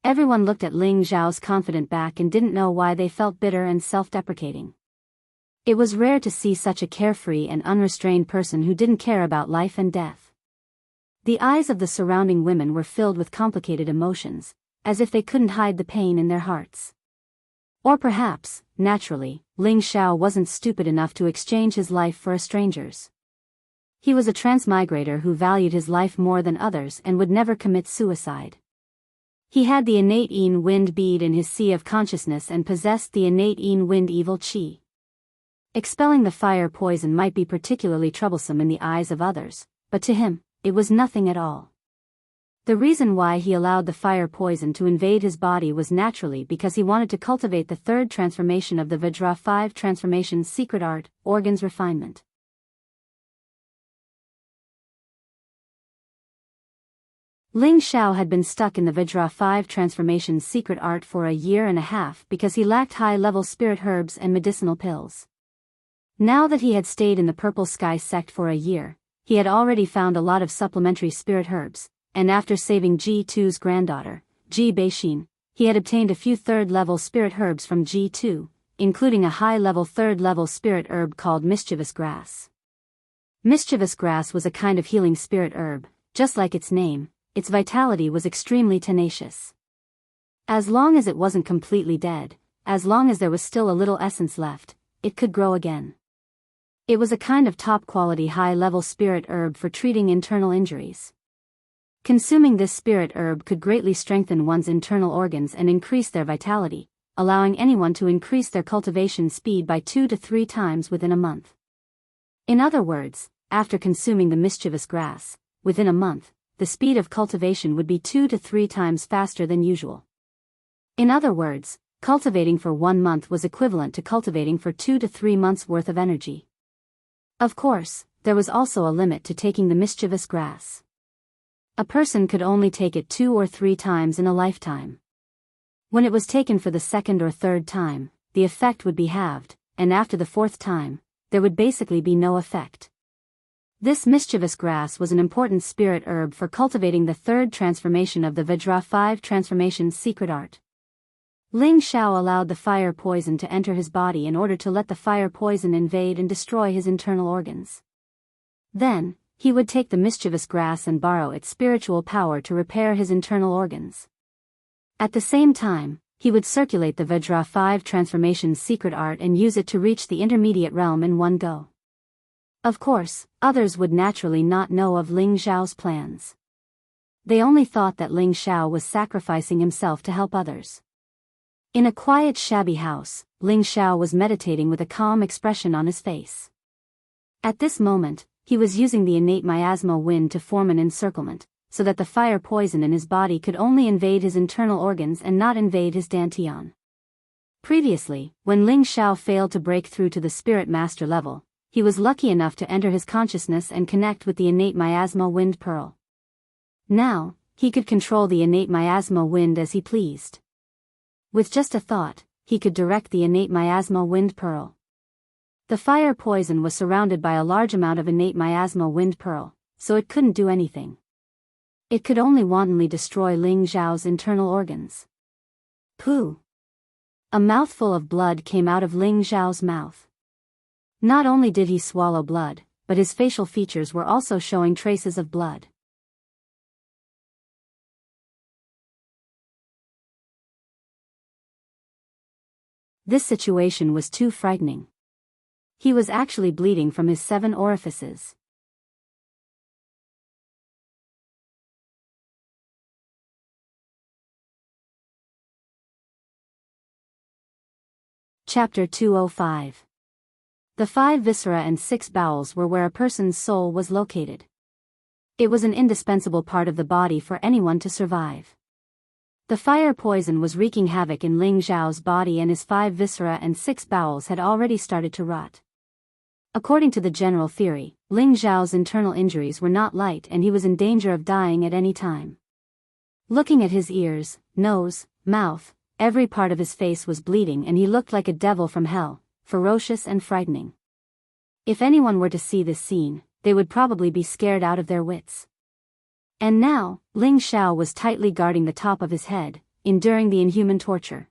Everyone looked at Ling Zhao's confident back and didn't know why they felt bitter and self-deprecating. It was rare to see such a carefree and unrestrained person who didn't care about life and death. The eyes of the surrounding women were filled with complicated emotions, as if they couldn't hide the pain in their hearts. Or perhaps, naturally, Ling Xiao wasn't stupid enough to exchange his life for a stranger's. He was a transmigrator who valued his life more than others and would never commit suicide. He had the innate Yin Wind bead in his sea of consciousness and possessed the innate Yin Wind evil qi. Expelling the fire poison might be particularly troublesome in the eyes of others, but to him, it was nothing at all. The reason why he allowed the fire poison to invade his body was naturally because he wanted to cultivate the third transformation of the Vajra 5 transformation's secret art, organs refinement. Ling Xiao had been stuck in the Vajra 5 transformation's secret art for a year and a half because he lacked high-level spirit herbs and medicinal pills. Now that he had stayed in the Purple Sky sect for a year, he had already found a lot of supplementary spirit herbs, and after saving G2's granddaughter, Ji Beixin, he had obtained a few third-level spirit herbs from G2, including a high-level third-level spirit herb called mischievous grass. Mischievous grass was a kind of healing spirit herb, just like its name. Its vitality was extremely tenacious. As long as it wasn't completely dead, as long as there was still a little essence left, it could grow again. It was a kind of top-quality high-level spirit herb for treating internal injuries. Consuming this spirit herb could greatly strengthen one's internal organs and increase their vitality, allowing anyone to increase their cultivation speed by 2 to 3 times within a month. In other words, after consuming the mischievous grass, within a month, the speed of cultivation would be 2 to 3 times faster than usual. In other words, cultivating for 1 month was equivalent to cultivating for 2 to 3 months' worth of energy. Of course, there was also a limit to taking the mischievous grass. A person could only take it 2 or 3 times in a lifetime. When it was taken for the second or third time, the effect would be halved, and after the 4th time, there would basically be no effect. This mischievous grass was an important spirit herb for cultivating the third transformation of the Vajra 5 transformation's secret art. Ling Xiao allowed the fire poison to enter his body in order to let the fire poison invade and destroy his internal organs. Then, he would take the mischievous grass and borrow its spiritual power to repair his internal organs. At the same time, he would circulate the Vajra 5 transformation's secret art and use it to reach the intermediate realm in one go. Of course, others would naturally not know of Ling Xiao's plans. They only thought that Ling Xiao was sacrificing himself to help others. In a quiet shabby house, Ling Xiao was meditating with a calm expression on his face. At this moment, he was using the innate miasmal wind to form an encirclement, so that the fire poison in his body could only invade his internal organs and not invade his dantian. Previously, when Ling Xiao failed to break through to the spirit master level, he was lucky enough to enter his consciousness and connect with the innate miasmal wind pearl. Now, he could control the innate miasmal wind as he pleased. With just a thought, he could direct the innate miasmal wind pearl. The fire poison was surrounded by a large amount of innate miasmal wind pearl, so it couldn't do anything. It could only wantonly destroy Ling Xiao's internal organs. Pooh! A mouthful of blood came out of Ling Xiao's mouth. Not only did he swallow blood, but his facial features were also showing traces of blood. This situation was too frightening. He was actually bleeding from his 7 orifices. Chapter 205. The 5 viscera and 6 bowels were where a person's soul was located. It was an indispensable part of the body for anyone to survive. The fire poison was wreaking havoc in Ling Xiao's body, and his 5 viscera and 6 bowels had already started to rot. According to the general theory, Ling Xiao's internal injuries were not light and he was in danger of dying at any time. Looking at his ears, nose, mouth, every part of his face was bleeding and he looked like a devil from hell, ferocious and frightening. If anyone were to see this scene, they would probably be scared out of their wits. And now, Ling Xiao was tightly guarding the top of his head, enduring the inhuman torture.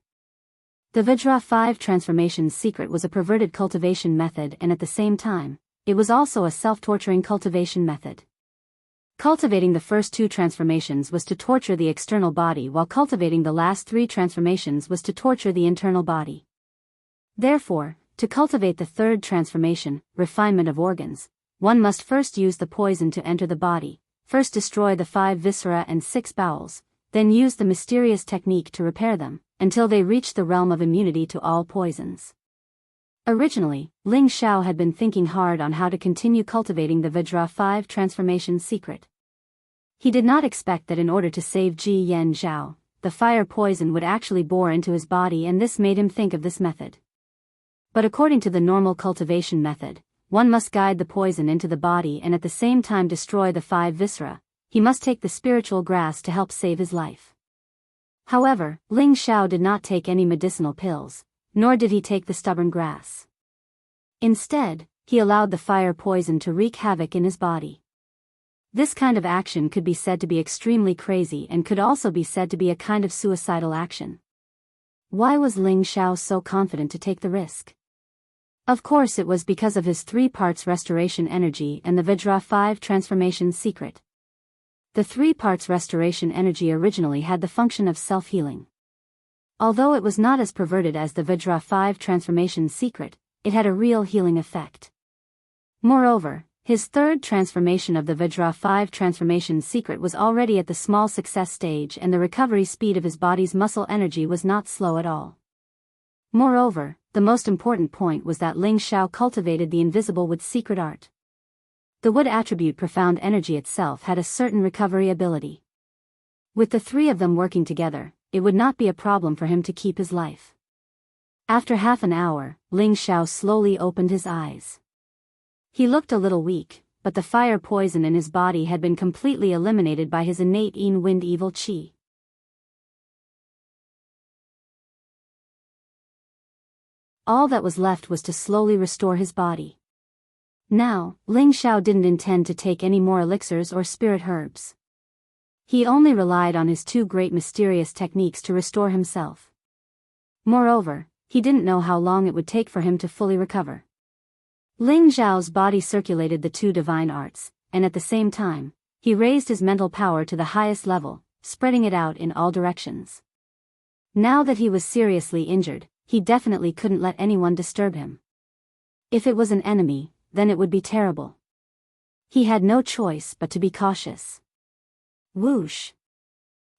The Vajra 5 transformation's secret was a perverted cultivation method, and at the same time, it was also a self-torturing cultivation method. Cultivating the first two transformations was to torture the external body, while cultivating the last three transformations was to torture the internal body. Therefore, to cultivate the third transformation, refinement of organs, one must first use the poison to enter the body, first destroy the 5 viscera and 6 bowels, then use the mysterious technique to repair them, until they reach the realm of immunity to all poisons. Originally, Ling Xiao had been thinking hard on how to continue cultivating the Vajra 5 transformation secret. He did not expect that in order to save Ji Yan Zhao, the fire poison would actually bore into his body, and this made him think of this method. But according to the normal cultivation method, one must guide the poison into the body and at the same time destroy the 5 viscera. He must take the spiritual grass to help save his life. However, Ling Xiao did not take any medicinal pills, nor did he take the stubborn grass. Instead, he allowed the fire poison to wreak havoc in his body. This kind of action could be said to be extremely crazy and could also be said to be a kind of suicidal action. Why was Ling Xiao so confident to take the risk? Of course it was because of his 3 parts restoration energy and the Vajra 5 transformation secret. The 3 parts restoration energy originally had the function of self-healing. Although it was not as perverted as the Vajra 5 transformation secret, it had a real healing effect. Moreover, his third transformation of the Vajra 5 transformation secret was already at the small success stage, and the recovery speed of his body's muscle energy was not slow at all. Moreover, the most important point was that Ling Xiao cultivated the invisible wood secret art. The wood attribute profound energy itself had a certain recovery ability. With the 3 of them working together, it would not be a problem for him to keep his life. After half an hour, Ling Xiao slowly opened his eyes. He looked a little weak, but the fire poison in his body had been completely eliminated by his innate Yin Wind evil qi. All that was left was to slowly restore his body. Now, Ling Xiao didn't intend to take any more elixirs or spirit herbs. He only relied on his 2 great mysterious techniques to restore himself. Moreover, he didn't know how long it would take for him to fully recover. Ling Xiao's body circulated the 2 divine arts, and at the same time, he raised his mental power to the highest level, spreading it out in all directions. Now that he was seriously injured, he definitely couldn't let anyone disturb him. If it was an enemy, then it would be terrible. He had no choice but to be cautious. Whoosh!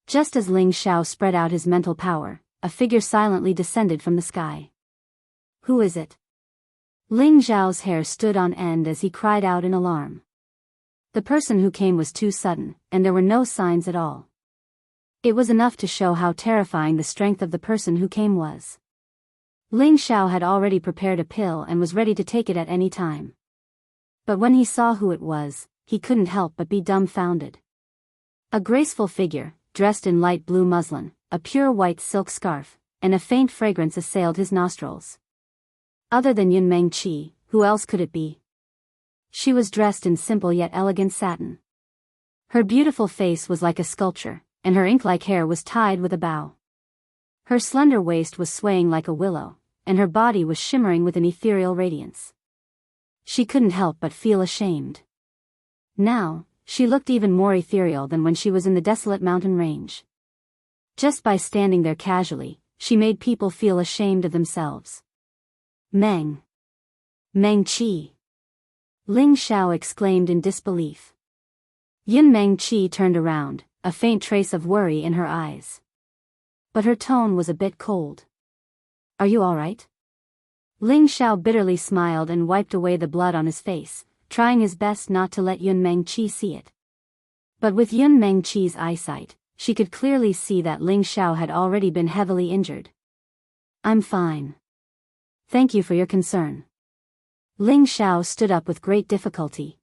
Just as Ling Xiao spread out his mental power, a figure silently descended from the sky. Who is it? Ling Xiao's hair stood on end as he cried out in alarm. The person who came was too sudden, and there were no signs at all. It was enough to show how terrifying the strength of the person who came was. Ling Xiao had already prepared a pill and was ready to take it at any time. But when he saw who it was, he couldn't help but be dumbfounded. A graceful figure, dressed in light blue muslin, a pure white silk scarf, and a faint fragrance assailed his nostrils. Other than Yunmeng Qi, who else could it be? She was dressed in simple yet elegant satin. Her beautiful face was like a sculpture, and her ink-like hair was tied with a bow. Her slender waist was swaying like a willow, and her body was shimmering with an ethereal radiance. She couldn't help but feel ashamed. Now, she looked even more ethereal than when she was in the desolate mountain range. Just by standing there casually, she made people feel ashamed of themselves. Meng Qi! Ling Xiao exclaimed in disbelief. Yunmeng Qi turned around, a faint trace of worry in her eyes. But her tone was a bit cold. Are you all right? Ling Xiao bitterly smiled and wiped away the blood on his face, trying his best not to let Yunmeng Qi see it. But with Yunmeng Qi's eyesight, she could clearly see that Ling Xiao had already been heavily injured. I'm fine. Thank you for your concern. Ling Xiao stood up with great difficulty.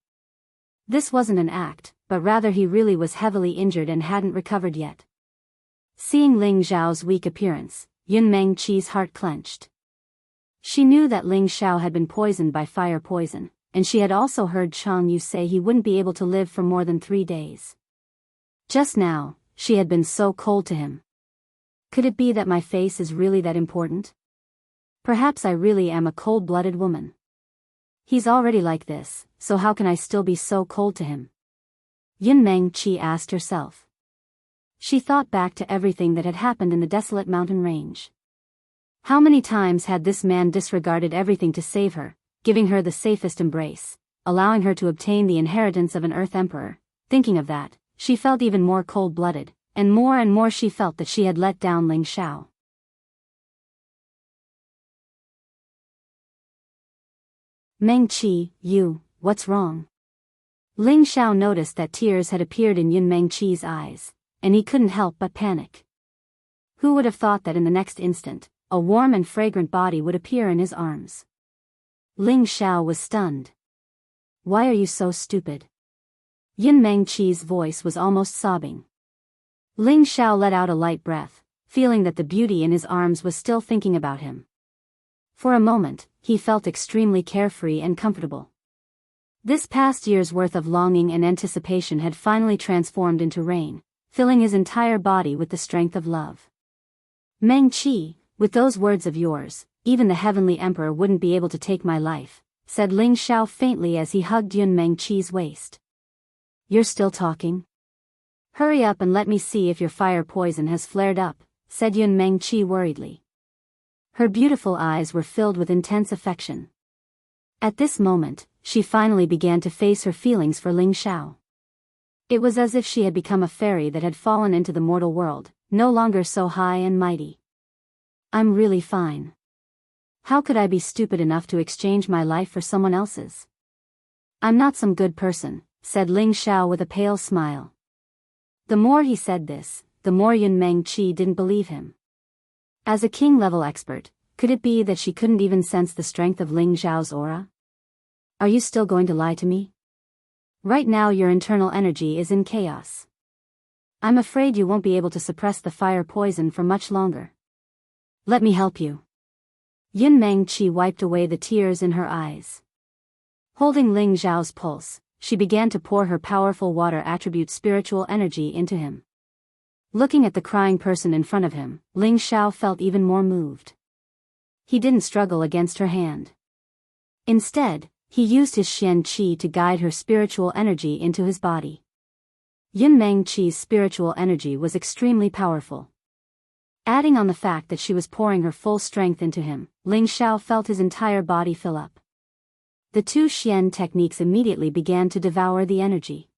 This wasn't an act, but rather he really was heavily injured and hadn't recovered yet. Seeing Ling Xiao's weak appearance, Yunmeng Qi's heart clenched. She knew that Ling Xiao had been poisoned by fire poison, and she had also heard Chang Yu say he wouldn't be able to live for more than 3 days. Just now, she had been so cold to him. Could it be that my face is really that important? Perhaps I really am a cold-blooded woman. He's already like this, so how can I still be so cold to him? Yun Meng-chi asked herself. She thought back to everything that had happened in the desolate mountain range. How many times had this man disregarded everything to save her, giving her the safest embrace, allowing her to obtain the inheritance of an Earth Emperor? Thinking of that, she felt even more cold-blooded, and more she felt that she had let down Ling Xiao. Meng-chi, what's wrong? Ling Xiao noticed that tears had appeared in Yun Meng-chi's eyes, and he couldn't help but panic. Who would have thought that in the next instant, a warm and fragrant body would appear in his arms? Ling Xiao was stunned. Why are you so stupid? Yun Meng-chi's voice was almost sobbing. Ling Xiao let out a light breath, feeling that the beauty in his arms was still thinking about him. For a moment, he felt extremely carefree and comfortable. This past year's worth of longing and anticipation had finally transformed into rain, filling his entire body with the strength of love. Meng-chi, with those words of yours, even the Heavenly Emperor wouldn't be able to take my life, said Ling Xiao faintly as he hugged Yun Meng-chi's waist. You're still talking? Hurry up and let me see if your fire poison has flared up, said Yun Meng-chi worriedly. Her beautiful eyes were filled with intense affection. At this moment, she finally began to face her feelings for Ling Xiao. It was as if she had become a fairy that had fallen into the mortal world, no longer so high and mighty. I'm really fine. How could I be stupid enough to exchange my life for someone else's? I'm not some good person, said Ling Xiao with a pale smile. The more he said this, the more Yun Meng-chi didn't believe him. As a king-level expert, could it be that she couldn't even sense the strength of Ling Xiao's aura? Are you still going to lie to me? Right now your internal energy is in chaos. I'm afraid you won't be able to suppress the fire poison for much longer. Let me help you. Yun Meng-chi wiped away the tears in her eyes. Holding Ling Xiao's pulse, she began to pour her powerful water attribute spiritual energy into him. Looking at the crying person in front of him, Ling Xiao felt even more moved. He didn't struggle against her hand. Instead, he used his Xian Qi to guide her spiritual energy into his body. Yun Meng-chi's spiritual energy was extremely powerful. Adding on the fact that she was pouring her full strength into him, Ling Xiao felt his entire body fill up. The two Xian techniques immediately began to devour the energy.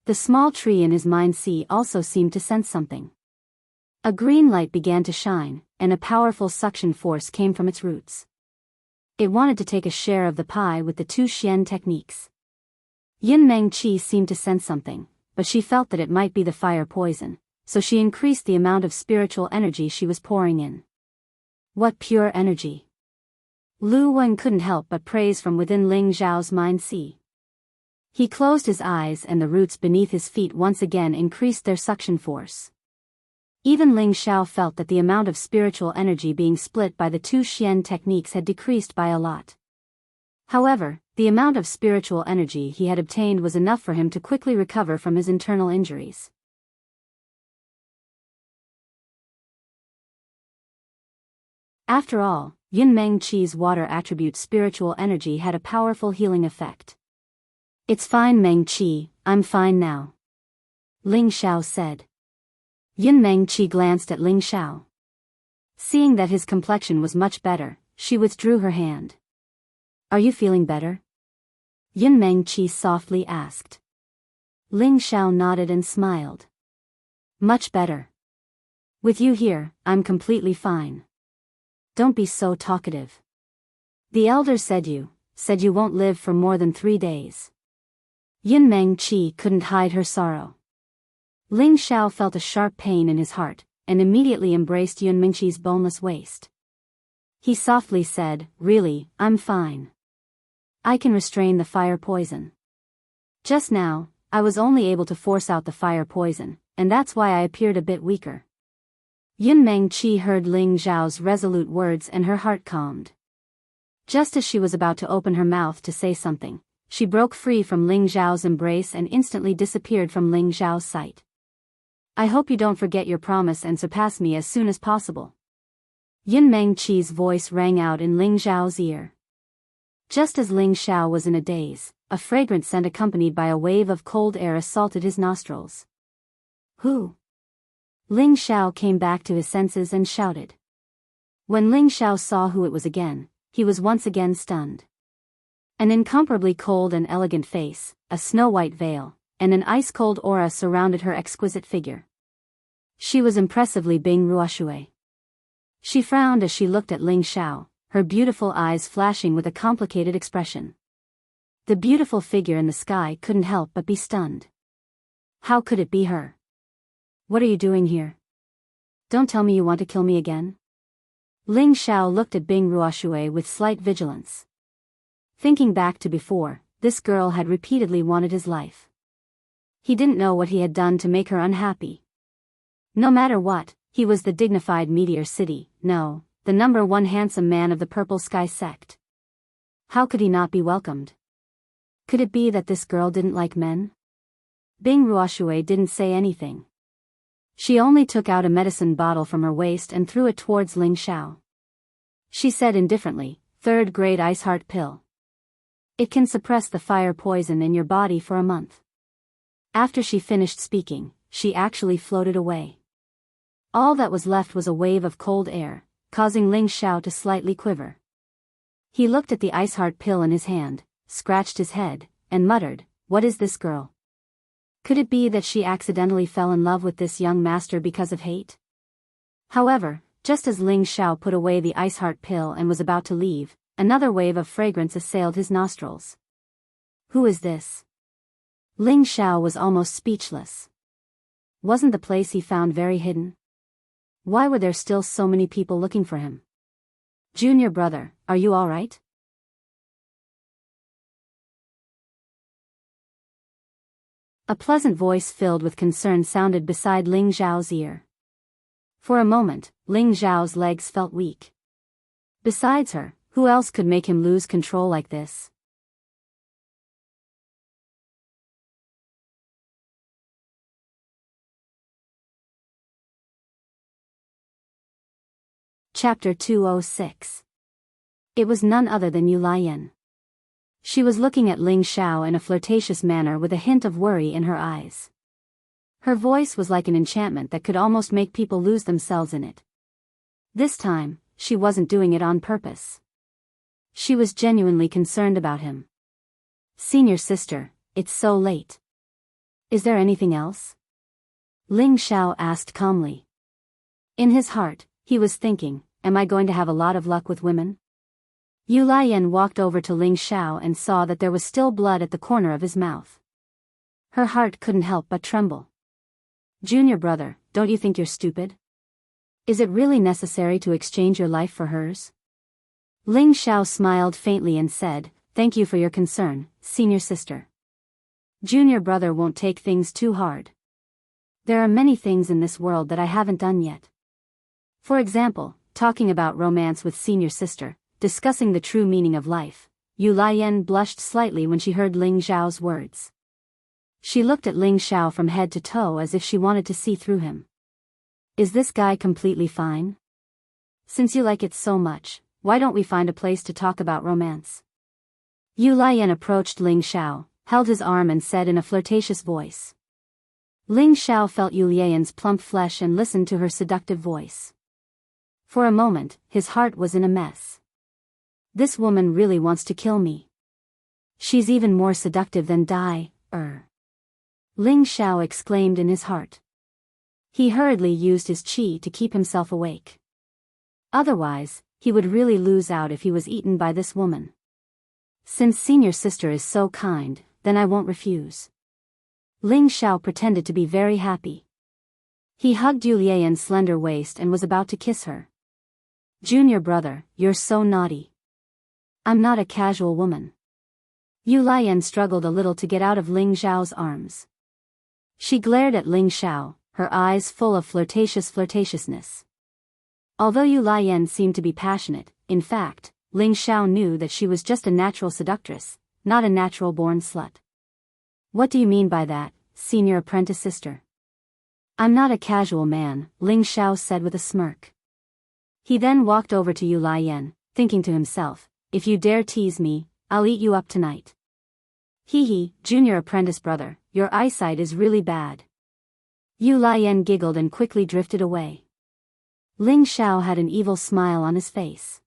The small tree in his mind sea also seemed to sense something. A green light began to shine, and a powerful suction force came from its roots. It wanted to take a share of the pie with the two Xian techniques. Yun Meng-chi seemed to sense something, but she felt that it might be the fire poison, so she increased the amount of spiritual energy she was pouring in. What pure energy! Lu Wen couldn't help but praise from within Ling Xiao's mind sea. He closed his eyes and the roots beneath his feet once again increased their suction force. Even Ling Xiao felt that the amount of spiritual energy being split by the two Xian techniques had decreased by a lot. However, the amount of spiritual energy he had obtained was enough for him to quickly recover from his internal injuries. After all, Yun Meng-chi's water attribute spiritual energy had a powerful healing effect. It's fine Meng-chi, I'm fine now. Ling Xiao said. Yun Meng-chi glanced at Ling Xiao. Seeing that his complexion was much better, she withdrew her hand. Are you feeling better? Yun Meng-chi softly asked. Ling Xiao nodded and smiled. Much better. With you here, I'm completely fine. Don't be so talkative. The elders said you won't live for more than 3 days. Yun Meng-chi couldn't hide her sorrow. Ling Xiao felt a sharp pain in his heart, and immediately embraced Yun Meng-chi's boneless waist. He softly said, Really, I'm fine. I can restrain the fire poison. Just now, I was only able to force out the fire poison, and that's why I appeared a bit weaker. Yun Meng-chi heard Ling Xiao's resolute words and her heart calmed. Just as she was about to open her mouth to say something, she broke free from Ling Xiao's embrace and instantly disappeared from Ling Xiao's sight. I hope you don't forget your promise and surpass me as soon as possible. Yun Meng-chi's voice rang out in Ling Xiao's ear. Just as Ling Xiao was in a daze, a fragrant scent accompanied by a wave of cold air assaulted his nostrils. Who? Ling Xiao came back to his senses and shouted. When Ling Xiao saw who it was again, he was once again stunned. An incomparably cold and elegant face, a snow-white veil, and an ice-cold aura surrounded her exquisite figure. She was impressively Bing Ruoshui. She frowned as she looked at Ling Xiao, her beautiful eyes flashing with a complicated expression. The beautiful figure in the sky couldn't help but be stunned. How could it be her? What are you doing here? Don't tell me you want to kill me again? Ling Xiao looked at Bing Ruoshui with slight vigilance. Thinking back to before, this girl had repeatedly wanted his life. He didn't know what he had done to make her unhappy. No matter what, he was the dignified Meteor City, no, the #1 handsome man of the Purple Sky sect. How could he not be welcomed? Could it be that this girl didn't like men? Bing Ruoshui didn't say anything. She only took out a medicine bottle from her waist and threw it towards Ling Xiao. She said indifferently, "Third-grade ice heart pill. It can suppress the fire poison in your body for a month." After she finished speaking, she actually floated away. All that was left was a wave of cold air, causing Ling Xiao to slightly quiver. He looked at the ice heart pill in his hand, scratched his head, and muttered, "What is this girl? Could it be that she accidentally fell in love with this young master because of hate?" However, just as Ling Xiao put away the ice heart pill and was about to leave, another wave of fragrance assailed his nostrils. Who is this? Ling Xiao was almost speechless. Wasn't the place he found very hidden? Why were there still so many people looking for him? "Junior brother, are you all right?" A pleasant voice filled with concern sounded beside Ling Xiao's ear. For a moment, Ling Xiao's legs felt weak. Besides her, who else could make him lose control like this? Chapter 206. It was none other than Yu Lian. She was looking at Ling Xiao in a flirtatious manner with a hint of worry in her eyes. Her voice was like an enchantment that could almost make people lose themselves in it. This time, she wasn't doing it on purpose. She was genuinely concerned about him. "Senior sister, it's so late. Is there anything else?" Ling Xiao asked calmly. In his heart, he was thinking, am I going to have a lot of luck with women? Yu Lian walked over to Ling Xiao and saw that there was still blood at the corner of his mouth. Her heart couldn't help but tremble. "Junior brother, don't you think you're stupid? Is it really necessary to exchange your life for hers?" Ling Xiao smiled faintly and said, "Thank you for your concern, senior sister. Junior brother won't take things too hard. There are many things in this world that I haven't done yet. For example, talking about romance with senior sister, discussing the true meaning of life." Yu Lian blushed slightly when she heard Ling Xiao's words. She looked at Ling Xiao from head to toe as if she wanted to see through him. Is this guy completely fine? Since you like it so much, why don't we find a place to talk about romance? Yu Lian approached Ling Xiao, held his arm and said in a flirtatious voice. Ling Xiao felt Yu Lian's plump flesh and listened to her seductive voice. For a moment, his heart was in a mess. This woman really wants to kill me. She's even more seductive than Ling Xiao exclaimed in his heart. He hurriedly used his qi to keep himself awake. Otherwise, he would really lose out if he was eaten by this woman. Since senior sister is so kind, then I won't refuse. Ling Xiao pretended to be very happy. He hugged Yu Lian's slender waist and was about to kiss her. "Junior brother, you're so naughty. I'm not a casual woman." Yu Lian struggled a little to get out of Ling Xiao's arms. She glared at Ling Xiao, her eyes full of flirtatiousness. Although Yu Lian seemed to be passionate, in fact, Ling Xiao knew that she was just a natural seductress, not a natural-born slut. "What do you mean by that, senior apprentice sister?" "I'm not a casual man," Ling Xiao said with a smirk. He then walked over to Yu Lian, thinking to himself, "If you dare tease me, I'll eat you up tonight." Hee hee, junior apprentice brother, your eyesight is really bad. Yu Lian giggled and quickly drifted away. Ling Xiao had an evil smile on his face.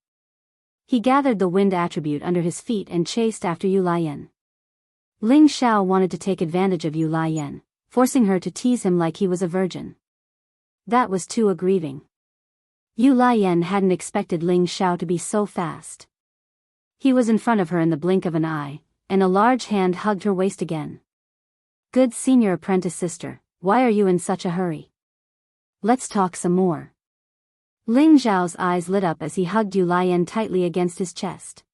He gathered the wind attribute under his feet and chased after Yu Lian. Ling Xiao wanted to take advantage of Yu Lian, forcing her to tease him like he was a virgin. That was too aggrieving. Yu Lian hadn't expected Ling Xiao to be so fast. He was in front of her in the blink of an eye, and a large hand hugged her waist again. Good senior apprentice sister, why are you in such a hurry? Let's talk some more. Ling Xiao's eyes lit up as he hugged Yu Lian tightly against his chest.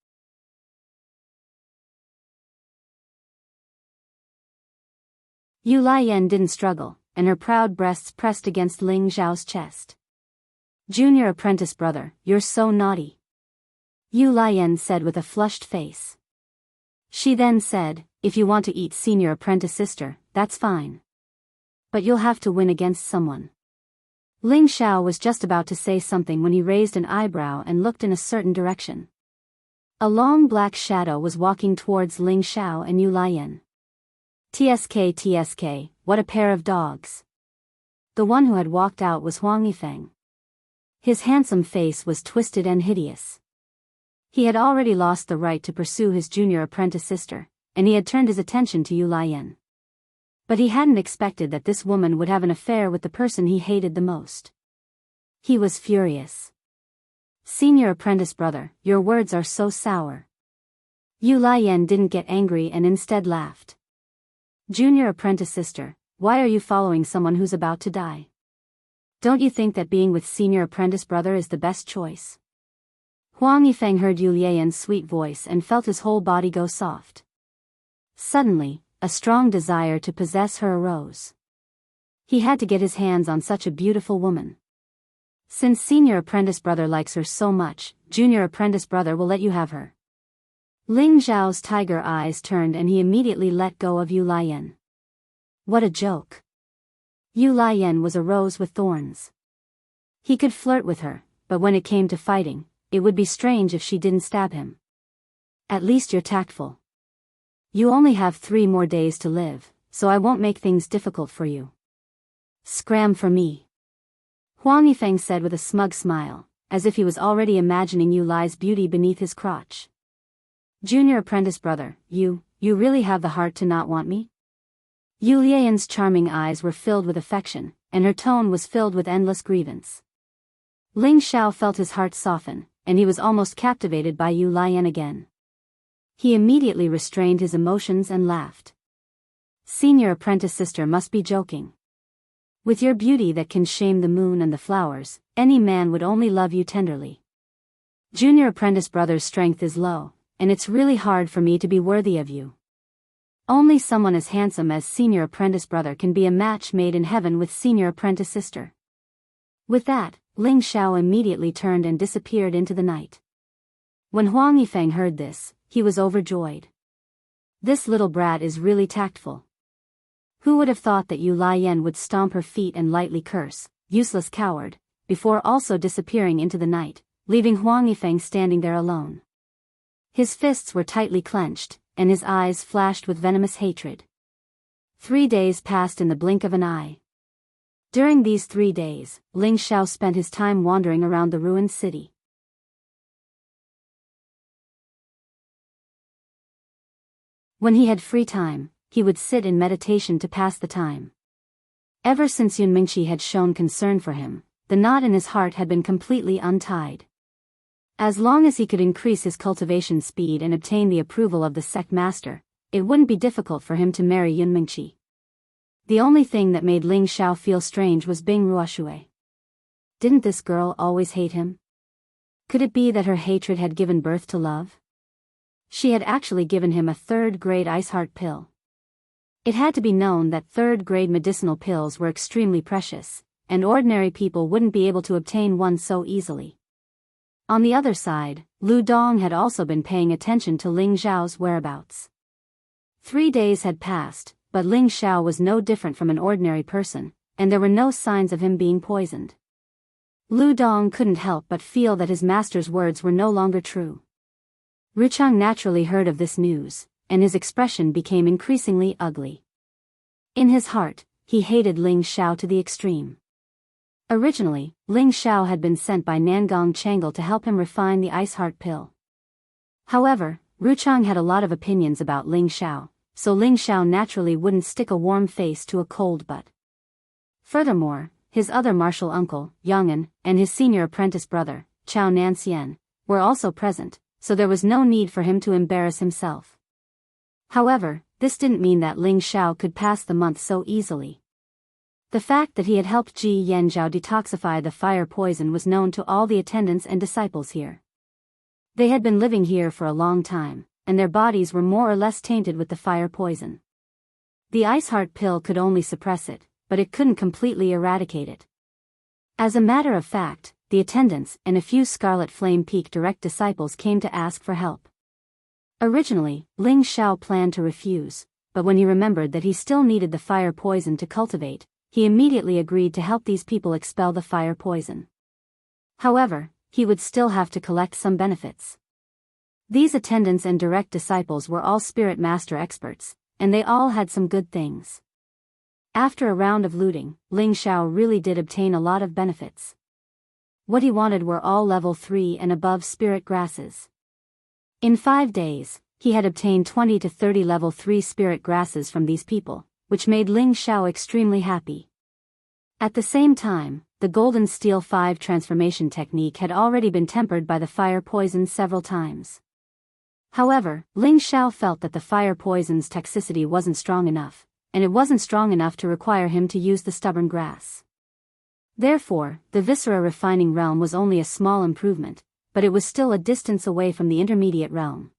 Yu Lian didn't struggle, and her proud breasts pressed against Ling Xiao's chest. Junior apprentice brother, you're so naughty. Yu Lian said with a flushed face. She then said, if you want to eat senior apprentice sister, that's fine. But you'll have to win against someone. Ling Xiao was just about to say something when he raised an eyebrow and looked in a certain direction. A long black shadow was walking towards Ling Xiao and Yu Lian. TSK, what a pair of dogs. The one who had walked out was Huang Yifeng. His handsome face was twisted and hideous. He had already lost the right to pursue his junior apprentice sister, and he had turned his attention to Yu Lian. But he hadn't expected that this woman would have an affair with the person he hated the most. He was furious. Senior apprentice brother, your words are so sour. Yu Lian didn't get angry and instead laughed. Junior apprentice sister, why are you following someone who's about to die? Don't you think that being with senior apprentice brother is the best choice? Huang Yifeng heard Yu Lian's sweet voice and felt his whole body go soft. Suddenly, a strong desire to possess her arose. He had to get his hands on such a beautiful woman. Since senior apprentice brother likes her so much, junior apprentice brother will let you have her. Ling Xiao's tiger eyes turned and he immediately let go of Yu Lian. What a joke. Yu Lian was a rose with thorns. He could flirt with her, but when it came to fighting, it would be strange if she didn't stab him. At least you're tactful. You only have 3 more days to live, so I won't make things difficult for you. Scram for me. Huang Yifeng said with a smug smile, as if he was already imagining Yu Li's beauty beneath his crotch. Junior apprentice brother, you really have the heart to not want me? Yu Lian's charming eyes were filled with affection, and her tone was filled with endless grievance. Ling Xiao felt his heart soften, and he was almost captivated by Yu Lian again. He immediately restrained his emotions and laughed. Senior apprentice sister must be joking. With your beauty that can shame the moon and the flowers, any man would only love you tenderly. Junior apprentice brother's strength is low, and it's really hard for me to be worthy of you. Only someone as handsome as senior apprentice brother can be a match made in heaven with senior apprentice sister. With that, Ling Xiao immediately turned and disappeared into the night. When Huang Yifeng heard this, he was overjoyed. This little brat is really tactful. Who would have thought that Yu Lian would stomp her feet and lightly curse, useless coward, before also disappearing into the night, leaving Huang Yifeng standing there alone. His fists were tightly clenched, and his eyes flashed with venomous hatred. 3 days passed in the blink of an eye. During these 3 days, Ling Xiao spent his time wandering around the ruined city. When he had free time, he would sit in meditation to pass the time. Ever since Yun Mingqi had shown concern for him, the knot in his heart had been completely untied. As long as he could increase his cultivation speed and obtain the approval of the sect master, it wouldn't be difficult for him to marry Yun Mingqi. The only thing that made Ling Xiao feel strange was Bing Ruoshui. Didn't this girl always hate him? Could it be that her hatred had given birth to love? She had actually given him a 3rd-grade ice heart pill. It had to be known that 3rd-grade medicinal pills were extremely precious, and ordinary people wouldn't be able to obtain one so easily. On the other side, Lu Dong had also been paying attention to Ling Xiao's whereabouts. 3 days had passed, but Ling Xiao was no different from an ordinary person, and there were no signs of him being poisoned. Lu Dong couldn't help but feel that his master's words were no longer true. Ruchang naturally heard of this news, and his expression became increasingly ugly. In his heart, he hated Ling Xiao to the extreme. Originally, Ling Xiao had been sent by Nangong Changle to help him refine the Ice Heart pill. However, Ruchang had a lot of opinions about Ling Xiao, so Ling Xiao naturally wouldn't stick a warm face to a cold butt. Furthermore, his other martial uncle, Yang'an, and his senior apprentice brother, Chao Nanxian, were also present, so there was no need for him to embarrass himself. However, this didn't mean that Ling Xiao could pass the month so easily. The fact that he had helped Ji Yanzhao detoxify the fire poison was known to all the attendants and disciples here. They had been living here for a long time, and their bodies were more or less tainted with the fire poison. The Ice Heart pill could only suppress it, but it couldn't completely eradicate it. As a matter of fact, the attendants and a few Scarlet Flame Peak direct disciples came to ask for help. Originally, Ling Xiao planned to refuse, but when he remembered that he still needed the fire poison to cultivate, he immediately agreed to help these people expel the fire poison. However, he would still have to collect some benefits. These attendants and direct disciples were all Spirit Master experts, and they all had some good things. After a round of looting, Ling Xiao really did obtain a lot of benefits. What he wanted were all level 3 and above spirit grasses. In 5 days, he had obtained 20 to 30 level 3 spirit grasses from these people, which made Ling Xiao extremely happy. At the same time, the Golden Steel 5 transformation technique had already been tempered by the fire poison several times. However, Ling Xiao felt that the fire poison's toxicity wasn't strong enough, and it wasn't strong enough to require him to use the stubborn grass. Therefore, the Viscera refining realm was only a small improvement, but it was still a distance away from the intermediate realm.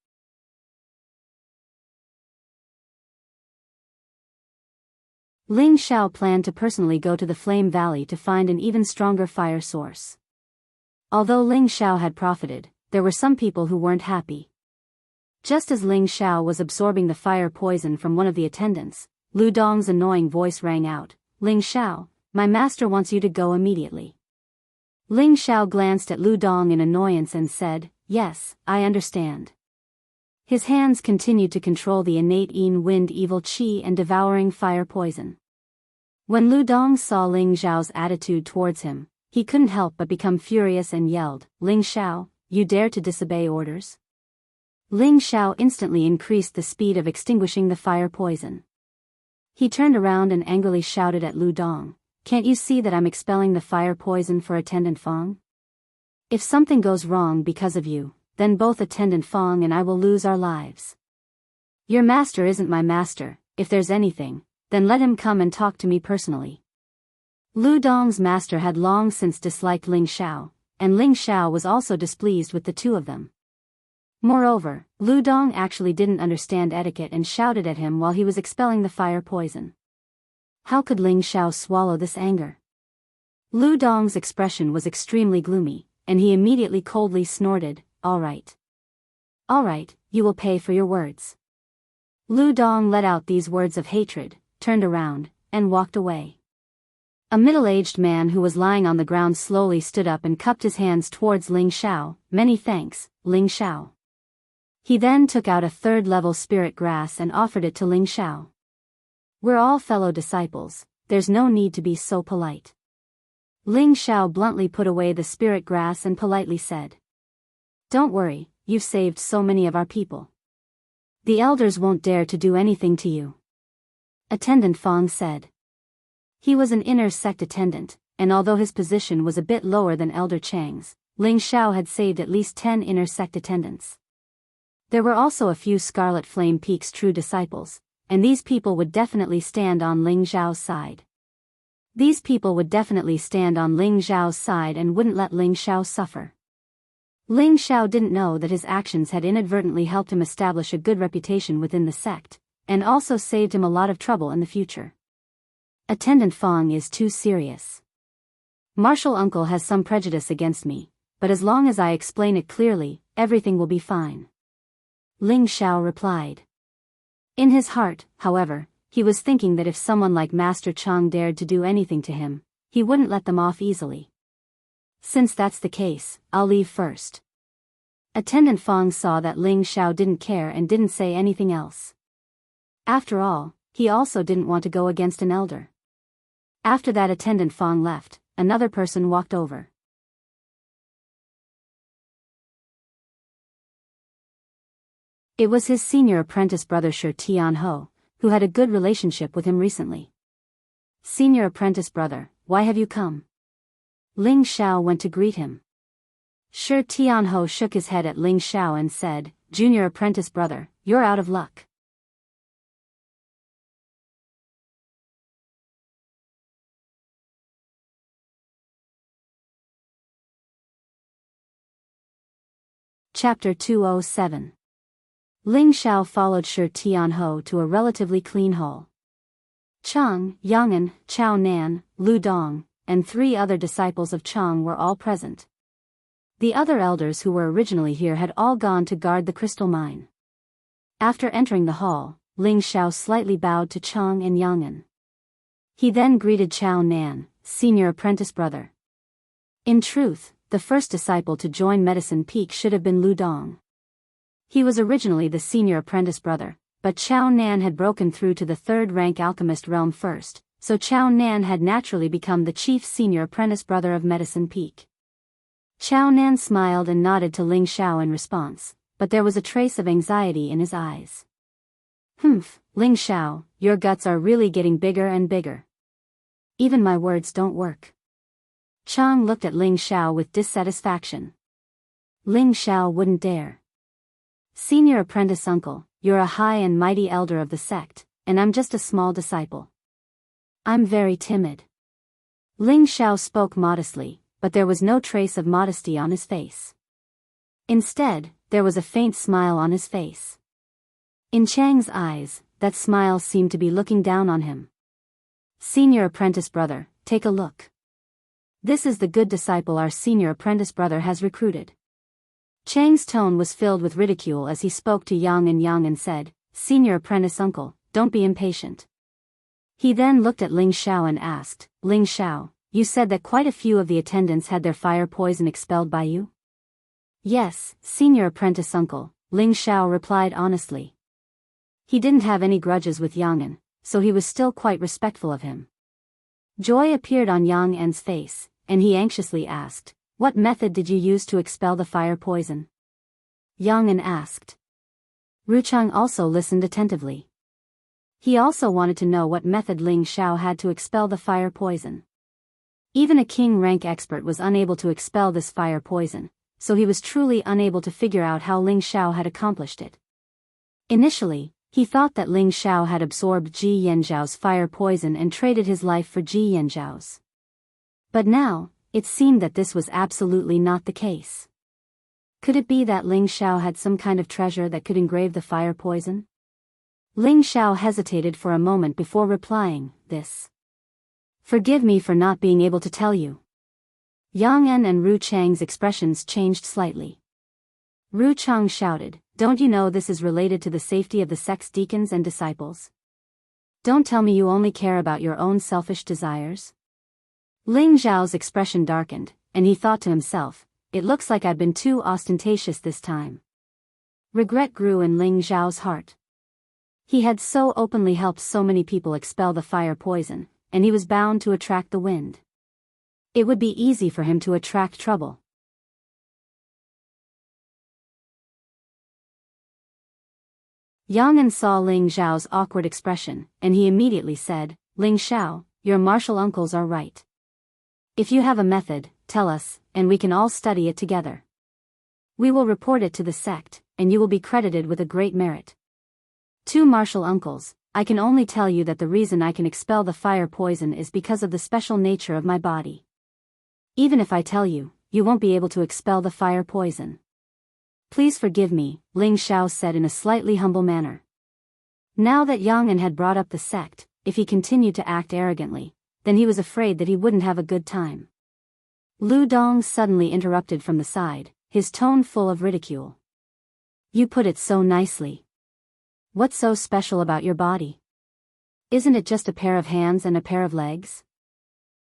Ling Xiao planned to personally go to the Flame Valley to find an even stronger fire source. Although Ling Xiao had profited, there were some people who weren't happy. Just as Ling Xiao was absorbing the fire poison from one of the attendants, Lu Dong's annoying voice rang out, "Ling Xiao, my master wants you to go immediately." Ling Xiao glanced at Lu Dong in annoyance and said, "Yes, I understand." His hands continued to control the innate wind evil qi and devouring fire poison. When Lu Dong saw Ling Xiao's attitude towards him, he couldn't help but become furious and yelled, "Ling Xiao, you dare to disobey orders?" Ling Xiao instantly increased the speed of extinguishing the fire poison. He turned around and angrily shouted at Lu Dong, "Can't you see that I'm expelling the fire poison for Attendant Fong? If something goes wrong because of you, then both Attendant Fong and I will lose our lives. Your master isn't my master. If there's anything, then let him come and talk to me personally." Lu Dong's master had long since disliked Ling Xiao, and Ling Xiao was also displeased with the two of them. Moreover, Lu Dong actually didn't understand etiquette and shouted at him while he was expelling the fire poison. How could Ling Xiao swallow this anger? Lu Dong's expression was extremely gloomy, and he immediately coldly snorted, "All right. All right, you will pay for your words." Lu Dong let out these words of hatred, turned around, and walked away. A middle-aged man who was lying on the ground slowly stood up and cupped his hands towards Ling Xiao. "Many thanks, Ling Xiao." He then took out a third-level spirit grass and offered it to Ling Xiao. "We're all fellow disciples, there's no need to be so polite." Ling Xiao bluntly put away the spirit grass and politely said, "Don't worry, you've saved so many of our people. The elders won't dare to do anything to you." Attendant Fong said. He was an inner sect attendant, and although his position was a bit lower than Elder Chang's, Ling Xiao had saved at least 10 inner sect attendants. There were also a few Scarlet Flame Peak's true disciples, and these people would definitely stand on Ling Xiao's side. These people would definitely stand on Ling Xiao's side and wouldn't let Ling Xiao suffer. Ling Xiao didn't know that his actions had inadvertently helped him establish a good reputation within the sect, and also saved him a lot of trouble in the future. Attendant Fong is too serious. Martial uncle has some prejudice against me, but as long as I explain it clearly, everything will be fine. Ling Xiao replied. In his heart, however, he was thinking that if someone like Master Chang dared to do anything to him, he wouldn't let them off easily. Since that's the case, I'll leave first. Attendant Fong saw that Ling Xiao didn't care and didn't say anything else. After all, he also didn't want to go against an elder. After that Attendant Fong left, another person walked over. It was his senior apprentice brother Shi Tianho, who had a good relationship with him recently. Senior apprentice brother, why have you come? Ling Xiao went to greet him. Shi Tianho shook his head at Ling Xiao and said, Junior apprentice brother, you're out of luck. Chapter 207. Ling Xiao followed Shi Tianho to a relatively clean hall. Chang, Yang'an, Chao Nan, Lu Dong, and 3 other disciples of Chang were all present. The other elders who were originally here had all gone to guard the crystal mine. After entering the hall, Ling Xiao slightly bowed to Chang and Yang'an. He then greeted Chao Nan, senior apprentice brother. In truth, the first disciple to join Medicine Peak should have been Lu Dong. He was originally the senior apprentice brother, but Chao Nan had broken through to the 3rd rank alchemist realm first, so Chao Nan had naturally become the chief senior apprentice brother of Medicine Peak. Chao Nan smiled and nodded to Ling Xiao in response, but there was a trace of anxiety in his eyes. Humph, Ling Xiao, your guts are really getting bigger and bigger. Even my words don't work. Chang looked at Ling Xiao with dissatisfaction. Ling Xiao wouldn't dare. Senior apprentice uncle, you're a high and mighty elder of the sect, and I'm just a small disciple. I'm very timid. Ling Xiao spoke modestly, but there was no trace of modesty on his face. Instead, there was a faint smile on his face. In Chang's eyes, that smile seemed to be looking down on him. Senior apprentice brother, take a look. This is the good disciple our senior apprentice brother has recruited. Chang's tone was filled with ridicule as he spoke to Yang and said, Senior apprentice uncle, don't be impatient. He then looked at Ling Xiao and asked, Ling Xiao, you said that quite a few of the attendants had their fire poison expelled by you? Yes, senior apprentice uncle, Ling Xiao replied honestly. He didn't have any grudges with Yang, so he was still quite respectful of him. Joy appeared on Yang face, and he anxiously asked, what method did you use to expel the fire poison? Yang asked. Ruchang also listened attentively. He also wanted to know what method Ling Xiao had to expel the fire poison. Even a king rank expert was unable to expel this fire poison, so he was truly unable to figure out how Ling Xiao had accomplished it. Initially, he thought that Ling Xiao had absorbed Ji Yanzhao's fire poison and traded his life for Ji Yanzhao's. But now, it seemed that this was absolutely not the case. Could it be that Ling Xiao had some kind of treasure that could engrave the fire poison? Ling Xiao hesitated for a moment before replying, this. Forgive me for not being able to tell you. Yang and Ru Chang's expressions changed slightly. Ru Chang shouted, don't you know this is related to the safety of the sect's deacons and disciples? Don't tell me you only care about your own selfish desires. Ling Xiao's expression darkened, and he thought to himself, it looks like I've been too ostentatious this time. Regret grew in Ling Xiao's heart. He had so openly helped so many people expel the fire poison, and he was bound to attract the wind. It would be easy for him to attract trouble. Yang saw Ling Xiao's awkward expression, and he immediately said, Ling Xiao, your martial uncles are right. If you have a method, tell us, and we can all study it together. We will report it to the sect, and you will be credited with a great merit. 2 martial uncles, I can only tell you that the reason I can expel the fire poison is because of the special nature of my body. Even if I tell you, you won't be able to expel the fire poison. Please forgive me, Ling Xiao said in a slightly humble manner. Now that Yang had brought up the sect, if he continued to act arrogantly, then he was afraid that he wouldn't have a good time. Lu Dong suddenly interrupted from the side, his tone full of ridicule. You put it so nicely. What's so special about your body? Isn't it just a pair of hands and a pair of legs?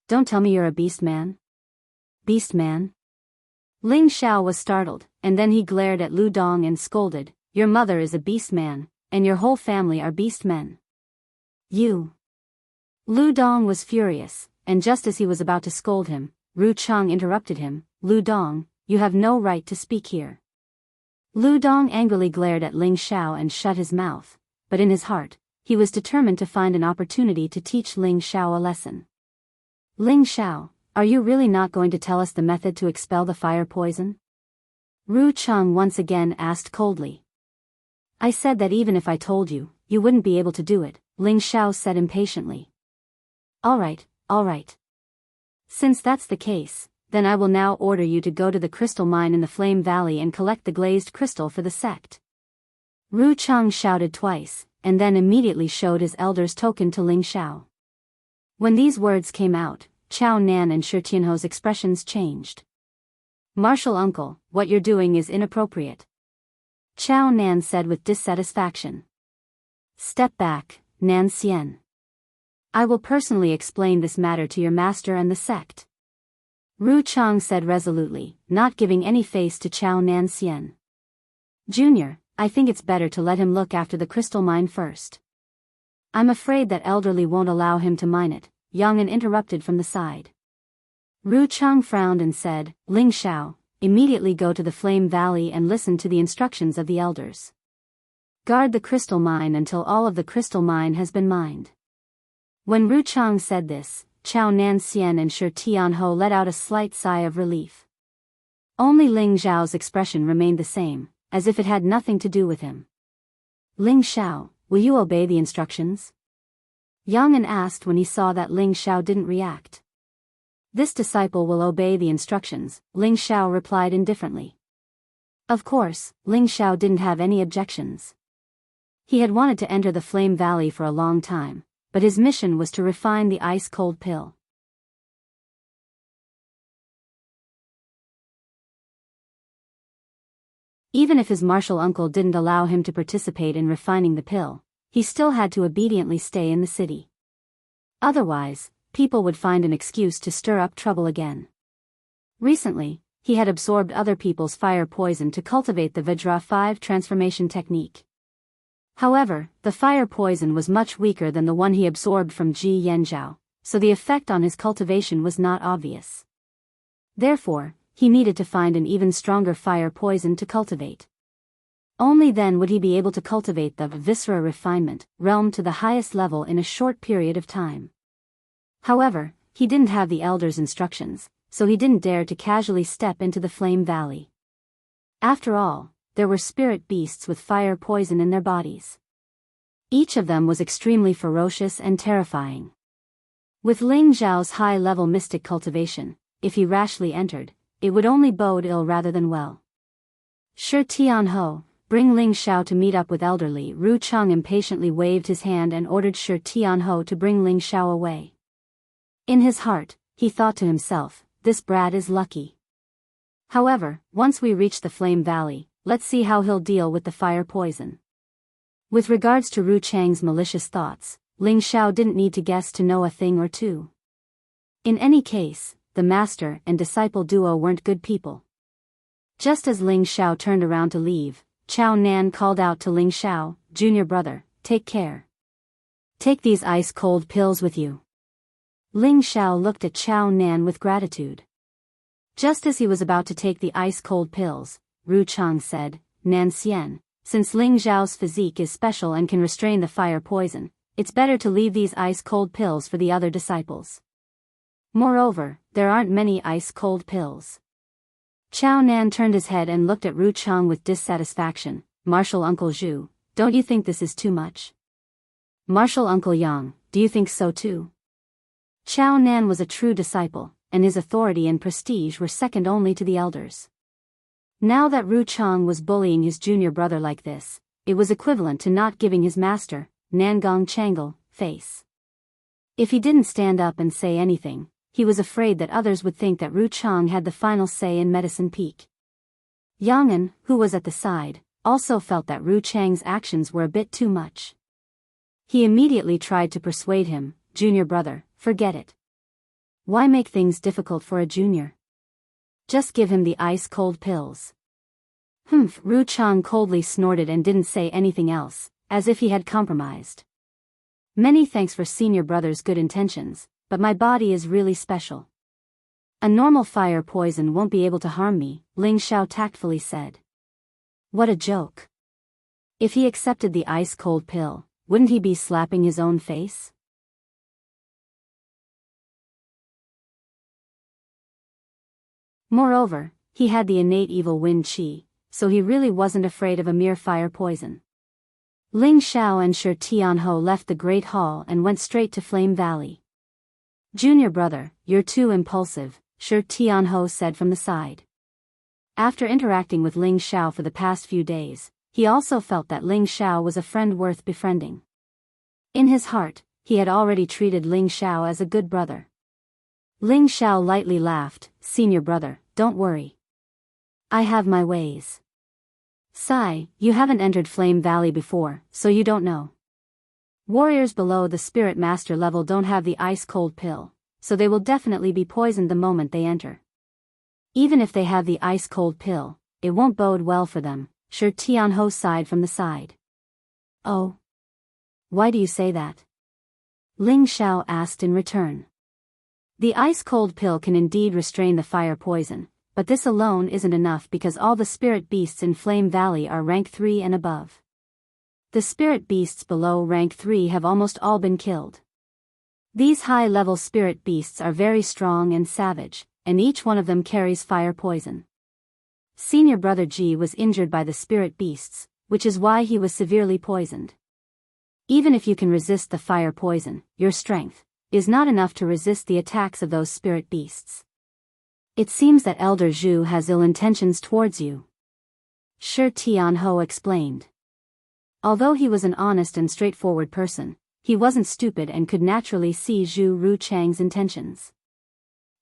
Don't tell me you're a beast man. Beast man? Ling Xiao was startled, and then he glared at Lu Dong and scolded, "Your mother is a beast man, and your whole family are beast men. You." Lu Dong was furious, and just as he was about to scold him, Ru Chang interrupted him, "Lu Dong, you have no right to speak here." Lu Dong angrily glared at Ling Xiao and shut his mouth, but in his heart, he was determined to find an opportunity to teach Ling Xiao a lesson. "Ling Xiao, are you really not going to tell us the method to expel the fire poison?" Ru Chang once again asked coldly. "I said that even if I told you, you wouldn't be able to do it," Ling Xiao said impatiently. All right. Since that's the case, then I will now order you to go to the crystal mine in the Flame Valley and collect the glazed crystal for the sect." Ru Chang shouted twice, and then immediately showed his elder's token to Ling Xiao. When these words came out, Chao Nan and Shi Tianho's expressions changed. "Martial uncle, what you're doing is inappropriate," Chao Nan said with dissatisfaction. "Step back, Nan Xian. I will personally explain this matter to your master and the sect," Ru Chang said resolutely, not giving any face to Chao Nan Xian. "Junior, I think it's better to let him look after the crystal mine first." "I'm afraid that elderly won't allow him to mine it," Yang An interrupted from the side. Ru Chang frowned and said, "Ling Xiao, immediately go to the Flame Valley and listen to the instructions of the elders. Guard the crystal mine until all of the crystal mine has been mined." When Ru Chang said this, Chao Nan Xian and Shi Tianho let out a slight sigh of relief. Only Ling Xiao's expression remained the same, as if it had nothing to do with him. "Ling Xiao, will you obey the instructions?" Yang An asked when he saw that Ling Xiao didn't react. "This disciple will obey the instructions," Ling Xiao replied indifferently. Of course, Ling Xiao didn't have any objections. He had wanted to enter the Flame Valley for a long time, but his mission was to refine the ice-cold pill. Even if his martial uncle didn't allow him to participate in refining the pill, he still had to obediently stay in the city. Otherwise, people would find an excuse to stir up trouble again. Recently, he had absorbed other people's fire poison to cultivate the Vajra 5 transformation technique. However, the fire poison was much weaker than the one he absorbed from Ji Yanzhao, so the effect on his cultivation was not obvious. Therefore, he needed to find an even stronger fire poison to cultivate. Only then would he be able to cultivate the Viscera refinement realm to the highest level in a short period of time. However, he didn't have the elder's instructions, so he didn't dare to casually step into the Flame Valley. After all, there were spirit beasts with fire poison in their bodies. Each of them was extremely ferocious and terrifying. With Ling Zhao's high-level mystic cultivation, if he rashly entered, it would only bode ill rather than well. "Shi Tianho, bring Ling Xiao to meet up with elderly." Ru Chang impatiently waved his hand and ordered Shi Tianho to bring Ling Xiao away. In his heart, he thought to himself, "This brat is lucky. However, once we reach the Flame Valley, let's see how he'll deal with the fire poison." With regards to Ru Chang's malicious thoughts, Ling Xiao didn't need to guess to know a thing or two. In any case, the master and disciple duo weren't good people. Just as Ling Xiao turned around to leave, Chao Nan called out to Ling Xiao, "Junior brother, take care. Take these ice-cold pills with you." Ling Xiao looked at Chao Nan with gratitude. Just as he was about to take the ice-cold pills, Ru Chang said, "Nan Xian, since Ling Xiao's physique is special and can restrain the fire poison, it's better to leave these ice-cold pills for the other disciples. Moreover, there aren't many ice-cold pills." Chao Nan turned his head and looked at Ru Chang with dissatisfaction. "Martial Uncle Zhu, don't you think this is too much?" "Martial Uncle Yang, do you think so too?" Chao Nan was a true disciple, and his authority and prestige were second only to the elders. Now that Ru Chang was bullying his junior brother like this, it was equivalent to not giving his master, Nangong Changle, face. If he didn't stand up and say anything, he was afraid that others would think that Ru Chang had the final say in Medicine Peak. Yang An, who was at the side, also felt that Ru Chang's actions were a bit too much. He immediately tried to persuade him, "Junior brother, forget it. Why make things difficult for a junior? Just give him the ice-cold pills." Humph, Ru Chang coldly snorted and didn't say anything else, as if he had compromised. Many thanks for senior brother's good intentions, but my body is really special. A normal fire poison won't be able to harm me, Ling Xiao tactfully said. What a joke. If he accepted the ice-cold pill, wouldn't he be slapping his own face? Moreover, he had the innate evil wind qi, so he really wasn't afraid of a mere fire poison. Ling Xiao and Shi Tianhou left the Great Hall and went straight to Flame Valley. Junior brother, you're too impulsive, Shi Tianhou said from the side. After interacting with Ling Xiao for the past few days, he also felt that Ling Xiao was a friend worth befriending. In his heart, he had already treated Ling Xiao as a good brother. Ling Xiao lightly laughed, senior brother, don't worry. I have my ways. Sigh, you haven't entered Flame Valley before, so you don't know. Warriors below the Spirit Master level don't have the ice-cold pill, so they will definitely be poisoned the moment they enter. Even if they have the ice-cold pill, it won't bode well for them, Shi Tianhou sighed from the side. Oh. Why do you say that? Ling Xiao asked in return. The ice-cold pill can indeed restrain the fire poison, but this alone isn't enough because all the spirit beasts in Flame Valley are rank 3 and above. The spirit beasts below rank 3 have almost all been killed. These high-level spirit beasts are very strong and savage, and each one of them carries fire poison. Senior brother Ji was injured by the spirit beasts, which is why he was severely poisoned. Even if you can resist the fire poison, your strength is not enough to resist the attacks of those spirit beasts. It seems that Elder Zhu has ill intentions towards you. Shi Tianhou explained. Although he was an honest and straightforward person, he wasn't stupid and could naturally see Zhu Ruchang's intentions.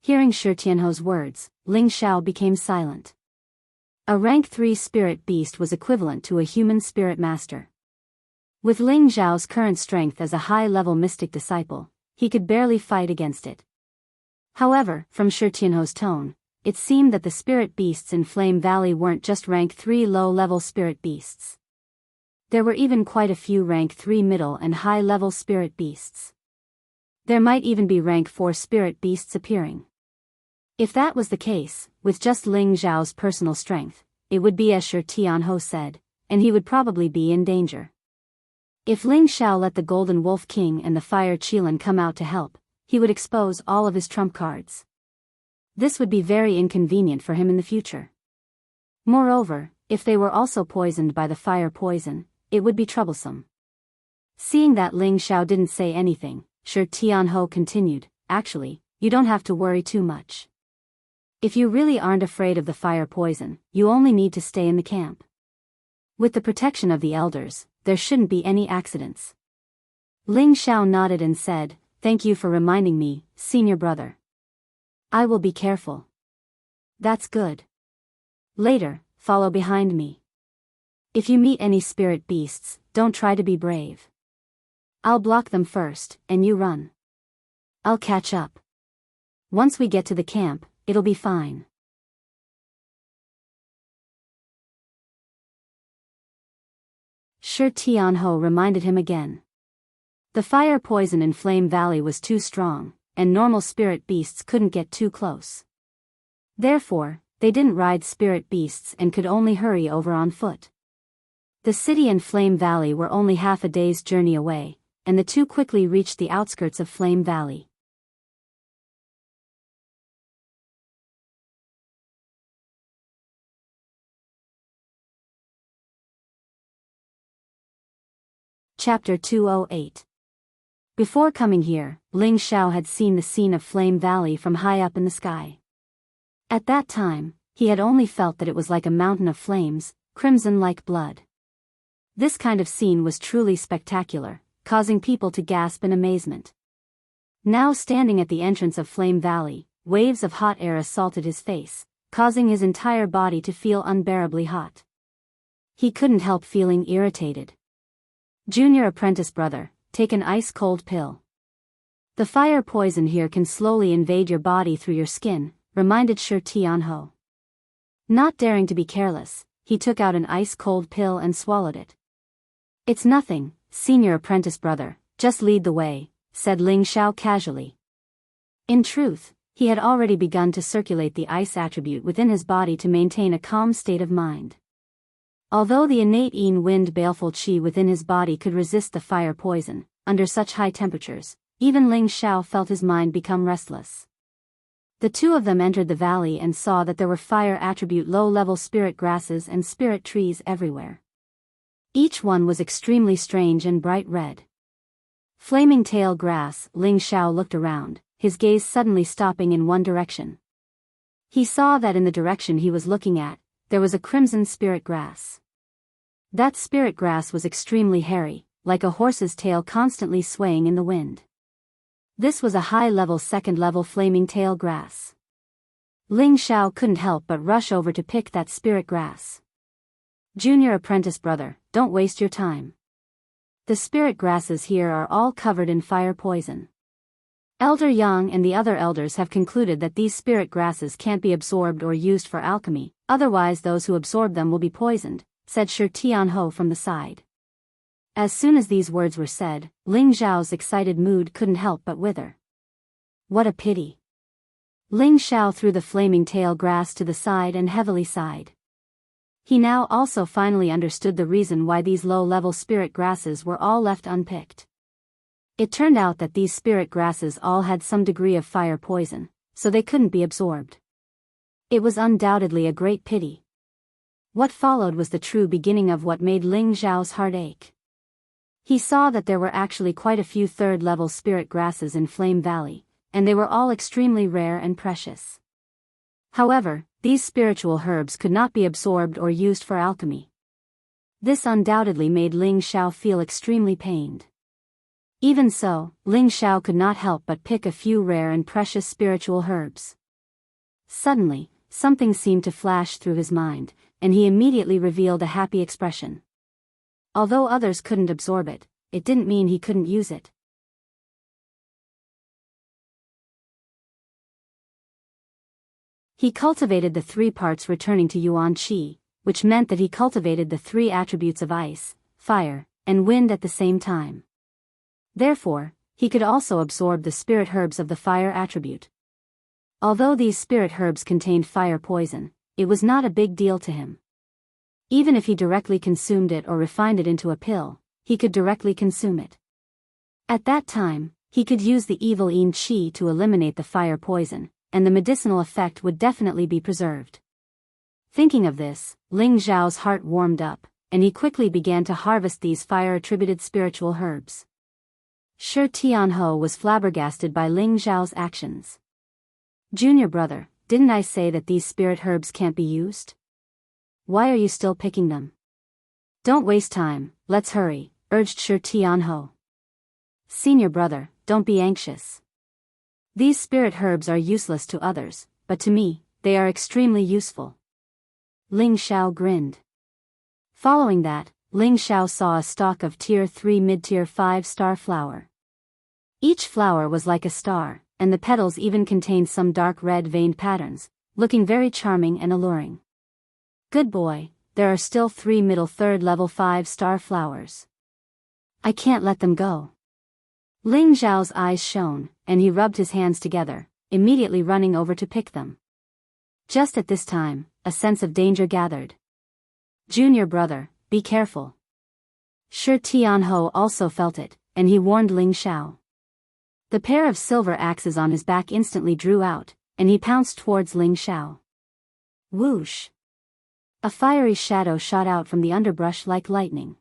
Hearing Shi Tianhou's words, Ling Xiao became silent. A rank 3 spirit beast was equivalent to a human spirit master. With Ling Xiao's current strength as a high-level mystic disciple, he could barely fight against it. However, from Shi Tianhou's tone, it seemed that the spirit beasts in Flame Valley weren't just rank 3 low-level spirit beasts. There were even quite a few rank 3 middle and high-level spirit beasts. There might even be rank 4 spirit beasts appearing. If that was the case, with just Ling Xiao's personal strength, it would be as Shi Tianhou said, and he would probably be in danger. If Ling Xiao let the Golden Wolf King and the Fire Qilin come out to help, he would expose all of his trump cards. This would be very inconvenient for him in the future. Moreover, if they were also poisoned by the fire poison, it would be troublesome. Seeing that Ling Xiao didn't say anything, Shi Tianhou continued, actually, you don't have to worry too much. If you really aren't afraid of the fire poison, you only need to stay in the camp. With the protection of the elders, there shouldn't be any accidents. Ling Xiao nodded and said, thank you for reminding me, senior brother. I will be careful. That's good. Later, follow behind me. If you meet any spirit beasts, don't try to be brave. I'll block them first, and you run. I'll catch up. Once we get to the camp, it'll be fine. Shi Tianhou reminded him again. The fire poison in Flame Valley was too strong, and normal spirit beasts couldn't get too close. Therefore, they didn't ride spirit beasts and could only hurry over on foot. The city and Flame Valley were only half a day's journey away, and the two quickly reached the outskirts of Flame Valley. Chapter 208. Before coming here, Ling Xiao had seen the scene of Flame Valley from high up in the sky. At that time, he had only felt that it was like a mountain of flames, crimson like blood. This kind of scene was truly spectacular, causing people to gasp in amazement. Now standing at the entrance of Flame Valley, waves of hot air assaulted his face, causing his entire body to feel unbearably hot. He couldn't help feeling irritated. Junior apprentice brother, take an ice-cold pill. The fire poison here can slowly invade your body through your skin, reminded Shi Tianhou. Not daring to be careless, he took out an ice-cold pill and swallowed it. "It's nothing, senior apprentice brother, just lead the way," said Ling Xiao casually. In truth, he had already begun to circulate the ice attribute within his body to maintain a calm state of mind. Although the innate wind baleful qi within his body could resist the fire poison, under such high temperatures, even Ling Xiao felt his mind become restless. The two of them entered the valley and saw that there were fire attribute low-level spirit grasses and spirit trees everywhere. Each one was extremely strange and bright red. Flaming tail grass, Ling Xiao looked around, his gaze suddenly stopping in one direction. He saw that in the direction he was looking at, there was a crimson spirit grass. That spirit grass was extremely hairy, like a horse's tail constantly swaying in the wind. This was a high-level second-level flaming tail grass. Ling Xiao couldn't help but rush over to pick that spirit grass. "Junior apprentice brother, don't waste your time. The spirit grasses here are all covered in fire poison. Elder Yang and the other elders have concluded that these spirit grasses can't be absorbed or used for alchemy, otherwise those who absorb them will be poisoned," said Shi Tianhou from the side. As soon as these words were said, Ling Xiao's excited mood couldn't help but wither. What a pity. Ling Xiao threw the flaming tail grass to the side and heavily sighed. He now also finally understood the reason why these low-level spirit grasses were all left unpicked. It turned out that these spirit grasses all had some degree of fire poison, so they couldn't be absorbed. It was undoubtedly a great pity. What followed was the true beginning of what made Ling Xiao's heart ache. He saw that there were actually quite a few third-level spirit grasses in Flame Valley, and they were all extremely rare and precious. However, these spiritual herbs could not be absorbed or used for alchemy. This undoubtedly made Ling Xiao feel extremely pained. Even so, Ling Xiao could not help but pick a few rare and precious spiritual herbs. Suddenly, something seemed to flash through his mind, and he immediately revealed a happy expression. Although others couldn't absorb it, it didn't mean he couldn't use it. He cultivated the three parts returning to Yuan Qi, which meant that he cultivated the three attributes of ice, fire, and wind at the same time. Therefore, he could also absorb the spirit herbs of the fire attribute. Although these spirit herbs contained fire poison, it was not a big deal to him. Even if he directly consumed it or refined it into a pill, he could directly consume it. At that time, he could use the evil yin qi to eliminate the fire poison, and the medicinal effect would definitely be preserved. Thinking of this, Ling Xiao's heart warmed up, and he quickly began to harvest these fire-attributed spiritual herbs. Shi Tianhou was flabbergasted by Ling Xiao's actions. "Junior brother, didn't I say that these spirit herbs can't be used? Why are you still picking them? Don't waste time, let's hurry," urged Shi Tianhou. "Senior brother, don't be anxious. These spirit herbs are useless to others, but to me, they are extremely useful." Ling Xiao grinned. Following that, Ling Xiao saw a stalk of Tier 3 mid-tier 5-star flower. Each flower was like a star, and the petals even contained some dark red veined patterns, looking very charming and alluring. "Good boy, there are still 3 middle third level 5-star flowers. I can't let them go." Ling Xiao's eyes shone, and he rubbed his hands together, immediately running over to pick them. Just at this time, a sense of danger gathered. "Junior brother, be careful." Shi Tianhou also felt it, and he warned Ling Xiao. The pair of silver axes on his back instantly drew out, and he pounced towards Ling Xiao. Whoosh! A fiery shadow shot out from the underbrush like lightning.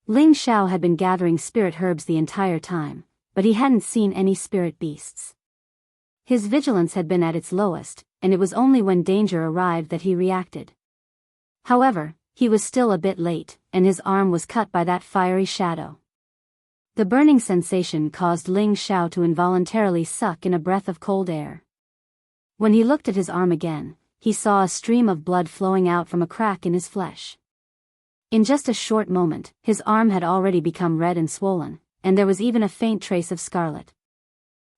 Ling Xiao had been gathering spirit herbs the entire time, but he hadn't seen any spirit beasts. His vigilance had been at its lowest, and it was only when danger arrived that he reacted. However, he was still a bit late, and his arm was cut by that fiery shadow. The burning sensation caused Ling Xiao to involuntarily suck in a breath of cold air. When he looked at his arm again, he saw a stream of blood flowing out from a crack in his flesh. In just a short moment, his arm had already become red and swollen, and there was even a faint trace of scarlet.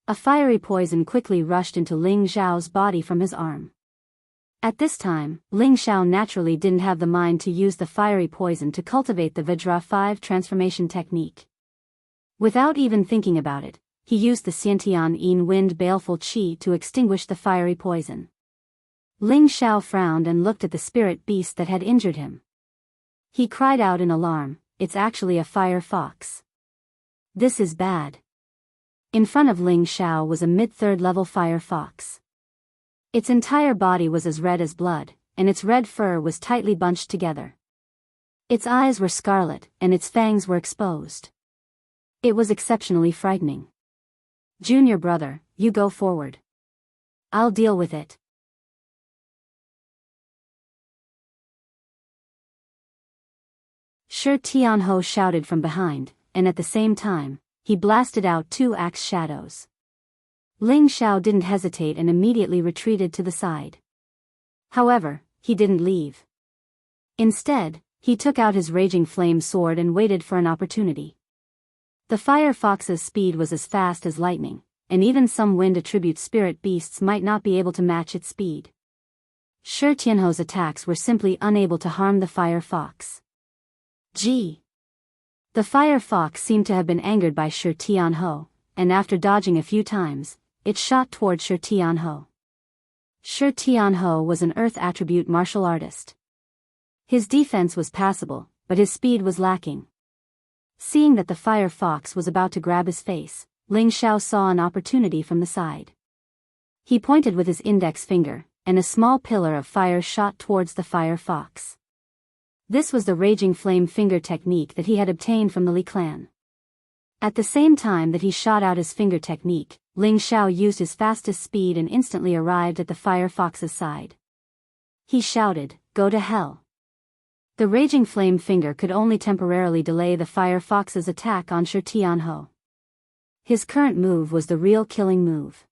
A fiery poison quickly rushed into Ling Xiao's body from his arm. At this time, Ling Xiao naturally didn't have the mind to use the fiery poison to cultivate the Vajra 5 transformation technique. Without even thinking about it, he used the Xiantian Yin Wind Baleful Qi to extinguish the fiery poison. Ling Xiao frowned and looked at the spirit beast that had injured him. He cried out in alarm, "It's actually a fire fox. This is bad." In front of Ling Xiao was a mid-third level fire fox. Its entire body was as red as blood, and its red fur was tightly bunched together. Its eyes were scarlet, and its fangs were exposed. It was exceptionally frightening. "Junior brother, you go forward. I'll deal with it." Shi Tianhou shouted from behind, and at the same time, he blasted out 2 axe shadows. Ling Xiao didn't hesitate and immediately retreated to the side. However, he didn't leave. Instead, he took out his raging flame sword and waited for an opportunity. The fire fox's speed was as fast as lightning, and even some wind attribute spirit beasts might not be able to match its speed. Shi Tianhou's attacks were simply unable to harm the fire fox. Gee! The fire fox seemed to have been angered by Shi Tianhou, and after dodging a few times, it shot toward Shi Tianhou. Shi Tianhou was an earth attribute martial artist. His defense was passable, but his speed was lacking. Seeing that the fire fox was about to grab his face, Ling Xiao saw an opportunity from the side. He pointed with his index finger, and a small pillar of fire shot towards the fire fox. This was the Raging Flame Finger technique that he had obtained from the Li clan. At the same time that he shot out his finger technique, Ling Xiao used his fastest speed and instantly arrived at the fire fox's side. He shouted, "Go to hell." The Raging Flame Finger could only temporarily delay the fire fox's attack on Shi Tianhou. His current move was the real killing move.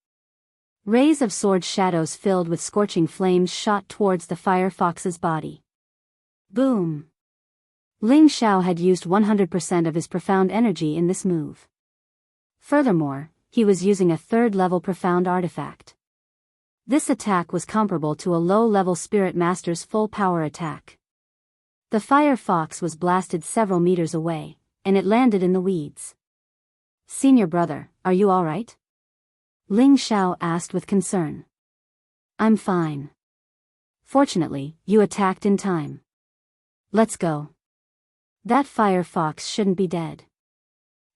Rays of sword shadows filled with scorching flames shot towards the fire fox's body. Boom! Ling Xiao had used 100% of his profound energy in this move. Furthermore, he was using a 3rd-level profound artifact. This attack was comparable to a low-level spirit master's full-power attack. The fire fox was blasted several meters away, and it landed in the weeds. "Senior brother, are you all right?" Ling Xiao asked with concern. "I'm fine. Fortunately, you attacked in time. Let's go. That fire fox shouldn't be dead.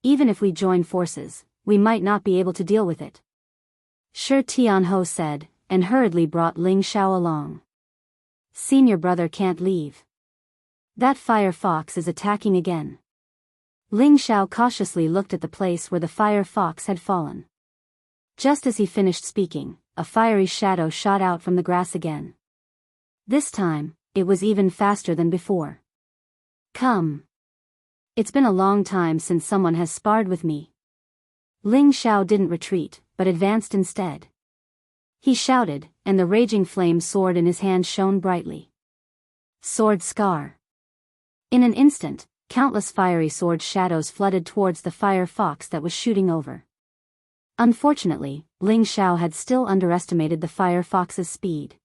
Even if we join forces, we might not be able to deal with it," Shi Tianhou said, and hurriedly brought Ling Xiao along. "Senior brother can't leave. That fire fox is attacking again." Ling Xiao cautiously looked at the place where the fire fox had fallen. Just as he finished speaking, a fiery shadow shot out from the grass again. This time, it was even faster than before. "Come. It's been a long time since someone has sparred with me." Ling Xiao didn't retreat, but advanced instead. He shouted, and the raging flame sword in his hand shone brightly. Sword Scar. In an instant, countless fiery sword shadows flooded towards the fire fox that was shooting over. Unfortunately, Ling Xiao had still underestimated the fire fox's speed.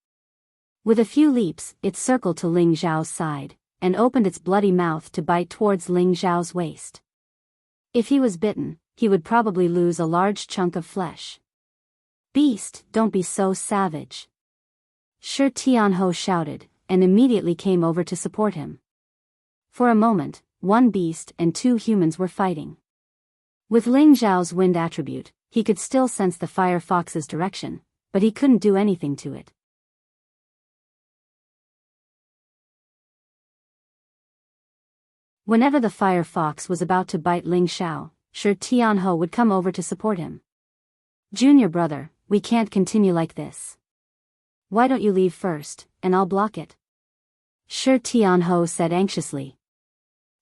With a few leaps, it circled to Ling Xiao's side, and opened its bloody mouth to bite towards Ling Xiao's waist. If he was bitten, he would probably lose a large chunk of flesh. "Beast, don't be so savage," Shi Tianhou shouted, and immediately came over to support him. For a moment, one beast and 2 humans were fighting. With Ling Xiao's wind attribute, he could still sense the fire fox's direction, but he couldn't do anything to it. Whenever the fire fox was about to bite Ling Xiao, Shi Tianhou would come over to support him. "Junior brother, we can't continue like this. Why don't you leave first, and I'll block it?" Shi Tianhou said anxiously.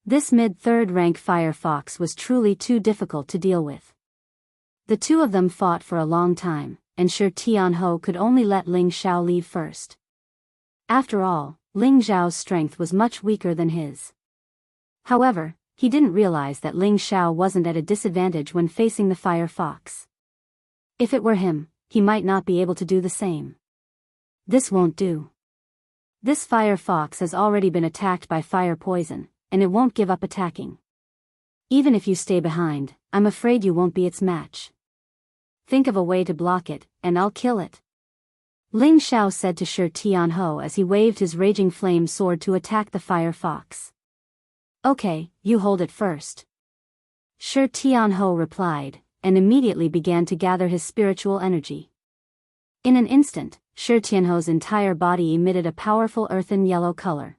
This mid-3rd rank fire fox was truly too difficult to deal with. The two of them fought for a long time, and Shi Tianhou could only let Ling Xiao leave first. After all, Ling Xiao's strength was much weaker than his. However, he didn't realize that Ling Xiao wasn't at a disadvantage when facing the fire fox. If it were him, he might not be able to do the same. This won't do. This fire fox has already been attacked by fire poison, and it won't give up attacking. Even if you stay behind, I'm afraid you won't be its match. Think of a way to block it, and I'll kill it. Ling Xiao said to Shi Tianhou as he waved his raging flame sword to attack the fire fox. Okay, you hold it first. Shi Tianhou replied, and immediately began to gather his spiritual energy. In an instant, Shi Tianhou's entire body emitted a powerful earthen yellow color.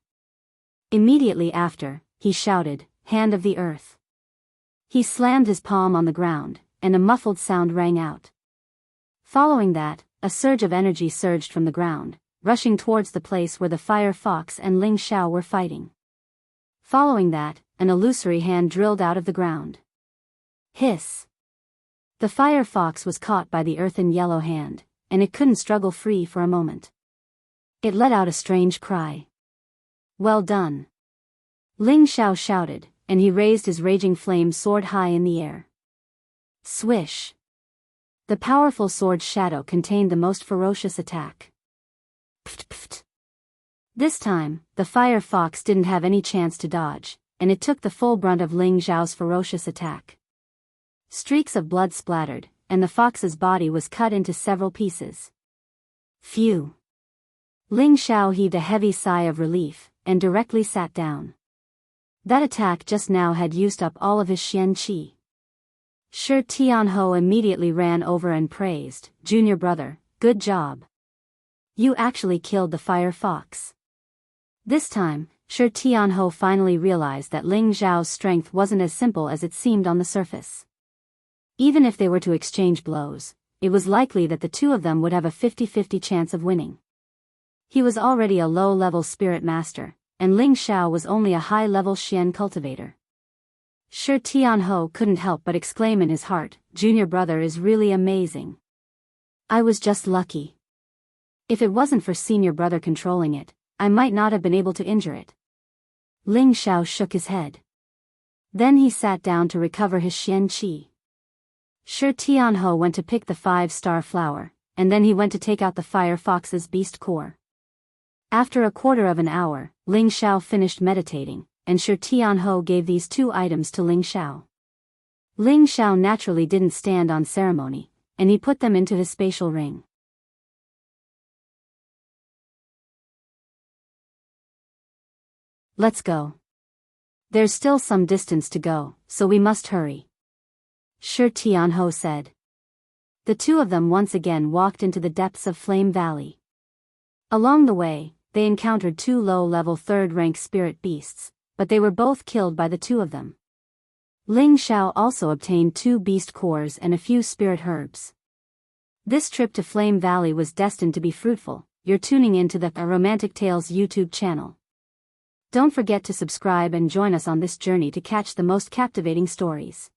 Immediately after, he shouted, "Hand of the Earth." He slammed his palm on the ground, and a muffled sound rang out. Following that, a surge of energy surged from the ground, rushing towards the place where the fire fox and Ling Xiao were fighting. Following that, an illusory hand drilled out of the ground. Hiss! The fire fox was caught by the earthen yellow hand, and it couldn't struggle free for a moment. It let out a strange cry. Well done! Ling Xiao shouted, and he raised his raging flame sword high in the air. Swish! The powerful sword's shadow contained the most ferocious attack. Pft pft. This time, the fire fox didn't have any chance to dodge, and it took the full brunt of Ling Xiao's ferocious attack. Streaks of blood splattered, and the fox's body was cut into several pieces. Phew! Ling Xiao heaved a heavy sigh of relief, and directly sat down. That attack just now had used up all of his Xian Qi. Shi Tianhou immediately ran over and praised, "Junior brother, good job. You actually killed the fire fox." This time, Shi Tianhou finally realized that Ling Xiao's strength wasn't as simple as it seemed on the surface. Even if they were to exchange blows, it was likely that the two of them would have a 50-50 chance of winning. He was already a low-level spirit master, and Ling Xiao was only a high-level Xian cultivator. Shi Tianhou couldn't help but exclaim in his heart, "Junior brother is really amazing. I was just lucky. If it wasn't for senior brother controlling it, I might not have been able to injure it." Ling Xiao shook his head. Then he sat down to recover his Xian Qi. Shi Tianhou went to pick the 5-star flower, and then he went to take out the fire fox's beast core. After a quarter of an hour, Ling Xiao finished meditating, and Shi Tianhou gave these 2 items to Ling Xiao. Ling Xiao naturally didn't stand on ceremony, and he put them into his spatial ring. Let's go. There's still some distance to go, so we must hurry, Shi Tianhou said. The two of them once again walked into the depths of Flame Valley. Along the way, they encountered 2 low-level 3rd-rank spirit beasts, but they were both killed by the 2 of them. Ling Xiao also obtained 2 beast cores and a few spirit herbs. This trip to Flame Valley was destined to be fruitful. You're tuning into the Romantic Tales YouTube channel. Don't forget to subscribe and join us on this journey to catch the most captivating stories.